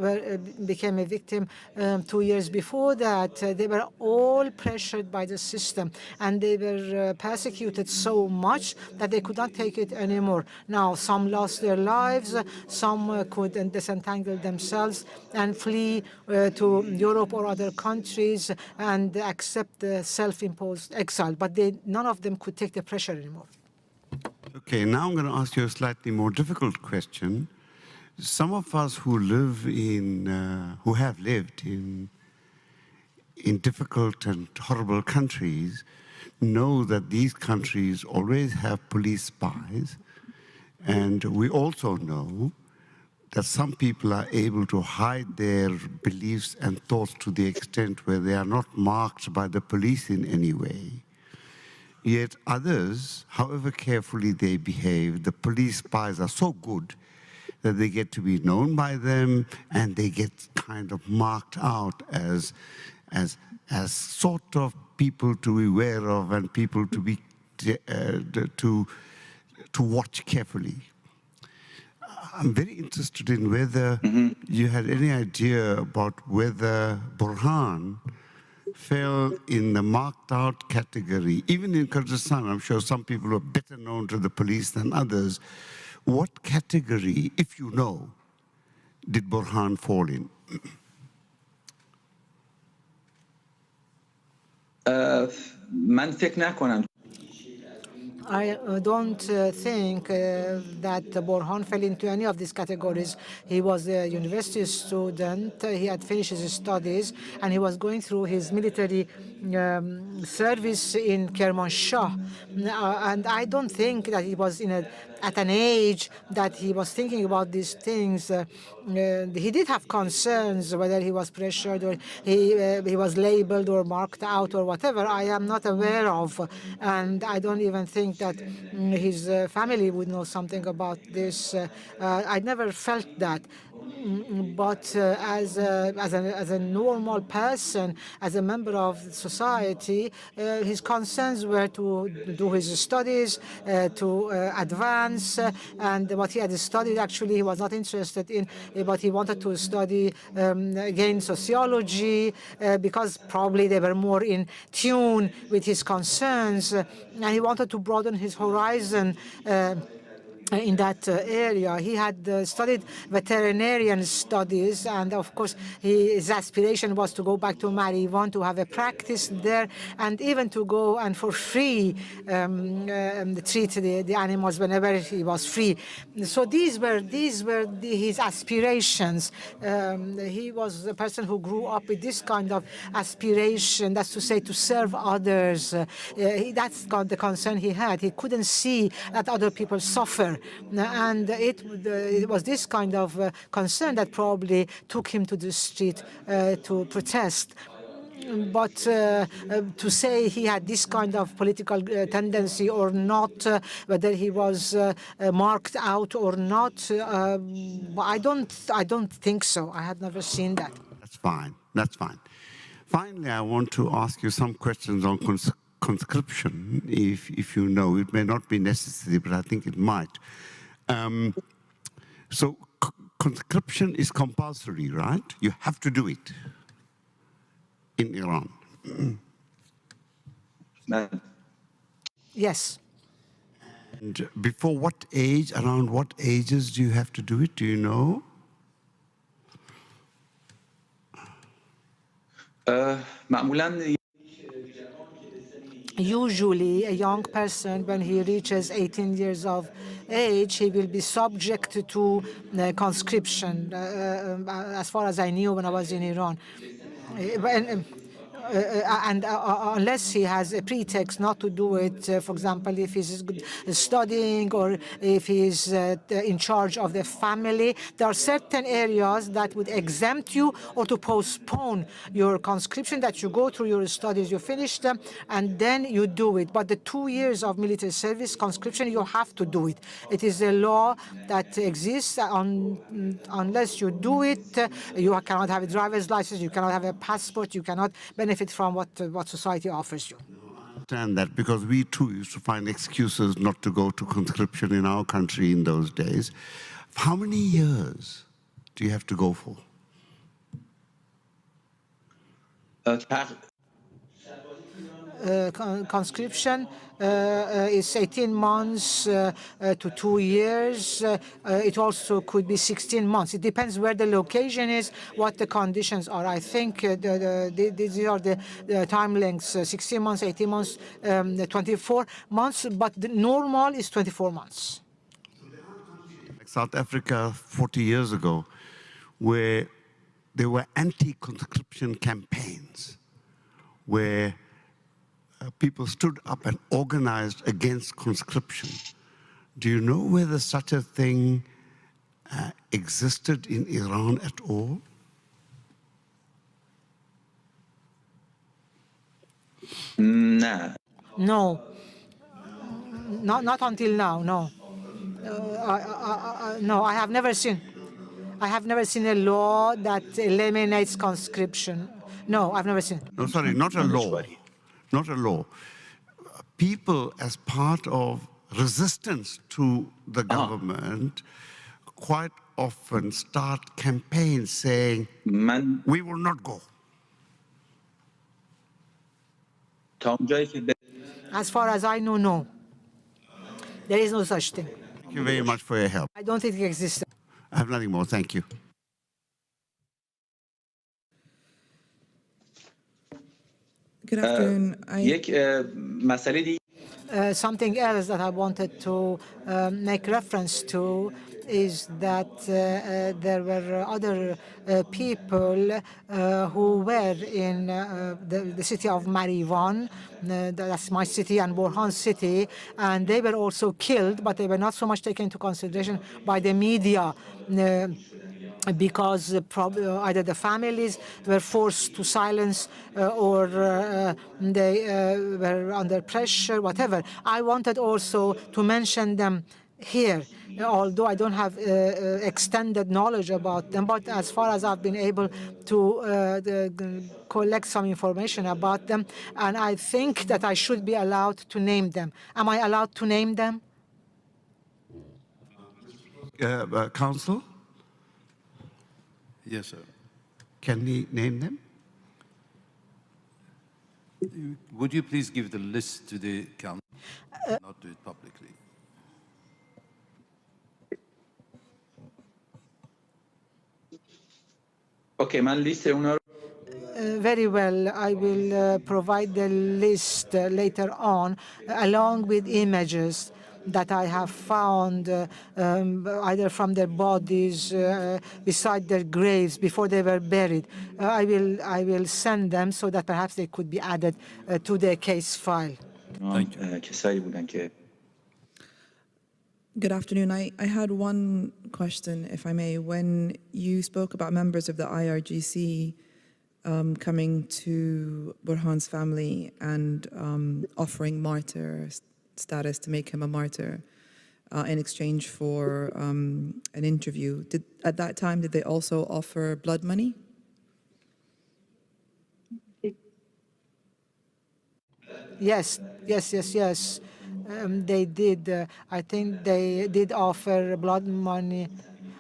became a victim 2 years before that, they were all pressured by the system, and they were persecuted so much that they could not take it anymore. Now, some lost their lives, some could disentangle themselves and flee to Europe or other countries and accept the self-imposed exile, but none of them could take the pressure anymore. Okay, now I'm going to ask you a slightly more difficult question. Some of us who have lived in difficult and horrible countries know that these countries always have police spies, and we also know that some people are able to hide their beliefs and thoughts to the extent where they are not marked by the police in any way. Yet others, however carefully they behave, the police spies are so good that they get to be known by them, and they get kind of marked out as sort of people to be aware of and people to be to watch carefully. I'm very interested in whether you had any idea about whether Burhan fell in the marked out category. Even in Kyrgyzstan, I'm sure some people are better known to the police than others. What category, if you know, did Burhan fall in? من فکر نکنم. I don't think that Borhan fell into any of these categories. He was a university student. He had finished his studies, and he was going through his military service in Kermanshah. And I don't think that he was at an age that he was thinking about these things. He did have concerns whether he was pressured or he was labeled or marked out or whatever. I am not aware of, and I don't even think that his family would know something about this. I never felt that. But as a normal person, as a member of society, his concerns were to do his studies, to advance, and what he had studied, actually, he was not interested in, but he wanted to study, again, sociology, because probably they were more in tune with his concerns, and he wanted to broaden his horizon in that area. He had studied veterinarian studies, and of course his aspiration was to go back to Marivan, to have a practice there, and even to go and for free treat the animals whenever he was free. So these were his aspirations. He was a person who grew up with this kind of aspiration, that's to say, to serve others. That's the concern he had. He couldn't see that other people suffer. And it was this kind of concern that probably took him to the street to protest. But to say he had this kind of political tendency or not, whether he was marked out or not, I don't think so. I had never seen that. That's fine. That's fine. Finally, I want to ask you some questions on conscription, if you know. It may not be necessary, but I think it might. So conscription is compulsory, right? You have to do it in Iran. Yes. And before what age, around what ages do you have to do it? Do you know? Usually, a young person, when he reaches 18 years of age, he will be subject to conscription, as far as I knew when I was in Iran. And unless he has a pretext not to do it, for example, if he's studying or if he's in charge of the family, there are certain areas that would exempt you or to postpone your conscription, that you go through your studies, you finish them, and then you do it. But the 2 years of military service conscription, you have to do it. It is a law that exists. Unless you do it, you cannot have a driver's license, you cannot have a passport, you cannot benefit benefit from what society offers you. I understand that, because we too used to find excuses not to go to conscription in our country in those days. How many years do you have to go for? Conscription is 18 months to 2 years. It also could be 16 months. It depends where the location is, what the conditions are. I think these are the time lengths, 16 months, 18 months, 24 months, but the normal is 24 months. Like South Africa 40 years ago, where there were anti-conscription campaigns, where people stood up and organized against conscription. Do you know whether such a thing existed in Iran at all? No. No, not until now, no. No, I have never seen. I have never seen a law that eliminates conscription. No, I've never seen. No, sorry, not a law. Not a law. People, as part of resistance to the government, quite often start campaigns saying, we will not go. As far as I know, no. There is no such thing. Thank you very much for your help. I don't think it exists. I have nothing more. Thank you. Good afternoon. Something else that I wanted to make reference to is that there were other people who were in the city of Marivan, that's my city, and Borhan city, and they were also killed, but they were not so much taken into consideration by the media because either the families were forced to silence or they were under pressure, whatever. I wanted also to mention them here, although I don't have extended knowledge about them, but as far as I've been able to collect some information about them, and I think that I should be allowed to name them. Am I allowed to name them? Counsel? Yes, sir. Can we name them? Would you please give the list to the council, not do it publicly? Okay, من لیست اونا رو Very well. I will provide the list later on, along with images that I have found either from their bodies beside their graves before they were buried. I will send them so that perhaps they could be added to the case file. کسایی بودن که Good afternoon. I had one question, if I may. When you spoke about members of the IRGC coming to Burhan's family and offering martyr status to make him a martyr in exchange for an interview, at that time, did they also offer blood money? Yes. They did. I think they did offer blood money.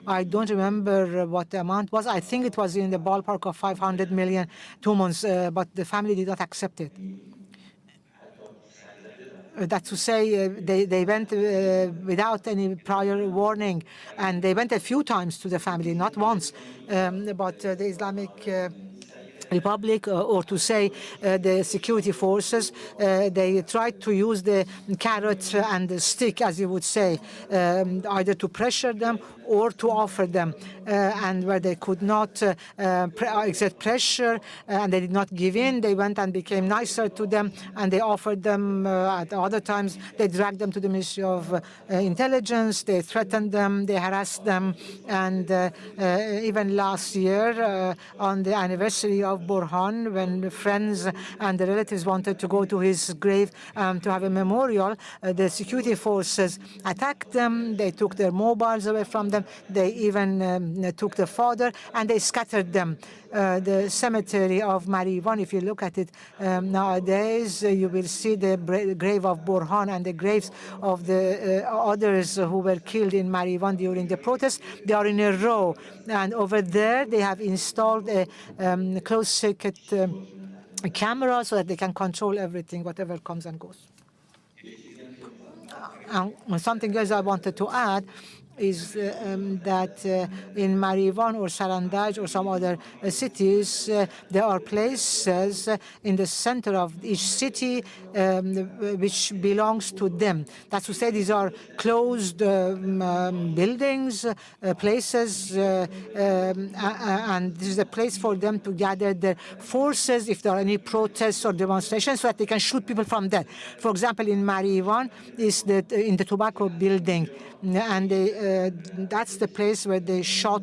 I don't remember what the amount was. I think it was in the ballpark of 500 million tumans, but the family did not accept it. That's to say, they went without any prior warning, and they went a few times to the family, not once. But the Islamic Republic, or to say the security forces, they tried to use the carrot and the stick, as you would say, either to pressure them or to offer them. And where they could not exert pressure and they did not give in, they went and became nicer to them, and they offered them at other times. They dragged them to the Ministry of Intelligence, they threatened them, they harassed them, and even last year, on the anniversary of of Burhan, when the friends and the relatives wanted to go to his grave to have a memorial, the security forces attacked them. They took their mobiles away from them. They even took the father, and they scattered them. The cemetery of Marivan, if you look at it nowadays, you will see the grave of Burhan and the graves of the others who were killed in Marivan during the protest. They are in a row, and over there they have installed a closed-circuit camera so that they can control everything, whatever comes and goes. Something else I wanted to add is that in Marivan or Sarandaj or some other cities, there are places in the center of each city which belongs to them. That's to say, these are closed buildings, places, and this is a place for them to gather their forces if there are any protests or demonstrations, so that they can shoot people from there. For example, in Marivan is in the tobacco building, and that's the place where they shot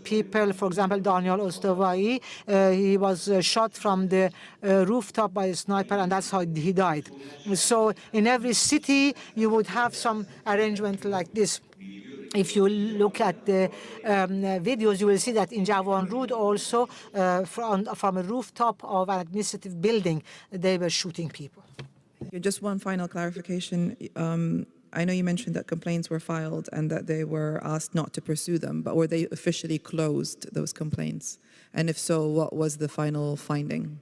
people. For example, Daniel Ostovai, he was shot from the rooftop by a sniper, and that's how he died. So in every city, you would have some arrangement like this. If you look at the videos, you will see that in Jawan Road also, from a rooftop of an administrative building, they were shooting people. Just one final clarification. I know you mentioned that complaints were filed and that they were asked not to pursue them, but were they officially closed, those complaints? And if so, what was the final finding?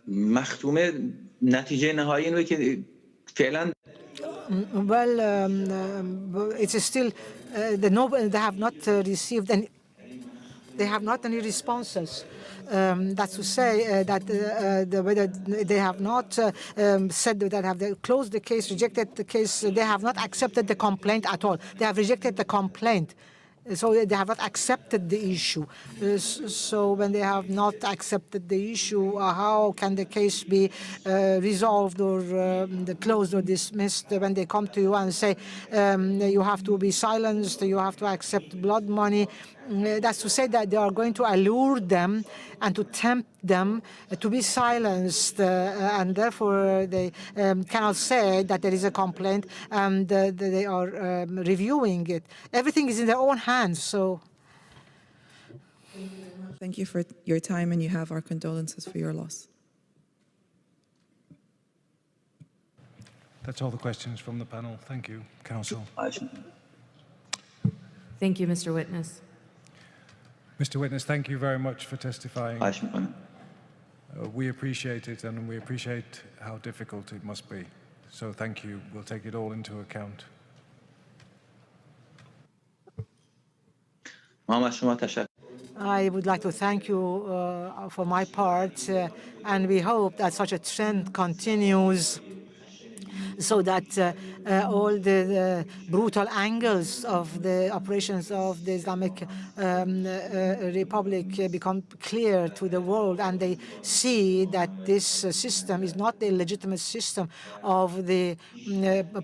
مختومه نتیجه نهایی اینه که فعلا Well, it's still they have not received any. They have not any responses. That's to say that whether they have not said that they closed the case, rejected the case, they have not accepted the complaint at all. They have rejected the complaint. So they have not accepted the issue. So when they have not accepted the issue, how can the case be resolved or closed or dismissed when they come to you and say you have to be silenced, you have to accept blood money? That's to say that they are going to allure them and to tempt them to be silenced, and therefore they cannot say that there is a complaint and they are reviewing it. Everything is in their own hands. So, thank you for your time, and you have our condolences for your loss. That's all the questions from the panel. Thank you, Counsel. Thank you, Mr. Witness. Mr. Witness, thank you very much for testifying. We appreciate it, and we appreciate how difficult it must be. So thank you. We'll take it all into account. I would like to thank you for my part, and we hope that such a trend continues, so that all the brutal angles of the operations of the Islamic Republic become clear to the world, and they see that this system is not the legitimate system of the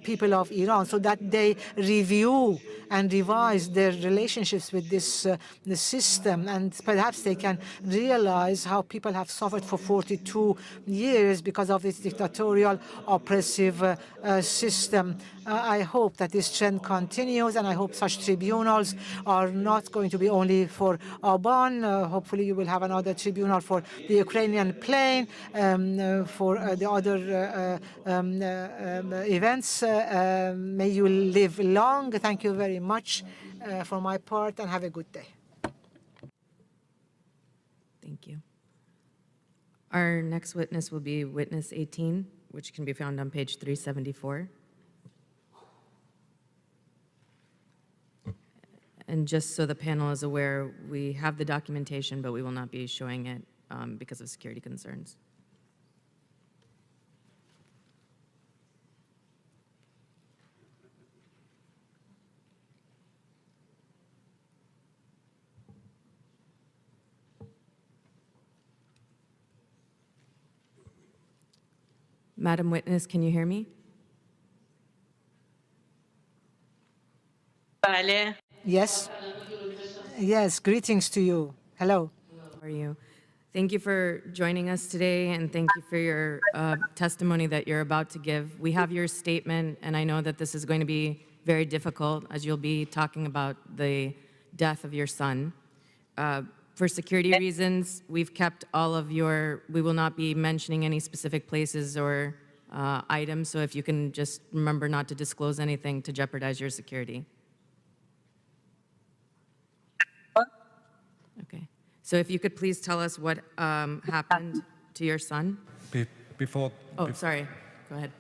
people of Iran, so that they review and revise their relationships with this system, and perhaps they can realize how people have suffered for 42 years because of this dictatorial, oppressive system. I hope that this trend continues, and I hope such tribunals are not going to be only for Aban. Hopefully you will have another tribunal for the Ukrainian plain, for the other events. May you live long. Thank you very much for my part, and have a good day. Thank you. Our next witness will be witness 18, which can be found on page 374. And just so the panel is aware, we have the documentation, but we will not be showing it because of security concerns. Madam Witness, can you hear me? Yes. Yes, greetings to you. Hello. How are you? Thank you for joining us today, and thank you for your testimony that you're about to give. We have your statement, and I know that this is going to be very difficult as you'll be talking about the death of your son. For security reasons, we've kept all of we will not be mentioning any specific places or items, so if you can just remember not to disclose anything to jeopardize your security. Okay. So if you could please tell us what happened to your son? Sorry. Go ahead.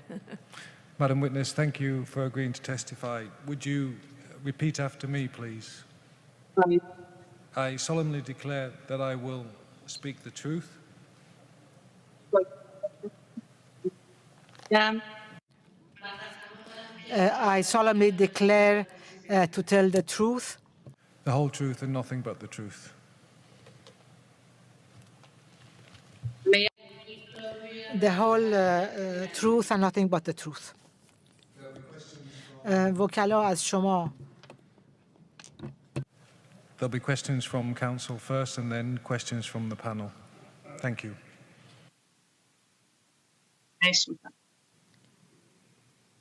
Madam Witness, thank you for agreeing to testify. Would you repeat after me, please? I solemnly declare that I will speak the truth. I solemnly declare to tell the truth. The whole truth and nothing but the truth. The whole truth and nothing but the truth. وکلا از شما. There'll be questions from counsel first and then questions from the panel. Thank you.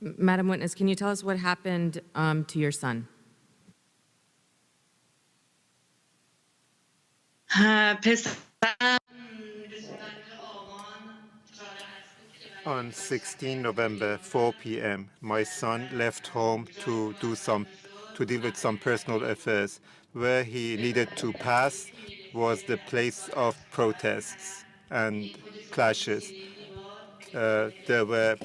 Madam Witness, can you tell us what happened to your son? On 16 November, 4 p.m., my son left home to deal with some personal affairs. Where he needed to pass was the place of protests and clashes. There were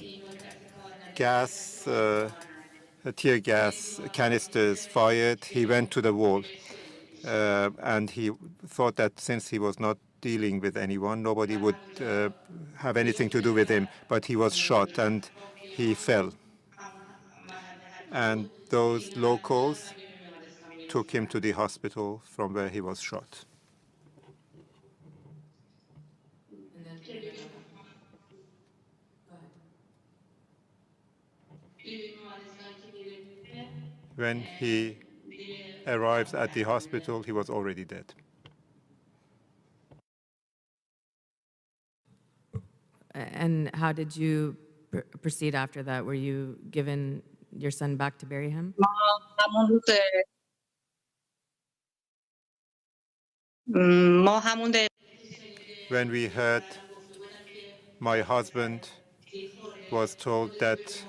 tear gas canisters fired. He went to the wall, and he thought that since he was not dealing with anyone, nobody would have anything to do with him. But he was shot and he fell. And those locals took him to the hospital from where he was shot. When he arrives at the hospital, he was already dead. And how did you proceed after that? Were you given your son back to bury him? When we heard my husband was told that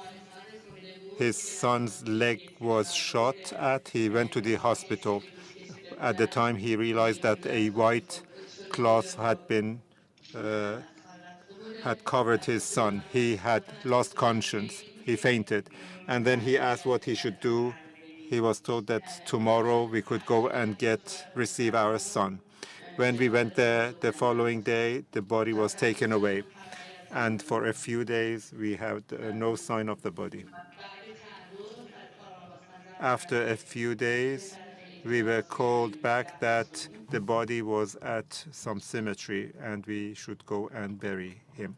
his son's leg was shot at, he went to the hospital. At the time, he realized that a white cloth had covered his son. He had lost conscience. He fainted. And then he asked what he should do. He was told that tomorrow we could go and receive our son. When we went there the following day, the body was taken away. And for a few days, we had no sign of the body. After a few days, we were called back that the body was at some cemetery and we should go and bury him.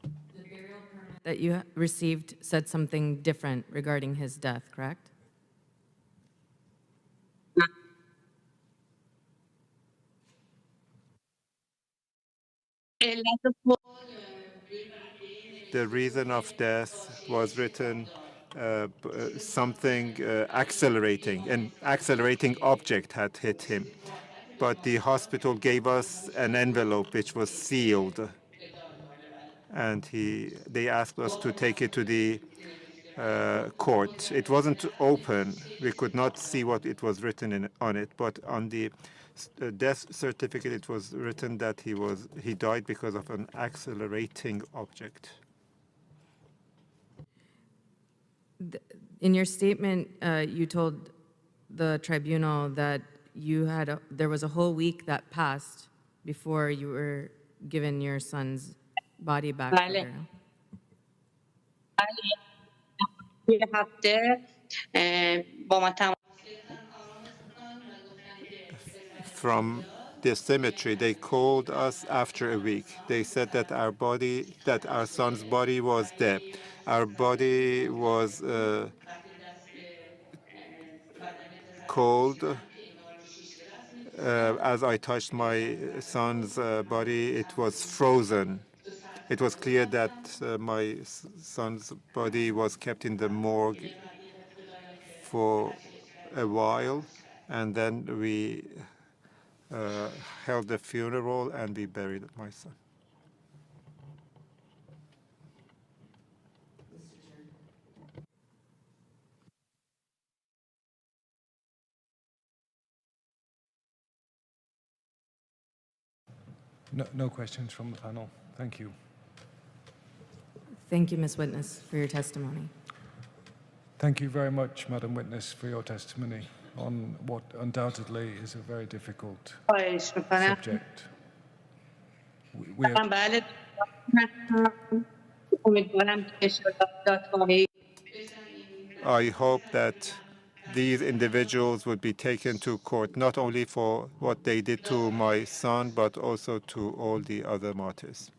The burial permit that you received said something different regarding his death, correct? The reason of death was written something accelerating. An accelerating object had hit him. But the hospital gave us an envelope which was sealed. And they asked us to take it to the court. It wasn't open. We could not see what it was written on it. But on the death certificate, it was written that he died because of an accelerating object. In your statement, you told the tribunal that there was a whole week that passed before you were given your son's body back. From the cemetery, they called us after a week. They said that our son's body was dead. Our body was cold. As I touched my son's body, it was frozen. It was clear that my son's body was kept in the morgue for a while, and then we held the funeral and we buried my son. No questions from the panel. Thank you. Thank you, Ms. Witness, for your testimony. Thank you very much, Madam Witness, for your testimony on what undoubtedly is a very difficult subject. We are, I hope that these individuals would be taken to court, not only for what they did to my son, but also to all the other martyrs.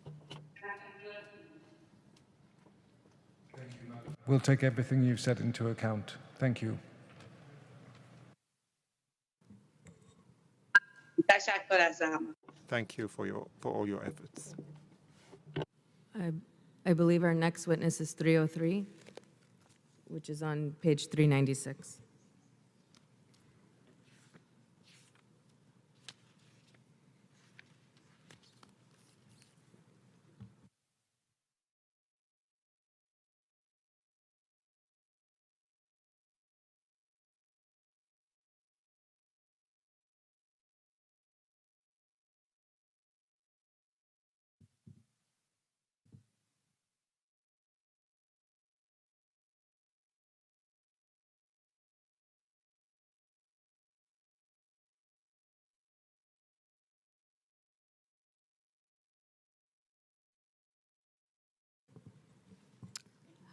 we'll take everything you've said into account. Thank you. Thank you for all your efforts. I believe our next witness is 303, which is on page 396.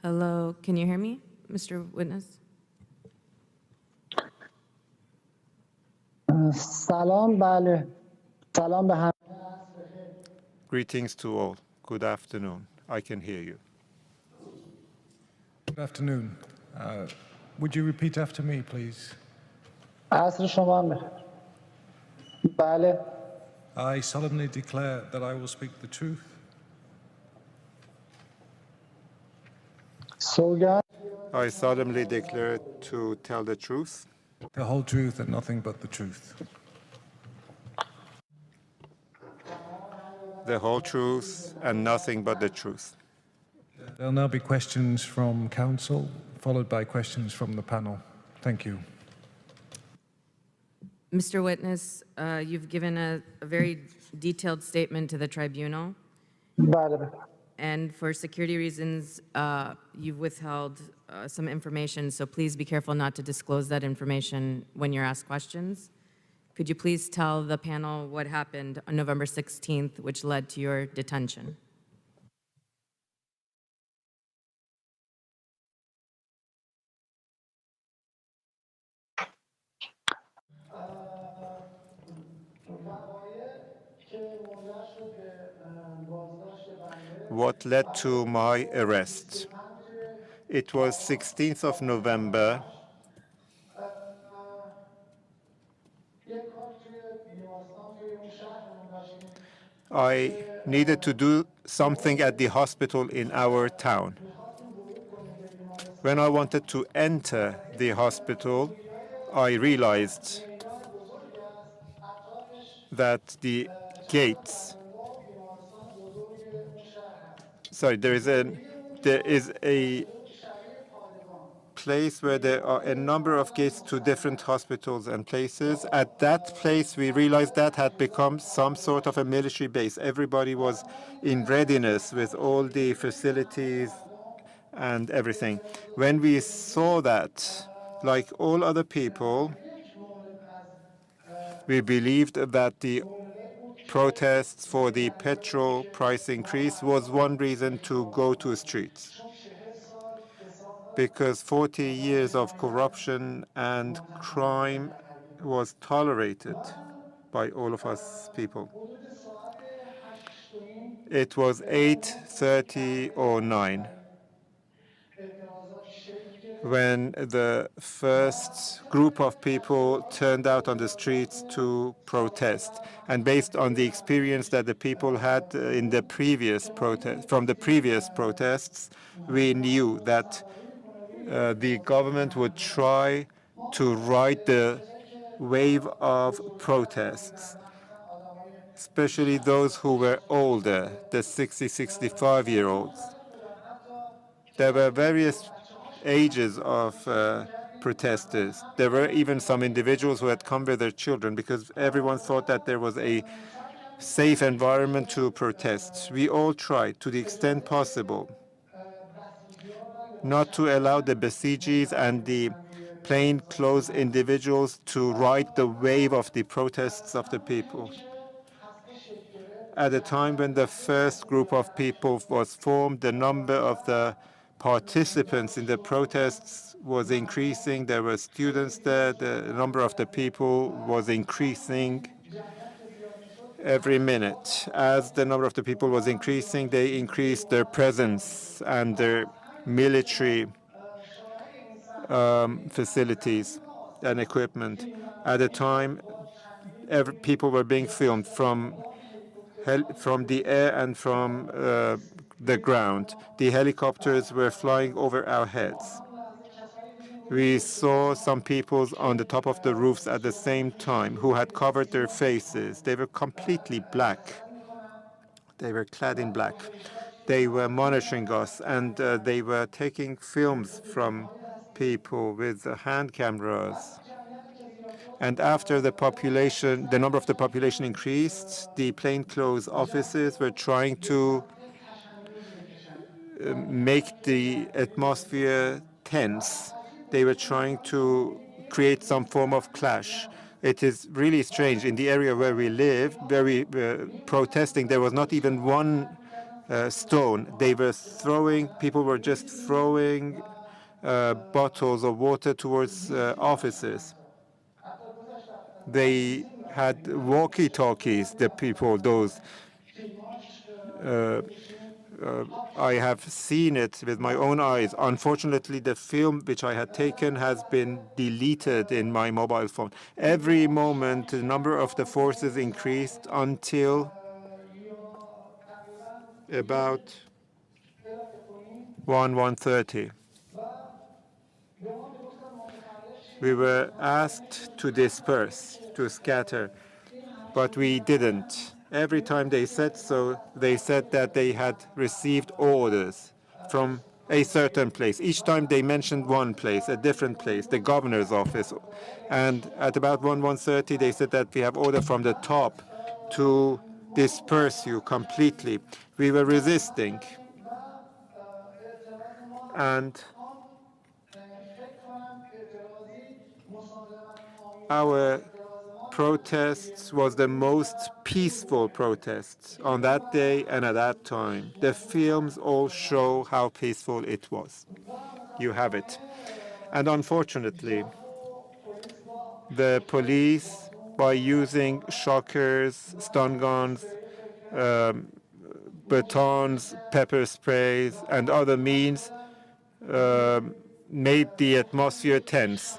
Hello, can you hear me, Mr. Witness? سلام بله سلام به هم Greetings to all. Good afternoon. I can hear you. Good afternoon. Would you repeat after me, please? عصر شما هم بخیر بله I solemnly declare that I will speak the truth. سوگند I solemnly declare to tell the truth, the whole truth and nothing but the truth. the whole truth, and nothing but the truth. There'll now be questions from council, followed by questions from the panel. Thank you. Mr. Witness, you've given a very detailed statement to the tribunal, بله بله and for security reasons, you've withheld some information, so please be careful not to disclose that information when you're asked questions. Could you please tell the panel what happened on November 16th, which led to your detention? What led to my arrest? It was 16th of November. I needed to do something at the hospital in our town. When I wanted to enter the hospital, I realized that the gates, sorry, there is a place where there are a number of gates to different hospitals and places. At that place, we realized that had become some sort of a military base. Everybody was in readiness with all the facilities and everything. When we saw that, like all other people, we believed that the protests for the petrol price increase was one reason to go to streets. Because 40 years of corruption and crime was tolerated by all of us people. It was 8:30 or 9. when the first group of people turned out on the streets to protest. And based on the experience that the people had in the previous protest, from the previous protests, we knew that the government would try to ride the wave of protests, especially those who were older, the 60, 65-year-olds. There were various ages of protesters. There were even some individuals who had come with their children because everyone thought that there was a safe environment to protest. We all tried, to the extent possible, not to allow the Basijis and the plainclothes individuals to ride the wave of the protests of the people. At the time when the first group of people was formed, the number of the participants in the protests was increasing. There were students there. The number of the people was increasing every minute. As the number of the people was increasing, they increased their presence and their military facilities and equipment. At the time, people were being filmed from the air and from the ground. The helicopters were flying over our heads. We saw some people on the top of the roofs at the same time who had covered their faces. They were completely black. They were clad in black. They were monitoring us, and they were taking films from people with hand cameras. And after the number of the population increased, the plainclothes officers were trying to make the atmosphere tense. They were trying to create some form of clash. It is really strange. In the area where we live, where we were protesting, there was not even one stone. They were people were just throwing bottles of water towards officers. They had walkie-talkies, the people, those. I have seen it with my own eyes. Unfortunately, the film which I had taken has been deleted in my mobile phone. Every moment, the number of the forces increased until about 1:30. We were asked to disperse, to scatter, but we didn't. Every time they said so, they said that they had received orders from a certain place. Each time they mentioned one place, a different place, the governor's office. And at about 1:30, they said that we have order from the top to disperse you completely. We were resisting. And our protests was the most peaceful protests on that day and at that time. The films all show how peaceful it was. You have it. And unfortunately, the police, by using shockers, stun guns, batons, pepper sprays, and other means, made the atmosphere tense.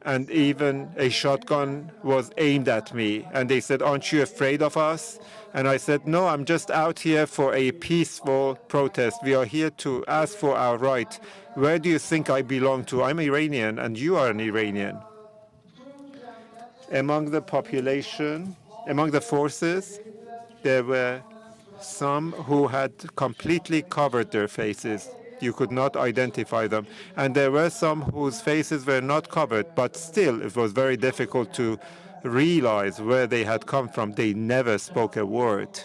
And even a shotgun was aimed at me. And they said, "Aren't you afraid of us?" And I said, "No, I'm just out here for a peaceful protest. We are here to ask for our right. Where do you think I belong to? I'm Iranian, and you are an Iranian." Among the population, among the forces, there were some who had completely covered their faces. You could not identify them. And there were some whose faces were not covered, but still it was very difficult to realize where they had come from. They never spoke a word.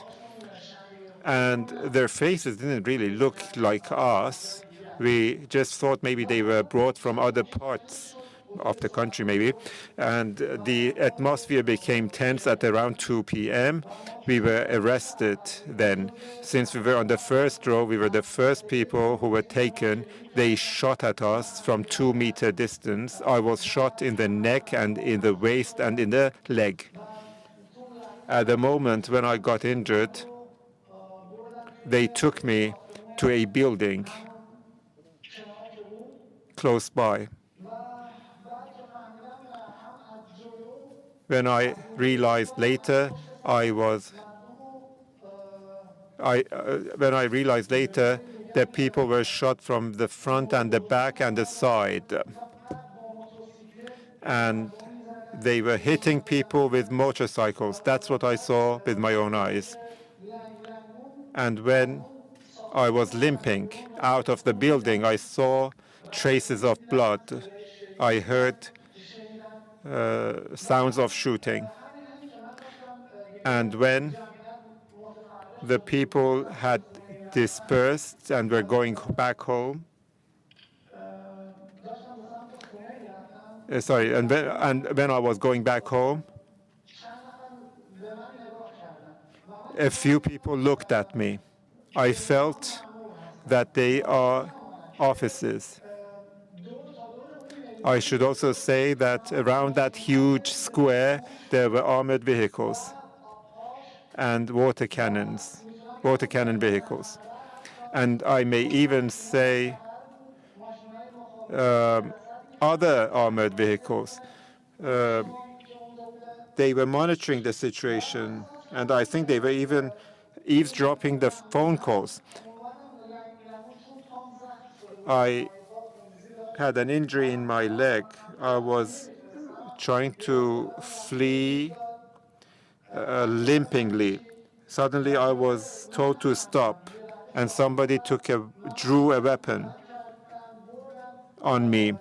And their faces didn't really look like us. We just thought maybe they were brought from other parts of the country, maybe. And the atmosphere became tense at around 2 p.m. We were arrested then. Since we were on the first row, we were the first people who were taken. They shot at us from 2-meter distance. I was shot in the neck and in the waist and in the leg. At the moment when I got injured, they took me to a building close by. When I realized later, when I realized later that people were shot from the front and the back and the side. And they were hitting people with motorcycles. That's what I saw with my own eyes. And when I was limping out of the building, I saw traces of blood. I heard sounds of shooting. And when the people had dispersed and were going back home, and when I was going back home, a few people looked at me. I felt that they are officers. I should also say that around that huge square, there were armored vehicles and water cannon vehicles. And I may even say other armored vehicles. They were monitoring the situation, and I think they were even eavesdropping the phone calls. I had an injury in my leg. I was trying to flee limpingly. Suddenly I was told to stop, and somebody drew a weapon on me.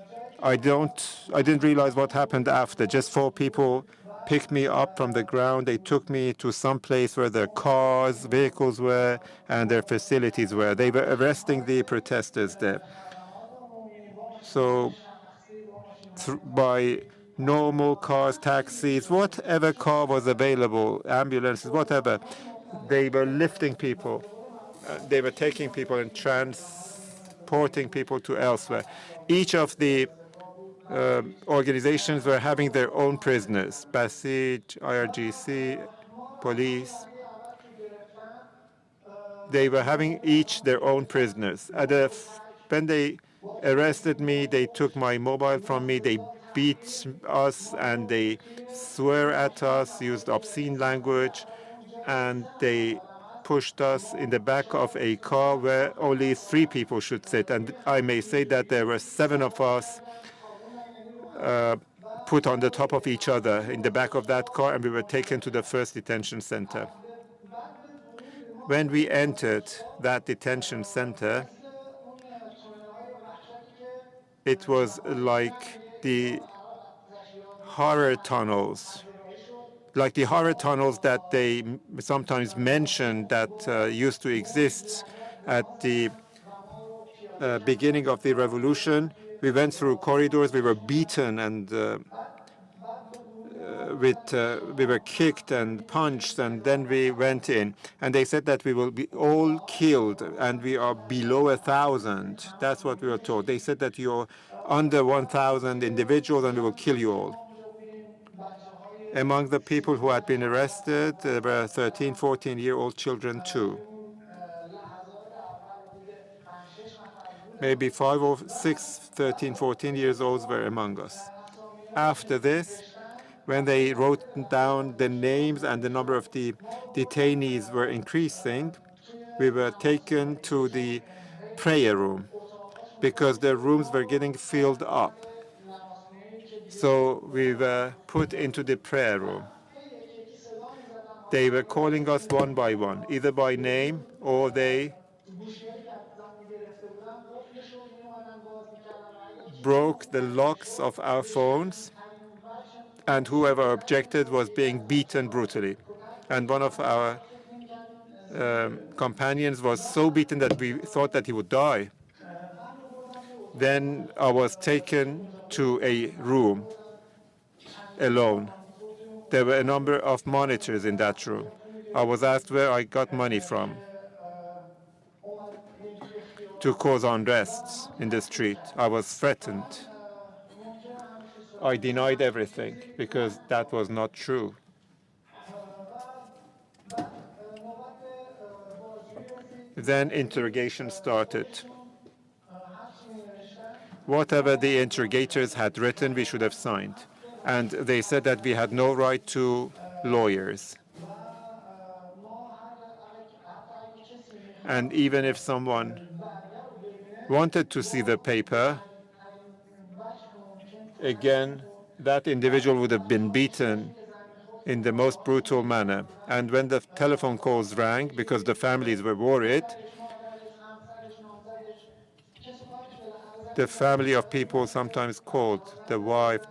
I didn't realize what happened after. Just 4 people picked me up from the ground. They took me to some place where their cars, vehicles were, and their facilities were. They were arresting the protesters there. So by normal cars, taxis, whatever car was available, ambulances, whatever, they were lifting people. They were taking people and transporting people to elsewhere. Each of the organizations were having their own prisoners, Basij, IRGC, police. They were having each their own prisoners. When they arrested me, they took my mobile from me, they beat us, and they swear at us, used obscene language, and they pushed us in the back of a car where only 3 people should sit. And I may say that there were 7 of us put on the top of each other in the back of that car, and we were taken to the first detention center. When we entered that detention center, it was like the horror tunnels, that they sometimes mention that used to exist at the beginning of the revolution. We went through corridors, we were beaten, and we were kicked and punched, and then we went in. And they said that we will be all killed, and we are below 1,000. That's what we were told. They said that you're under 1,000 individuals, and we will kill you all. Among the people who had been arrested, there were 13, 14-year-old children too. Maybe 5 or 6, 13, 14 years olds were among us. After this, when they wrote down the names and the number of the detainees were increasing, we were taken to the prayer room because the rooms were getting filled up. So we were put into the prayer room. They were calling us one by one, either by name or they broke the locks of our phones, and whoever objected was being beaten brutally. And one of our companions was so beaten that we thought that he would die. Then I was taken to a room alone. There were a number of monitors in that room. I was asked where I got money from to cause unrest in the street. I was threatened. I denied everything because that was not true. Then interrogation started. Whatever the interrogators had written, we should have signed. And they said that we had no right to lawyers. And even if someone wanted to see the paper, again, that individual would have been beaten in the most brutal manner. And when the telephone calls rang, because the families were worried, the family of people sometimes called the wife,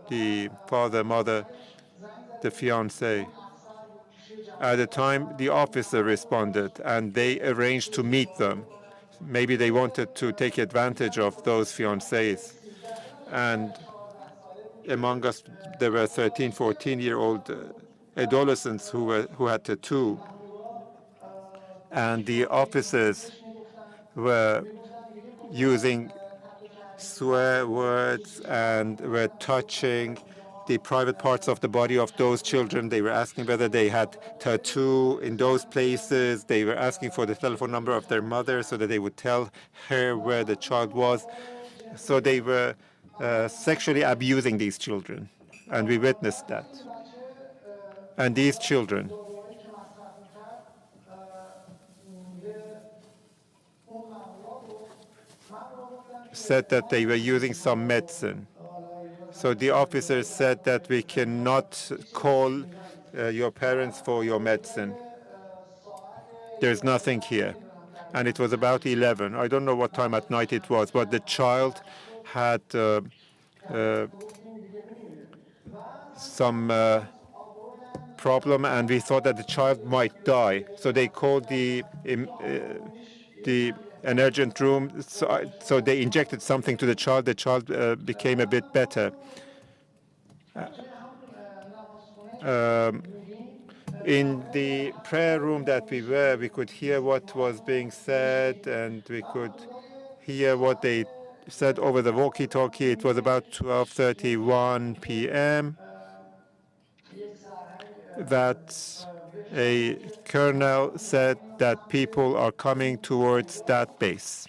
the father, mother, the fiancé. At the time, the officer responded, and they arranged to meet them. Maybe they wanted to take advantage of those fiancés. And among us, there were 13, 14-year-old adolescents who had tattoo. And the officers were using swear words and were touching the private parts of the body of those children. They were asking whether they had tattoo in those places. They were asking for the telephone number of their mother so that they would tell her where the child was. So they were sexually abusing these children, and we witnessed that. And these children said that they were using some medicine. So the officer said that we cannot call your parents for your medicine. There's nothing here. And it was about 11. I don't know what time at night it was, but the child had some problem, and we thought that the child might die. So they called an urgent room. So they injected something to the child. The child became a bit better. In the prayer room that we were, we could hear what was being said, and we could hear what they said over the walkie-talkie. It was about 12:31 p.m. that a colonel said that people are coming towards that base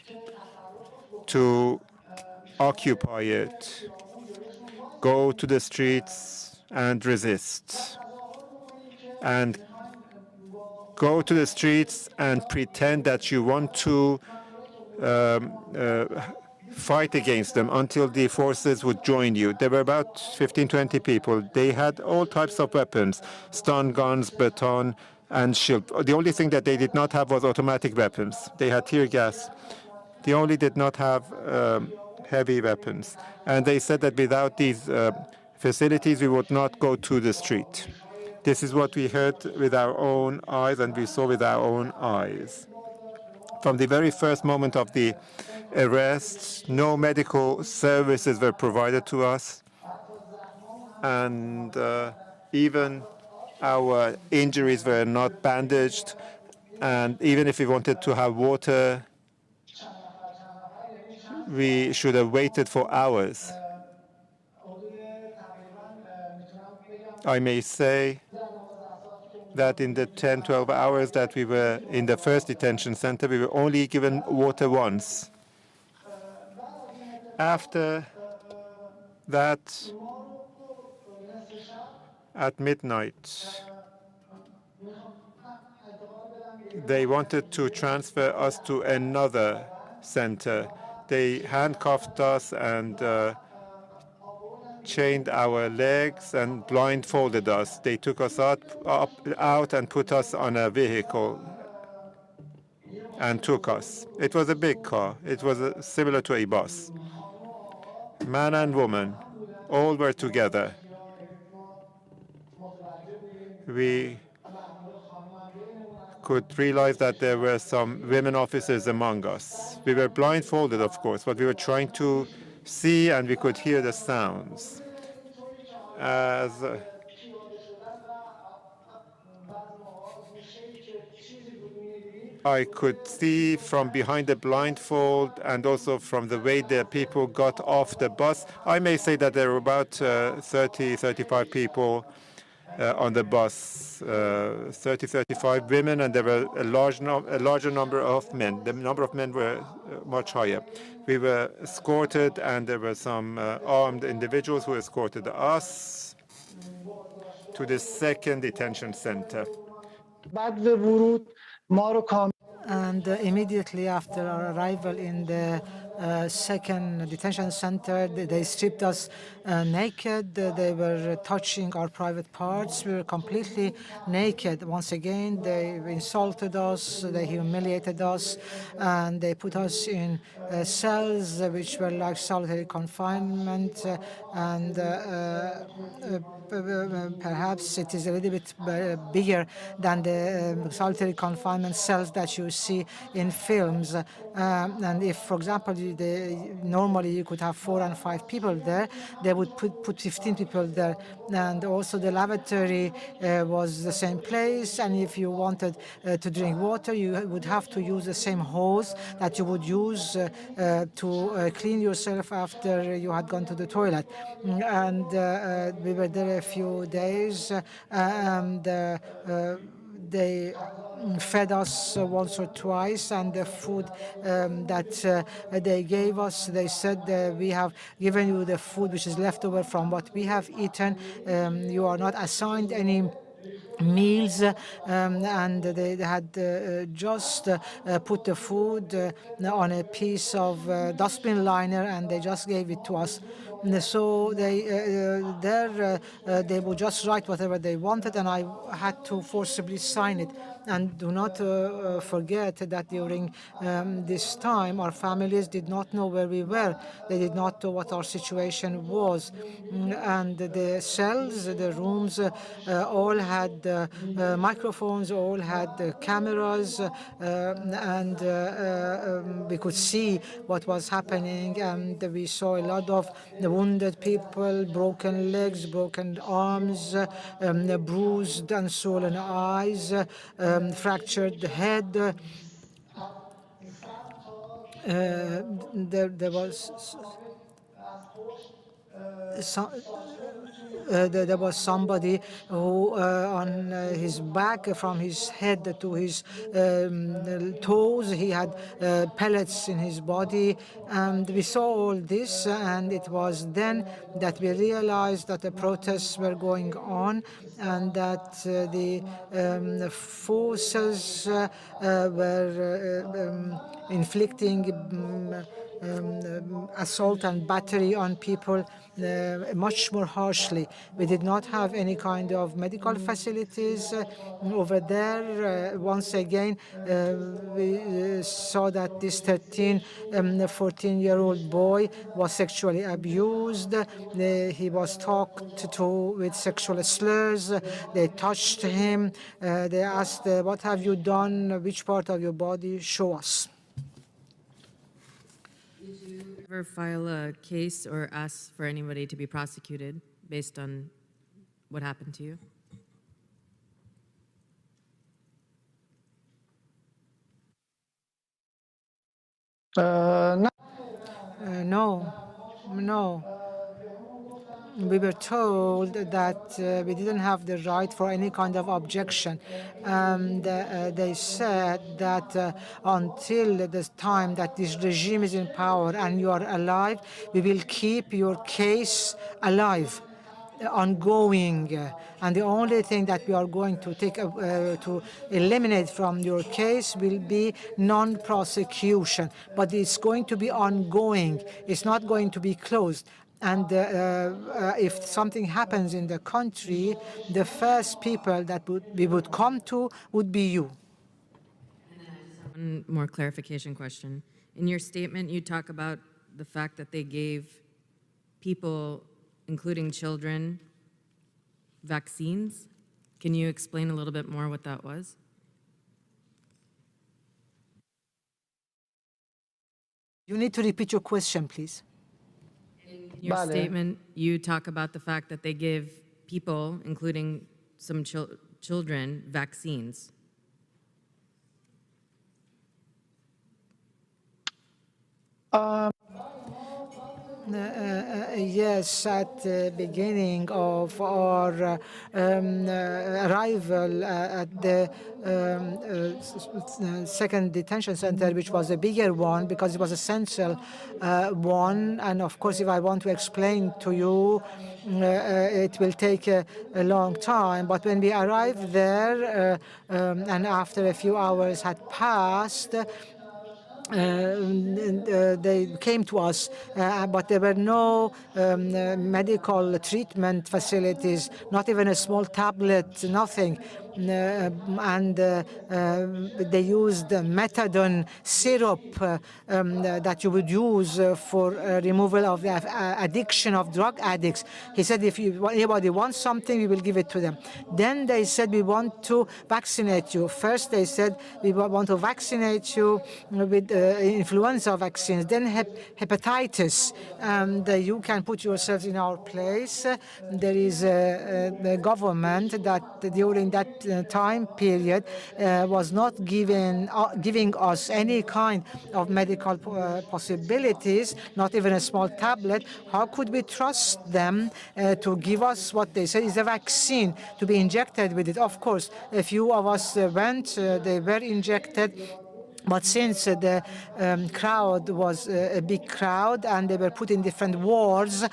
to occupy it, go to the streets and resist, and go to the streets and pretend that you want to fight against them until the forces would join you. There were about 15, 20 people. They had all types of weapons, stun guns, baton, and shield. The only thing that they did not have was automatic weapons. They had tear gas. They only did not have heavy weapons. And they said that without these facilities, we would not go to the street. This is what we heard with our own eyes and we saw with our own eyes. From the very first moment of the arrest, no medical services were provided to us, and even our injuries were not bandaged, and even if we wanted to have water, we should have waited for hours. I may say that in the 10, 12 hours that we were in the first detention center, we were only given water once. After that, at midnight, they wanted to transfer us to another center. They handcuffed us and chained our legs and blindfolded us. They took us out and put us on a vehicle and took us. It was a big car. It was similar to a bus. Man and woman, all were together. We could realize that there were some women officers among us. We were blindfolded, of course, but we were trying to see and we could hear the sounds. As I could see from behind the blindfold and also from the way the people got off the bus, I may say that there were about 30, 35 people, on the bus, 30, 35 women, and there were a larger number of men. The number of men were much higher. We were escorted, and there were some armed individuals who escorted us to the second detention center. And immediately after our arrival in the second detention center, they stripped us naked. They were touching our private parts. We were completely naked. Once again, they insulted us, they humiliated us, and they put us in cells which were like solitary confinement. And perhaps it is a little bit bigger than the solitary confinement cells that you see in films. And if, for example, normally you could have 4 and 5 people there, they would put 15 people there. And also the lavatory was the same place. And if you wanted to drink water, you would have to use the same hose that you would use to clean yourself after you had gone to the toilet. And we were there a few days, and they fed us once or twice, and the food that they gave us, they said, we have given you the food which is left over from what we have eaten. You are not assigned any meals, and they had just put the food on a piece of dustbin liner, and they just gave it to us. So they would just write whatever they wanted, and I had to forcibly sign it. And do not forget that during this time, our families did not know where we were. They did not know what our situation was. And the cells, the rooms, all had microphones, all had cameras, and we could see what was happening. And we saw a lot of wounded people, broken legs, broken arms, bruised and swollen eyes, fractured head. There was there was somebody who on his back, from his head to his toes, he had pellets in his body. And we saw all this, and it was then that we realized that the protests were going on, and that the forces were inflicting assault and battery on people much more harshly. We did not have any kind of medical facilities over there. Once again, we saw that this 14-year-old boy was sexually abused. He was talked to with sexual slurs. They touched him. They asked, what have you done? Which part of your body? Show us. Ever file a case or ask for anybody to be prosecuted based on what happened to you? No. We were told that we didn't have the right for any kind of objection. And they said that until the time that this regime is in power and you are alive, we will keep your case alive, ongoing. And the only thing that we are going to take to eliminate from your case will be non-prosecution. But it's going to be ongoing. It's not going to be closed. And if something happens in the country, the first people that we would come to would be you. One more clarification question. In your statement, you talk about the fact that they gave people, including children, vaccines. Can you explain a little bit more what that was? You need to repeat your question, please. In your statement, you talk about the fact that they give people, including some children, vaccines. Yes, at the beginning of our arrival at the second detention center, which was a bigger one because it was a central one. And of course, if I want to explain to you, it will take a long time. But when we arrived there, and after a few hours had passed, they came to us, but there were no medical treatment facilities, not even a small tablet, nothing. And they used methadone syrup that you would use for removal of the addiction of drug addicts. He said, if anybody wants something, we will give it to them. Then they said, we want to vaccinate you. First, they said, we want to vaccinate you with influenza vaccines, then hepatitis, and you can put yourselves in our place. There is the government that during that time period was not giving us any kind of medical possibilities, not even a small tablet. How could we trust them to give us what they said is a vaccine to be injected with it? Of course, a few of us went, they were injected. But since the crowd was a big crowd and they were put in different wards,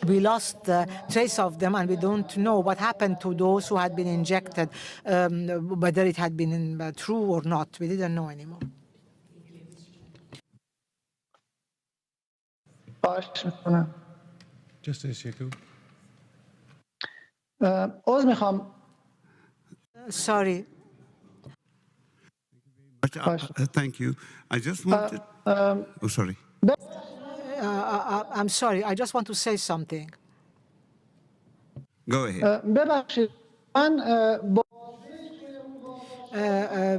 we lost trace of them, and we don't know what happened to those who had been injected, whether it had been true or not. We didn't know anymore. Justice Yakub. Sorry. Thank you. I just wanted... oh, sorry. I'm sorry. I just want to say something. Go ahead.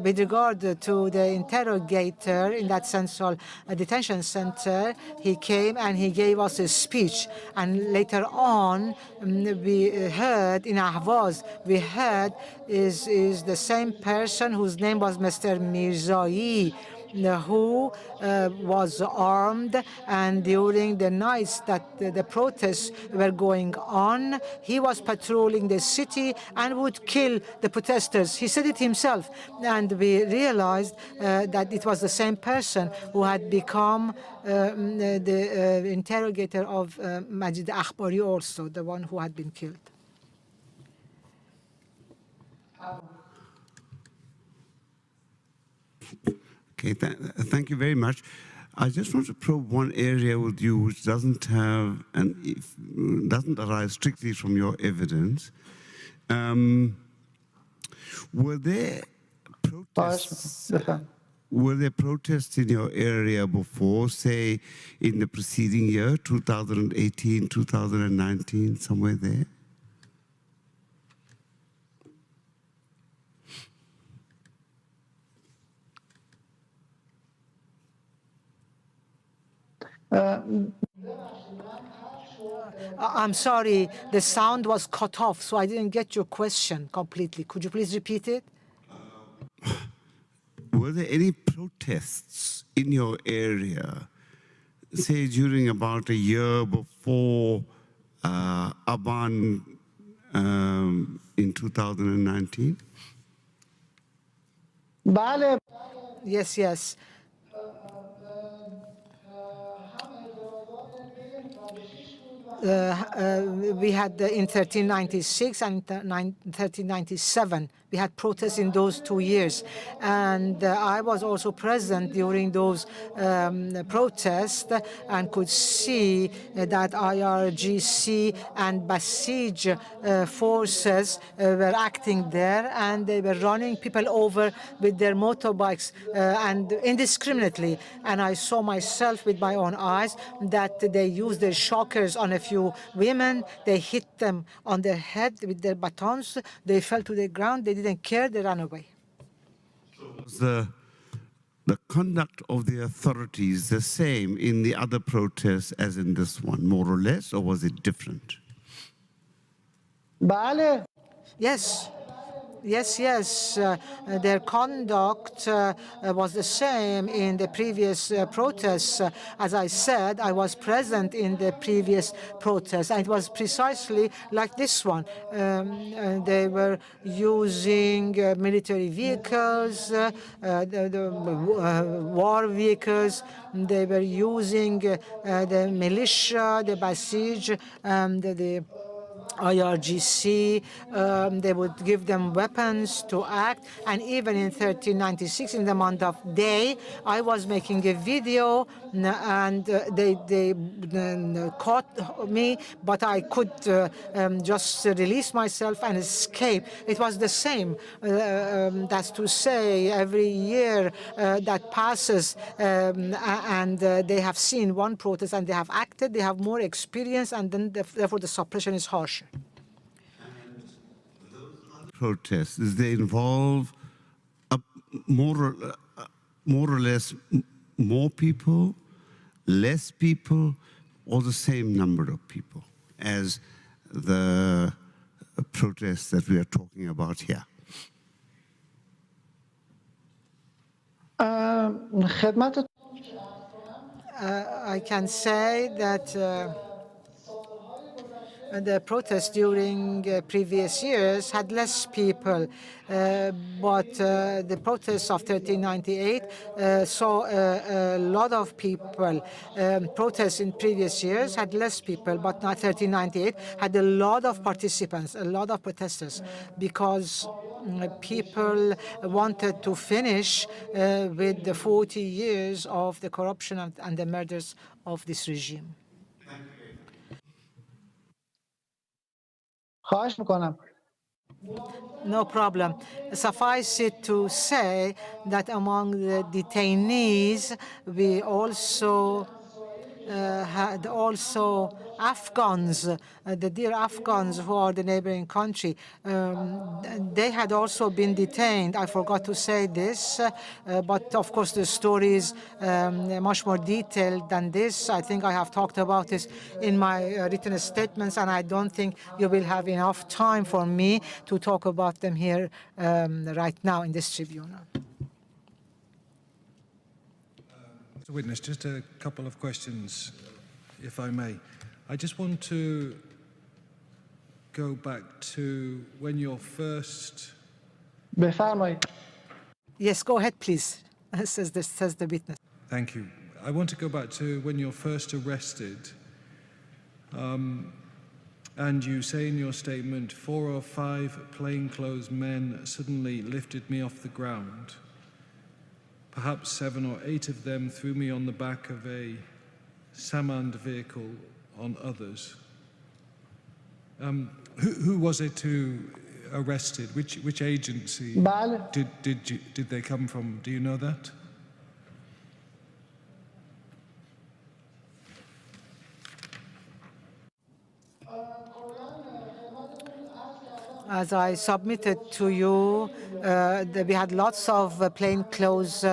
With regard to the interrogator in that central detention center, he came and he gave us a speech. And later on, we heard in Ahvaz, we heard is the same person whose name was Mr. Mirzai, who was armed, and during the nights that the protests were going on, he was patrolling the city and would kill the protesters. He said it himself, and we realized that it was the same person who had become the interrogator of Majid Akhbari, also the one who had been killed. Okay, thank you very much. I just want to probe one area with you which doesn't have doesn't arise strictly from your evidence. Were there protests? Were there protests in your area before, say, in the preceding year, 2018, 2019, somewhere there? I'm sorry, the sound was cut off, so I didn't get your question completely. Could you please repeat it? Were there any protests in your area, say during about a year before Aban in 2019? Yes. We had in 1396 and 1397. We had protests in those 2 years. And I was also present during those protests and could see that IRGC and Basij forces were acting there, and they were running people over with their motorbikes and indiscriminately. And I saw myself with my own eyes that they used their shockers on a few women. They hit them on their head with their batons. They fell to the ground. They didn't care. They ran away. Was the conduct of the authorities the same in the other protests as in this one, more or less, or was it different? Yes. Yes. Their conduct was the same in the previous protests. As I said, I was present in the previous protests, and it was precisely like this one. They were using military vehicles, the war vehicles. They were using the militia, the Basij, the IRGC. They would give them weapons to act. And even in 1396, in the month of Day, I was making a video, and they caught me, but I could just release myself and escape. It was the same. That's to say, every year that passes, and they have seen one protest and they have acted, they have more experience, and then therefore the suppression is harsher. Protests, they involve more or less more people, less people, or the same number of people as the protests that we are talking about here? I can say that the protests during previous years had less people, but the protests of 1398 saw a lot of people. Protests in previous years had less people, but now 1398 had a lot of participants, a lot of protesters, because people wanted to finish with the 40 years of the corruption and the murders of this regime. No problem. Suffice it to say that among the detainees, we also had also Afghans, the dear Afghans who are the neighboring country. They had also been detained. I forgot to say this, but of course the story is much more detailed than this. I think I have talked about this in my written statements, and I don't think you will have enough time for me to talk about them here right now in this tribunal. Mr. Witness, just a couple of questions, if I may. I just want to go back to when you're first... Yes, go ahead, please, says the witness. Thank you. I want to go back to when you're first arrested. And you say in your statement, 4 or 5 plainclothes men suddenly lifted me off the ground. Perhaps 7 or 8 of them threw me on the back of a Samand vehicle on others. Who was it who arrested? Which agency did they come from? Do you know that? As I submitted to you, we had lots of plainclothes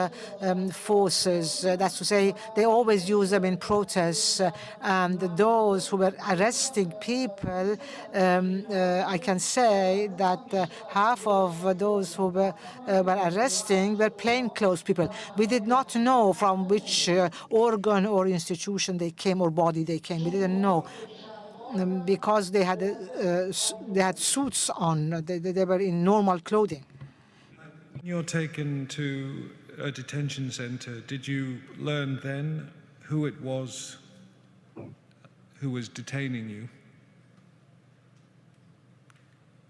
forces. That's to say, they always use them in protests. And those who were arresting people, I can say that half of those who were arresting were plainclothes people. We did not know from which organ or institution they came or body they came. We didn't know. Because they had suits on, they were in normal clothing. When you're taken to a detention center, did you learn then who it was who was detaining you?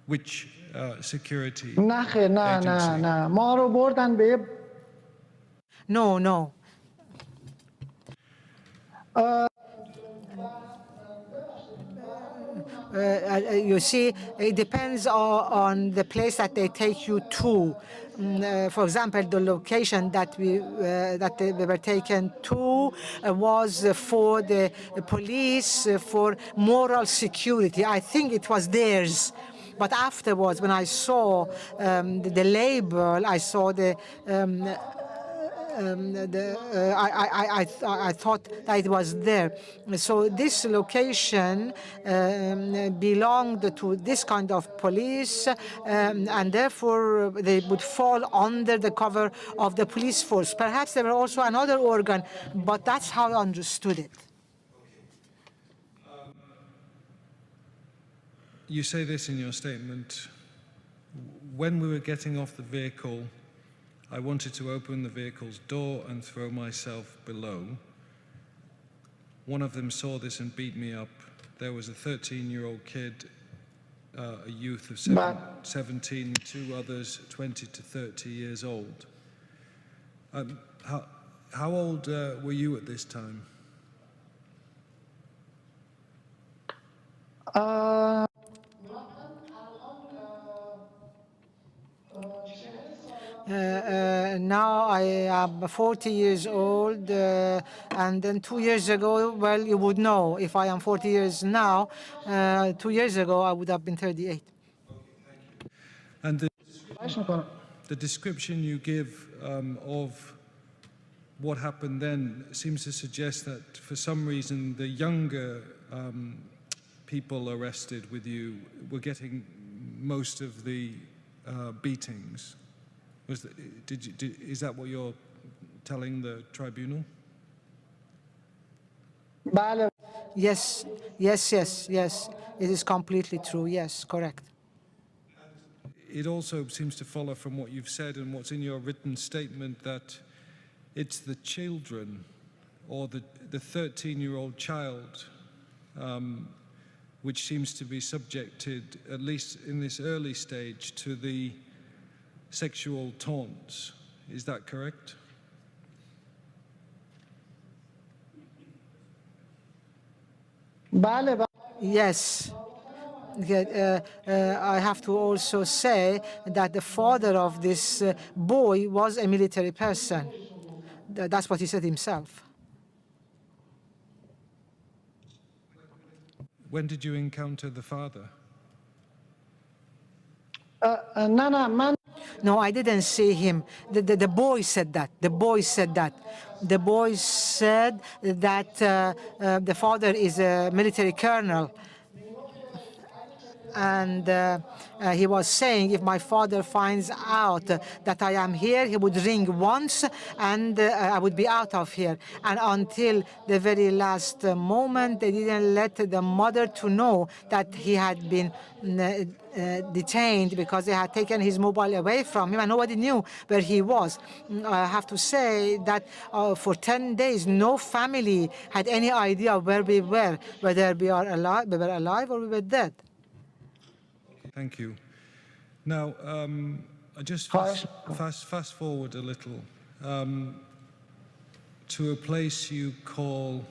Which security agency? No. You see, it depends on the place that they take you to. For example, the location that we were taken to was for the police, for moral security. I think it was theirs. But afterwards, when I saw the label, I saw the I thought that it was there. So this location belonged to this kind of police, and therefore they would fall under the cover of the police force. Perhaps there were also another organ, but that's how I understood it. You say this in your statement: when we were getting off the vehicle, I wanted to open the vehicle's door and throw myself below. One of them saw this and beat me up. There was a 13-year-old kid, a youth of 17, two others 20 to 30 years old. How old were you at this time? Now I am 40 years old, and then 2 years ago, well, you would know if I am 40 years now. 2 years ago, I would have been 38. And the description you give of what happened then seems to suggest that for some reason the younger people arrested with you were getting most of the beatings. Is that what you're telling the tribunal? Yes, yes, yes, yes. It is completely true. Yes, correct. It also seems to follow from what you've said and what's in your written statement that it's the children or the 13-year-old child which seems to be subjected, at least in this early stage, to the sexual taunts. Is that correct? Yes. I have to also say that the father of this boy was a military person. That's what he said himself. When did you encounter the father? No, I didn't see him. The boy said that. The boy said that. The boy said that the father is a military colonel. And he was saying if my father finds out that I am here, he would ring once and I would be out of here. And until the very last moment, they didn't let the mother to know that he had been detained because they had taken his mobile away from him and nobody knew where he was. I have to say that for 10 days, no family had any idea where we were, whether we were alive or we were dead. Thank you. Now, I just fast forward a little to a place you call,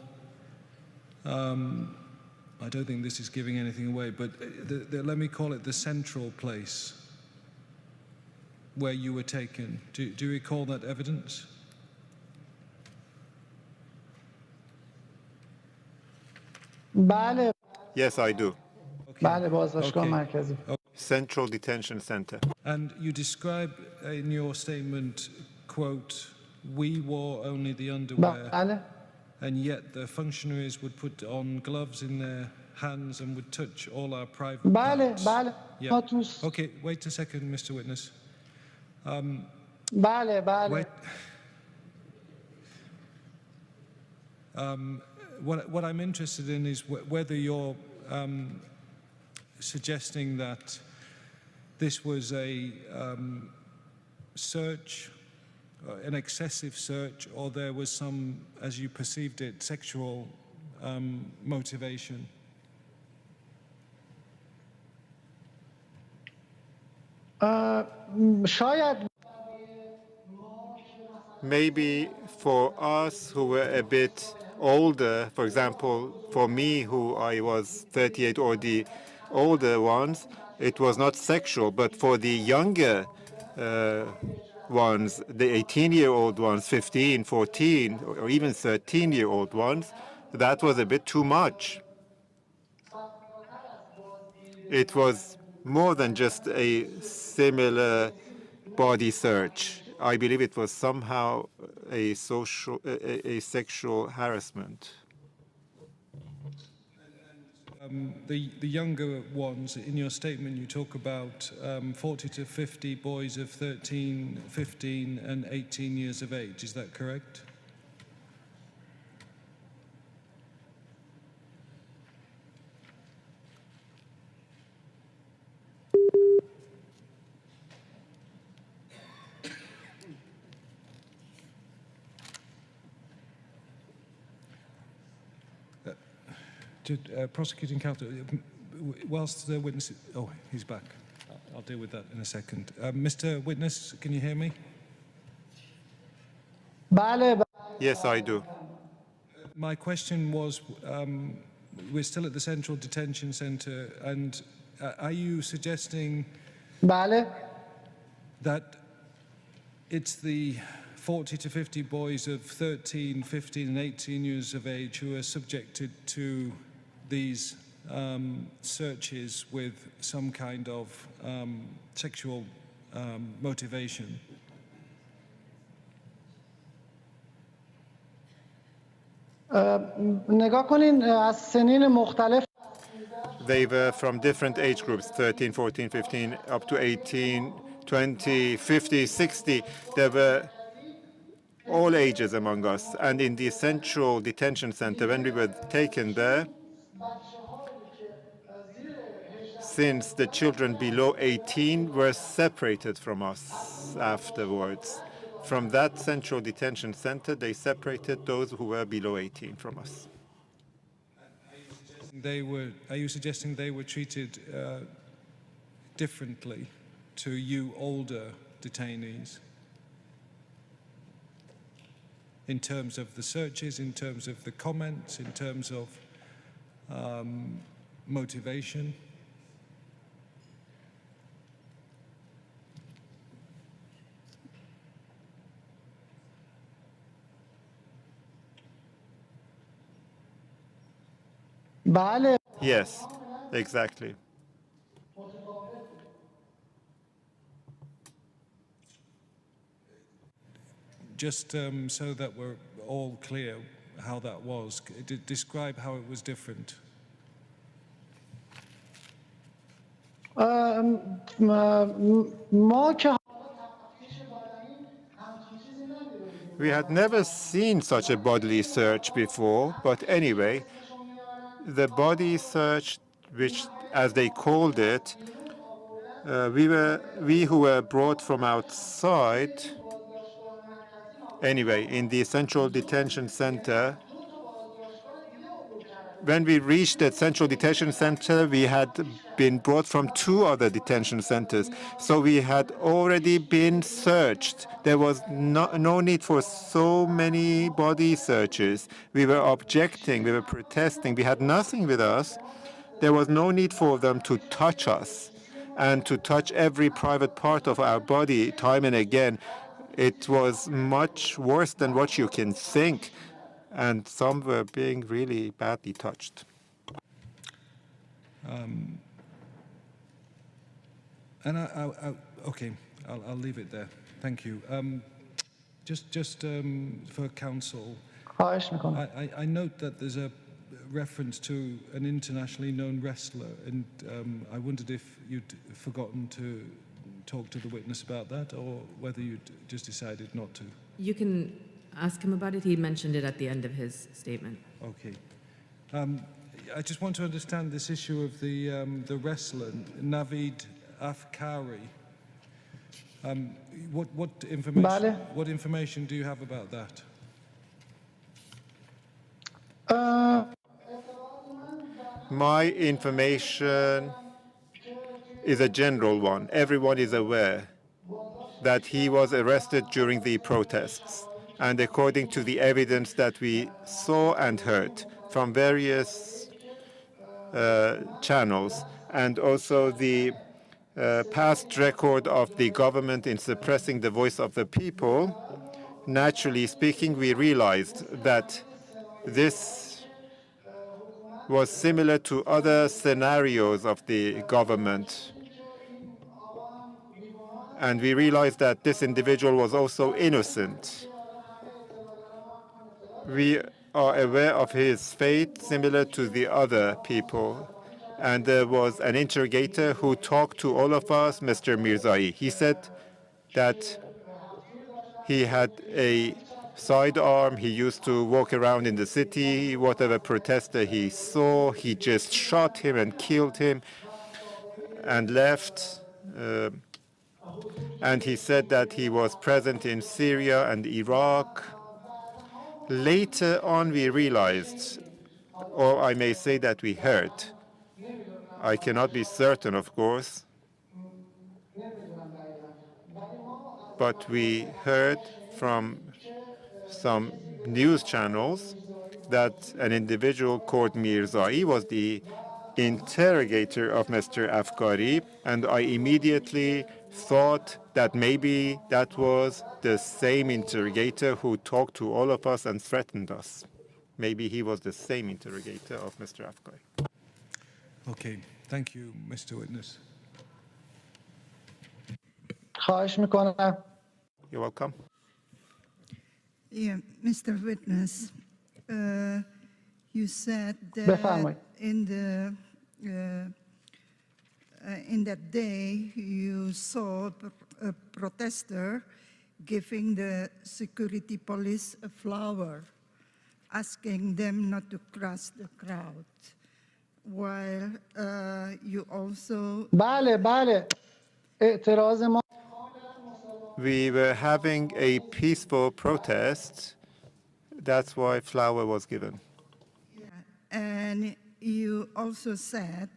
I don't think this is giving anything away, but let me call it the central place where you were taken. Do you recall that evidence? Yes, I do. Okay. Central Detention Center. And you describe in your statement, quote, we wore only the underwear, and yet the functionaries would put on gloves in their hands and would touch all our private parts. Yeah. Okay, wait a second, Mr. Witness. Wait. What I'm interested in is whether you're suggesting that this was a search, an excessive search, or there was some, as you perceived it, sexual motivation. Maybe for us who were a bit older, for example, for me who I was 38 or the older ones, it was not sexual, but for the younger ones, the 18-year-old ones, 15, 14, or even 13-year-old ones, that was a bit too much. It was more than just a similar body search. I believe it was somehow a sexual harassment. The younger ones, in your statement, you talk about 40 to 50 boys of 13, 15, and 18 years of age. Is that correct? Prosecuting counsel, whilst the witness... Oh, he's back. I'll deal with that in a second. Mr. Witness, can you hear me? Yes, I do. My question was, we're still at the Central Detention Centre, and are you suggesting that it's the 40 to 50 boys of 13, 15, and 18 years of age who are subjected to these searches with some kind of sexual motivation? They were from different age groups, 13, 14, 15, up to 18, 20, 50, 60. There were all ages among us. And in the Central Detention Center, when we were taken there, since the children below 18 were separated from us afterwards. From that Central Detention Center, they separated those who were below 18 from us. Are you suggesting they were treated differently to you older detainees? In terms of the searches, in terms of the comments, in terms of motivation? Yes, exactly. Just so that we're all clear how that was, describe how it was different. We had never seen such a bodily search before, but anyway, the body search, which, as they called it, we who were brought from outside, anyway, in the Central Detention Center. When we reached the Central Detention Center, we had been brought from 2 other detention centers. So we had already been searched. There was no need for so many body searches. We were objecting, we were protesting. We had nothing with us. There was no need for them to touch us and to touch every private part of our body time and again. It was much worse than what you can think. And some were being really badly touched. Okay, I'll leave it there. Thank you. Just for counsel, I note that there's a reference to an internationally known wrestler, and I wondered if you'd forgotten to talk to the witness about that, or whether you'd just decided not to. You can ask him about it. He mentioned it at the end of his statement. Okay. I just want to understand this issue of the wrestler, Navid Afkari. What information do you have about that? My information is a general one. Everyone is aware that he was arrested during the protests. And according to the evidence that we saw and heard from various channels, and also the past record of the government in suppressing the voice of the people, naturally speaking, we realized that this was similar to other scenarios of the government. and we realized that this individual was also innocent. We are aware of his fate similar to the other people. And there was an interrogator who talked to all of us, Mr. Mirzai. He said that he had a sidearm. He used to walk around in the city. Whatever protester he saw, he just shot him and killed him and left. And he said that he was present in Syria and Iraq. Later on, we realized, or I may say that we heard, I cannot be certain, of course, but we heard from some news channels that an individual called Mirzai was the interrogator of Mr. Afkari, and I immediately thought that maybe that was the same interrogator who talked to all of us and threatened us. Maybe he was the same interrogator of Mr. Afkari. Okay, thank you, Mr. Witness. خواهش میکنم. You're welcome. Yeah, Mr. Witness, you said that بفرمایید. in that day you saw a protester giving the security police a flower, asking them not to cross the crowd, while you also... بله اعتراض ما We were having a peaceful protest. That's why flower was given. And you also said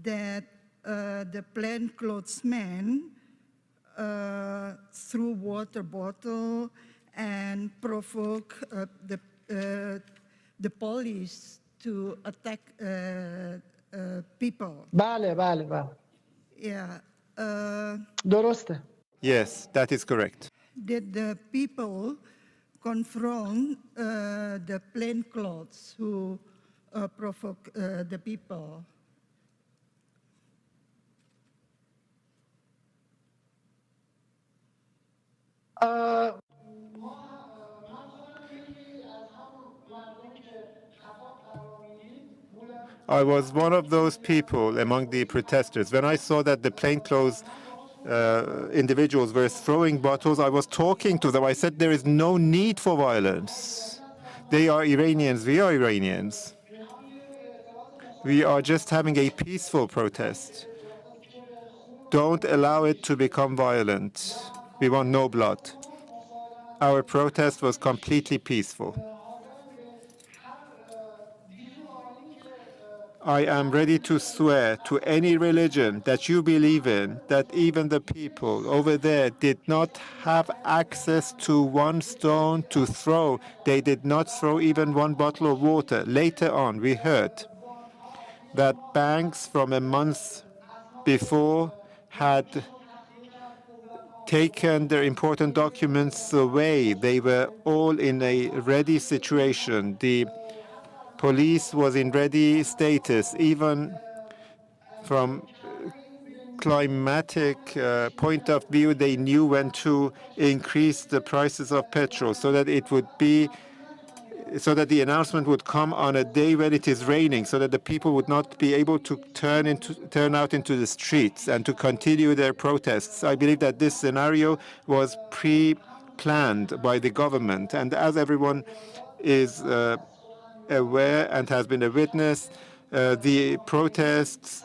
that the plainclothes man threw water bottle and provoke the police to attack people. بله Yeah. درسته. Yes, that is correct. Did the people confront the plainclothes who provoke the people? I was one of those people among the protesters. When I saw that the plainclothes individuals were throwing bottles, I was talking to them. I said, there is no need for violence. They are Iranians, we are Iranians. We are just having a peaceful protest. Don't allow it to become violent. We want no blood. Our protest was completely peaceful. I am ready to swear to any religion that you believe in that even the people over there did not have access to one stone to throw. They did not throw even one bottle of water. Later on, we heard that banks from a month before had taken their important documents away. They were all in a ready situation. The police was in ready status, even from climatic point of view. They knew when to increase the prices of petrol so that it would be, so that the announcement would come on a day when it is raining, so that the people would not be able to turn out into the streets and to continue their protests. I believe that this scenario was pre-planned by the government, and as everyone is aware and has been a witness, the protests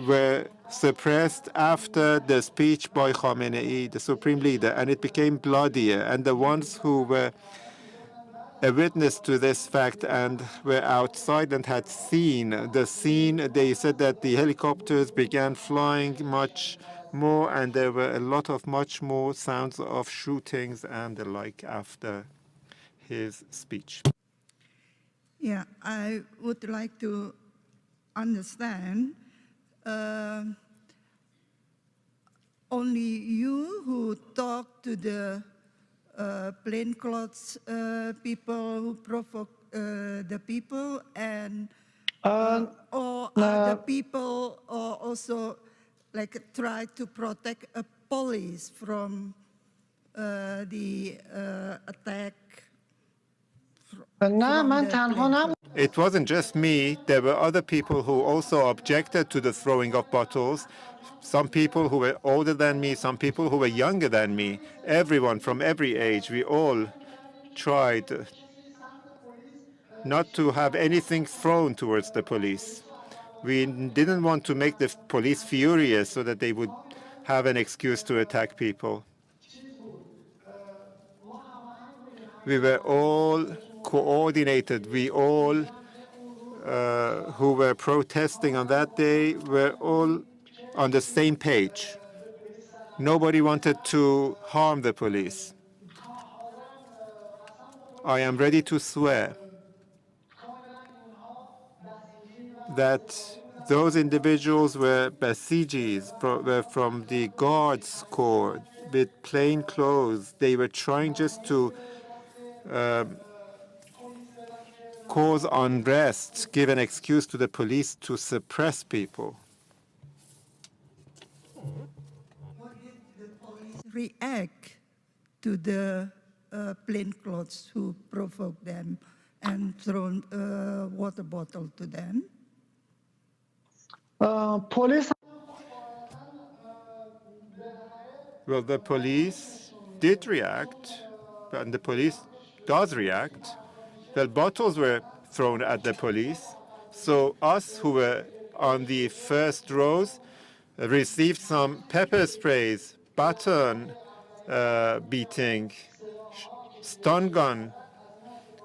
were suppressed after the speech by Khamenei, the supreme leader, and it became bloodier. And the ones who were a witness to this fact and were outside and had seen the scene, they said that the helicopters began flying much more, and there were a lot of much more sounds of shootings and the like after his speech. Yeah, I would like to understand, only you who talk to the plainclothes people who provoke the people, and or other people also like try to protect a police from the attack نه من تنها نبودم. It wasn't just me. There were other people who also objected to the throwing of bottles. Some people who were older than me, some people who were younger than me. Everyone from every age. We all tried not to have anything thrown towards the police. We didn't want to make the police furious so that they would have an excuse to attack people. We were all coordinated. We all who were protesting on that day were all on the same page. Nobody wanted to harm the police. I am ready to swear that those individuals were Basijis, were from the Guards Corps with plain clothes. They were trying just to cause unrest, give an excuse to the police to suppress people. React to the plainclothes who provoked them and thrown a water bottle to them? پلیس Well, the police did react, and the police does react. Well, bottles were thrown at the police. So us who were on the first rows received some pepper sprays, baton beating, stun gun.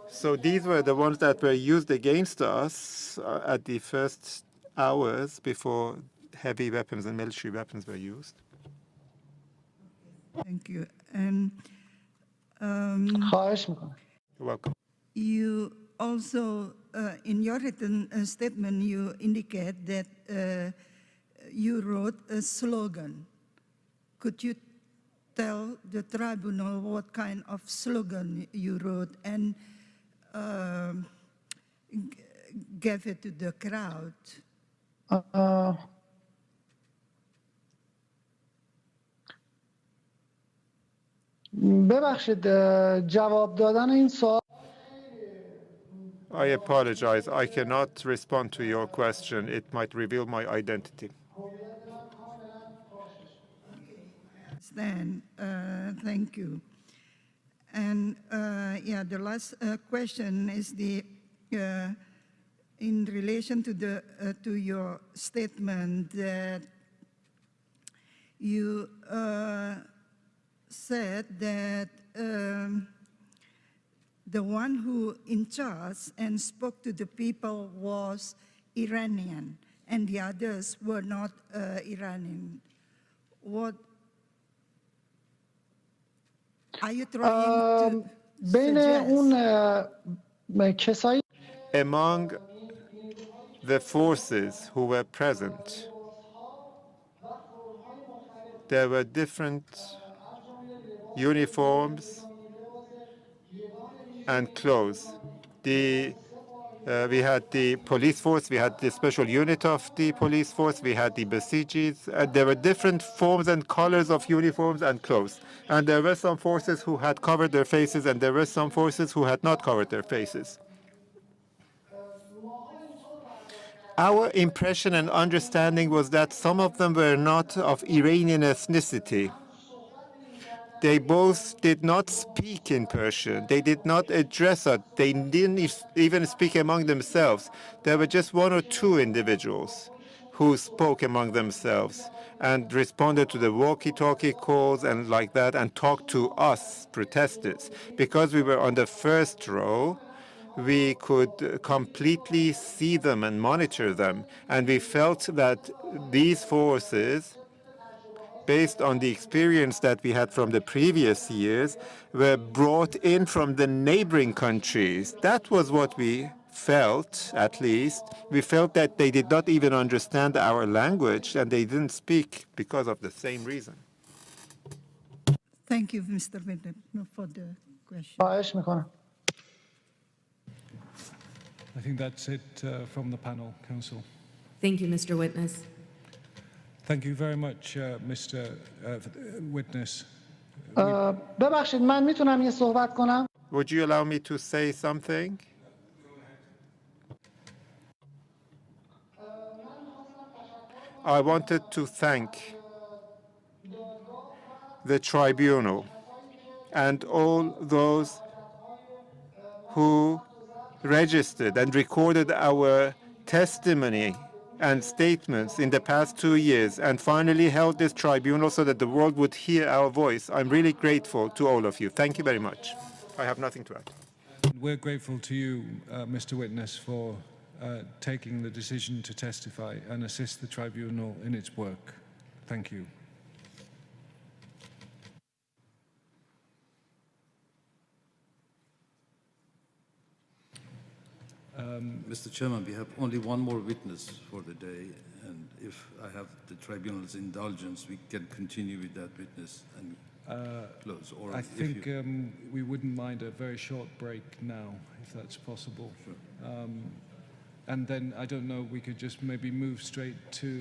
So these were the ones that were used against us at the first hours before heavy weapons and military weapons were used. Thank you. And خواهش میکنم. You're welcome. you also, in your written statement, you indicate that you wrote a slogan. Could you tell the tribunal what kind of slogan you wrote and gave it to the crowd? ببخشید جواب دادن این سوال I apologize. I cannot respond to your question. It might reveal my identity. Understand. Thank you. And yeah, the last question is in relation to your statement that you said that the one who in charge and spoke to the people was Iranian, and the others were not Iranian. What are you trying to بین اون کسایی Among the forces who were present, there were different uniforms and clothes. We had the police force, we had the special unit of the police force, we had the Basijis. There were different forms and colors of uniforms and clothes. And there were some forces who had covered their faces, and there were some forces who had not covered their faces. Our impression and understanding was that some of them were not of Iranian ethnicity. They both did not speak in Persian. They did not address us. They didn't even speak among themselves. There were just one or two individuals who spoke among themselves and responded to the walkie-talkie calls and like that and talked to us, protesters. Because we were on the first row, we could completely see them and monitor them. And we felt that these forces, based on the experience that we had from the previous years, were brought in from the neighboring countries. That was what we felt, at least. We felt that they did not even understand our language, and they didn't speak because of the same reason. Thank you, Mr. Bennett, for the question. خواهش میکنم. I think that's it from the panel, Council. Thank you, Mr. Witness. Thank you very much, Mr. Witness. ببخشید من میتونم یه صحبت کنم؟ Would you allow me to say something? I wanted to thank the tribunal and all those who registered and recorded our testimony and statements in the past 2 years and finally held this tribunal so that the world would hear our voice. I'm really grateful to all of you. Thank you very much. I have nothing to add. We're grateful to you, Mr. Witness, for taking the decision to testify and assist the tribunal in its work. Thank you. Mr. Chairman, we have only one more witness for the day, and if I have the tribunal's indulgence, we can continue with that witness and close. Or I if think you... we wouldn't mind a very short break now, if that's possible. Sure. And then, I don't know, we could just maybe move straight to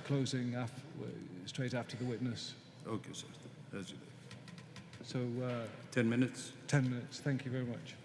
closing straight after the witness. Okay, sir. As you like. So 10 minutes? 10 minutes. Thank you very much.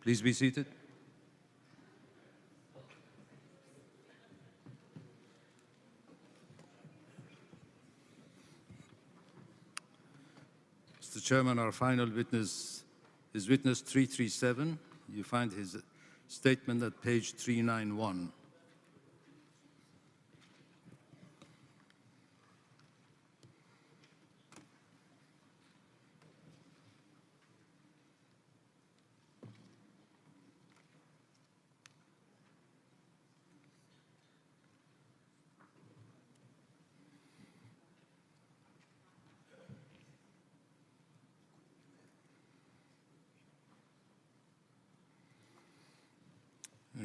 Please be seated. Mr. Chairman, our final witness is witness 337. You find his statement at page 391.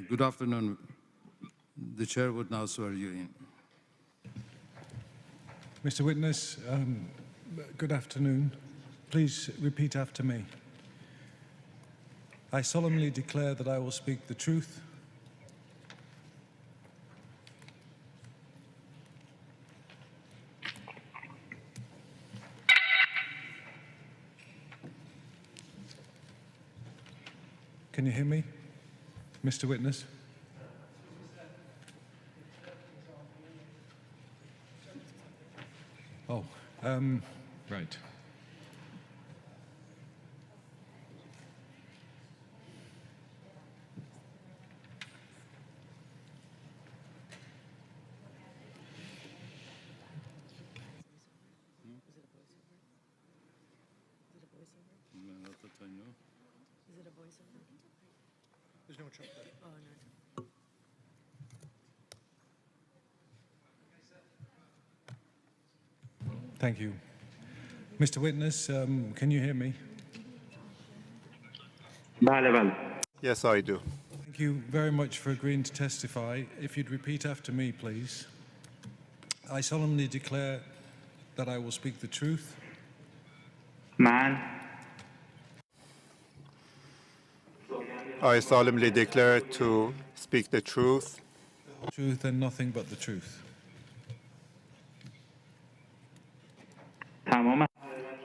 Good afternoon. The chair would now swear you in. Mr. Witness, good afternoon. Please repeat after me. I solemnly declare that I will speak the truth, Can you hear me, Mr. Witness? Oh, right. Thank you. Mr. Witness, can you hear me? Yes, I do. Thank you very much for agreeing to testify. If you'd repeat after me, please. I solemnly declare that I will speak the truth. I solemnly declare to speak the truth, Truth and nothing but the truth.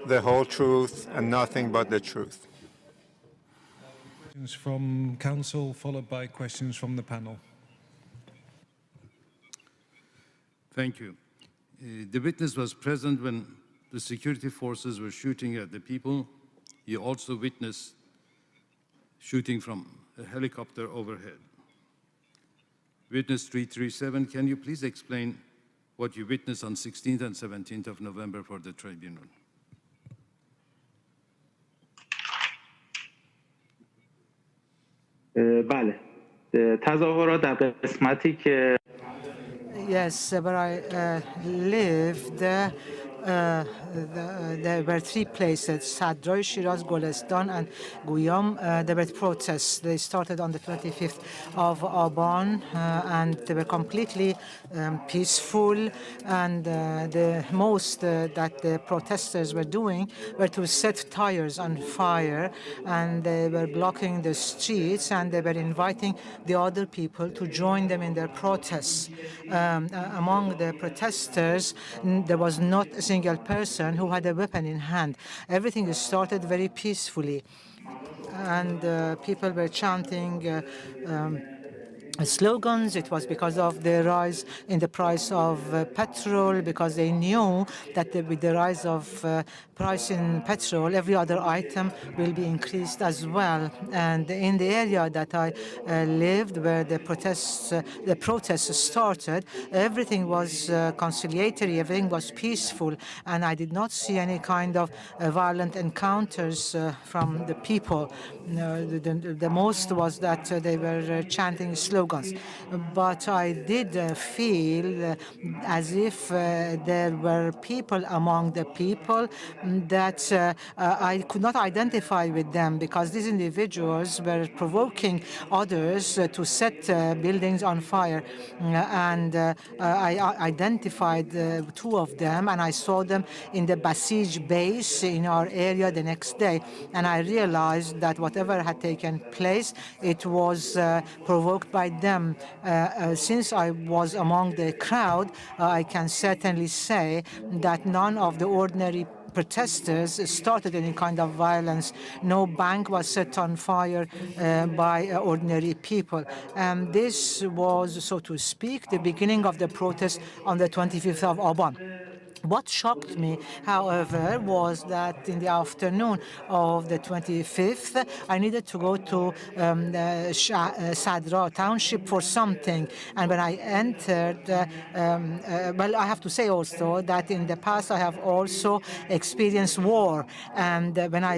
the whole truth, and nothing but the truth. Questions from counsel, followed by questions from the panel. Thank you. The witness was present when the security forces were shooting at the people. He also witnessed shooting from a helicopter overhead. Witness 337, can you please explain what you witnessed on 16th and 17th of November for the tribunal? بله تظاهرات در قسمتی که Yes, where I lived, there were three places, Sadroy, Shiraz, Golestan, and Guyam. There were protests. They started on the 25th of Aban, and they were completely peaceful. And the most that the protesters were doing were to set tires on fire, and they were blocking the streets, and they were inviting the other people to join them in their protests. Among the protesters, there was not a single person who had a weapon in hand. Everything started very peacefully, and people were chanting slogans. It was because of the rise in the price of petrol, because they knew that with the rise of price in petrol, every other item will be increased as well. And in the area that I lived, where the protests started, everything was conciliatory, everything was peaceful, and I did not see any kind of violent encounters from the people. The most was that they were chanting slogans. But I did feel as if there were people among the people that I could not identify with them, because these individuals were provoking others to set buildings on fire. And I identified two of them, and I saw them in the Basij base in our area the next day. And I realized that whatever had taken place, it was provoked by them. Since I was among the crowd, I can certainly say that none of the ordinary protesters started any kind of violence. No bank was set on fire by ordinary people. And this was, so to speak, the beginning of the protest on the 25th of Aban. What shocked me, however, was that in the afternoon of the 25th, I needed to go to Sadra township for something. And when I entered, well, I have to say also that in the past I have also experienced war. And when I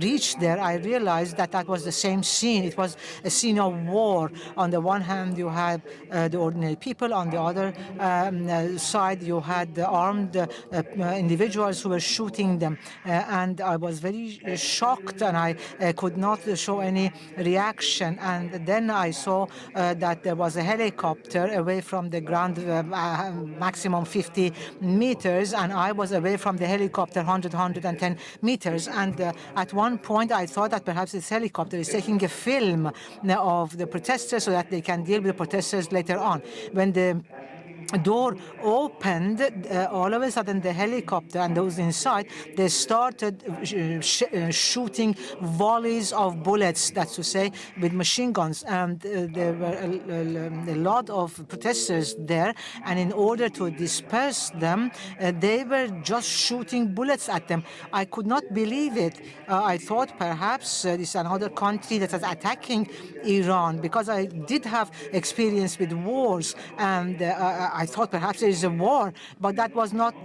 reached there, I realized that that was the same scene. It was a scene of war. On the one hand, you had the ordinary people. On the other side, you had the armed individuals who were shooting them. And I was very shocked, and I could not show any reaction. And then I saw that there was a helicopter away from the ground, maximum 50 meters, and I was away from the helicopter 110 meters. And at one point, I thought that perhaps this helicopter is taking a film of the protesters so that they can deal with the protesters later on. When the door opened, all of a sudden the helicopter and those inside, they started shooting volleys of bullets, that's to say, with machine guns. And there were a lot of protesters there, and in order to disperse them, they were just shooting bullets at them. I could not believe it. I thought perhaps this is another country that is attacking Iran, because I did have experience with wars, and I thought perhaps there is a war, but that was not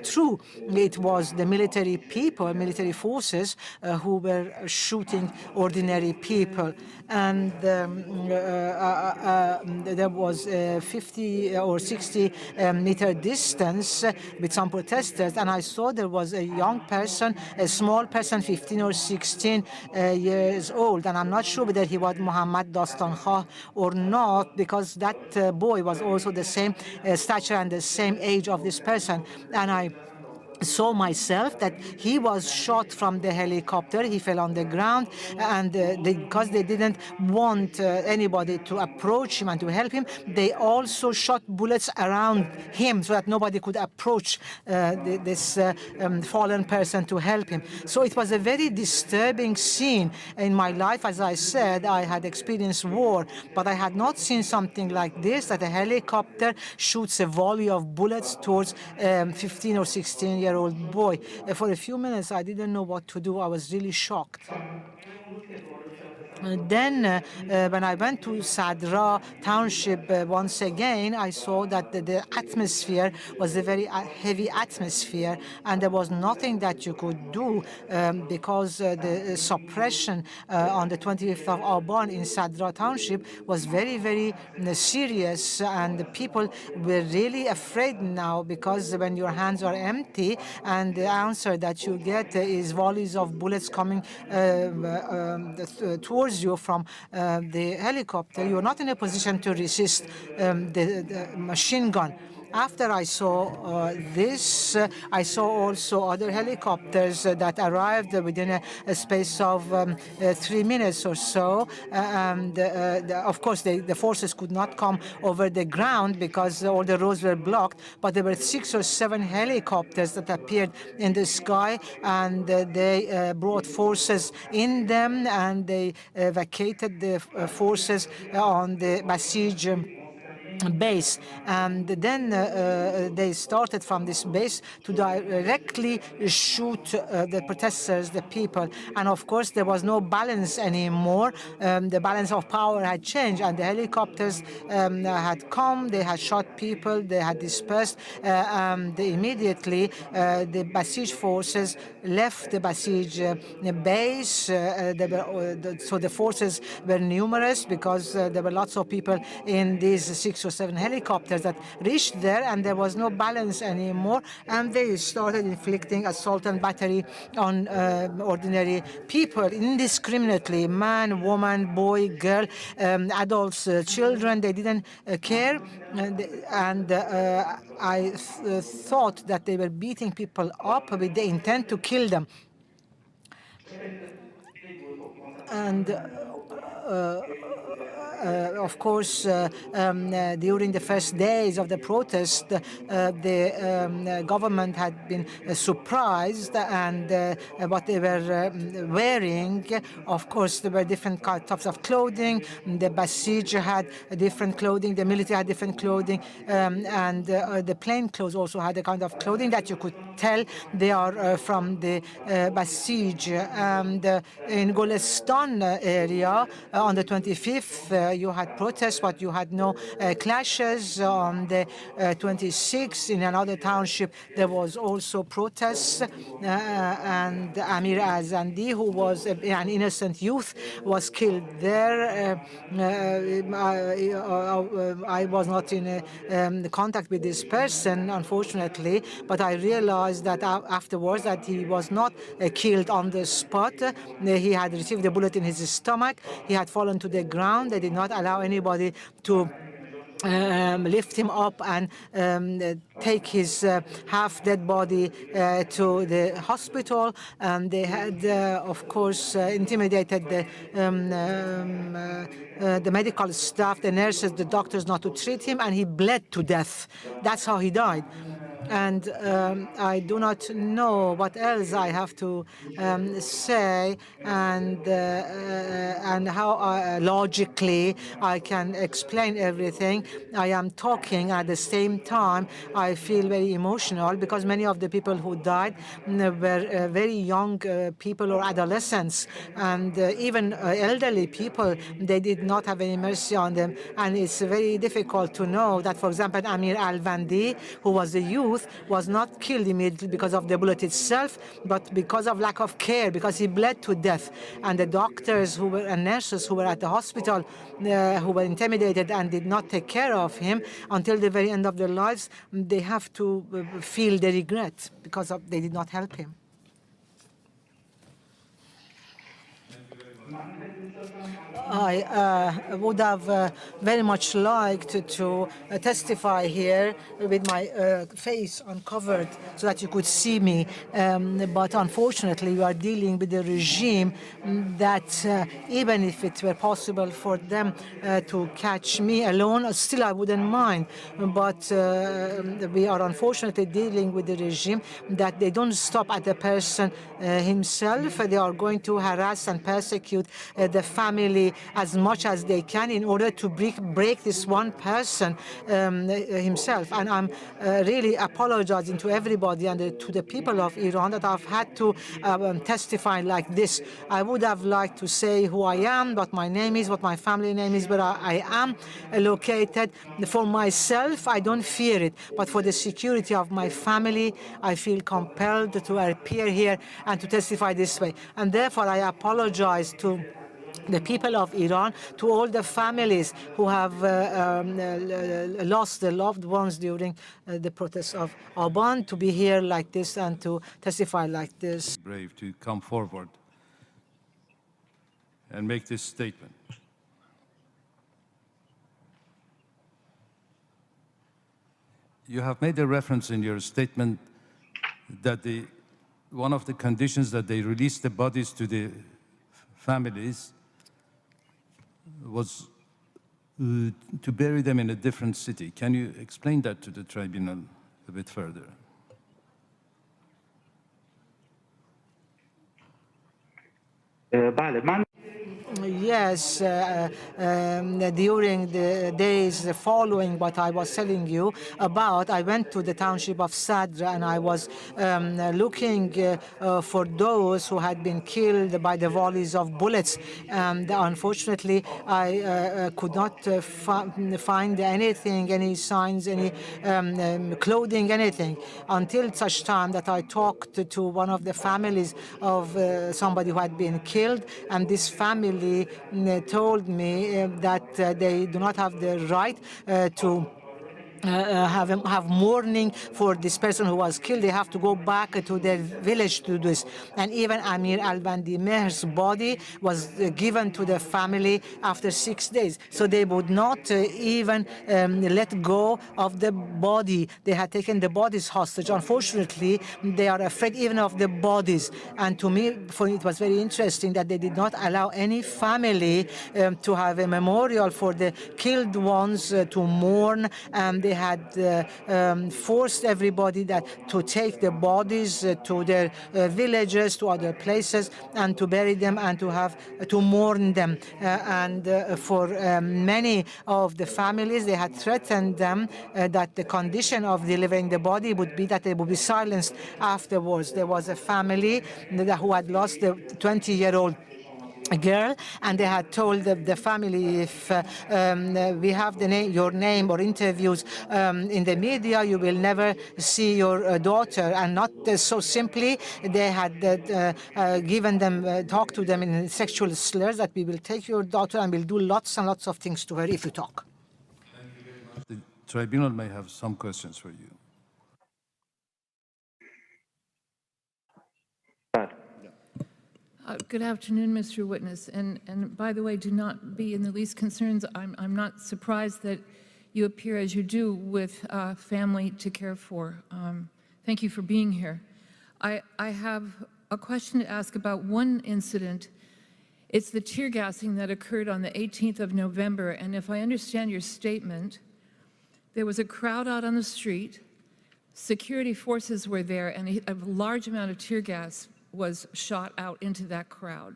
true. It was the military people, military forces, who were shooting ordinary people. And there was a 50 or 60 meter distance with some protesters, and I saw there was a young person, a small person, 15 or 16 years old, and I'm not sure whether he was Mohammad Dastan Khan or not, because that boy was also the same stature and the same age of this person. And I saw myself that he was shot from the helicopter. He fell on the ground, and because they didn't want anybody to approach him and to help him, they also shot bullets around him so that nobody could approach this fallen person to help him. So it was a very disturbing scene in my life. As I said, I had experienced war, but I had not seen something like this, that a helicopter shoots a volley of bullets towards 15 or 16-year-old boy. For a few minutes, I didn't know what to do. I was really shocked. Then, when I went to Sadra township once again, I saw that the atmosphere was a very heavy atmosphere, and there was nothing that you could do because the suppression on the 25th of Aban in Sadra township was very, very serious, and the people were really afraid now, because when your hands are empty and the answer that you get is volleys of bullets coming towards you from the helicopter, you're not in a position to resist the machine gun. After I saw this, I saw also other helicopters that arrived within a space of 3 minutes or so. And of course, the forces could not come over the ground because all the roads were blocked, but there were 6 or 7 helicopters that appeared in the sky, and they brought forces in them, and they vacated the forces on the Basij base. And then they started from this base to directly shoot the protesters, the people. And of course, there was no balance anymore. The balance of power had changed, and the helicopters had come, they had shot people, they had dispersed. Immediately, the Basij forces left the Basij base. So the forces were numerous, because there were lots of people in these 6 or 7 helicopters that reached there, and there was no balance anymore, and they started inflicting assault and battery on ordinary people indiscriminately, man, woman, boy, girl, adults, children. They didn't care, and I thought that they were beating people up with the intent to kill them. And of course, during the first days of the protest, the government had been surprised, and what they were wearing, of course, there were different types of clothing. The Basij had different clothing, the military had different clothing, and the plain clothes also had a kind of clothing that you could tell they are from the Basij. And in Golestan area, on the 25th, you had protests, but you had no clashes. On the 26th, in another township, there was also protests, and Amir Azandi, who was an innocent youth, was killed there. I was not in contact with this person, unfortunately, but I realized that afterwards that he was not killed on the spot. He had received a bullet in his stomach. He had fallen to the ground. They did not allow anybody to lift him up and take his half-dead body to the hospital. And they had, of course, intimidated the medical staff, the nurses, the doctors not to treat him, and he bled to death. That's how he died. And I do not know what else I have to say, and how logically I can explain everything. I am talking at the same time. I feel very emotional because many of the people who died were very young people or adolescents, and even elderly people. They did not have any mercy on them, and it's very difficult to know that, for example, Amir Al-Vandi, who was a youth, was not killed immediately because of the bullet itself, but because of lack of care, because he bled to death. And the doctors who were and nurses who were at the hospital, who were intimidated and did not take care of him until the very end of their lives, they have to feel the regret because they did not help him. I would have very much liked to testify here with my face uncovered so that you could see me. But unfortunately, we are dealing with a regime that even if it were possible for them to catch me alone, still I wouldn't mind. But we are unfortunately dealing with a regime that they don't stop at the person himself. They are going to harass and persecute the family as much as they can in order to break this one person himself. And I'm really apologizing to everybody and to the people of Iran that I've had to testify like this. I would have liked to say who I am, what my name is, what my family name is, where I am located. For myself, I don't fear it, but for the security of my family, I feel compelled to appear here and to testify this way. And therefore, I apologize to the people of Iran, to all the families who have lost their loved ones during the protests of Aban, to be here like this and to testify like this. Brave to come forward and make this statement. You have made a reference in your statement that one of the conditions that they release the bodies to the families was to bury them in a different city. Can you explain that to the tribunal a bit further? Yes, during the days following what I was telling you about, I went to the township of Sadr and I was looking for those who had been killed by the volleys of bullets. And unfortunately, I could not find anything, any signs, any clothing, anything, until such time that I talked to one of the families of somebody who had been killed, and this family told me that they do not have the right to have mourning for this person who was killed. They have to go back to their village to do this. And even Amir al-Bandi Mehr's body was given to the family after 6 days. So they would not even let go of the body. They had taken the bodies hostage. Unfortunately, they are afraid even of the bodies. And to me, it was very interesting that they did not allow any family to have a memorial for the killed ones to mourn. They had forced everybody to take the bodies to their villages, to other places, and to bury them and to mourn them. For many of the families, they had threatened them that the condition of delivering the body would be that they would be silenced afterwards. There was a family who had lost a 20-year-old girl, and they had told the family, if we have your name or interviews in the media, you will never see your daughter. And not so simply, they had given them, talked to them in sexual slurs that we will take your daughter and we'll do lots and lots of things to her if you talk. The tribunal may have some questions for you. Good afternoon, Mr. Witness. And by the way, do not be in the least concerned. I'm not surprised that you appear as you do with family to care for. Thank you for being here. I have a question to ask about one incident. It's the tear gassing that occurred on the 18th of November. And if I understand your statement, there was a crowd out on the street. Security forces were there, and a large amount of tear gas was shot out into that crowd.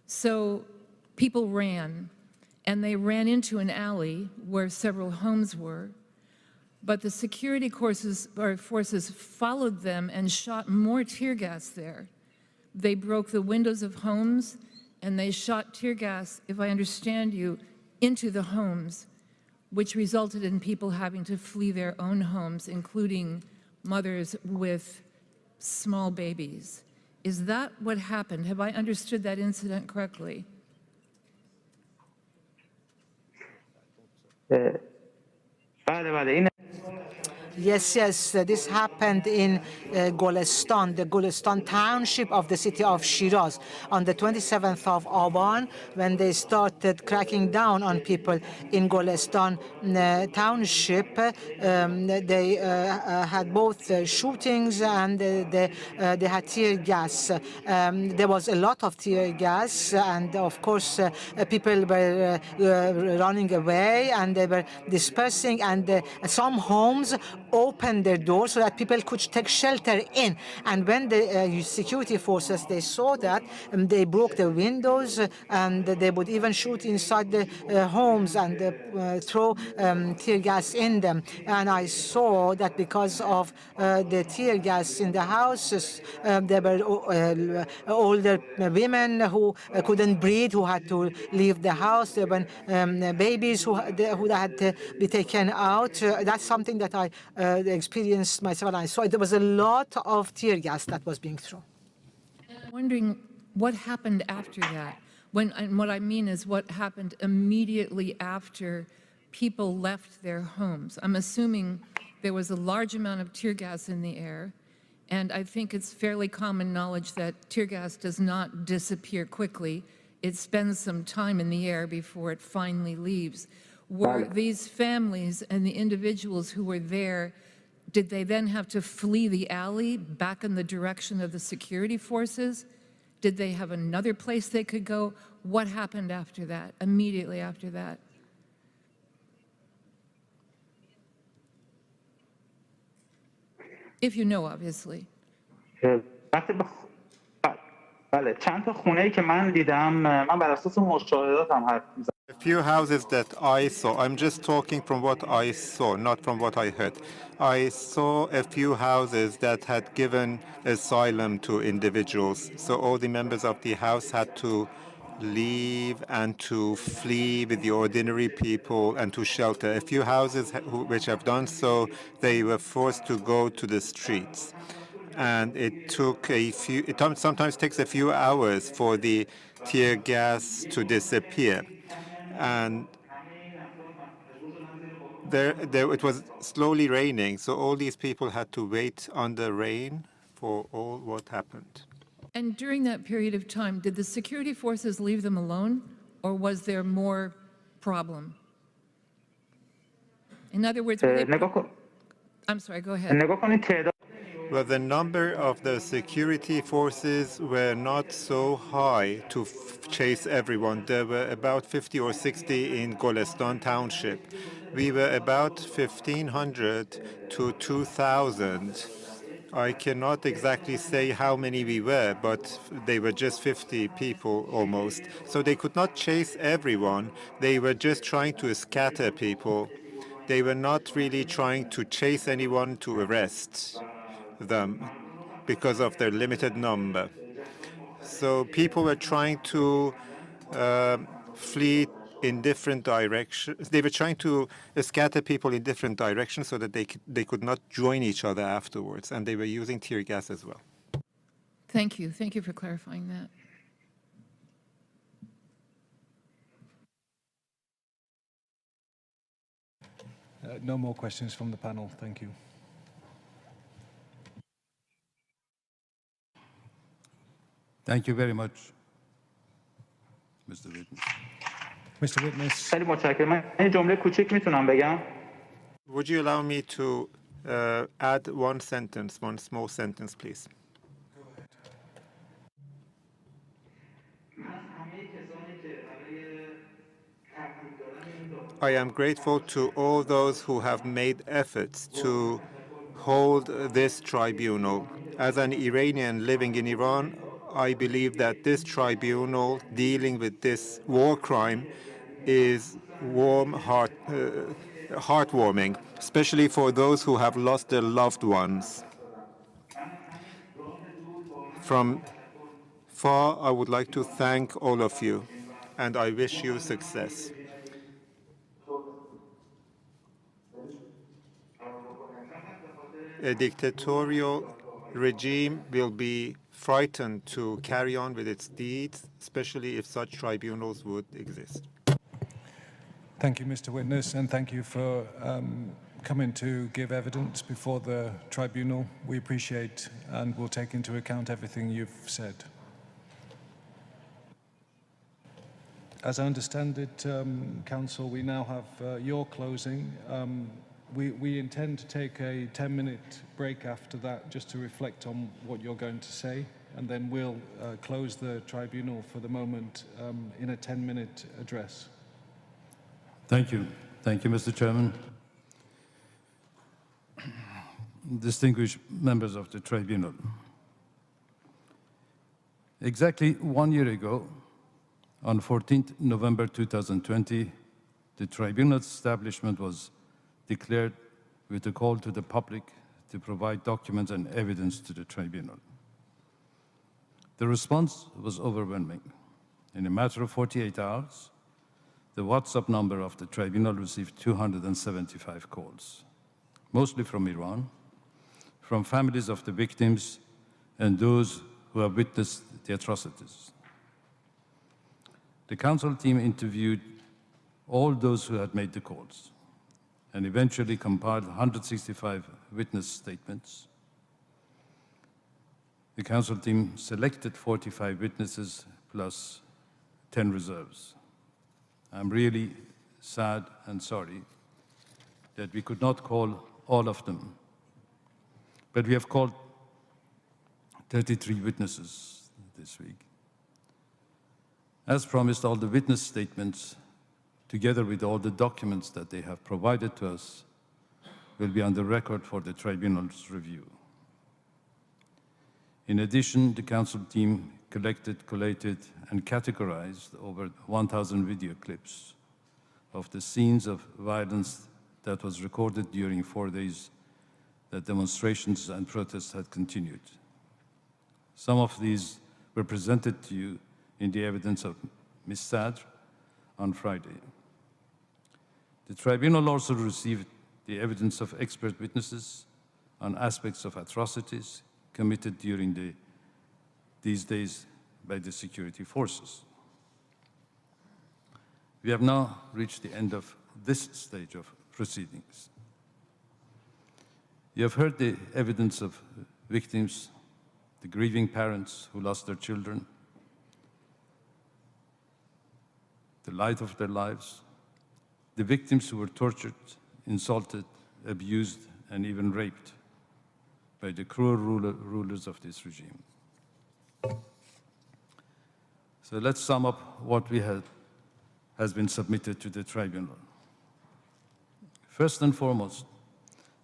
So people ran, and they ran into an alley where several homes were, but the security forces followed them and shot more tear gas there. They broke the windows of homes, and they shot tear gas, if I understand you, into the homes, which resulted in people having to flee their own homes, including mothers with small babies. Is that what happened? Have I understood that incident correctly? Yes, this happened in Golestan, the Golestan township of the city of Shiraz, on the 27th of Aban, when they started cracking down on people in Golestan township. They had both shootings and they had tear gas. There was a lot of tear gas, and of course people were running away and they were dispersing, and some homes opened their doors so that people could take shelter in. And when the security forces, they saw that, they broke the windows, and they would even shoot inside the homes and throw tear gas in them. And I saw that because of the tear gas in the houses, there were older women who couldn't breathe, who had to leave the house. There were babies who had to be taken out. That's something that I experienced myself, and I saw it. There was a lot of tear gas that was being thrown. I'm wondering what happened after that. And what I mean is what happened immediately after people left their homes. I'm assuming there was a large amount of tear gas in the air, and I think it's fairly common knowledge that tear gas does not disappear quickly. It spends some time in the air before it finally leaves. Were these families and the individuals who were there, did they then have to flee the alley back in the direction of the security forces? Did they have another place they could go? What happened after that, immediately after that? If you know, obviously. بله چند تا خونه‌ای که من دیدم من بر اساس مشاهداتم حرف می‌زنم. A few houses that I saw, I'm just talking from what I saw, not from what I heard. I saw a few houses that had given asylum to individuals. So all the members of the house had to leave and to flee with the ordinary people and to shelter. A few houses which have done so, they were forced to go to the streets. And it took it sometimes takes a few hours for the tear gas to disappear. And it was slowly raining, so all these people had to wait under rain for all what happened. And during that period of time, did the security forces leave them alone, or was there more problem? In other words, were they... I'm sorry, go ahead. Well, the number of the security forces were not so high to chase everyone. There were about 50 or 60 in Golestan Township. We were about 1,500 to 2,000. I cannot exactly say how many we were, but they were just 50 people almost. So they could not chase everyone. They were just trying to scatter people. They were not really trying to chase anyone to arrest them because of their limited number. So people were trying to flee in different directions. They were trying to scatter people in different directions so that they could not join each other afterwards, and they were using tear gas as well. Thank you. Thank you for clarifying that. No more questions from the panel. Thank you. Thank you very much, Mr. Witness. Mr. Witness. خیلی متشکرم. من یه جمله کوچیک میتونم بگم؟ Would you allow me to add one sentence, one small sentence, please? I am grateful to all those who have made efforts to hold this tribunal. As an Iranian living in Iran, I believe that this tribunal dealing with this war crime is heartwarming, especially for those who have lost their loved ones. From far, I would like to thank all of you, and I wish you success. A dictatorial regime will be frightened to carry on with its deeds, especially if such tribunals would exist. Thank you, Mr. Witness, and thank you for coming to give evidence before the tribunal. We appreciate and will take into account everything you've said. As I understand it, Council, we now have your closing. We intend to take a 10-minute break after that just to reflect on what you're going to say, and then we'll close the tribunal for the moment in a 10-minute address. Thank you. Thank you, Mr. Chairman. Distinguished members of the tribunal. Exactly 1 year ago, on 14th November 2020, the tribunal's establishment was declared with a call to the public to provide documents and evidence to the tribunal. The response was overwhelming. In a matter of 48 hours, the WhatsApp number of the tribunal received 275 calls, mostly from Iran, from families of the victims and those who have witnessed the atrocities. The council team interviewed all those who had made the calls and eventually compiled 165 witness statements. The council team selected 45 witnesses plus 10 reserves. I'm really sad and sorry that we could not call all of them, but we have called 33 witnesses this week. As promised, all the witness statements, together with all the documents that they have provided to us, will be on the record for the tribunal's review. In addition, the council team collected, collated, and categorized over 1,000 video clips of the scenes of violence that was recorded during 4 days that demonstrations and protests had continued. Some of these were presented to you in the evidence of Ms. Sadr on Friday. The tribunal also received the evidence of expert witnesses on aspects of atrocities committed during these days by the security forces. We have now reached the end of this stage of proceedings. You have heard the evidence of victims, the grieving parents who lost their children, the light of their lives, the victims who were tortured, insulted, abused, and even raped by the cruel rulers of this regime. So let's sum up what has been submitted to the tribunal. First and foremost,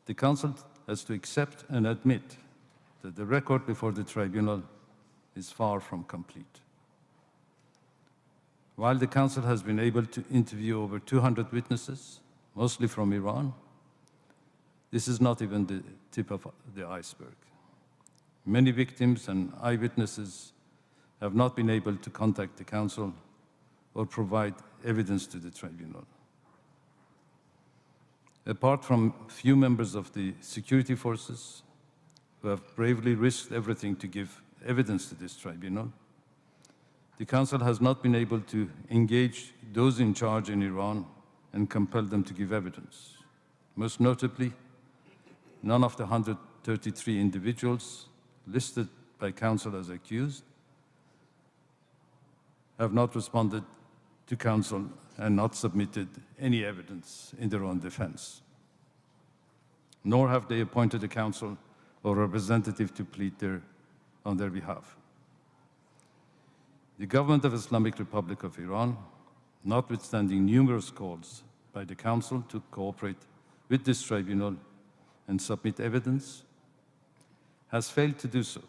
the Council has to accept and admit that the record before the tribunal is far from complete. While the Council has been able to interview over 200 witnesses, mostly from Iran, this is not even the tip of the iceberg. Many victims and eyewitnesses have not been able to contact the Council or provide evidence to the tribunal. Apart from few members of the security forces who have bravely risked everything to give evidence to this tribunal, the Council has not been able to engage those in charge in Iran and compel them to give evidence. Most notably, none of the 133 individuals listed by Council as accused have not responded to Council and not submitted any evidence in their own defense. Nor have they appointed a counsel or representative to plead on their behalf. The government of Islamic Republic of Iran, notwithstanding numerous calls by the Council to cooperate with this tribunal and submit evidence, has failed to do so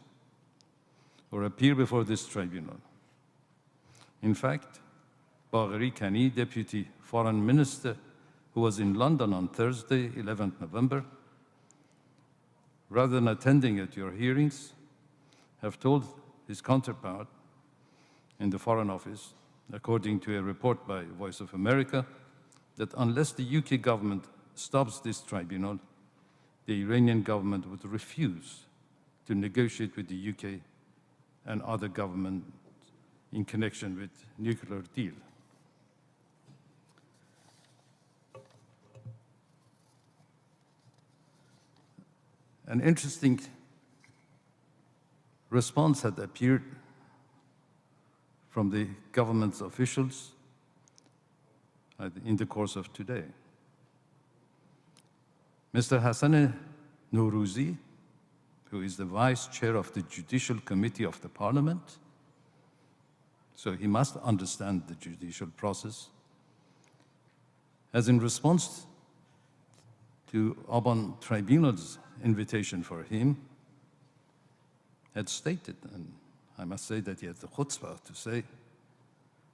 or appear before this tribunal. In fact, Bagheri Kani, Deputy Foreign Minister, who was in London on Thursday, 11th November, rather than attending at your hearings, have told his counterpart in the Foreign Office, according to a report by Voice of America, that unless the UK government stops this tribunal, the Iranian government would refuse to negotiate with the UK and other governments in connection with nuclear deal. An interesting response had appeared from the government's officials in the course of today. Mr. Hassan Nourouzi, who is the vice chair of the Judicial Committee of the Parliament, so he must understand the judicial process, has in response to Aban Tribunal's invitation for him, had stated, and I must say that he had the chutzpah to say,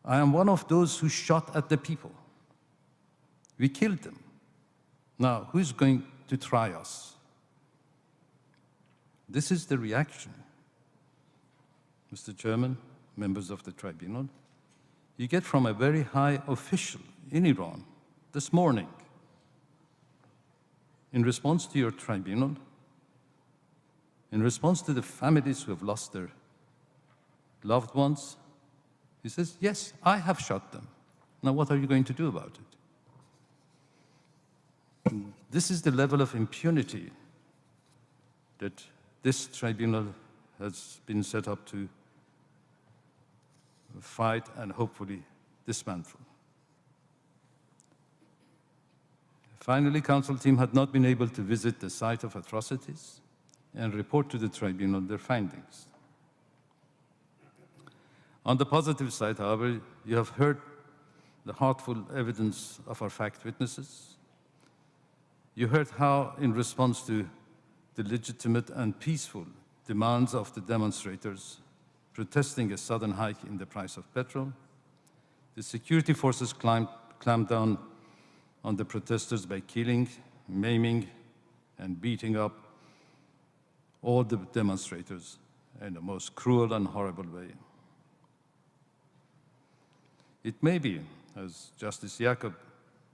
I am one of those who shot at the people. We killed them. Now, who's going to try us? This is the reaction, Mr. Chairman, members of the tribunal, you get from a very high official in Iran this morning. In response to your tribunal, in response to the families who have lost their loved ones, he says, yes, I have shot them. Now what are you going to do about it? This is the level of impunity that this tribunal has been set up to fight and hopefully dismantle. Finally, Council team had not been able to visit the site of atrocities and report to the tribunal their findings. On the positive side, however, you have heard the heartful evidence of our fact witnesses. You heard how, in response to the legitimate and peaceful demands of the demonstrators protesting a sudden hike in the price of petrol, the security forces clamped down on the protesters by killing, maiming, and beating up all the demonstrators in the most cruel and horrible way. It may be, as Justice Jacob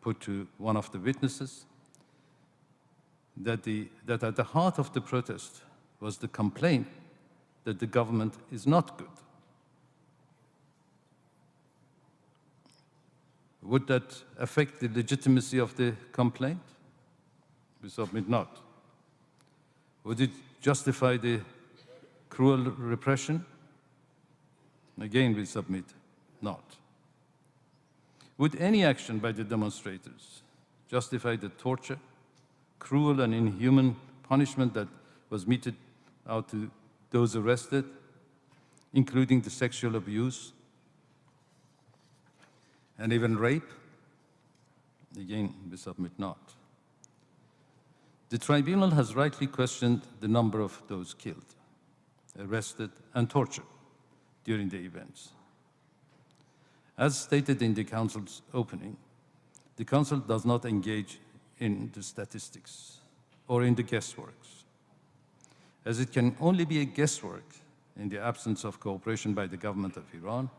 put to one of the witnesses, that at the heart of the protest was the complaint that the government is not good. Would that affect the legitimacy of the complaint? We submit not. Would it justify the cruel repression? Again, we submit not. Would any action by the demonstrators justify the torture, cruel and inhuman punishment that was meted out to those arrested, including the sexual abuse and even rape? Again, we submit not. The tribunal has rightly questioned the number of those killed, arrested, and tortured during the events. As stated in the Council's opening, the Council does not engage in the statistics or in the guessworks, as it can only be a guesswork in the absence of cooperation by the government of Iran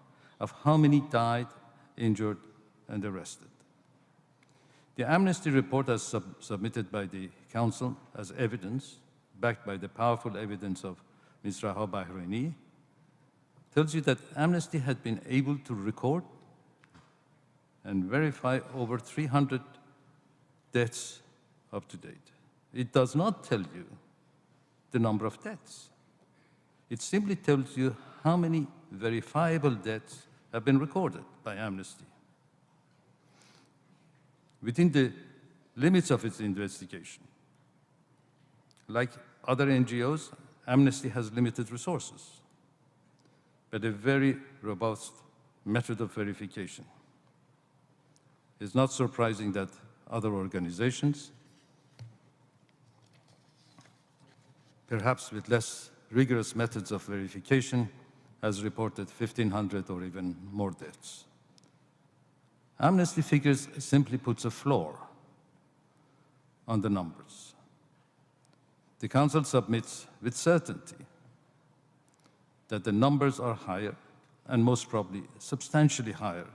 of how many died, injured, and arrested. The amnesty report as submitted by the Council as evidence, backed by the powerful evidence of Ms. Raha Bahraini, tells you that Amnesty had been able to record and verify over 300 deaths up to date. It does not tell you the number of deaths. It simply tells you how many verifiable deaths have been recorded by Amnesty. Within the limits of its investigation, like other NGOs, Amnesty has limited resources, but a very robust method of verification. It's not surprising that other organizations, perhaps with less rigorous methods of verification, has reported 1,500 or even more deaths. Amnesty figures simply puts a floor on the numbers. The Council submits with certainty that the numbers are higher and most probably substantially higher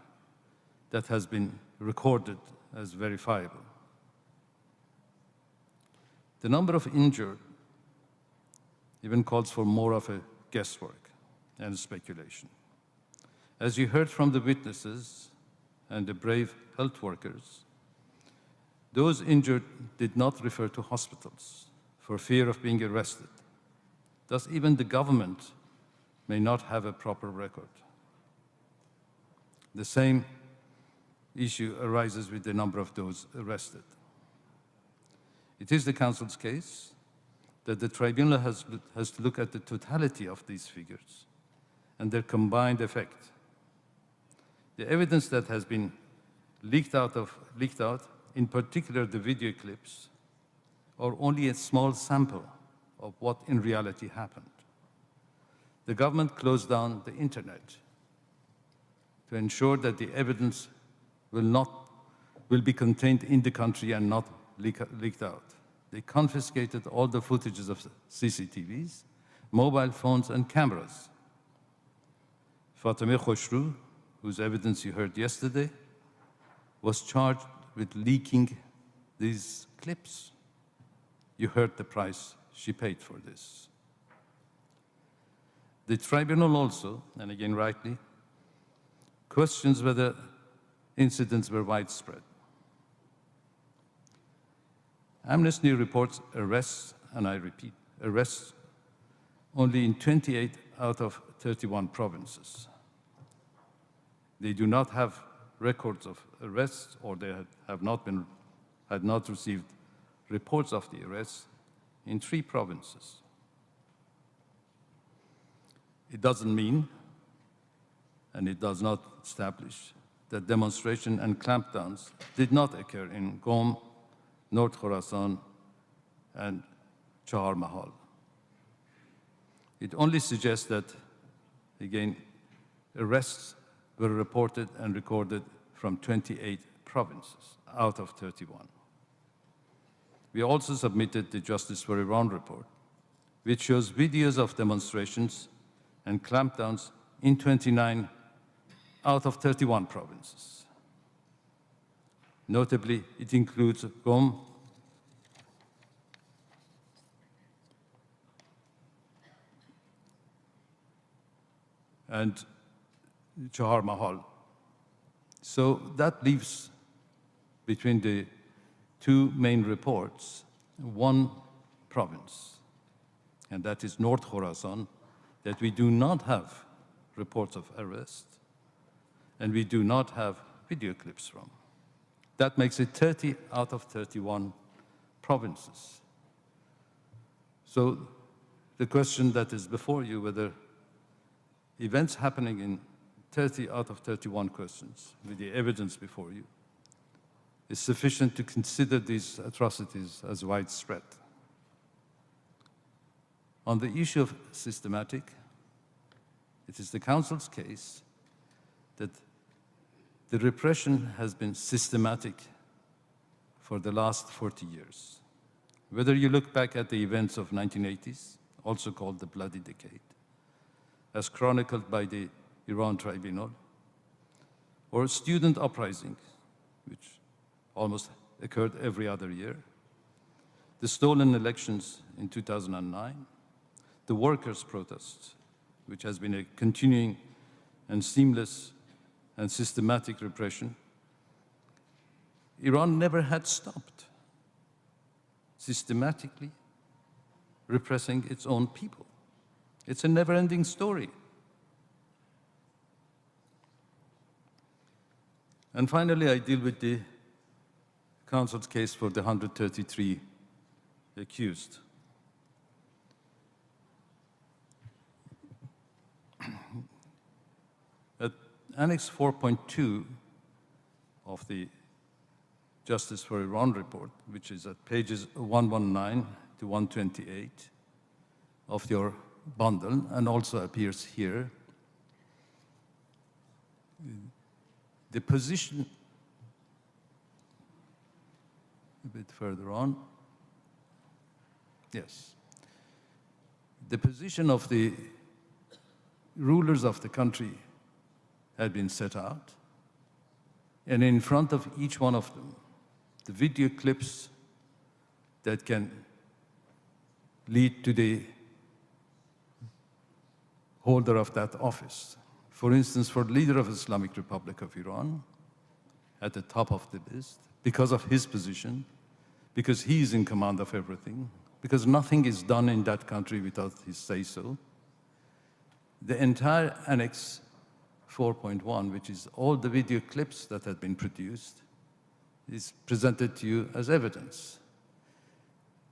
that has been recorded as verifiable. The number of injured even calls for more of a guesswork and speculation. As you heard from the witnesses and the brave health workers, those injured did not refer to hospitals for fear of being arrested. Thus, even the government may not have a proper record. The same issue arises with the number of those arrested. It is the Council's case that the Tribunal has to look at the totality of these figures and their combined effect. The evidence that has been leaked out, in particular the video clips, are only a small sample of what in reality happened. The government closed down the internet to ensure that the evidence will be contained in the country and not leaked out. They confiscated all the footages of CCTVs, mobile phones, and cameras. Fatemeh Khoshru, whose evidence you heard yesterday, was charged with leaking these clips. You heard the price she paid for this. The tribunal also, and again rightly, questions whether incidents were widespread. Amnesty reports arrests, and I repeat, arrests only in 28 out of 31 provinces. They do not have records of arrests, or they had not received reports of the arrests in 3 provinces. It doesn't mean, and it does not establish, that demonstration and clampdowns did not occur in Qom, North Khorasan, and Chahar Mahal. It only suggests that, again, arrests were reported and recorded from 28 provinces out of 31. We also submitted the Justice for Iran report, which shows videos of demonstrations and clampdowns in 29 out of 31 provinces. Notably, it includes Qom, and Chahar Mahal. So that leaves between the two main reports one province, and that is North Khorasan, that we do not have reports of arrest, and we do not have video clips from. That makes it 30 out of 31 provinces. So the question that is before you, whether events happening in 30 out of 31 questions, with the evidence before you, is sufficient to consider these atrocities as widespread. On the issue of systematic, it is the Council's case that the repression has been systematic for the last 40 years. Whether you look back at the events of 1980s, also called the Bloody Decade, as chronicled by the Aban Tribunal, or student uprisings, which almost occurred every other year, the stolen elections in 2009, the workers' protests, which has been a continuing and seamless and systematic repression. Iran never had stopped systematically repressing its own people. It's a never-ending story. And finally, I deal with the Council's case for the 133 accused. At Annex 4.2 of the Justice for Iran report, which is at pages 119 to 128 of your bundle, and also appears here, the position, a bit further on, yes, the position of the rulers of the country had been set out, and in front of each one of them, the video clips that can lead to the holder of that office. For instance, for the leader of the Islamic Republic of Iran, at the top of the list, because of his position, because he is in command of everything, because nothing is done in that country without his say-so, the entire Annex 4.1, which is all the video clips that have been produced, is presented to you as evidence.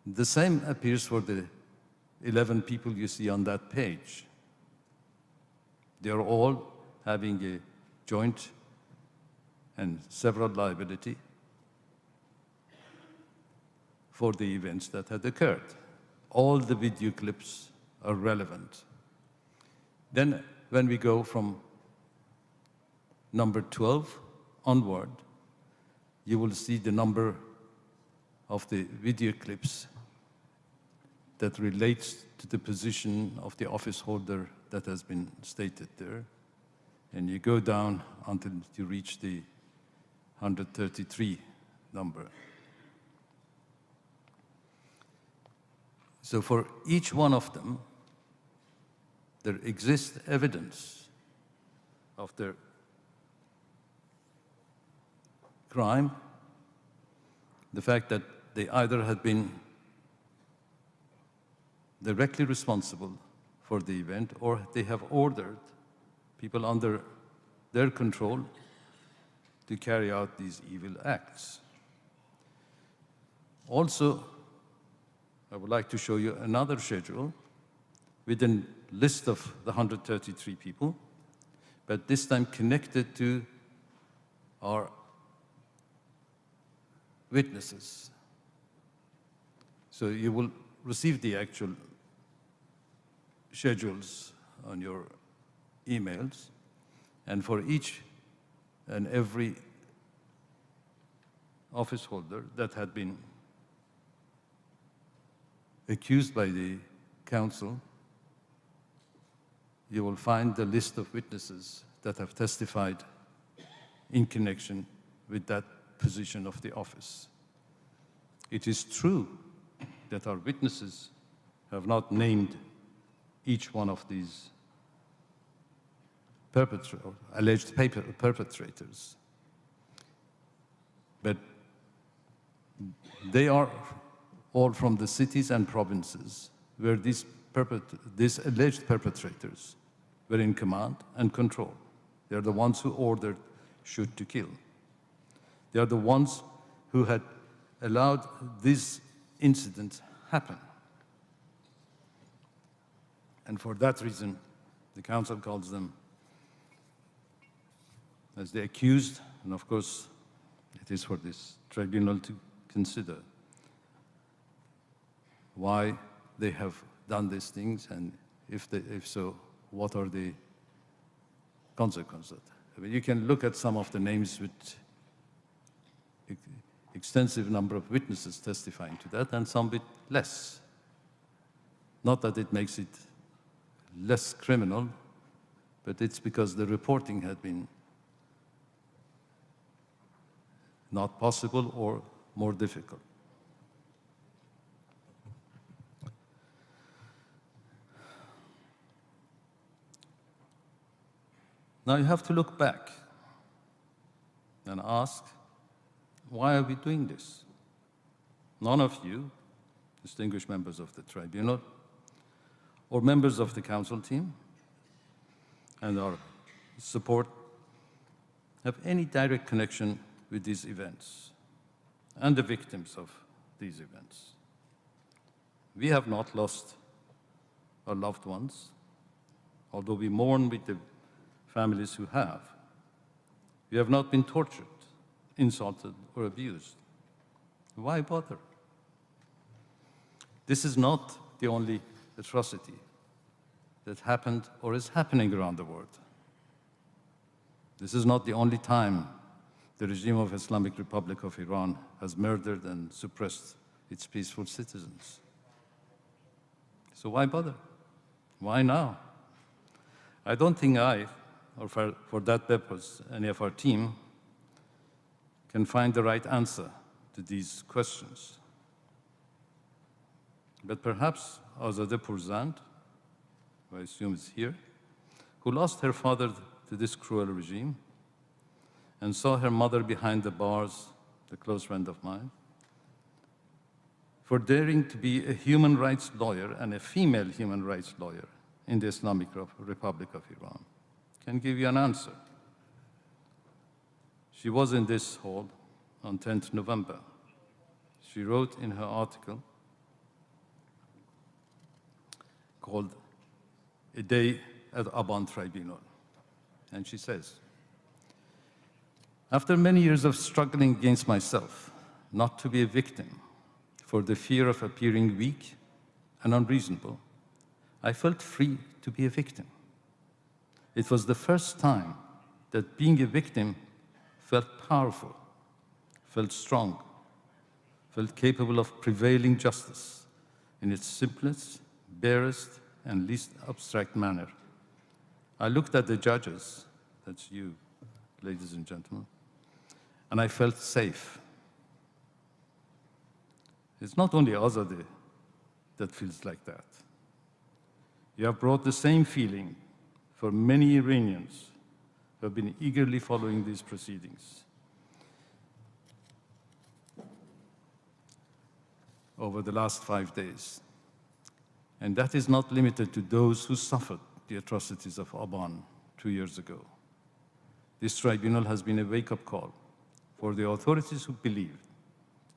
The same appears for the 11 people you see on that page. They are all having a joint and several liability for the events that had occurred. All the video clips are relevant. Then when we go from number 12 onward, you will see the number of the video clips that relates to the position of the office holder that has been stated there. And you go down until you reach the 133 number. So for each one of them, there exists evidence of their crime, the fact that they either had been directly responsible for the event or they have ordered people under their control to carry out these evil acts. Also, I would like to show you another schedule with a list of the 133 people, but this time connected to our witnesses. So you will receive the actual schedules on your emails, and for each and every office holder that had been accused by the council, you will find the list of witnesses that have testified in connection with that position of the office. It is true that our witnesses have not named each one of these alleged perpetrators, but they are all from the cities and provinces where these alleged perpetrators were in command and control. They are the ones who ordered shoot to kill. They are the ones who had allowed these incidents happen. And for that reason, the Council calls them as the accused, and of course, it is for this tribunal to consider why they have done these things, and if so, what are the consequences. I mean, you can look at some of the names with extensive number of witnesses testifying to that, and some with less. Not that it makes it less criminal, but it's because the reporting had been not possible or more difficult. Now you have to look back and ask, why are we doing this? None of you, distinguished members of the tribunal, or members of the council team and our support, have any direct connection with these events and the victims of these events. We have not lost our loved ones, although we mourn with the families who have. We have not been tortured, insulted, or abused. Why bother? This is not the only atrocity that happened or is happening around the world. This is not the only time the regime of Islamic Republic of Iran has murdered and suppressed its peaceful citizens. So why bother? Why now? I don't think I, or for that purpose, any of our team, can find the right answer to these questions. But perhaps Azadeh Purzand, who I assume is here, who lost her father to this cruel regime and saw her mother behind the bars, a close friend of mine, for daring to be a human rights lawyer and a female human rights lawyer in the Islamic Republic of Iran, can give you an answer. She was in this hall on 10th November. She wrote in her article called A Day at Aban Tribunal. And she says, after many years of struggling against myself not to be a victim for the fear of appearing weak and unreasonable, I felt free to be a victim. It was the first time that being a victim felt powerful, felt strong, felt capable of prevailing justice in its simplest, barest, and least abstract manner. I looked at the judges, that's you, ladies and gentlemen, and I felt safe. It's not only Azadeh that feels like that. You have brought the same feeling for many Iranians who have been eagerly following these proceedings over the last 5 days. And that is not limited to those who suffered the atrocities of Aban 2 years ago. This tribunal has been a wake-up call for the authorities who believed,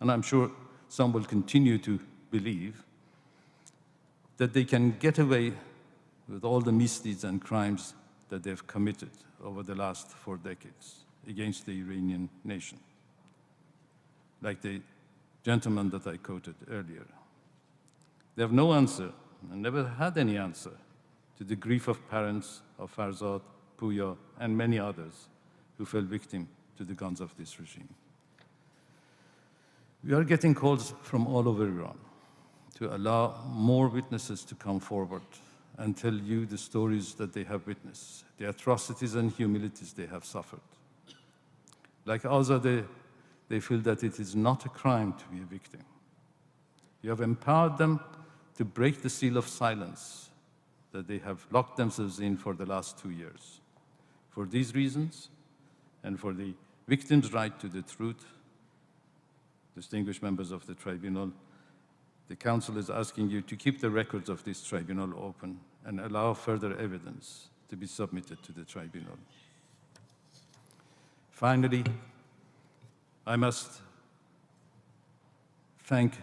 and I'm sure some will continue to believe, that they can get away with all the misdeeds and crimes that they've committed over the last 4 decades against the Iranian nation, like the gentleman that I quoted earlier. They have no answer, and never had any answer, to the grief of parents of Farzad, Puya, and many others who fell victim to the guns of this regime. We are getting calls from all over Iran to allow more witnesses to come forward and tell you the stories that they have witnessed, the atrocities and humilities they have suffered. Like Azadeh, they feel that it is not a crime to be a victim. You have empowered them to break the seal of silence that they have locked themselves in for the last 2 years. For these reasons, and for the victims' right to the truth, distinguished members of the tribunal, the Council is asking you to keep the records of this tribunal open and allow further evidence to be submitted to the tribunal. Finally, I must thank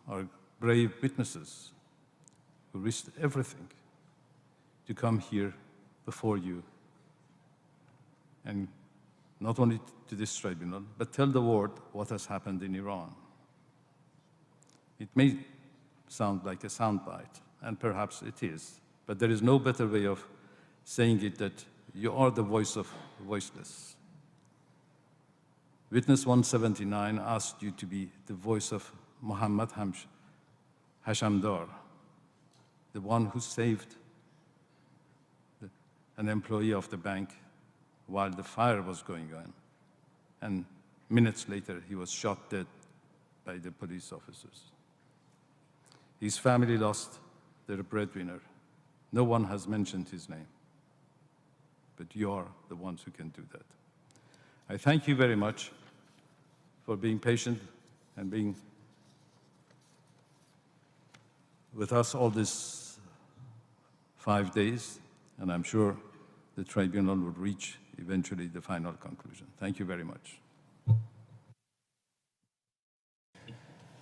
our brave witnesses who risked everything to come here before you, and not only to this tribunal, but tell the world what has happened in Iran. It may sound like a soundbite, and perhaps it is, but there is no better way of saying it that you are the voice of voiceless. Witness 179 asked you to be the voice of Mohammad Hashamdar, the one who saved an employee of the bank while the fire was going on. And minutes later, he was shot dead by the police officers. His family lost their breadwinner. No one has mentioned his name, but you are the ones who can do that. I thank you very much for being patient and being with us all these 5 days, and I'm sure the tribunal will reach eventually the final conclusion. Thank you very much.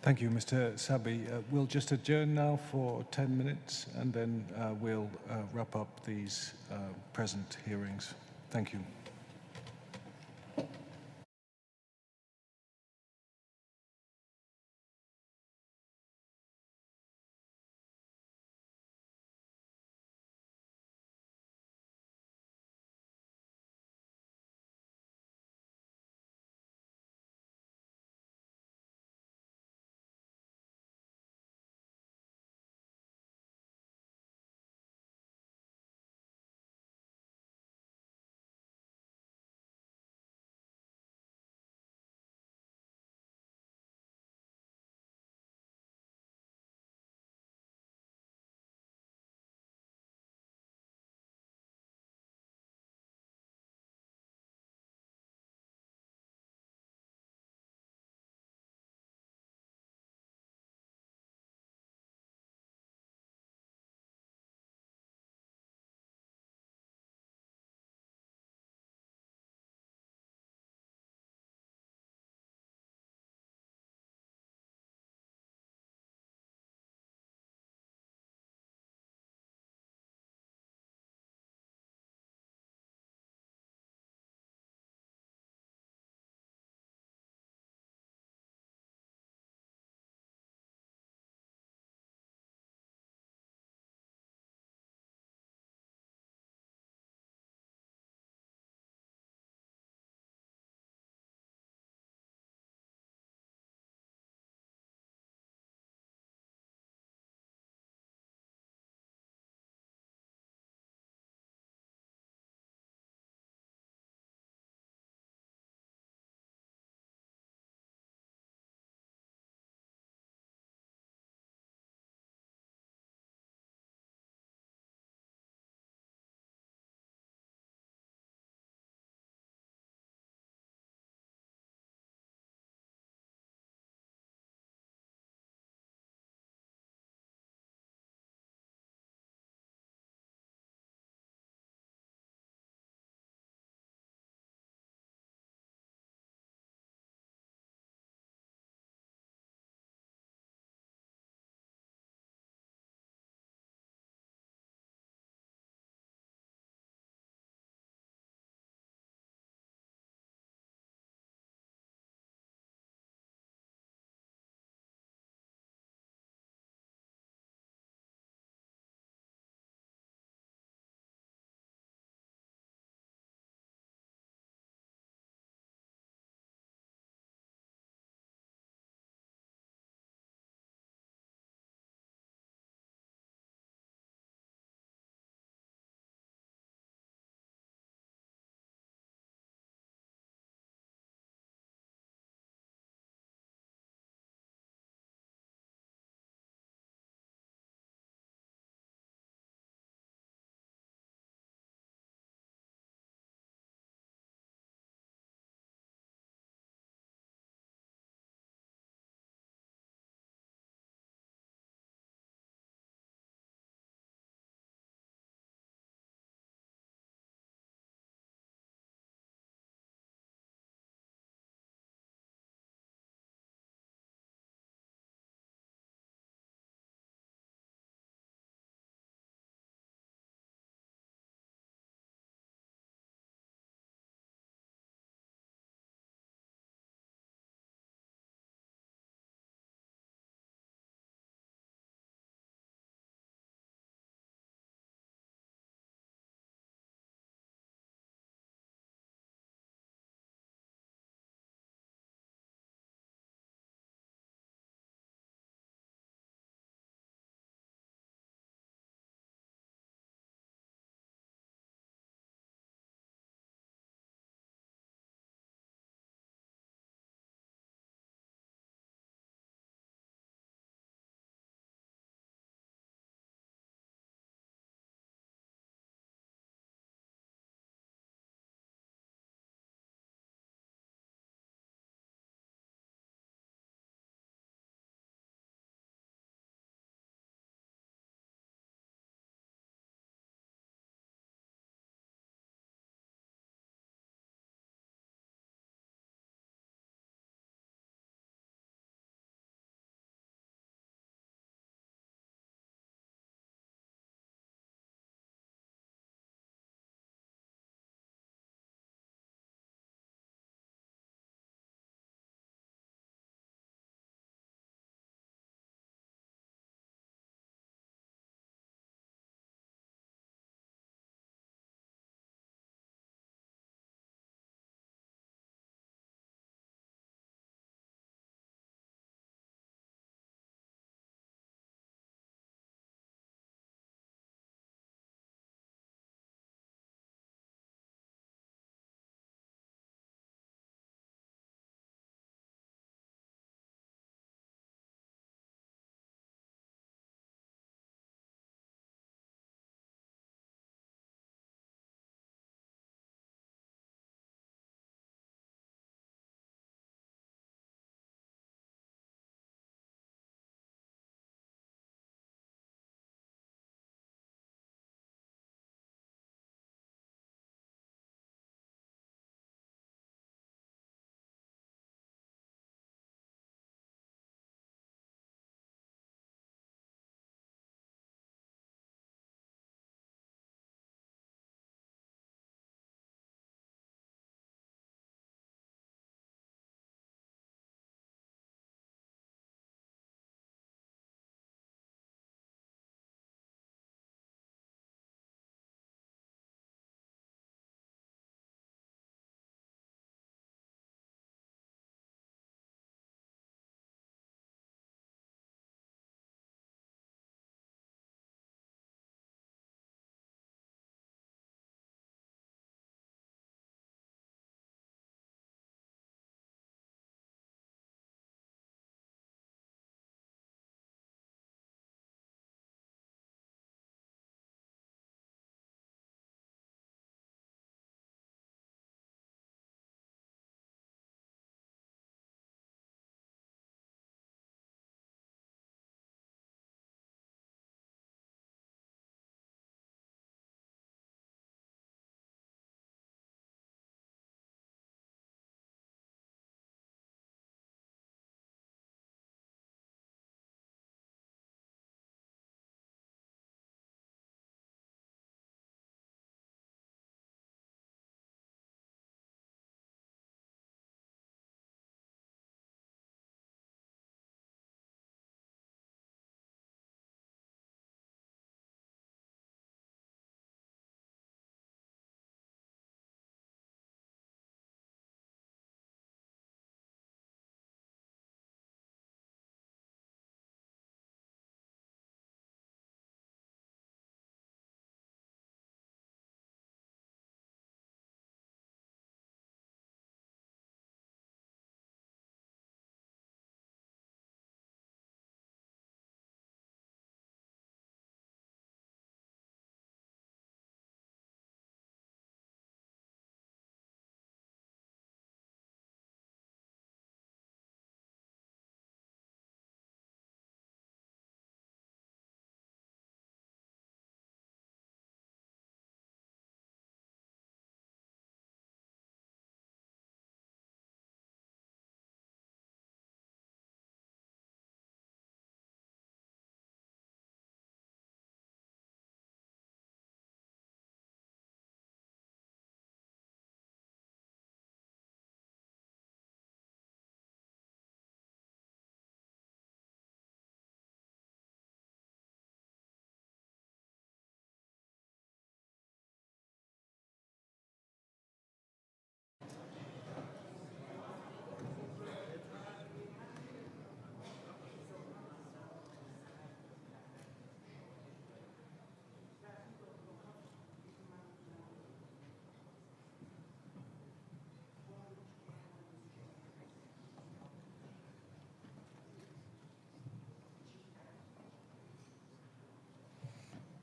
Thank you, Mr. Sabi. We'll just adjourn now for 10 minutes, and then we'll wrap up these present hearings. Thank you.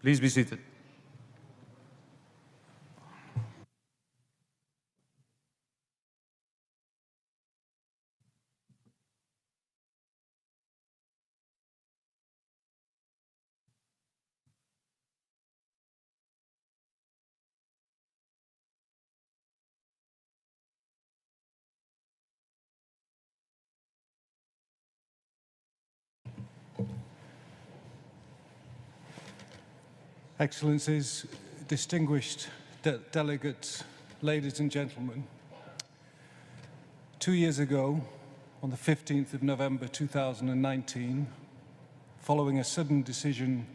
Please be seated. Excellencies, distinguished delegates, ladies and gentlemen, 2 years ago, on the 15th of November 2019, following a sudden decision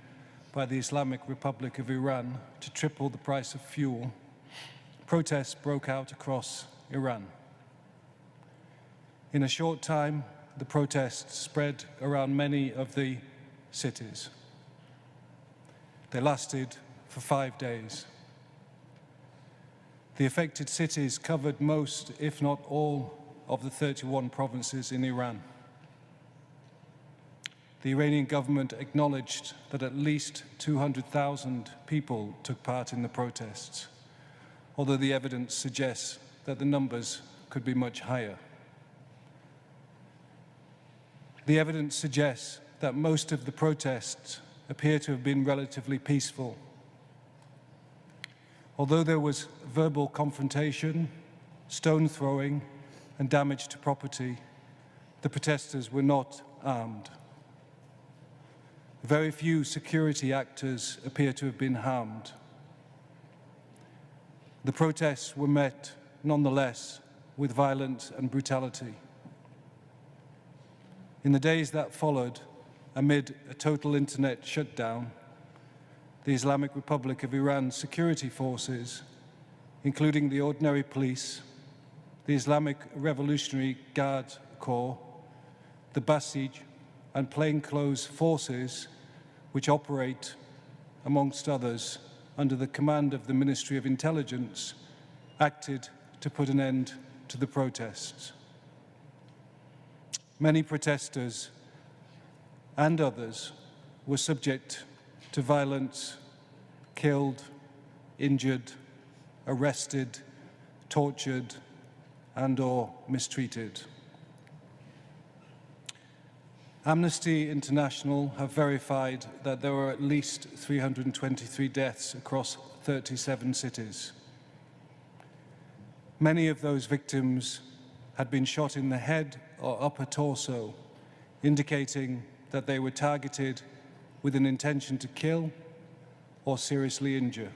by the Islamic Republic of Iran to triple the price of fuel, protests broke out across Iran. In a short time, the protests spread around many of the cities. They lasted for 5 days. The affected cities covered most, if not all, of the 31 provinces in Iran. The Iranian government acknowledged that at least 200,000 people took part in the protests, although the evidence suggests that the numbers could be much higher. The evidence suggests that most of the protests appear to have been relatively peaceful. Although there was verbal confrontation, stone throwing, and damage to property, the protesters were not armed. Very few security actors appear to have been harmed. The protests were met, nonetheless, with violence and brutality. In the days that followed, amid a total internet shutdown, the Islamic Republic of Iran's security forces, including the ordinary police, the Islamic Revolutionary Guard Corps, the Basij, and plainclothes forces, which operate, amongst others, under the command of the Ministry of Intelligence, acted to put an end to the protests. Many protesters and others were subject to violence, killed, injured, arrested, tortured, and/or mistreated. Amnesty International have verified that there were at least 323 deaths across 37 cities. Many of those victims had been shot in the head or upper torso, indicating that they were targeted with an intention to kill or seriously injure.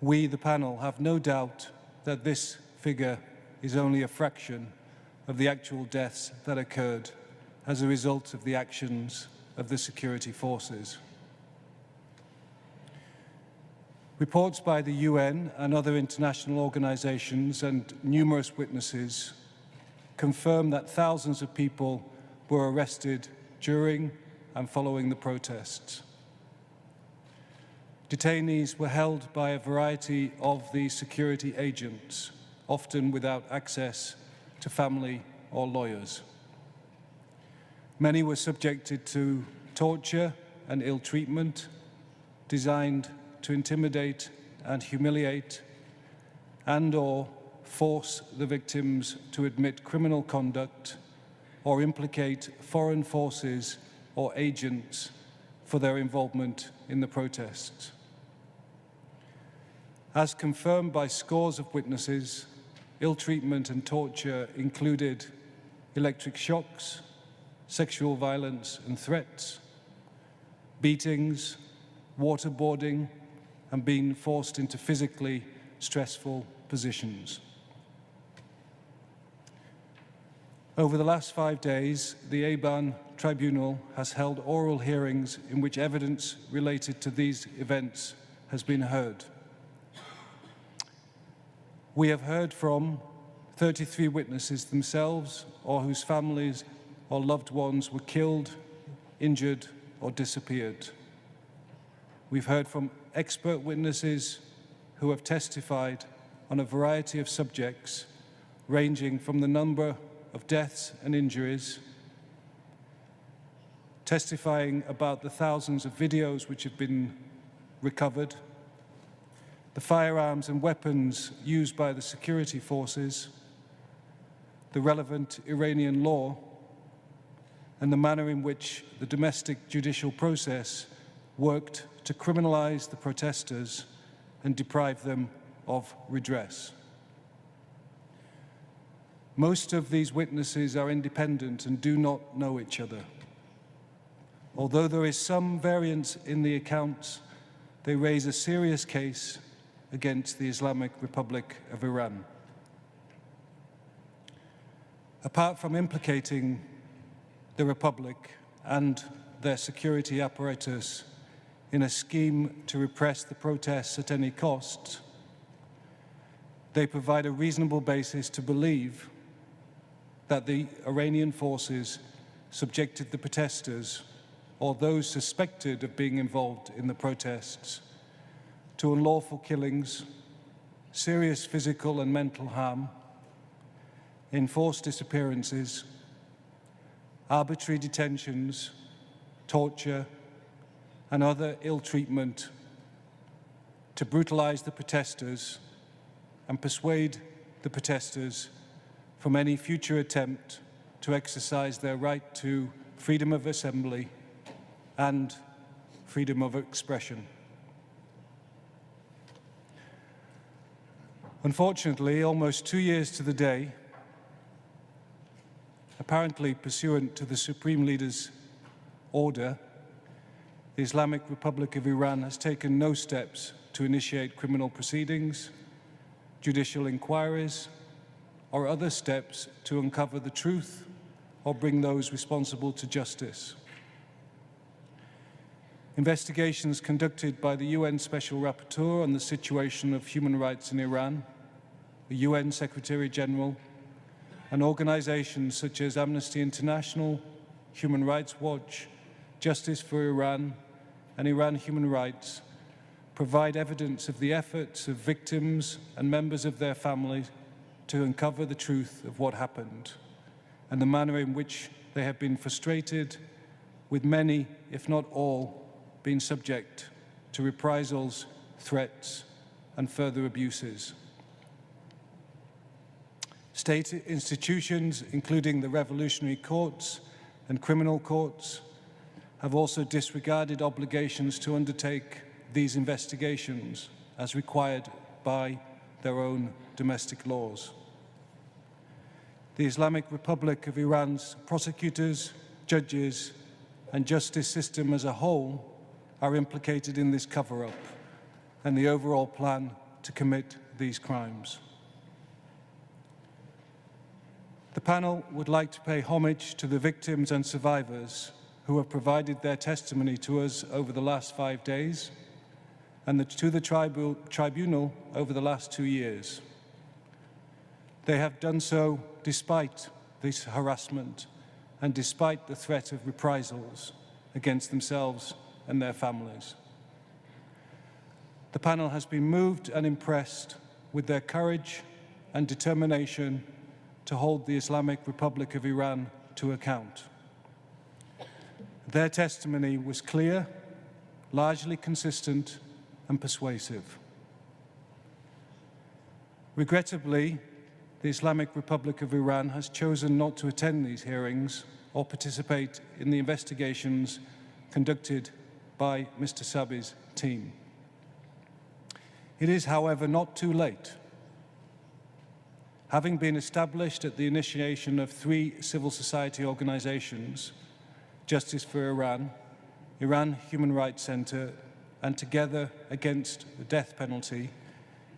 We, the panel, have no doubt that this figure is only a fraction of the actual deaths that occurred as a result of the actions of the security forces. Reports by the UN and other international organizations and numerous witnesses confirm that thousands of people were arrested during and following the protests. Detainees were held by a variety of the security agents, often without access to family or lawyers. Many were subjected to torture and ill treatment designed to intimidate and humiliate and/or force the victims to admit criminal conduct or implicate foreign forces or agents for their involvement in the protests. As confirmed by scores of witnesses, ill treatment and torture included electric shocks, sexual violence and threats, beatings, waterboarding, and being forced into physically stressful positions. Over the last 5 days, the Aban Tribunal has held oral hearings in which evidence related to these events has been heard. We have heard from 33 witnesses themselves or whose families or loved ones were killed, injured, or disappeared. We've heard from expert witnesses who have testified on a variety of subjects, ranging from the number of deaths and injuries testifying about the thousands of videos which have been recovered, the firearms and weapons used by the security forces, the relevant Iranian law, and the manner in which the domestic judicial process worked to criminalize the protesters and deprive them of redress. Most of these witnesses are independent and do not know each other. Although there is some variance in the accounts, they raise a serious case against the Islamic Republic of Iran. Apart from implicating the Republic and their security apparatus in a scheme to repress the protests at any cost, they provide a reasonable basis to believe that the Iranian forces subjected the protesters or those suspected of being involved in the protests to unlawful killings, serious physical and mental harm, enforced disappearances, arbitrary detentions, torture, and other ill treatment to brutalize the protesters and persuade the protesters from any future attempt to exercise their right to freedom of assembly and freedom of expression. Unfortunately, almost 2 years to the day, apparently pursuant to the Supreme Leader's order, the Islamic Republic of Iran has taken no steps to initiate criminal proceedings, judicial inquiries, or other steps to uncover the truth or bring those responsible to justice. Investigations conducted by the UN Special Rapporteur on the situation of human rights in Iran, the UN Secretary General, and organizations such as Amnesty International, Human Rights Watch, Justice for Iran, and Iran Human Rights provide evidence of the efforts of victims and members of their families to uncover the truth of what happened and the manner in which they have been frustrated, with many, if not all, being subject to reprisals, threats, and further abuses. State institutions, including the revolutionary courts and criminal courts, have also disregarded obligations to undertake these investigations as required by their own domestic laws. The Islamic Republic of Iran's prosecutors, judges, and justice system as a whole are implicated in this cover-up and the overall plan to commit these crimes. The panel would like to pay homage to the victims and survivors who have provided their testimony to us over the last 5 days and to the tribunal over the last 2 years. They have done so despite this harassment and despite the threat of reprisals against themselves and their families. The panel has been moved and impressed with their courage and determination to hold the Islamic Republic of Iran to account. Their testimony was clear, largely consistent, and persuasive. Regrettably, the Islamic Republic of Iran has chosen not to attend these hearings or participate in the investigations conducted by Mr. Sabi's team. It is, however, not too late. Having been established at the initiation of 3 civil society organizations, Justice for Iran, Iran Human Rights Center, and Together Against the Death Penalty,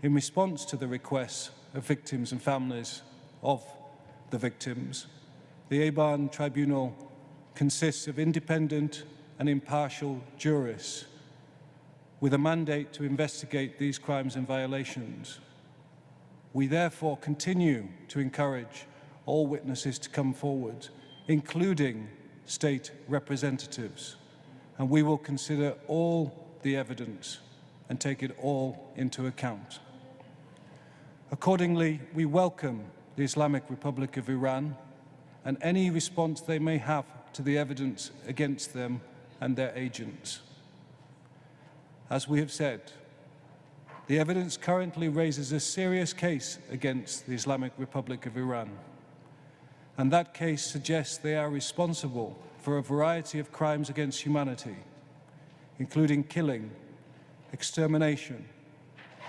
in response to the requests of victims and families of the victims, the Aban Tribunal consists of independent and impartial jurists with a mandate to investigate these crimes and violations. We therefore continue to encourage all witnesses to come forward, including state representatives, and we will consider all the evidence and take it all into account. Accordingly, we welcome the Islamic Republic of Iran and any response they may have to the evidence against them and their agents. As we have said, the evidence currently raises a serious case against the Islamic Republic of Iran, and that case suggests they are responsible for a variety of crimes against humanity, including killing, extermination,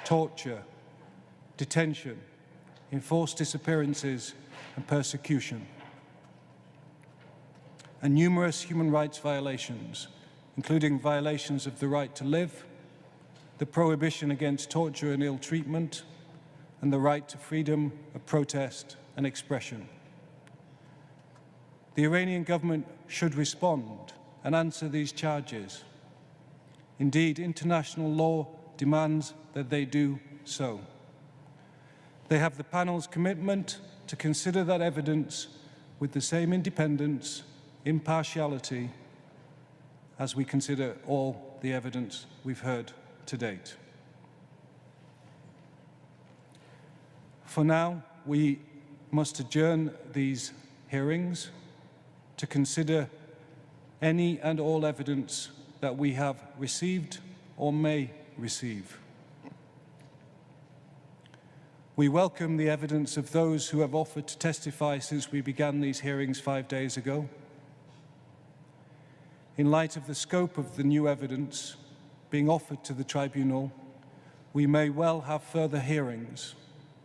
torture, detention, enforced disappearances, and persecution, and numerous human rights violations, including violations of the right to live, the prohibition against torture and ill treatment, and the right to freedom of protest and expression. The Iranian government should respond and answer these charges. Indeed, international law demands that they do so. They have the panel's commitment to consider that evidence with the same independence, impartiality, as we consider all the evidence we've heard to date. For now, we must adjourn these hearings to consider any and all evidence that we have received or may receive. We welcome the evidence of those who have offered to testify since we began these hearings 5 days ago. In light of the scope of the new evidence being offered to the tribunal, we may well have further hearings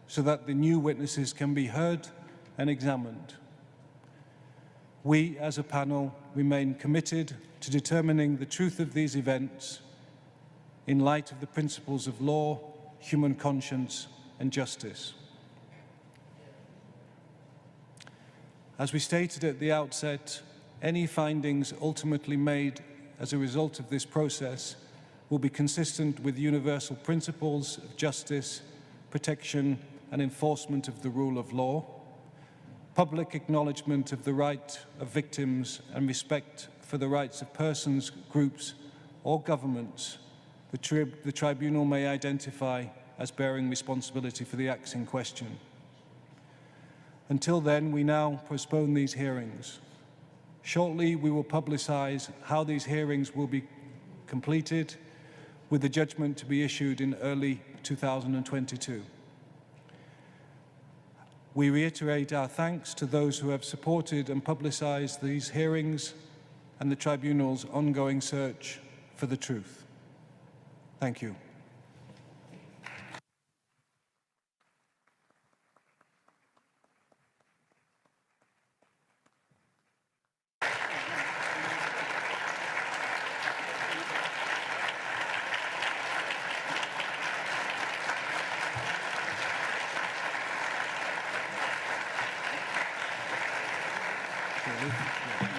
so that the new witnesses can be heard and examined. We, as a panel, remain committed to determining the truth of these events in light of the principles of law, human conscience, and justice. As we stated at the outset, any findings ultimately made as a result of this process will be consistent with universal principles of justice, protection, and enforcement of the rule of law, public acknowledgement of the right of victims, and respect for the rights of persons, groups, or governments the tribunal may identify as bearing responsibility for the acts in question. Until then, we now postpone these hearings. Shortly, we will publicize how these hearings will be completed, with the judgment to be issued in early 2022. We reiterate our thanks to those who have supported and publicized these hearings and the tribunal's ongoing search for the truth. Thank you. Thank you.